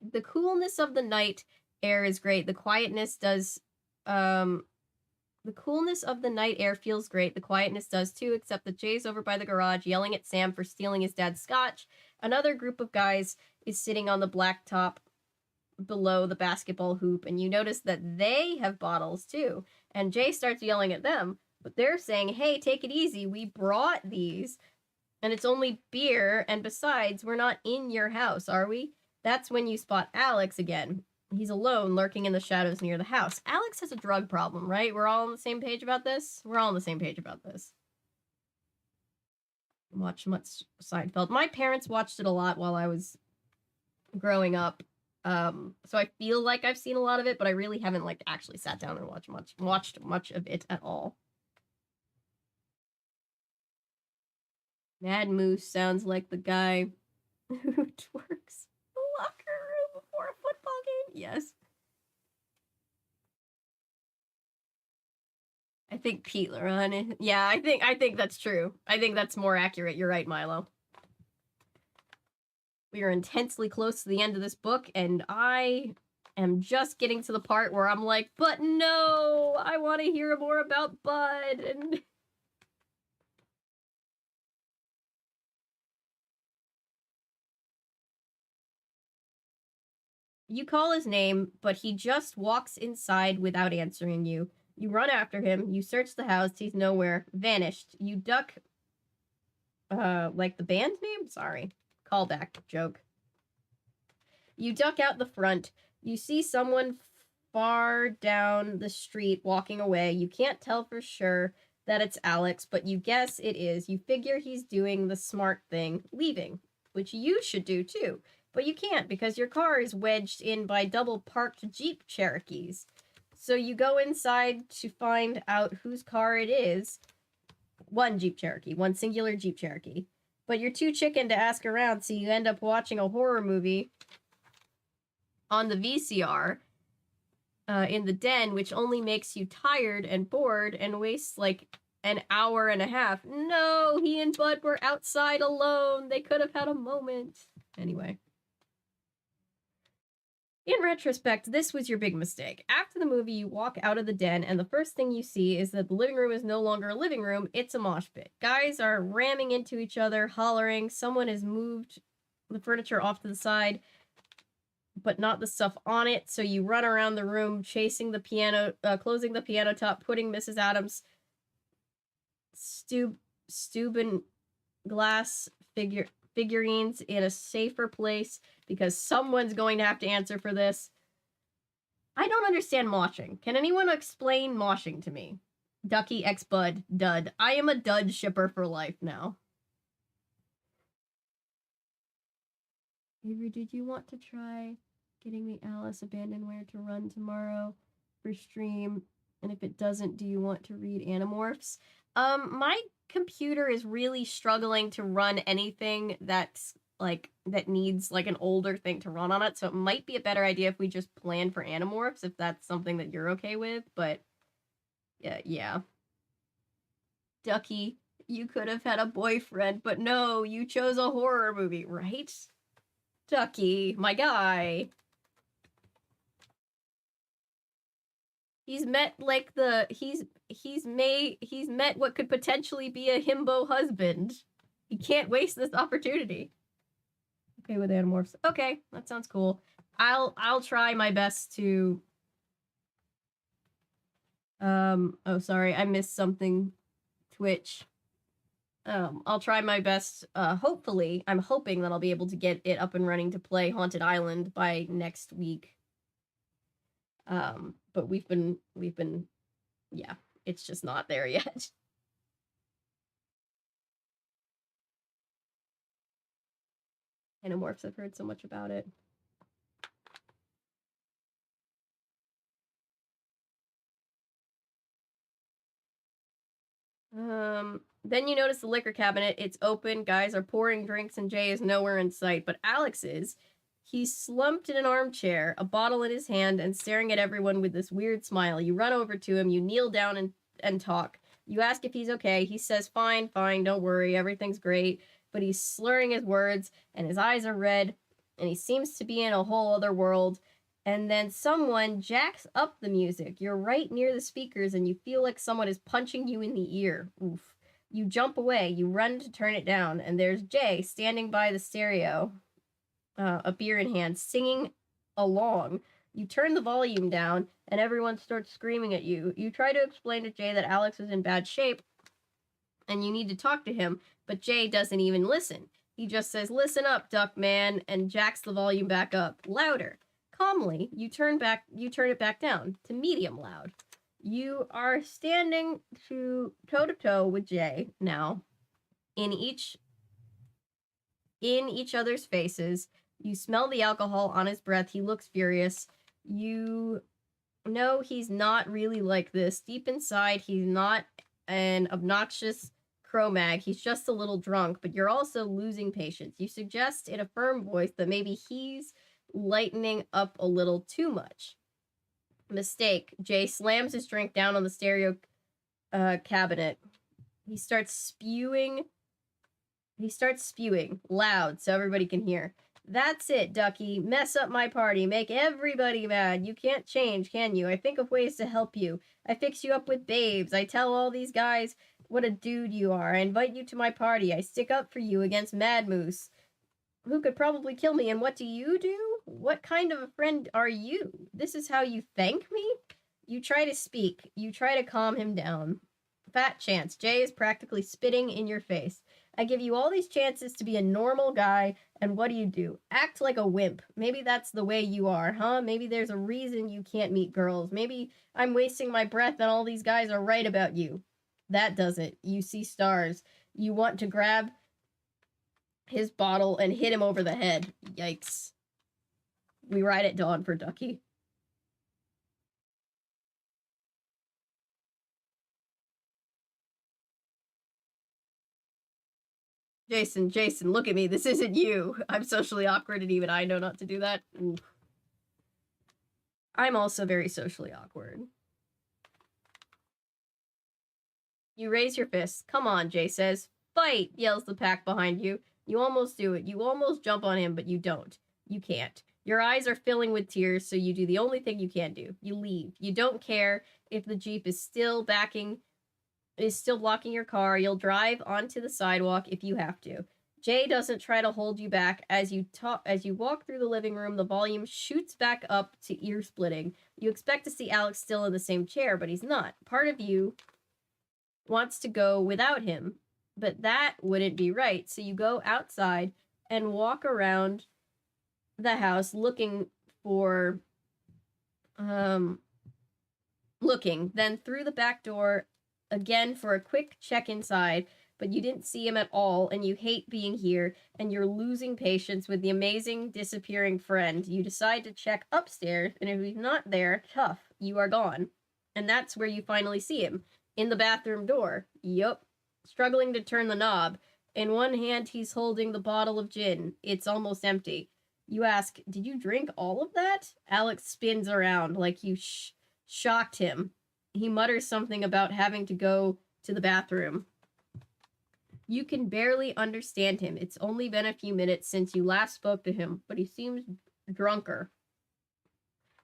The coolness of the night air is great. The quietness does, the coolness of the night air feels great. The quietness does too, except that Jay's over by the garage yelling at Sam for stealing his dad's scotch. Another group of guys is sitting on the blacktop below the basketball hoop, and you notice that they have bottles too. And Jay starts yelling at them, but they're saying, "Hey, take it easy. We brought these, and it's only beer, and besides, we're not in your house, are we?" That's when you spot Alex again. He's alone, lurking in the shadows near the house. Alex has a drug problem, right? We're all on the same page about this? We're all on the same page about this. Watch much Seinfeld. My parents watched it a lot while I was growing up. So I feel like I've seen a lot of it, but I really haven't like actually sat down and watched much of it at all. Mad Moose sounds like the guy who twerks the locker room before a football game. Yes. I think Pete Laron. Yeah, I think that's true. I think that's more accurate. You're right, Milo. We are intensely close to the end of this book, and I am just getting to the part where I'm like, but no, I want to hear more about Bud. And you call his name, but he just walks inside without answering you. You run after him, you search the house, he's nowhere, vanished. You duck, like the band name? Sorry. Callback joke. You duck out the front. You see someone far down the street walking away. You can't tell for sure that it's Alex, but you guess it is. You figure he's doing the smart thing, leaving, which you should do too. But you can't because your car is wedged in by double parked Jeep Cherokees. So you go inside to find out whose car it is. One Jeep Cherokee, one singular Jeep Cherokee. But you're too chicken to ask around, so you end up watching a horror movie on the VCR in the den, which only makes you tired and bored and wastes like an hour and a half. No, he and Bud were outside alone. They could have had a moment. Anyway. In retrospect, this was your big mistake. After the movie, you walk out of the den, and the first thing you see is that the living room is no longer a living room, it's a mosh pit. Guys are ramming into each other, hollering. Someone has moved the furniture off to the side, but not the stuff on it, so you run around the room, chasing the piano, closing the piano top, putting Mrs. Adams' Steuben glass figurines in a safer place, because someone's going to have to answer for this. I don't understand moshing. Can anyone explain moshing to me? Ducky x Bud, dud. I am a dud shipper for life now. Avery, did you want to try getting the Alice Abandonware to run tomorrow for stream? And if it doesn't, do you want to read Animorphs? My computer is really struggling to run anything that's that needs like an older thing to run on it, so it might be a better idea if we just plan for Animorphs, if that's something that you're okay with. But yeah. Ducky, you could have had a boyfriend, but no, you chose a horror movie, right? Ducky, my guy. He's met like he's met what could potentially be a himbo husband. He can't waste this opportunity. Okay with Animorphs. Okay, that sounds cool. I'll try my best to oh sorry, I missed something. Twitch. I'll try my best. Hopefully, I'm hoping that I'll be able to get it up and running to play Haunted Island by next week. But we've been, yeah, it's just not there yet. Animorphs, I've heard so much about it. Then you notice the liquor cabinet. It's open. Guys are pouring drinks and Jay is nowhere in sight. But Alex is. He's slumped in an armchair, a bottle in his hand, and staring at everyone with this weird smile. You run over to him. You kneel down and talk. You ask if he's okay. He says, fine, don't worry. Everything's great. But he's slurring his words, and his eyes are red, and he seems to be in a whole other world. And then someone jacks up the music. You're right near the speakers, and you feel like someone is punching you in the ear. Oof. You jump away. You run to turn it down, and there's Jay standing by the stereo, a beer in hand, singing along. You turn the volume down, and everyone starts screaming at you. You try to explain to Jay that Alex is in bad shape, and you need to talk to him, but Jay doesn't even listen. He just says, listen up, Duck Man, and jacks the volume back up, louder. Calmly, you turn it back down to medium loud. You are standing toe to toe with Jay now, in each other's faces. You smell the alcohol on his breath. He looks furious. You know he's not really like this. Deep inside, he's not an obnoxious Cro Mag. He's just a little drunk, but you're also losing patience. You suggest in a firm voice that maybe he's lightening up a little too much. Mistake. Jay slams his drink down on the stereo cabinet. He starts spewing loud so everybody can hear. That's it, Ducky. Mess up my party. Make everybody mad. You can't change, can you? I think of ways to help you. I fix you up with babes. I tell all these guys what a dude you are. I invite you to my party. I stick up for you against Mad Moose, who could probably kill me. And what do you do? What kind of a friend are you? This is how you thank me? You try to speak. You try to calm him down. Fat chance. Jay is practically spitting in your face. I give you all these chances to be a normal guy, and what do? Act like a wimp. Maybe that's the way you are, huh? Maybe there's a reason you can't meet girls. Maybe I'm wasting my breath and all these guys are right about you. That does it. You see stars. You want to grab his bottle and hit him over the head. Yikes. We ride at dawn for Ducky. Jason, look at me. This isn't you. I'm socially awkward and even I know not to do that. Oof. I'm also very socially awkward. You raise your fist. Come on, Jay says. Fight, yells the pack behind you. You almost do it. You almost jump on him, but you don't. You can't. Your eyes are filling with tears, so you do the only thing you can do. You leave. You don't care if the Jeep is still blocking your car. You'll drive onto the sidewalk if you have to. Jay doesn't try to hold you back. As you walk through the living room, the volume shoots back up to ear splitting. You expect to see Alex still in the same chair, but he's not. Part of you wants to go without him, but that wouldn't be right. So you go outside and walk around the house looking, then through the back door again for a quick check inside, but you didn't see him at all, and you hate being here, and you're losing patience with the amazing disappearing friend. You decide to check upstairs, and if he's not there, tough, you are gone. And that's where you finally see him, in the bathroom door. Yup. Struggling to turn the knob. In one hand, he's holding the bottle of gin. It's almost empty. You ask, did you drink all of that? Alex spins around like you shocked him. He mutters something about having to go to the bathroom. You can barely understand him. It's only been a few minutes since you last spoke to him, but he seems drunker.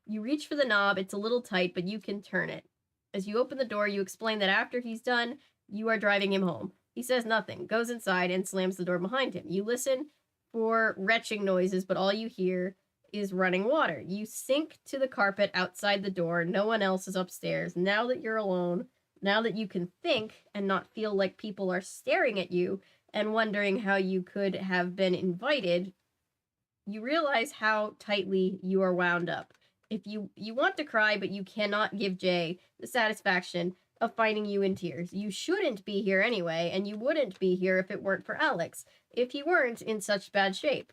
You reach for the knob. It's a little tight, but you can turn it. As you open the door, you explain that after he's done, you are driving him home. He says nothing, goes inside, and slams the door behind him. You listen for retching noises, but all you hear is running water. You sink to the carpet outside the door. No one else is upstairs. Now that you're alone, now that you can think and not feel like people are staring at you and wondering how you could have been invited, you realize how tightly you are wound up. If you want to cry, but you cannot give Jay the satisfaction of finding you in tears. You shouldn't be here anyway, and you wouldn't be here if it weren't for Alex, if he weren't in such bad shape.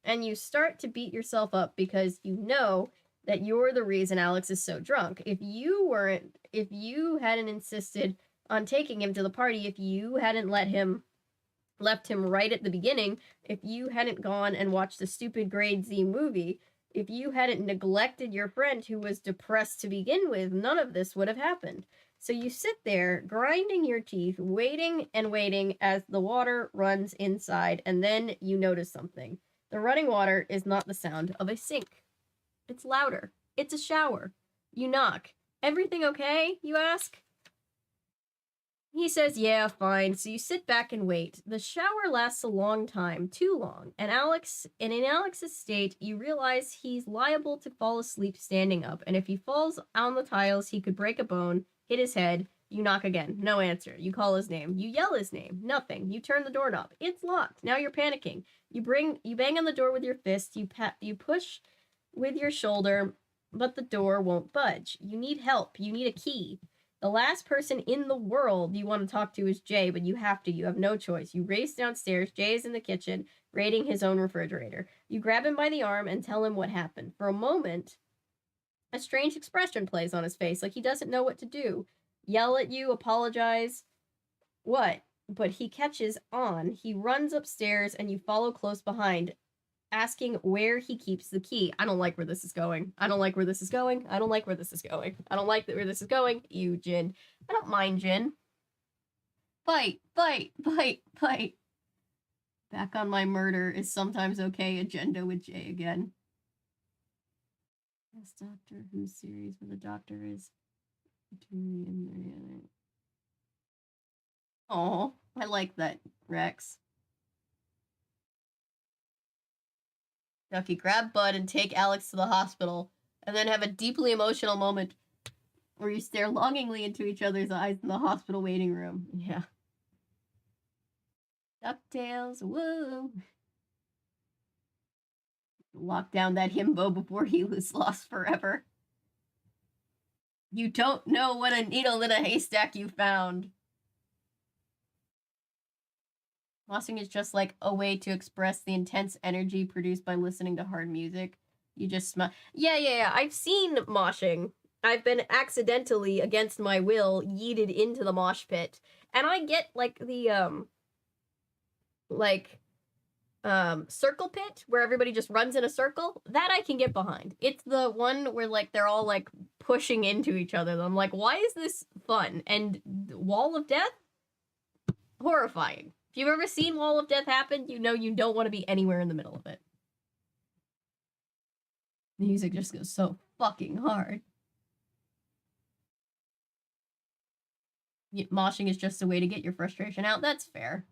And you start to beat yourself up because you know that you're the reason Alex is so drunk. If you hadn't insisted on taking him to the party, if you hadn't left him right at the beginning, if you hadn't gone and watched the stupid grade Z movie, if you hadn't neglected your friend who was depressed to begin with, none of this would have happened. So you sit there, grinding your teeth, waiting and waiting as the water runs inside, and then you notice something. The running water is not the sound of a sink. It's louder. It's a shower. You knock. Everything okay? You ask. He says, yeah, fine. So you sit back and wait. The shower lasts a long time, too long. And in Alex's state, you realize he's liable to fall asleep standing up. And if he falls on the tiles, he could break a bone, hit his head. You knock again. No answer. You call his name. You yell his name. Nothing. You turn the doorknob. It's locked. Now you're panicking. You bang on the door with your fist. You push with your shoulder, but the door won't budge. You need help. You need a key. The last person in the world you want to talk to is Jay, but you have to. You have no choice. You race downstairs. Jay is in the kitchen, raiding his own refrigerator. You grab him by the arm and tell him what happened. For a moment, a strange expression plays on his face, like he doesn't know what to do. Yell at you, apologize. What? But he catches on. He runs upstairs and you follow close behind, asking where he keeps the key. I don't like where this is going. I don't like where this is going. I don't like where this is going. I don't like where this is going. You, Jin. I don't mind Jin. Fight, fight, fight, fight. Back on my murder is sometimes okay agenda with Jay again. This Doctor Who series where the Doctor is between. Oh, I like that, Rex. Ducky, grab Bud and take Alex to the hospital, and then have a deeply emotional moment where you stare longingly into each other's eyes in the hospital waiting room. Yeah. DuckTales, woo! Lock down that himbo before he was lost forever. You don't know what a needle in a haystack you found. Mossing is just like a way to express the intense energy produced by listening to hard music. You just smell. Yeah. I've seen moshing. I've been accidentally, against my will, yeeted into the mosh pit. And I get, like, the, circle pit, where everybody just runs in a circle. That I can get behind. It's the one where, like, they're all, like, pushing into each other. I'm like, why is this fun? And Wall of Death? Horrifying. If you've ever seen Wall of Death happen, you know you don't want to be anywhere in the middle of it. The music just goes so fucking hard. Moshing is just a way to get your frustration out. That's fair.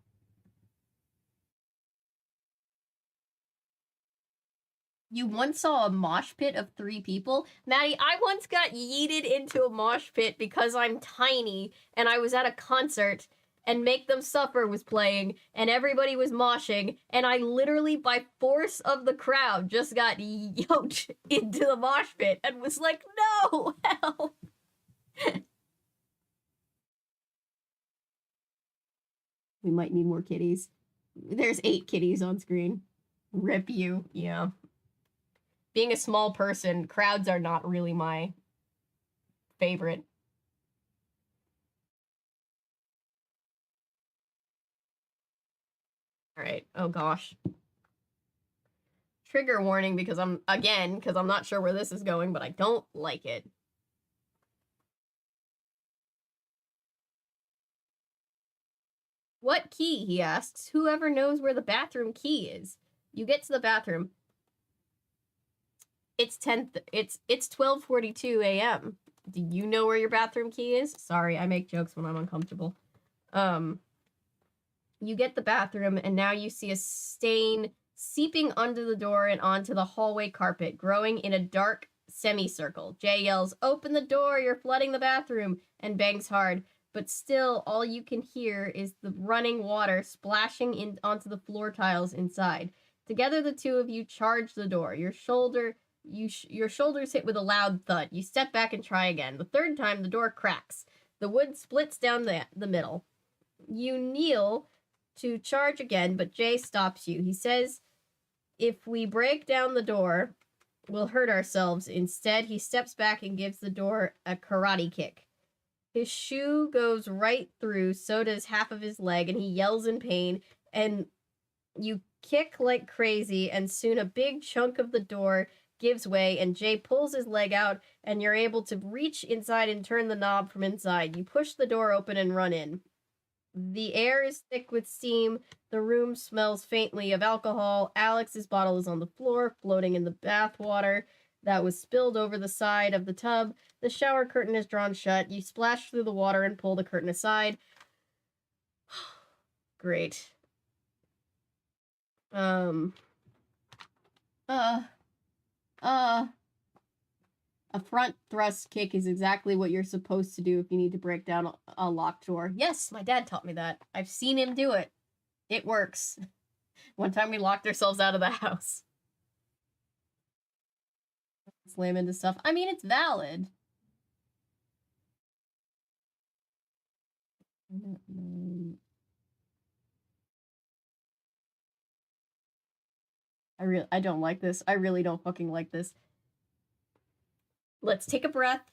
You once saw a mosh pit of 3 people? Maddie, I once got yeeted into a mosh pit because I'm tiny and I was at a concert and Make Them Suffer was playing and everybody was moshing and I literally, by force of the crowd, just got yoked into the mosh pit and was like, no, help! We might need more kitties. There's 8 kitties on screen. Rip you. Yeah. Being a small person, crowds are not really my favorite. All right. Oh gosh. Trigger warning because I'm not sure where this is going, but I don't like it. What key? He asks. Whoever knows where the bathroom key is. You get to the bathroom. It's 12:42 a.m. Do you know where your bathroom key is? Sorry, I make jokes when I'm uncomfortable. You get the bathroom, and now you see a stain seeping under the door and onto the hallway carpet, growing in a dark semicircle. Jay yells, "Open the door, you're flooding the bathroom," and bangs hard. But still, all you can hear is the running water splashing onto the floor tiles inside. Together, the two of you charge the door. Your shoulders hit with a loud thud. You step back and try again. The third time, the door cracks. The wood splits down the middle. You kneel to charge again, but Jay stops you. He says, if we break down the door, we'll hurt ourselves. Instead, he steps back and gives the door a karate kick. His shoe goes right through, so does half of his leg, and he yells in pain, and you kick like crazy, and soon a big chunk of the door gives way, and Jay pulls his leg out, and you're able to reach inside and turn the knob from inside. You push the door open and run in. The air is thick with steam. The room smells faintly of alcohol. Alex's bottle is on the floor, floating in the bath water that was spilled over the side of the tub. The shower curtain is drawn shut. You splash through the water and pull the curtain aside. Great. A front thrust kick is exactly what you're supposed to do if you need to break down a locked door. Yes, my dad taught me that. I've seen him do it. It works. One time we locked ourselves out of the house. Slam into stuff. I mean, it's valid. I don't like this. I really don't fucking like this. Let's take a breath.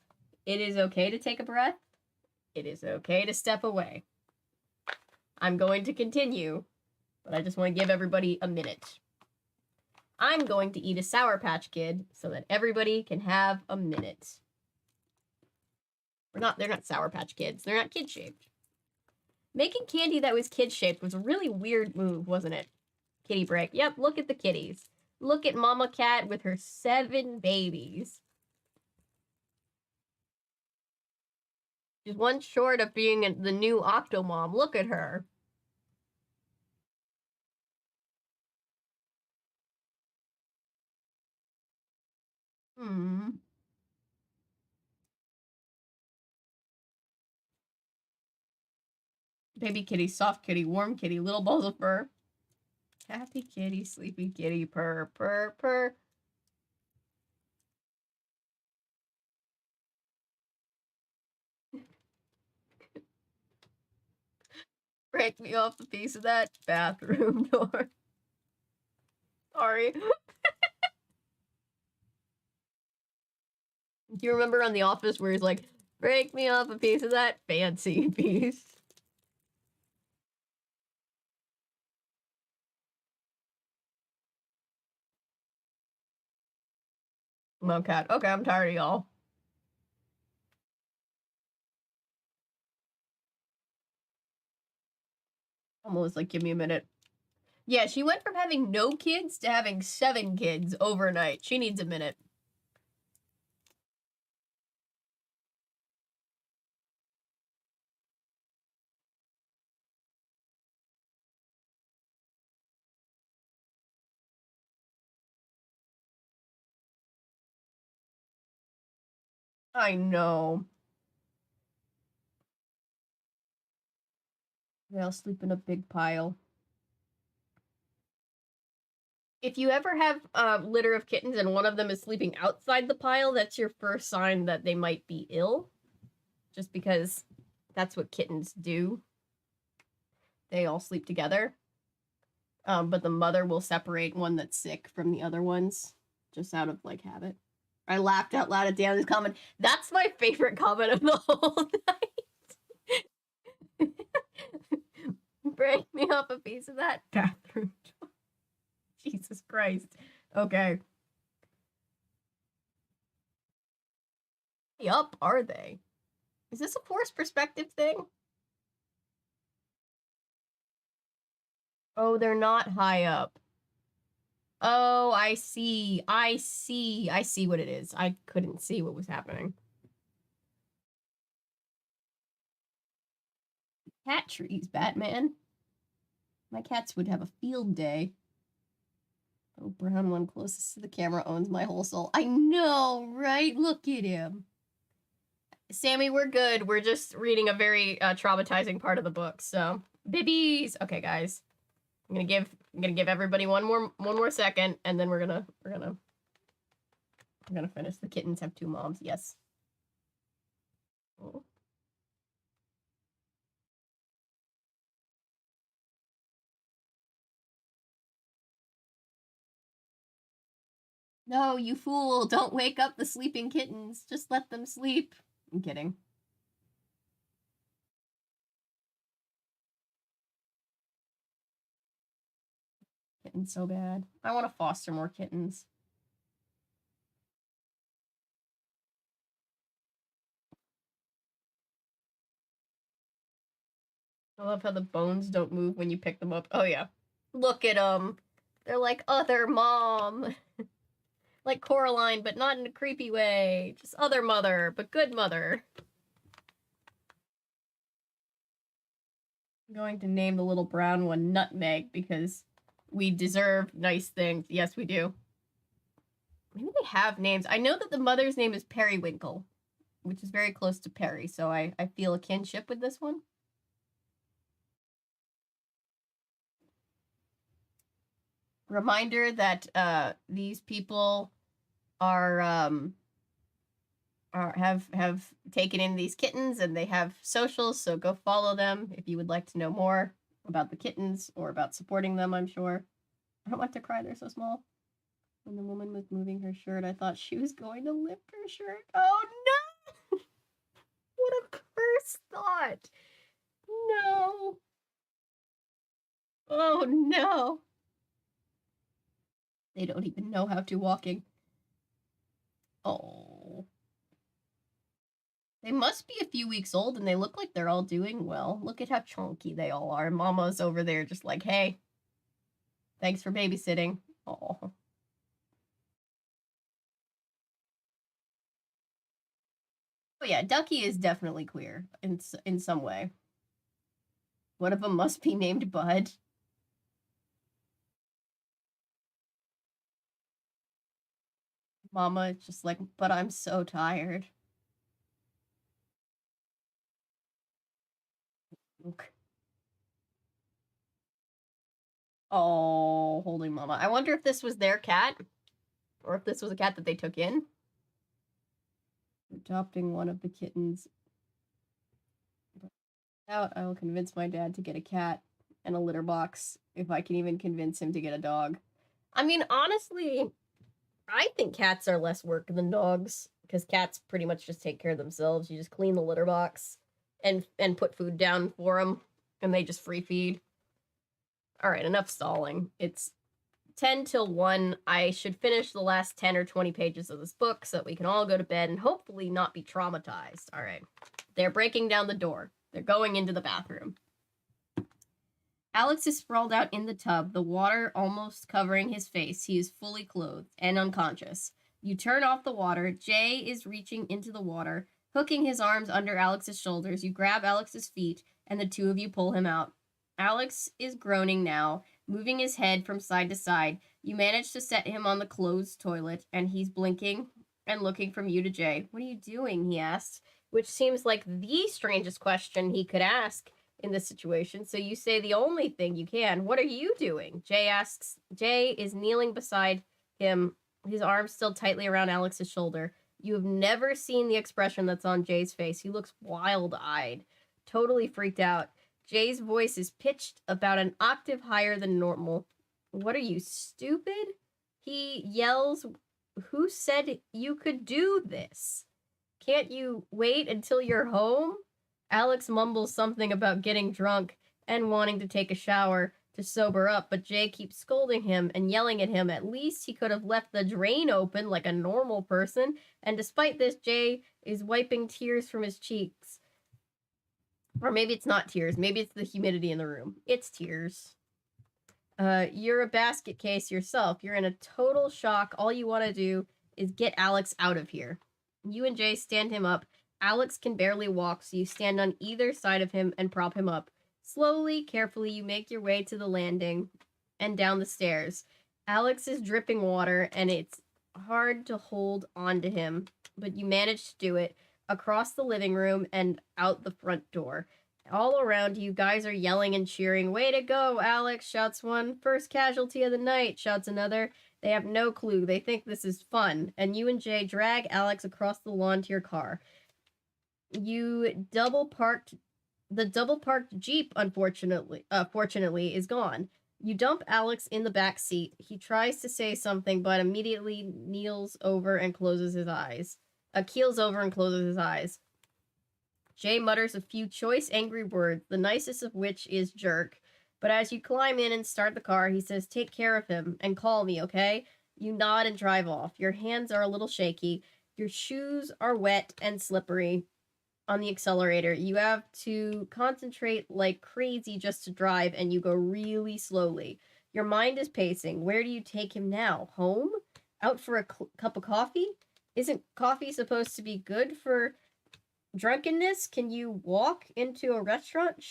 It is okay to take a breath. It is okay to step away. I'm going to continue, but I just want to give everybody a minute. I'm going to eat a Sour Patch Kid so that everybody can have a minute. They're not Sour Patch Kids. They're not kid-shaped. Making candy that was kid-shaped was a really weird move, wasn't it? Kitty break. Yep, look at the kitties. Look at Mama Cat with her 7 babies. She's one short of being the new Octomom. Look at her. Baby kitty, soft kitty, warm kitty, little balls of fur. Happy kitty, sleepy kitty, purr, purr, purr. Break me off a piece of that bathroom door. Sorry. Do you remember on The Office where he's like, break me off a piece of that fancy piece? Okay, I'm tired of y'all. Almost like, give me a minute. Yeah, she went from having no kids to having 7 kids overnight. She needs a minute. I know. They all sleep in a big pile. If you ever have a litter of kittens and one of them is sleeping outside the pile, that's your first sign that they might be ill. Just because that's what kittens do. They all sleep together. But the mother will separate one that's sick from the other ones, just out of, like, habit. I laughed out loud at Danny's comment. That's my favorite comment of the whole night. Break me off a piece of that bathroom door. Jesus Christ. Okay. Yup, are they? Is this a forced perspective thing? Oh, they're not high up. Oh, I see. I see what it is. I couldn't see what was happening. Cat trees, Batman. My cats would have a field day. Oh, brown one closest to the camera owns my whole soul. I know, right? Look at him. Sammy, we're good. We're just reading a very traumatizing part of the book, so bibbies. Okay, guys. I'm gonna give everybody one more second, and then we're gonna finish. The kittens have two moms. Yes. Oh. No, you fool! Don't wake up the sleeping kittens. Just let them sleep. I'm kidding. Kittens so bad. I want to foster more kittens. I love how the bones don't move when you pick them up. Oh, yeah. Look at them. They're like other mom. Like Coraline, but not in a creepy way. Just other mother, but good mother. I'm going to name the little brown one Nutmeg because we deserve nice things. Yes, we do. Maybe they have names. I know that the mother's name is Periwinkle, which is very close to Perry, so I feel a kinship with this one. Reminder that these people have taken in these kittens and they have socials, so go follow them if you would like to know more about the kittens or about supporting them. I'm sure. I don't want to cry, they're so small. When the woman was moving her shirt, I thought she was going to lift her shirt. Oh no! What a cursed thought. No. Oh no. They don't even know how to walking. Oh. They must be a few weeks old and they look like they're all doing well. Look at how chunky they all are. Mama's over there just like, hey, thanks for babysitting. Oh. Oh yeah, Ducky is definitely queer in some way. One of them must be named Bud. Mama is just like, but I'm so tired. Luke. Oh, holding Mama. I wonder if this was their cat or if this was a cat that they took in. Adopting one of the kittens. Out, I will convince my dad to get a cat and a litter box if I can even convince him to get a dog. I mean, honestly, I think cats are less work than dogs because cats pretty much just take care of themselves. You just clean the litter box and put food down for them, and they just free feed. All right, enough stalling. It's 10 till 1. I should finish the last 10 or 20 pages of this book so that we can all go to bed and hopefully not be traumatized. All right. They're breaking down the door. They're going into the bathroom. Alex is sprawled out in the tub, the water almost covering his face. He is fully clothed and unconscious. You turn off the water. Jay is reaching into the water, hooking his arms under Alex's shoulders. You grab Alex's feet, and the two of you pull him out. Alex is groaning now, moving his head from side to side. You manage to set him on the closed toilet, and he's blinking and looking from you to Jay. What are you doing? He asks, which seems like the strangest question he could ask in this situation. So you say the only thing you can. What are you doing? Jay asks. Jay is kneeling beside him, his arms still tightly around Alex's shoulder. You have never seen the expression that's on Jay's face. He looks wild-eyed, totally freaked out. Jay's voice is pitched about an octave higher than normal. What are you, stupid? He yells, who said you could do this? Can't you wait until you're home? Alex mumbles something about getting drunk and wanting to take a shower to sober up, but Jay keeps scolding him and yelling at him. At least he could have left the drain open like a normal person, and despite this, Jay is wiping tears from his cheeks. Or maybe it's not tears. Maybe it's the humidity in the room. It's tears. You're a basket case yourself. You're in a total shock. All you want to do is get Alex out of here. You and Jay stand him up. Alex can barely walk, so you stand on either side of him and prop him up. Slowly, carefully, you make your way to the landing and down the stairs. Alex is dripping water, and it's hard to hold on to him, but you manage to do it across the living room and out the front door. All around you guys are yelling and cheering. Way to go, Alex, shouts one. First casualty of the night, shouts another. They have no clue. They think this is fun. And you and Jay drag Alex across the lawn to your car. The double parked Jeep, fortunately, is gone. You dump Alex in the back seat. He tries to say something, but immediately keels over and closes his eyes. Jay mutters a few choice, angry words, the nicest of which is jerk. But as you climb in and start the car, he says, take care of him and call me, okay? You nod and drive off. Your hands are a little shaky. Your shoes are wet and slippery on the accelerator. You have to concentrate like crazy just to drive, and you go really slowly. Your mind is pacing. Where do you take him now? Home? Out for a cup of coffee? Isn't coffee supposed to be good for drunkenness? Can you walk into a restaurant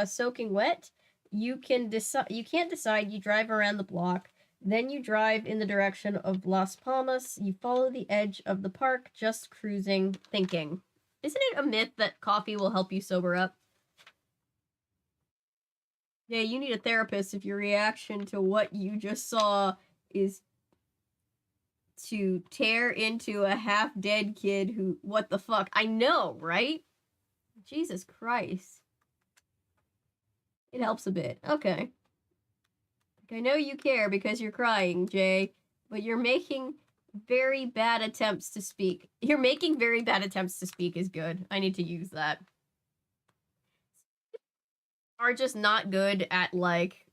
soaking wet? You can't decide. You drive around the block. Then you drive in the direction of Las Palmas. You follow the edge of the park, just cruising, thinking. Isn't it a myth that coffee will help you sober up? Yeah, you need a therapist if your reaction to what you just saw is to tear into a half-dead kid who... What the fuck? I know, right? Jesus Christ. It helps a bit. Okay. I know you care because you're crying, Jay, but you're making very bad attempts to speak. You're making very bad attempts to speak is good. I need to use that. Are just not good at, like,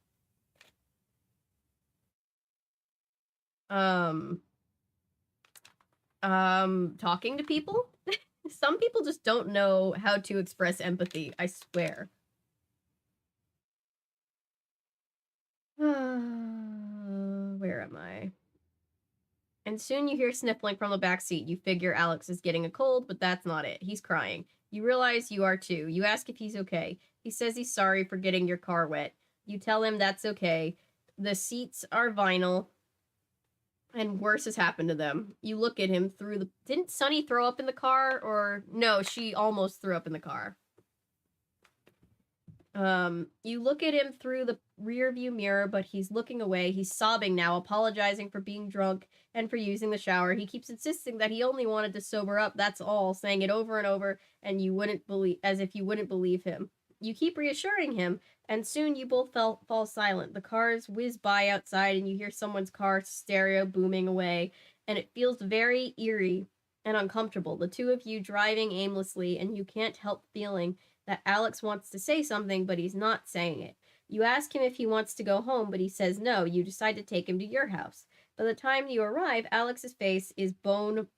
talking to people. Some people just don't know how to express empathy, I swear. Where am I? And soon you hear sniffling from the back seat. You figure Alex is getting a cold, but that's not it. He's crying. You realize you are too. You ask if he's okay. He says he's sorry for getting your car wet. You tell him that's okay. The seats are vinyl, and worse has happened to them. You look at him through the... Didn't Sunny throw up in the car? Or... No, she almost threw up in the car. You look at him through the rearview mirror, but he's looking away. He's sobbing now, apologizing for being drunk and for using the shower. He keeps insisting that he only wanted to sober up, that's all, saying it over and over, and you wouldn't believe, as if you wouldn't believe him. You keep reassuring him, and soon you both fall silent. The cars whiz by outside, and you hear someone's car stereo booming away, and it feels very eerie and uncomfortable. The two of you driving aimlessly, and you can't help feeling that Alex wants to say something, but he's not saying it. You ask him if he wants to go home, but he says no. You decide to take him to your house. By the time you arrive, Alex's face is bone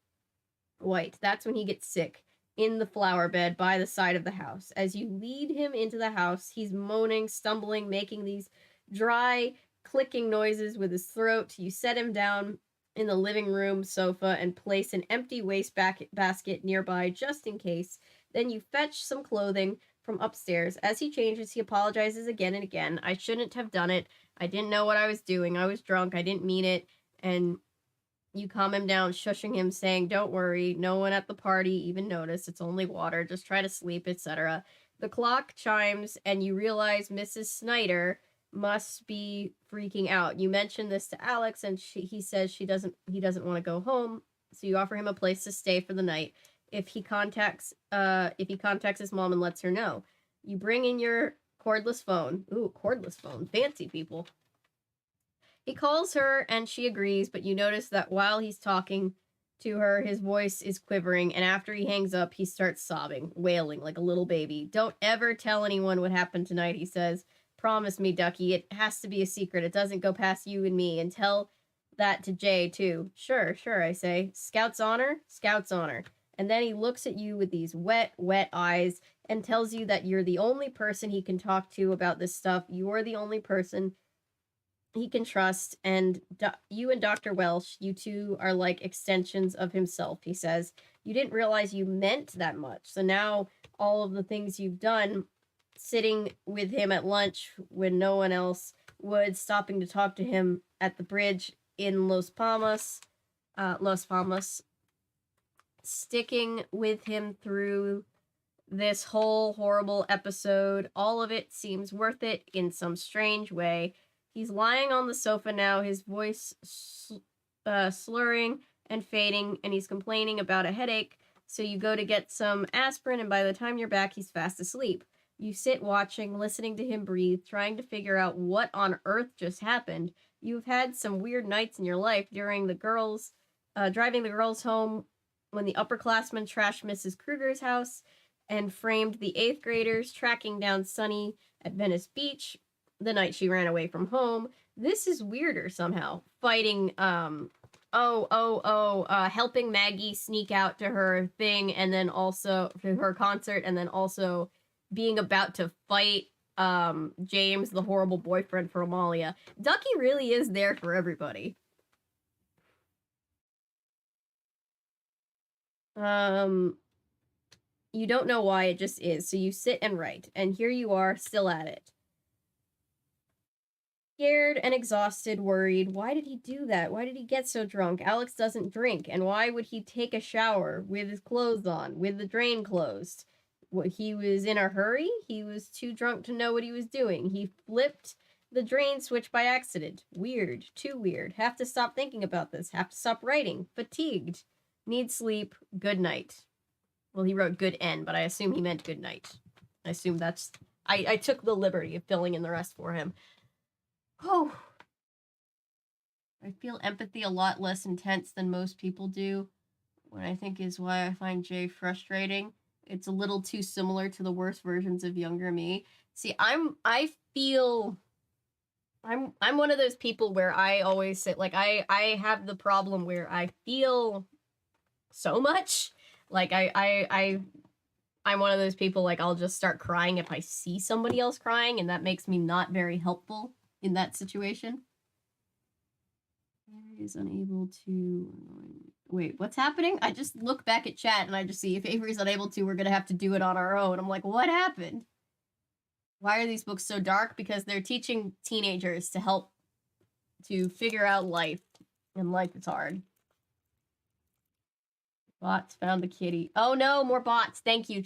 white. That's when he gets sick, in the flower bed by the side of the house. As you lead him into the house, he's moaning, stumbling, making these dry, clicking noises with his throat. You set him down in the living room sofa and place an empty basket nearby just in case. Then you fetch some clothing from upstairs. As he changes, he apologizes again and again. I shouldn't have done it. I didn't know what I was doing. I was drunk. I didn't mean it. And You calm him down, shushing him, saying, "Don't worry, no one at the party even noticed. It's only water. Just try to sleep," etc. The clock chimes, and you realize Mrs. Snyder must be freaking out. You mention this to Alex, and he says he doesn't want to go home. So you offer him a place to stay for the night if he contacts his mom and lets her know. You bring in your cordless phone. Ooh, cordless phone. Fancy people. He calls her and she agrees, but you notice that while he's talking to her, his voice is quivering, and after he hangs up, he starts sobbing, wailing like a little baby. "Don't ever tell anyone what happened tonight," he says. "Promise me, Ducky. It has to be a secret. It doesn't go past you and me. And tell that to Jay, too." Sure, I say. Scout's honor? Scout's honor. And then he looks at you with these wet, wet eyes and tells you that you're the only person he can talk to about this stuff. You're the only person he can trust, and you and Dr. Welsh, you two are like extensions of himself, he says. You didn't realize you meant that much. So now all of the things you've done, sitting with him at lunch when no one else would, stopping to talk to him at the bridge in Los Palmas, sticking with him through this whole horrible episode, all of it seems worth it in some strange way. He's lying on the sofa now, his voice slurring and fading, and he's complaining about a headache. So you go to get some aspirin, and by the time you're back, he's fast asleep. You sit watching, listening to him breathe, trying to figure out what on earth just happened. You've had some weird nights in your life during driving the girls home when the upperclassmen trashed Mrs. Kruger's house and framed the 8th graders, tracking down Sunny at Venice Beach the night she ran away from home. This is weirder somehow. Fighting, helping Maggie sneak out to her thing, and then also to her concert, and then also being about to fight James, the horrible boyfriend for Amalia. Ducky really is there for everybody. You don't know why, it just is. So you sit and write, and here you are, still at it. Scared and exhausted, worried. Why did he do that? Why did he get so drunk? Alex doesn't drink, and why would he take a shower with his clothes on, with the drain closed? What, he was in a hurry? He was too drunk to know what he was doing. He flipped the drain switch by accident. Weird. Too weird. Have to stop thinking about this. Have to stop writing. Fatigued. Need sleep. Good night. Well, he wrote good N, but I assume he meant good night. I assume that's... I took the liberty of filling in the rest for him. Oh, I feel empathy a lot less intense than most people do, what I think is why I find Jay frustrating. It's a little too similar to the worst versions of younger me. See, I'm one of those people where I always say, like, I have the problem where I feel so much. Like, I'm one of those people, like, I'll just start crying if I see somebody else crying, and that makes me not very helpful in that situation. Avery is unable to... Wait, what's happening? I just look back at chat and I just see if Avery's unable to, we're gonna have to do it on our own. I'm like, what happened? Why are these books so dark? Because they're teaching teenagers to help to figure out life. And life is hard. Bots found the kitty. Oh no, more bots. Thank you,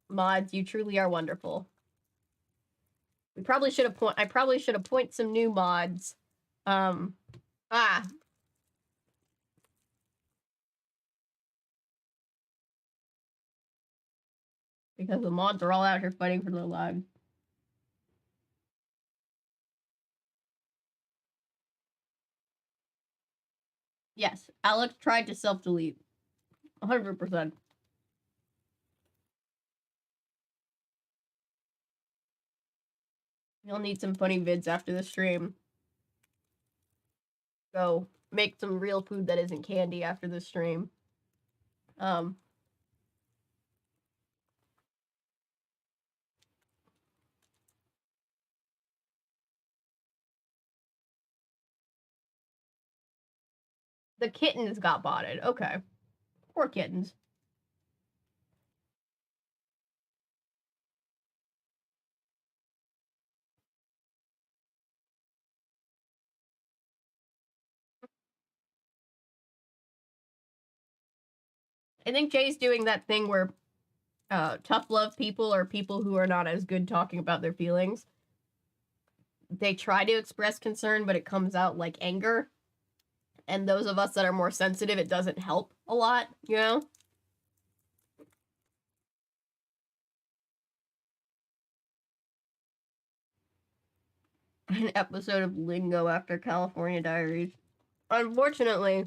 mods. You truly are wonderful. I probably should have point some new mods. Because the mods are all out here fighting for their lives. Yes, Alex tried to self-delete. 100%. You'll need some funny vids after the stream. Go make some real food that isn't candy after the stream. The kittens got botted. Okay. Poor kittens. I think Jay's doing that thing where tough love people are people who are not as good talking about their feelings. They try to express concern, but it comes out like anger. And those of us that are more sensitive, it doesn't help a lot, you know? An episode of Lingo after California Diaries. Unfortunately,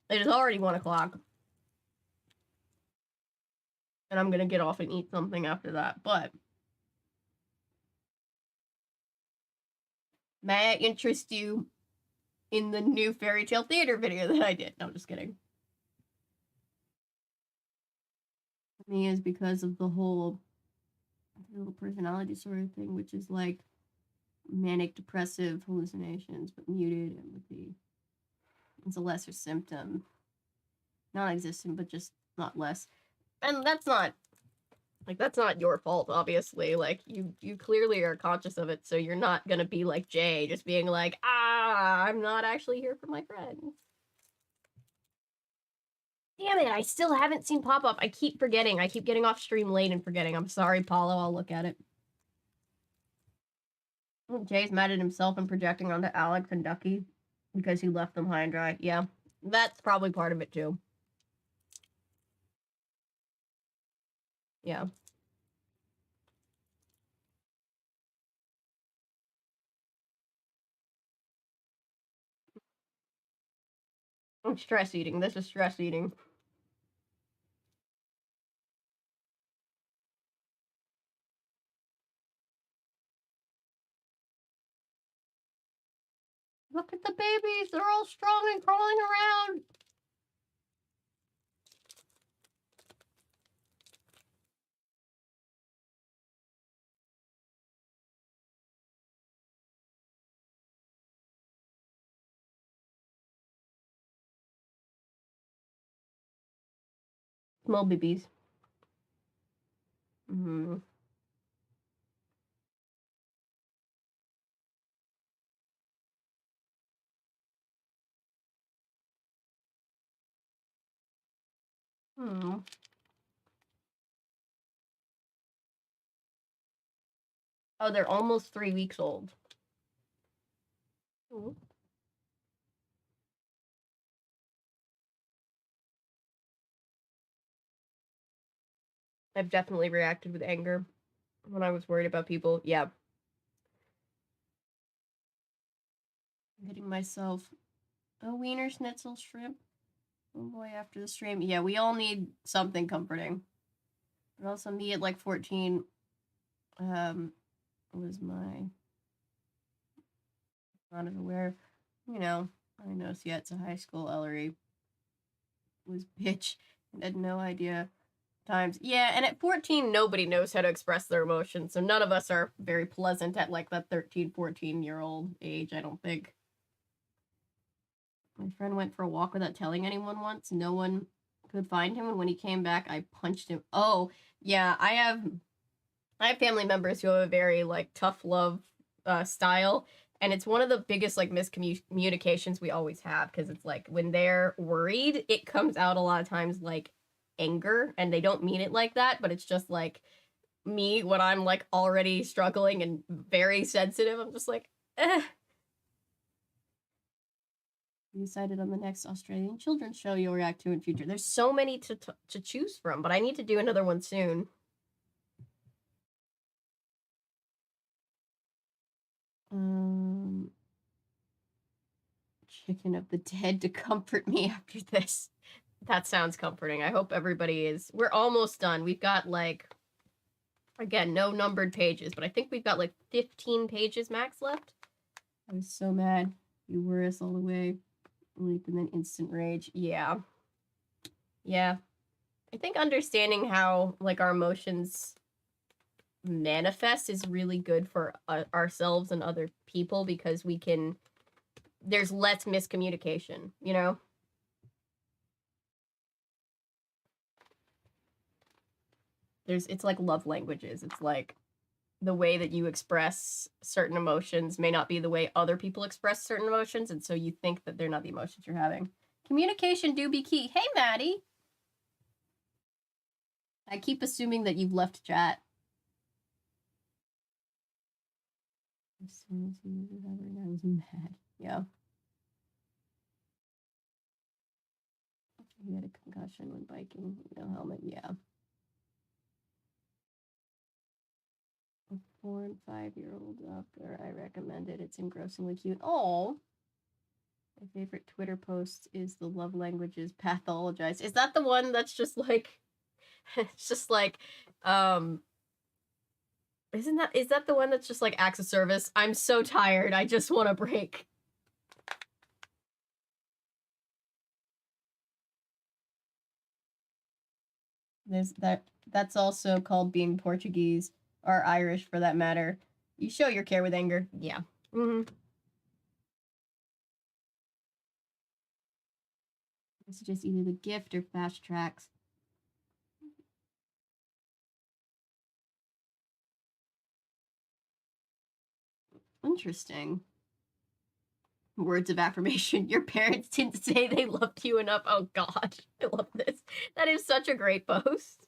it is already 1 o'clock. And I'm gonna get off and eat something after that, but may I interest you in the new fairy tale theater video that I did? No, I'm just kidding. Me is because of the whole personality disorder thing, which is like manic depressive hallucinations, but muted empathy. It's a lesser symptom. Not existent, but just not less. And that's not your fault, obviously. Like you clearly are conscious of it, so you're not gonna be like Jay, just being like, I'm not actually here for my friends. Damn it, I still haven't seen pop up. I keep forgetting. I keep getting off stream late and forgetting. I'm sorry, Paulo. I'll look at it. Jay's mad at himself and projecting onto Alex and Ducky because he left them high and dry. Yeah, that's probably part of it too. Yeah. I'm stress eating. This is stress eating. Look at the babies. They're all strong and crawling around. Small babies. Hmm. Hmm. Oh, they're almost 3 weeks old. Hmm. I've definitely reacted with anger when I was worried about people. Yeah. I'm getting myself a wiener schnitzel shrimp. Oh boy, after the stream. Yeah, we all need something comforting. But also me at like 14 was my not aware. You know, I know yet it's a high school Ellery was bitch and had no idea times. Yeah, and at 14 nobody knows how to express their emotions, so none of us are very pleasant at like that 13, 14-year-old age, I don't think. My friend went for a walk without telling anyone once. No one could find him, and when he came back, I punched him. Oh, yeah, I have family members who have a very like tough love style, and it's one of the biggest like miscommunications we always have, because it's like when they're worried, it comes out a lot of times like anger, and they don't mean it like that, but it's just like me when I'm like already struggling and very sensitive. I'm just like, eh. You decided on the next Australian children's show you'll react to in future. There's so many to choose from, but I need to do another one soon. Chicken of the dead to comfort me after this. That sounds comforting. I hope everybody is. We're almost done. We've got like, again, no numbered pages, but I think we've got like 15 pages max left. I was so mad. You were us all the way. Leap and then instant rage. Yeah. Yeah. I think understanding how like our emotions manifest is really good for ourselves and other people, because we can, there's less miscommunication, you know? It's like love languages. It's like the way that you express certain emotions may not be the way other people express certain emotions, and so you think that they're not the emotions you're having. Communication do be key. Hey, Maddie. I keep assuming that you've left chat. As soon as he was recovering, I was mad. Yeah. He had a concussion when biking. No helmet. Yeah. A 4 and 5-year-old doctor. I recommend it. It's engrossingly cute. Oh. My favorite Twitter post is the love languages pathologized. Is that the one that's just like, it's just like, is that the one that's just like acts of service? I'm so tired. I just want a break. That's also called being Portuguese or Irish for that matter. You show your care with anger. Yeah. It's just either the gift or fast tracks. Interesting. Words of affirmation. Your parents didn't say they loved you enough. Oh god, I love this. That is such a great post.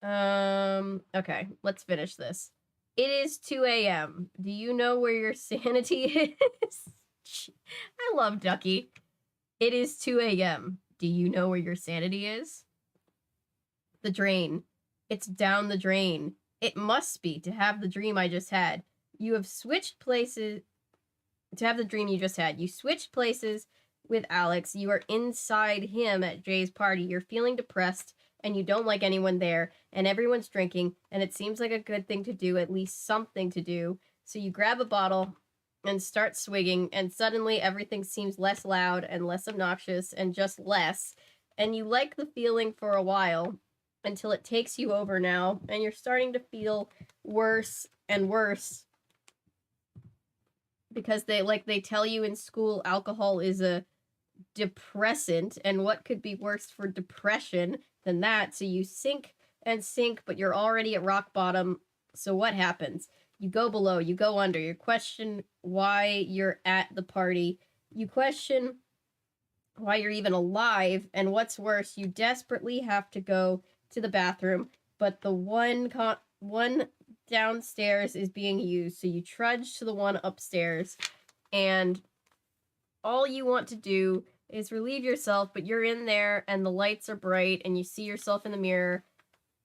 Okay, let's finish this. It is 2 a.m. Do you know where your sanity is? I love Ducky. It is 2 a.m. Do you know where your sanity is? The drain. It's down the drain. It must be to have the dream I just had. You have switched places to have the dream you just had. You switched places with Alex. You are inside him at Jay's party. You're feeling depressed and you don't like anyone there and everyone's drinking and it seems like a good thing to do, at least something to do. So you grab a bottle and start swigging and suddenly everything seems less loud and less obnoxious and just less. And you like the feeling for a while until it takes you over now and you're starting to feel worse and worse because they tell you in school alcohol is a depressant, and what could be worse for depression than that? So you sink and sink, but you're already at rock bottom. So what happens? You go below, you go under, you question why you're at the party, you question why you're even alive, and what's worse, you desperately have to go to the bathroom, but the one downstairs is being used, so you trudge to the one upstairs, and all you want to do is relieve yourself, but you're in there, and the lights are bright, and you see yourself in the mirror,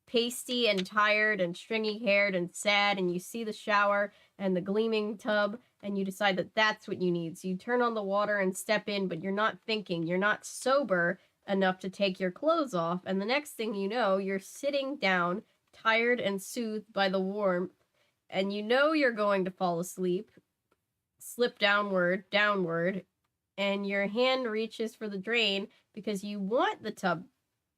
pasty and tired and stringy-haired and sad, and you see the shower and the gleaming tub, and you decide that that's what you need. So you turn on the water and step in, but you're not thinking. You're not sober enough to take your clothes off, and the next thing you know, you're sitting down, tired and soothed by the warmth, and you know you're going to fall asleep, slip downward, and your hand reaches for the drain because you want the tub,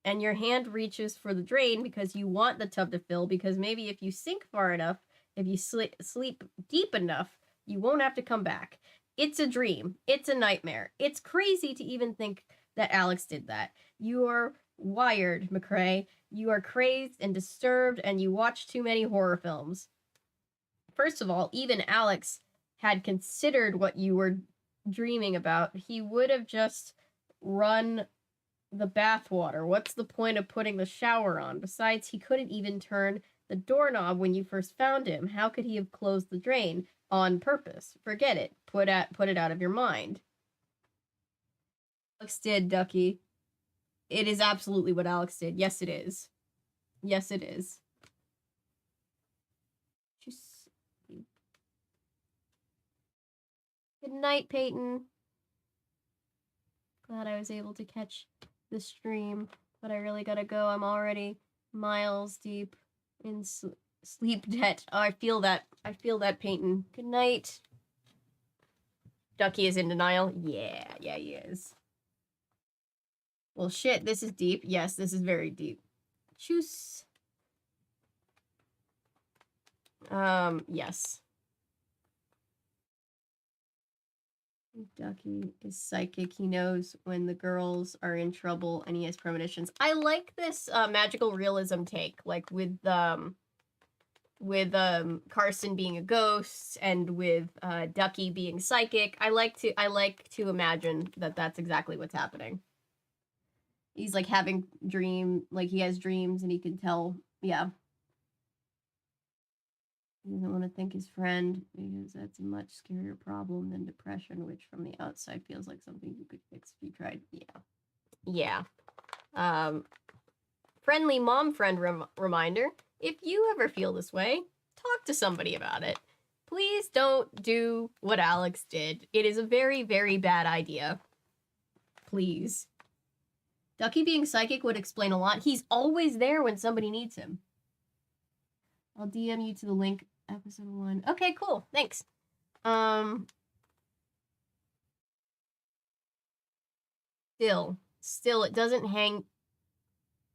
and your hand reaches for the drain because you want the tub to fill, because maybe if you sink far enough, if you sleep deep enough, you won't have to come back. It's a dream. It's a nightmare. It's crazy to even think that Alex did that. You are wired, McCrae. You are crazed and disturbed, and you watch too many horror films. First of all, even Alex had considered what you were dreaming about. He would have just run the bathwater. What's the point of putting the shower on? Besides, he couldn't even turn the doorknob when you first found him. How could he have closed the drain on purpose? Forget it. Put it out of your mind. Alex did, Ducky. It is absolutely what Alex did. Yes, it is. Yes, it is. Good night, Peyton. Glad I was able to catch the stream, but I really gotta go. I'm already miles deep in sleep debt. Oh, I feel that. I feel that, Peyton. Good night. Ducky is in denial. Yeah, he is. Well, shit, this is deep. Yes, this is very deep. Choose. Yes. Ducky is psychic. He knows when the girls are in trouble and he has premonitions. I like this magical realism take, like with Carson being a ghost and with Ducky being psychic. I like to imagine that that's exactly what's happening. He's like having he has dreams and he can tell, yeah. He doesn't want to thank his friend because that's a much scarier problem than depression, which from the outside feels like something you could fix if you tried. Yeah. Friendly mom friend reminder. If you ever feel this way, talk to somebody about it. Please don't do what Alex did. It is a very, very bad idea. Please. Ducky being psychic would explain a lot. He's always there when somebody needs him. I'll DM you to the link, episode 1. Okay, cool. Thanks. Still, it doesn't hang.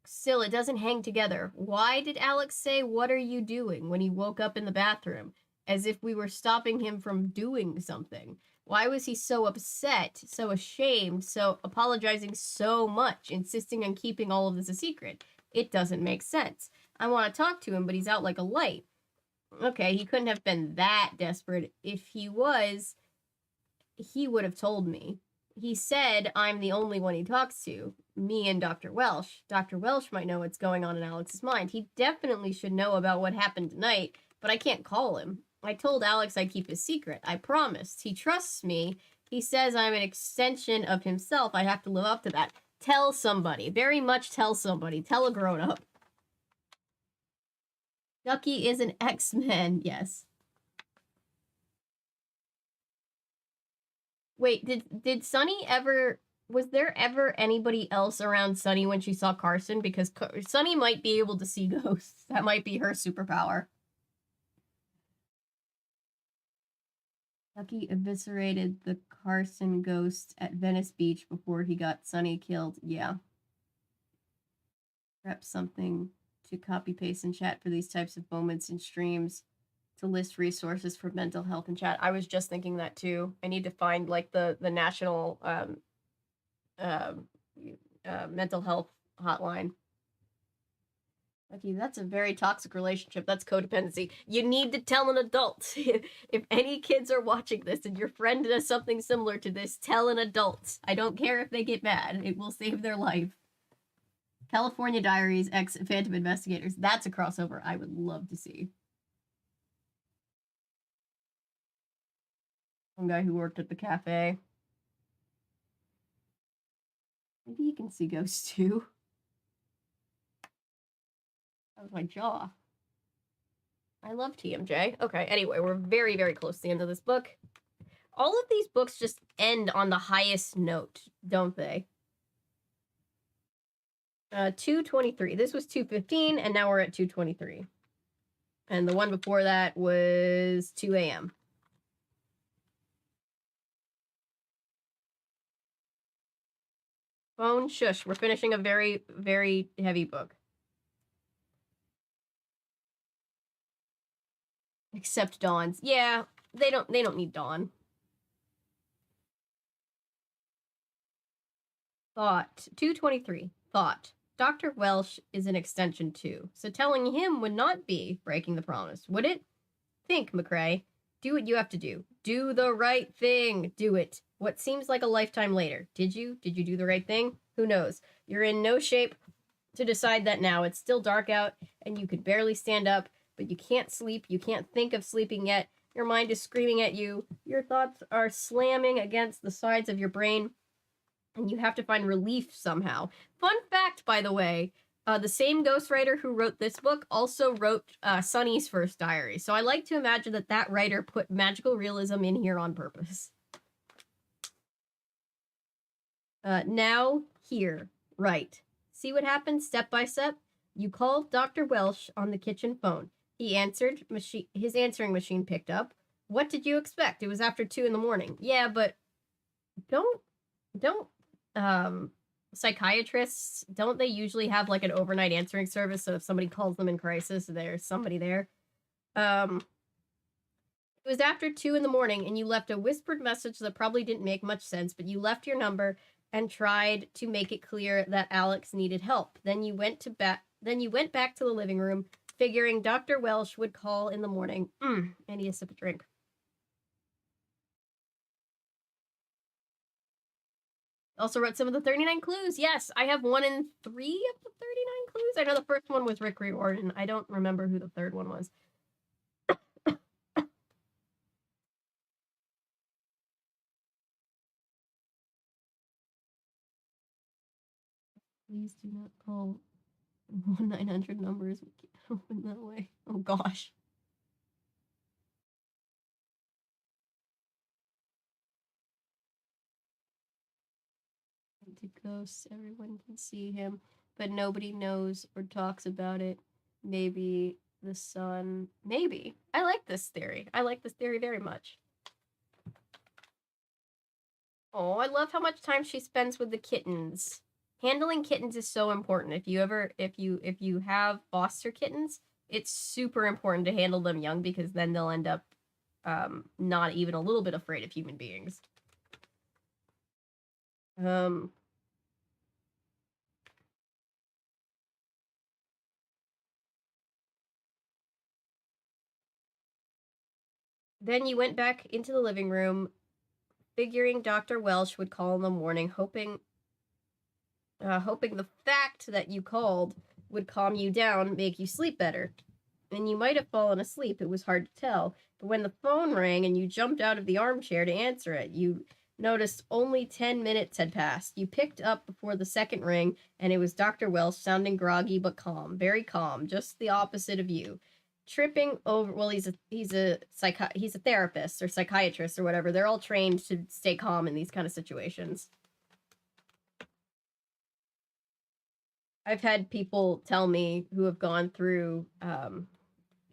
Still, it doesn't hang together. Why did Alex say, "What are you doing?" when he woke up in the bathroom? As if we were stopping him from doing something. Why was he so upset, so ashamed, so apologizing so much, insisting on keeping all of this a secret? It doesn't make sense. I want to talk to him, but he's out like a light. Okay, he couldn't have been that desperate. If he was, he would have told me. He said I'm the only one he talks to. Me and Dr. Welsh. Dr. Welsh might know what's going on in Alex's mind. He definitely should know about what happened tonight, but I can't call him. I told Alex I'd keep his secret. I promised. He trusts me. He says I'm an extension of himself. I have to live up to that. Tell somebody. Very much tell somebody. Tell a grown-up. Ducky is an X-Men. Yes. Wait, did Sunny ever... Was there ever anybody else around Sunny when she saw Carson? Because Sunny might be able to see ghosts. That might be her superpower. Ducky eviscerated the Carson ghost at Venice Beach before he got Sunny killed. Yeah. Prep something to copy-paste and chat for these types of moments in streams to list resources for mental health and chat. I was just thinking that too. I need to find like the national mental health hotline. Okay, that's a very toxic relationship. That's codependency. You need to tell an adult. If any kids are watching this and your friend does something similar to this, tell an adult. I don't care if they get mad. It will save their life. California Diaries x Phantom Investigators. That's a crossover I would love to see. One guy who worked at the cafe. Maybe he can see ghosts too. That was my jaw. I love TMJ. Okay, anyway, we're very, very close to the end of this book. All of these books just end on the highest note, don't they? 223. This was 2:15, and now we're at 2:23. And the one before that was 2 a.m. Phone shush. We're finishing a very, very heavy book. Except Dawn's. Yeah, they don't need Dawn. Thought. 223. Thought. Dr. Welsh is an extension too, so telling him would not be breaking the promise, would it? Think, McCrae. Do what you have to do. Do the right thing. Do it. What seems like a lifetime later. Did you? Did you do the right thing? Who knows? You're in no shape to decide that now. It's still dark out, and you could barely stand up, but you can't sleep. You can't think of sleeping yet. Your mind is screaming at you. Your thoughts are slamming against the sides of your brain, and you have to find relief somehow. Fun fact, by the way, the same ghostwriter who wrote this book also wrote Sunny's first diary. So I like to imagine that that writer put magical realism in here on purpose. Now, here. Right. See what happened step by step? You called Dr. Welsh on the kitchen phone. He answered. His answering machine picked up. What did you expect? It was after 2 in the morning. Yeah, but don't psychiatrists, don't they usually have like an overnight answering service, so if somebody calls them in crisis, there's somebody there? It was after 2 in the morning, and you left a whispered message that probably didn't make much sense, but you left your number and tried to make it clear that Alex needed help. Then you went back to the living room, figuring Dr. Welsh would call in the morning. I need a sip of drink. Also wrote some of the 39 clues. Yes, I have 1 in 3 of the 39 clues. I know the first one was Rick Riordan. I don't remember who the third one was. Please do not call 1-900 numbers. We can't open that way. Oh gosh. To ghosts, everyone can see him, but nobody knows or talks about it. Maybe the sun. Maybe. I like this theory. I like this theory very much. Oh, I love how much time she spends with the kittens. Handling kittens is so important. If you have foster kittens, it's super important to handle them young because then they'll end up not even a little bit afraid of human beings. Then you went back into the living room, figuring Dr. Welsh would call in the morning, hoping the fact that you called would calm you down, make you sleep better. And you might have fallen asleep, it was hard to tell. But when the phone rang and you jumped out of the armchair to answer it, you noticed only 10 minutes had passed. You picked up before the second ring, and it was Dr. Welsh, sounding groggy but calm, very calm, just the opposite of you. Tripping over, well, he's a therapist or psychiatrist or whatever. They're all trained to stay calm in these kind of situations. I've had people tell me who have gone through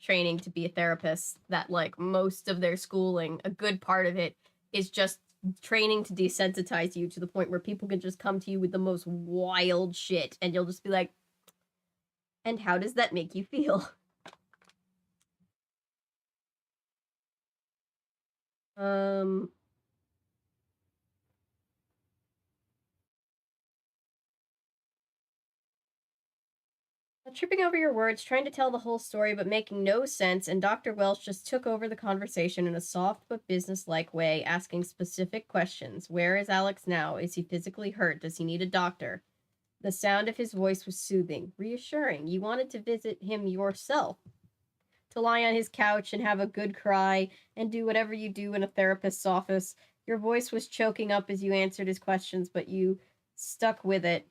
training to be a therapist that like most of their schooling, a good part of it is just training to desensitize you to the point where people can just come to you with the most wild shit and you'll just be like, and how does that make you feel? Tripping over your words, trying to tell the whole story but making no sense, and Dr. Welsh just took over the conversation in a soft but businesslike way, asking specific questions. Where is Alex now? Is he physically hurt? Does he need a doctor? The sound of his voice was soothing, reassuring. You wanted to visit him yourself, to lie on his couch and have a good cry and do whatever you do in a therapist's office. Your voice was choking up as you answered his questions, but you stuck with it.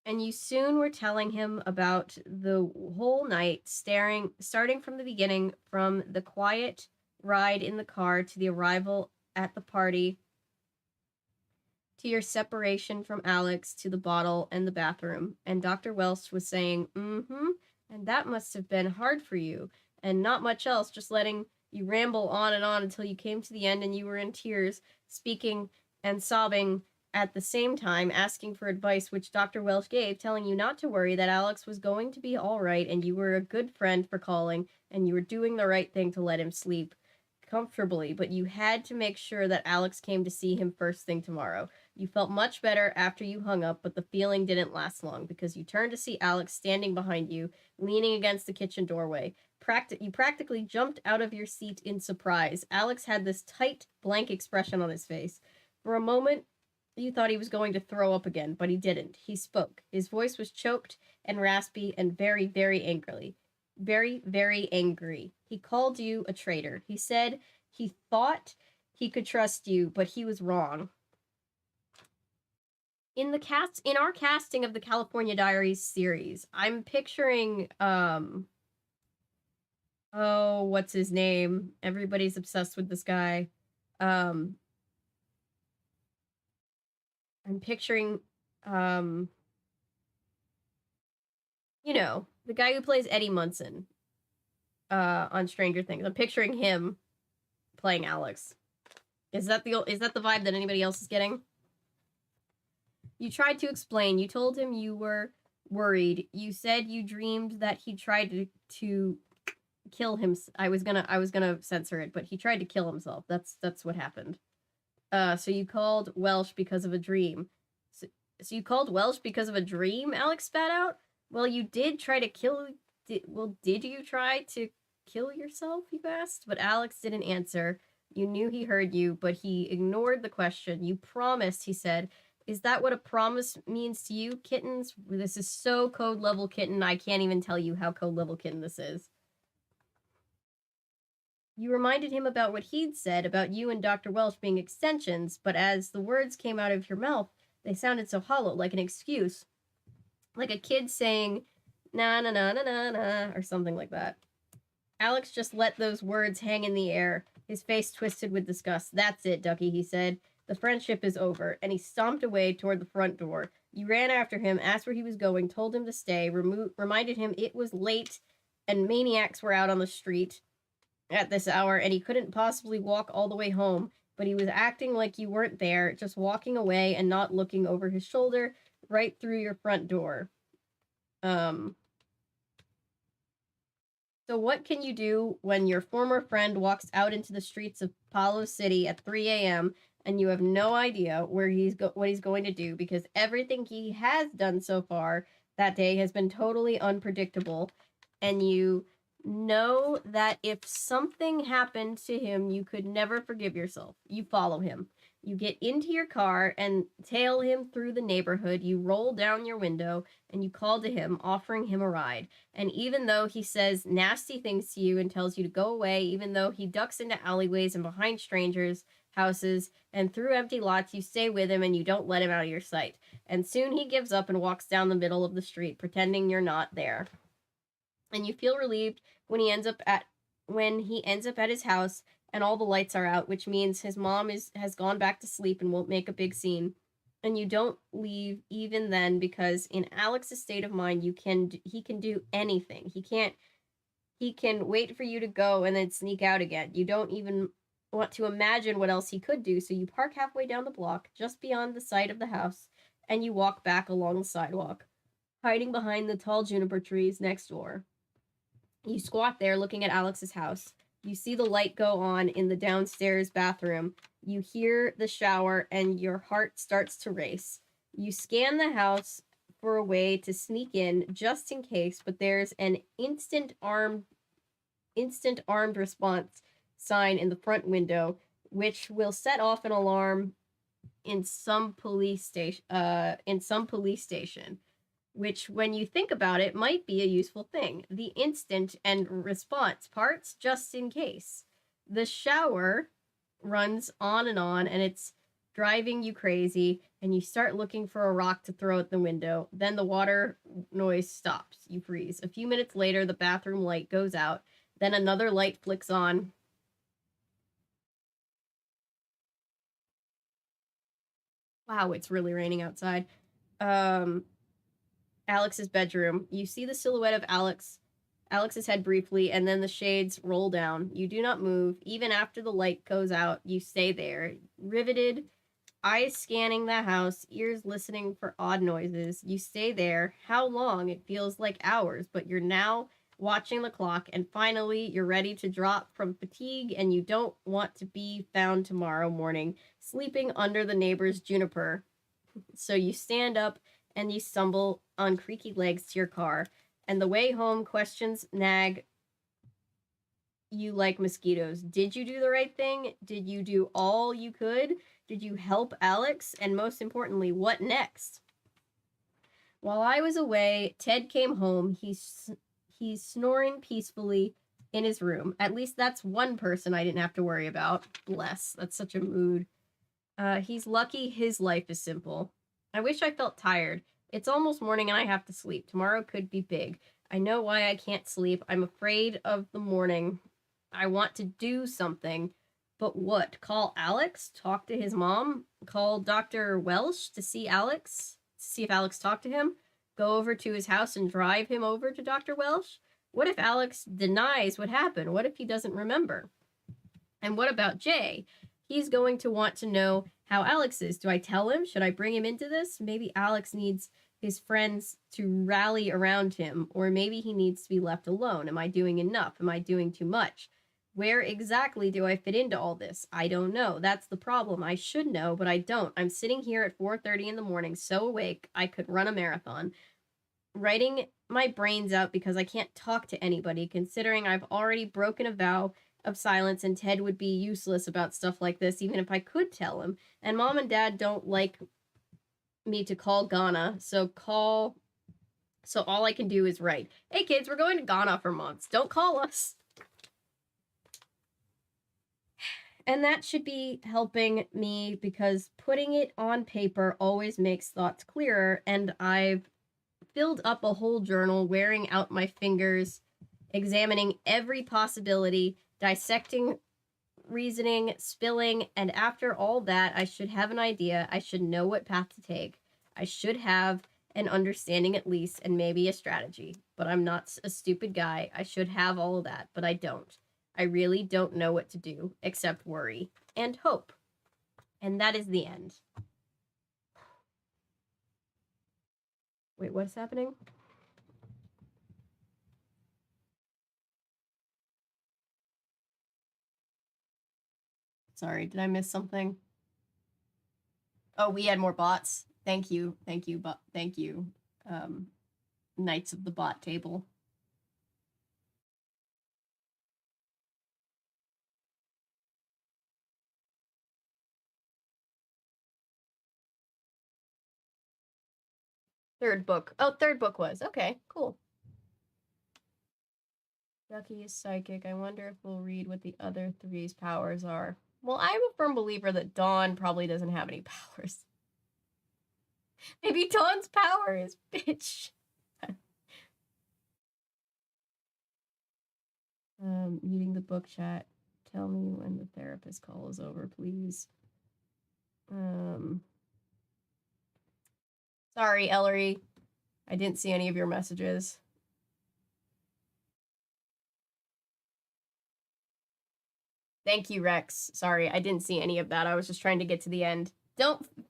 And you soon were telling him about the whole night, starting from the beginning, from the quiet ride in the car to the arrival at the party, to your separation from Alex, to the bottle and the bathroom. And Dr. Welsh was saying, and that must have been hard for you, and not much else, just letting you ramble on until you came to the end and you were in tears, speaking and sobbing at the same time, asking for advice, which Dr. Welsh gave, telling you not to worry, that Alex was going to be all right, and you were a good friend for calling, and you were doing the right thing to let him sleep comfortably, but you had to make sure that Alex came to see him first thing tomorrow. You felt much better after you hung up, but the feeling didn't last long, because you turned to see Alex standing behind you, leaning against the kitchen doorway. You practically jumped out of your seat in surprise. Alex had this tight, blank expression on his face. For a moment, you thought he was going to throw up again, but he didn't. He spoke. His voice was choked and raspy and very, very angrily. Very, very angry. He called you a traitor. He said he thought he could trust you, but he was wrong. In our casting of the California Diaries series, I'm picturing what's his name? Everybody's obsessed with this guy. I'm picturing, the guy who plays Eddie Munson, on Stranger Things. I'm picturing him playing Alex. Is that the vibe that anybody else is getting? You tried to explain. You told him you were worried. You said you dreamed that he tried to kill him. I was gonna censor it, but he tried to kill himself. That's what happened. So you called Welsh because of a dream. So you called Welsh because of a dream? Alex spat out. Well, you did try to kill. Did you try to kill yourself? You asked, but Alex didn't answer. You knew he heard you, but he ignored the question. You promised, he said. Is that what a promise means to you, kittens? This is so code level kitten, I can't even tell you how code level kitten this is. You reminded him about what he'd said about you and Dr. Welsh being extensions, but as the words came out of your mouth, they sounded so hollow, like an excuse. Like a kid saying, na na na na na na, or something like that. Alex just let those words hang in the air, his face twisted with disgust. That's it, Ducky, he said. The friendship is over, and he stomped away toward the front door. You ran after him, asked where he was going, told him to stay, reminded him it was late, and maniacs were out on the street at this hour, and he couldn't possibly walk all the way home, but he was acting like you weren't there, just walking away and not looking over his shoulder right through your front door. So what can you do when your former friend walks out into the streets of Palo City at 3 a.m. and you have no idea where what he's going to do, because everything he has done so far that day has been totally unpredictable, and you know that if something happened to him, you could never forgive yourself. You follow him. You get into your car and tail him through the neighborhood. You roll down your window and you call to him, offering him a ride. And even though he says nasty things to you and tells you to go away, even though he ducks into alleyways and behind strangers' houses and through empty lots, you stay with him and you don't let him out of your sight. And soon he gives up and walks down the middle of the street, pretending you're not there. And you feel relieved when he ends up at his house and all the lights are out, which means his mom has gone back to sleep and won't make a big scene. And you don't leave even then, because in Alex's state of mind, he can do anything. He can wait for you to go and then sneak out again. You don't even want to imagine what else he could do, so you park halfway down the block, just beyond the site of the house, and you walk back along the sidewalk, hiding behind the tall juniper trees next door. You squat there looking at Alex's house. You see the light go on in the downstairs bathroom. You hear the shower and your heart starts to race. You scan the house for a way to sneak in just in case, but there's an instant armed response sign in the front window, which will set off an alarm in some police station. Which, when you think about it, might be a useful thing. The instant and response parts, just in case. The shower runs on, and it's driving you crazy, and you start looking for a rock to throw at the window. Then the water noise stops. You freeze. A few minutes later, the bathroom light goes out. Then another light flicks on. Wow, it's really raining outside. Alex's bedroom. You see the silhouette of Alex's head briefly, and then the shades roll down. You do not move. Even after the light goes out, you stay there, riveted, eyes scanning the house, ears listening for odd noises. You stay there. How long? It feels like hours, but you're now watching the clock, and finally you're ready to drop from fatigue, and you don't want to be found tomorrow morning sleeping under the neighbor's juniper. So you stand up and you stumble on creaky legs to your car, and the way home questions nag you like mosquitoes. Did you do the right thing? Did you do all you could? Did you help Alex? And most importantly, what next? While I was away, Ted came home. He's snoring peacefully in his room. At least that's one person I didn't have to worry about. Bless. That's such a mood. He's lucky his life is simple. I wish I felt tired. It's almost morning and I have to sleep. Tomorrow could be big. I know why I can't sleep. I'm afraid of the morning. I want to do something. But what? Call Alex? Talk to his mom? Call Dr. Welsh to see Alex? See if Alex talked to him? Go over to his house and drive him over to Dr. Welsh? What if Alex denies what happened? What if he doesn't remember? And what about Jay? He's going to want to know how Alex is. Do I tell him? Should I bring him into this? Maybe Alex needs his friends to rally around him, or maybe he needs to be left alone. Am I doing enough? Am I doing too much? Where exactly do I fit into all this? I don't know. That's the problem. I should know, but I don't. I'm sitting here at 4:30 in the morning, so awake I could run a marathon, writing my brains out because I can't talk to anybody, considering I've already broken a vow of silence, and Ted would be useless about stuff like this, even if I could tell him. And Mom and Dad don't like me to call Ghana, so all I can do is write. Hey kids, we're going to Ghana for months. Don't call us. And that should be helping me because putting it on paper always makes thoughts clearer, and I've filled up a whole journal, wearing out my fingers, examining every possibility, dissecting, reasoning, spilling, and after all that, I should have an idea. I should know what path to take. I should have an understanding at least, and maybe a strategy. But I'm not a stupid guy. I should have all of that, but I don't. I really don't know what to do, except worry and hope. And that is the end. Wait, what's happening? Sorry, did I miss something? Oh, we had more bots. Thank you, thank you, thank you, Knights of the Bot Table. Third book. Oh, third book was. Okay, cool. Ducky is psychic. I wonder if we'll read what the other three's powers are. Well, I'm a firm believer that Dawn probably doesn't have any powers. Maybe Dawn's power is bitch. Reading the book chat. Tell me when the therapist call is over, please. Sorry, Ellery. I didn't see any of your messages. Thank you, Rex. Sorry, I didn't see any of that. I was just trying to get to the end.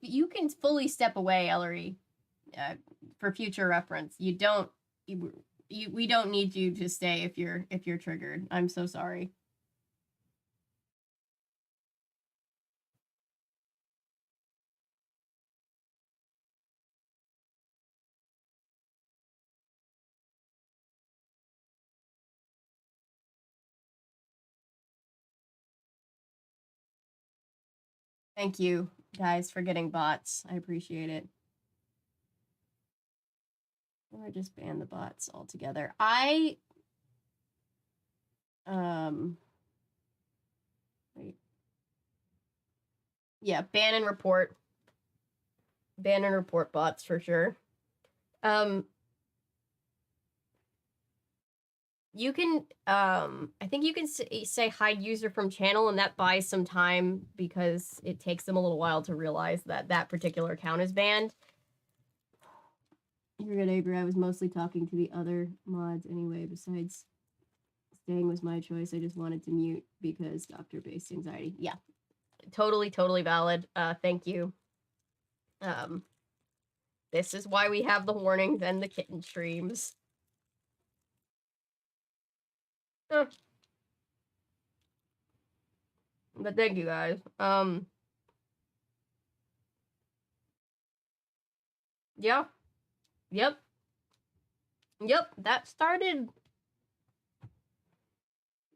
You can fully step away, Ellery, for future reference. We don't need you to stay if you're triggered. I'm so sorry. Thank you, guys, for getting bots. I appreciate it. Or just ban the bots altogether. Wait. Yeah, ban and report. Ban and report bots for sure. You can, I think you can say hide user from channel, and that buys some time because it takes them a little while to realize that that particular account is banned. You're good, Avery. I was mostly talking to the other mods anyway. Besides, staying was my choice. I just wanted to mute because doctor-based anxiety. Yeah, totally valid. Thank you. This is why we have the warnings and the kitten streams. But thank you guys. Yeah. Yep. That started.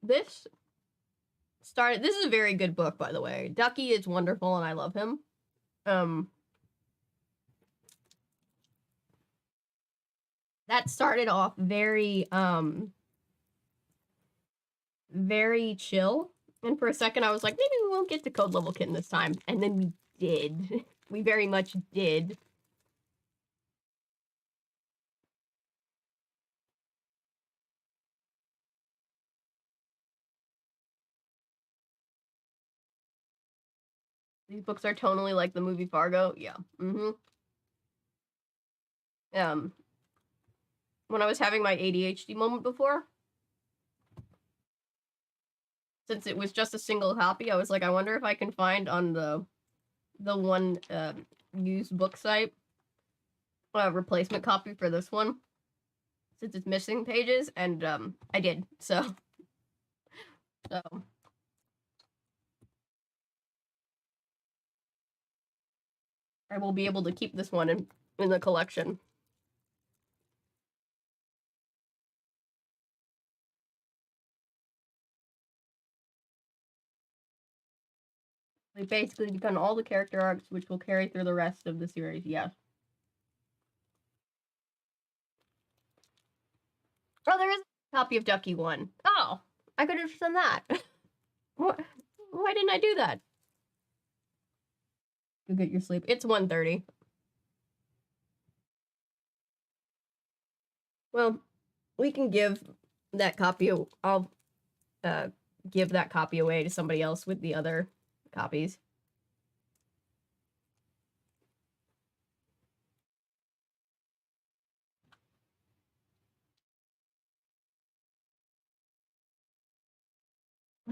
This is a very good book, by the way. Ducky is wonderful and I love him. That started off very very chill. And for a second I was like, maybe we won't get to Code Level Kitten this time. And then we did. We very much did. These books are tonally like the movie Fargo. Yeah. When I was having my ADHD moment before, since it was just a single copy, I was like, I wonder if I can find on the one used book site a replacement copy for this one, since it's missing pages, and I did. So I will be able to keep this one in the collection. We've basically begun all the character arcs, which will carry through the rest of the series, yes. Oh, there is a copy of Ducky 1. Oh, I could have done that. Why didn't I do that? Go get your sleep. It's 1:30. Well, we can give that copy. I'll give that copy away to somebody else with the other copies.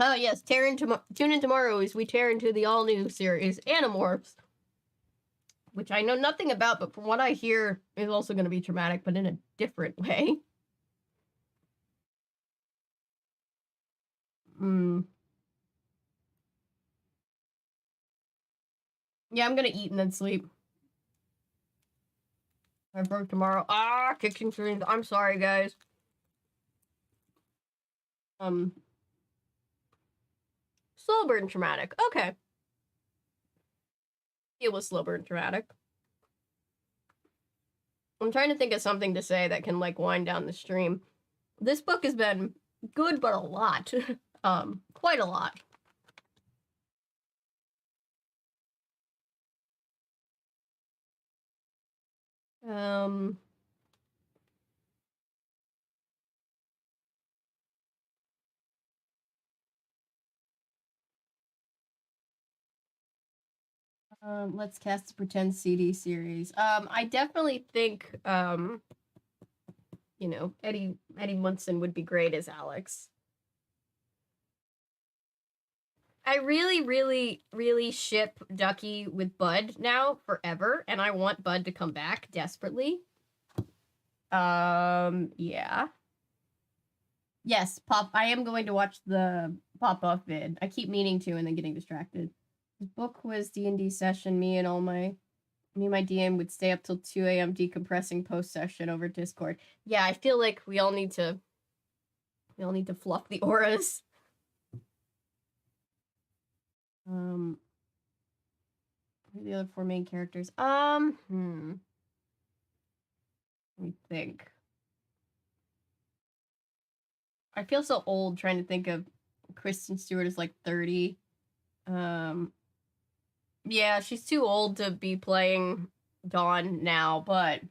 Oh yes, tune in tomorrow as we tear into the all-new series, Animorphs, which I know nothing about, but from what I hear is also going to be traumatic, but in a different way. Yeah, I'm gonna eat and then sleep. I work tomorrow. Kitchen streams. I'm sorry, guys. Slow burn traumatic. Okay. It was slow burn traumatic. I'm trying to think of something to say that can, like, wind down the stream. This book has been good, but a lot. Quite a lot. Let's cast a pretend CD series. I definitely think, you know, Eddie Munson would be great as Alex. I really, really, really ship Ducky with Bud now forever, and I want Bud to come back desperately. Yeah. Yes, I am going to watch the pop-off vid. I keep meaning to and then getting distracted. The book was D&D session. Me and my DM would stay up till 2 a.m. decompressing post-session over Discord. Yeah, I feel like we all need to fluff the auras. Who are the other 4 main characters? Let me think. I feel so old trying to think of Kristen Stewart as like 30. Yeah, she's too old to be playing Dawn now, but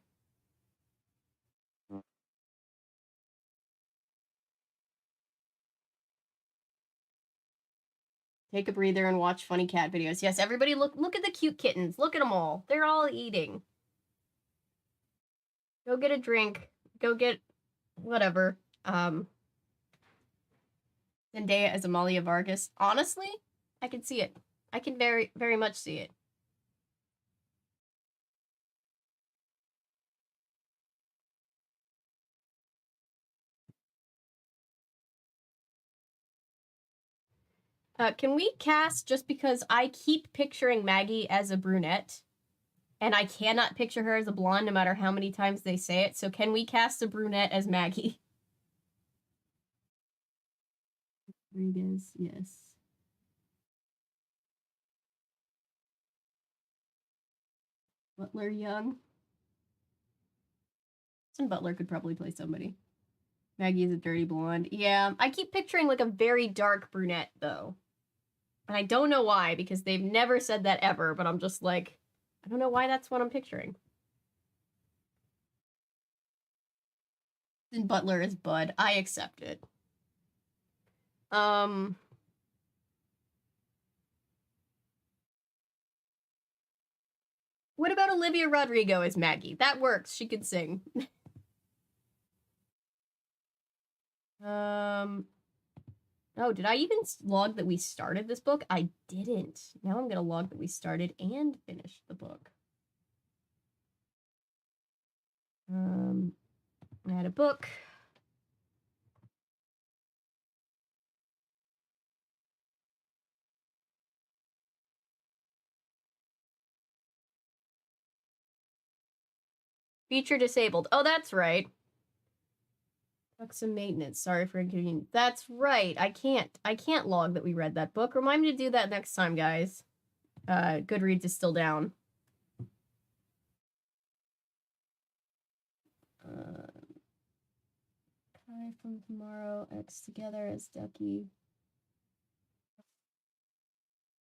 take a breather and watch funny cat videos. Yes, everybody look at the cute kittens. Look at them all. They're all eating. Go get a drink. Go get whatever. Zendaya as Amalia Vargas. Honestly, I can see it. I can very, very much see it. Can we cast, just because I keep picturing Maggie as a brunette, and I cannot picture her as a blonde no matter how many times they say it, so can we cast a brunette as Maggie? Rodriguez, yes. Butler Young. Butler could probably play somebody. Maggie is a dirty blonde. Yeah, I keep picturing like a very dark brunette though. And I don't know why, because they've never said that ever, but I'm just like, I don't know why that's what I'm picturing. And Butler is Bud. I accept it. What about Olivia Rodrigo as Maggie? That works. She could sing. Oh, did I even log that we started this book? I didn't. Now I'm gonna log that we started and finished the book. Add a book. Feature disabled. Oh, that's right. Took some maintenance. Sorry for inconvenience. That's right. I can't log that we read that book. Remind me to do that next time, guys. Goodreads is still down. Kai from tomorrow, X together as Ducky.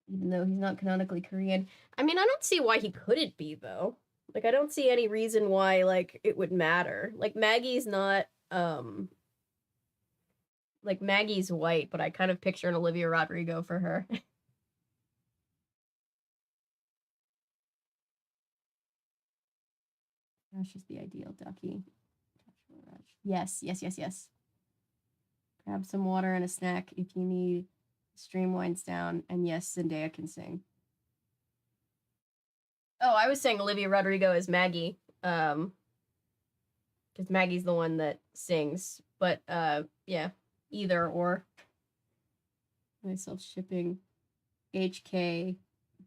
Even though he's not canonically Korean. I mean, I don't see why he couldn't be, though. Like, I don't see any reason why, like, it would matter. Like, Maggie's not, like, Maggie's white, but I kind of picture an Olivia Rodrigo for her. Rush is the ideal Ducky. Yes, yes, yes, yes. Grab some water and a snack if you need. Stream winds down, and yes, Zendaya can sing. Oh, I was saying Olivia Rodrigo is Maggie, because Maggie's the one that sings. But yeah, either or. Myself shipping HK,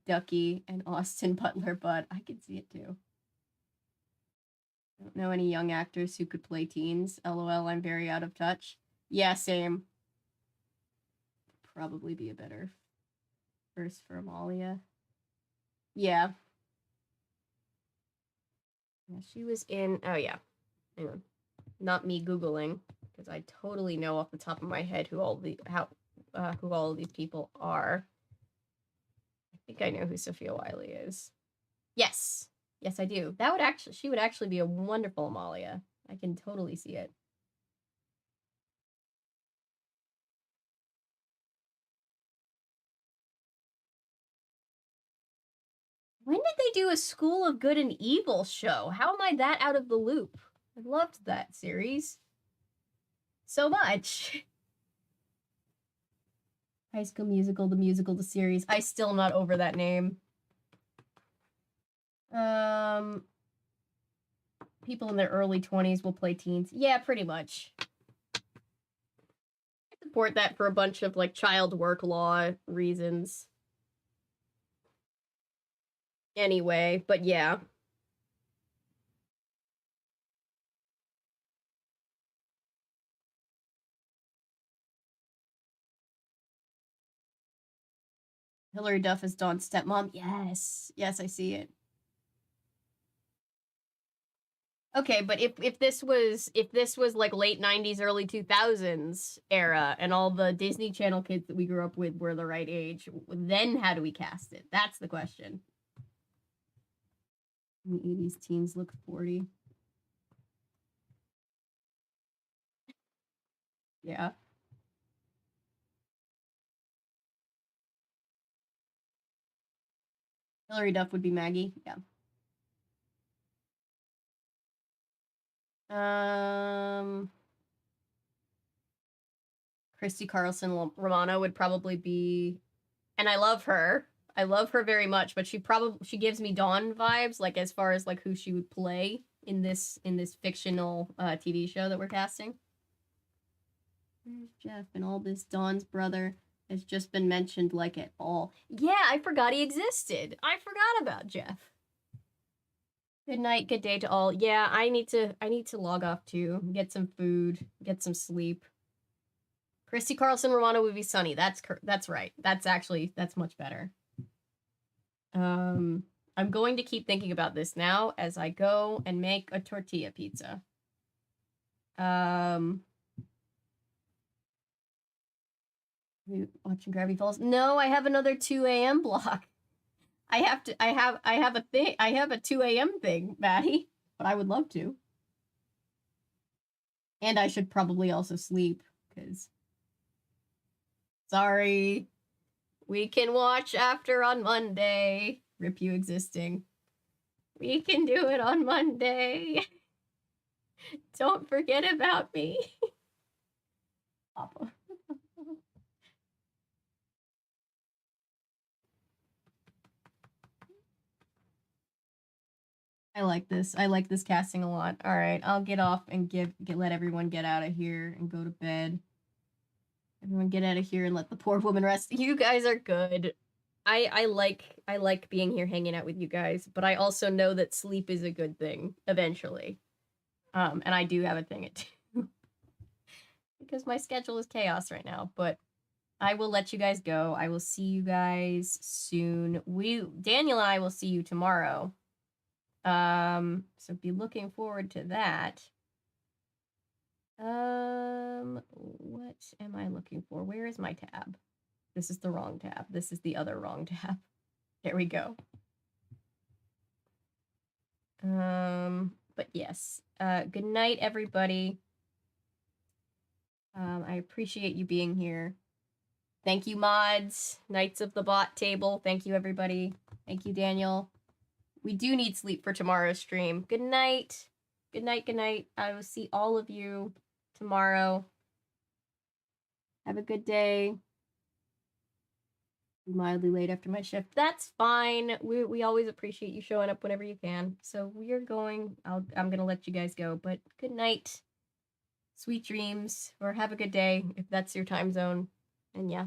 Ducky, and Austin Butler, but I could see it too. I don't know any young actors who could play teens. LOL, I'm very out of touch. Yeah, same. Probably be a better first for Amalia. Yeah. Yeah, she was in. Oh yeah, hang on. Not me googling because I totally know off the top of my head who all of these people are. I think I know who Sophia Wiley is. Yes, yes, I do. She would actually be a wonderful Amalia. I can totally see it. When did they do a School of Good and Evil show? How am I that out of the loop? I loved that series so much. High School Musical, the series. I still not over that name. People in their early 20s will play teens. Yeah, pretty much. I support that for a bunch of like child work law reasons. Anyway, but yeah. Hilary Duff is Dawn's stepmom. Yes. Yes, I see it. Okay, but if this was like late 90s, early 2000s era and all the Disney Channel kids that we grew up with were the right age, then how do we cast it? That's the question. In the 80s, teens look 40. Yeah. Hilary Duff would be Maggie. Yeah. Christy Carlson Romano would probably be, and I love her. I love her very much, but she gives me Dawn vibes, like as far as like who she would play in this fictional TV show that we're casting. Where's Jeff and all this? Dawn's brother has just been mentioned like at all. Yeah, I forgot he existed. I forgot about Jeff. Good night, good day to all. Yeah, I need to log off too. Get some food, get some sleep. Christy Carlson Romano would be Sunny. That's right. That's much better. I'm going to keep thinking about this now as I go and make a tortilla pizza. Watching Gravity Falls. No, I have another 2 a.m. block. I have a 2 a.m. thing, Maddie, but I would love to. And I should probably also sleep, because sorry. We can watch after on Monday. Rip you existing. We can do it on Monday. Don't forget about me. Papa. I like this. I like this casting a lot. All right, I'll get off and let everyone get out of here and go to bed. Everyone get out of here and let the poor woman rest. You guys are good. I like being here hanging out with you guys, but I also know that sleep is a good thing eventually. And I do have a thing at 2. Because my schedule is chaos right now, but I will let you guys go. I will see you guys soon. Daniel and I will see you tomorrow. So be looking forward to that. What am I looking for? Where is my tab? This is the wrong tab. This is the other wrong tab. There we go. But yes. Good night, everybody. I appreciate you being here. Thank you, mods, Knights of the Bot Table. Thank you, everybody. Thank you, Daniel. We do need sleep for tomorrow's stream. Good night. Good night, good night. I will see all of you tomorrow. Have a good day. Mildly late after my shift. That's fine. We always appreciate you showing up whenever you can. So we are going. I'm gonna let you guys go. But good night. Sweet dreams, or have a good day if that's your time zone. And yeah.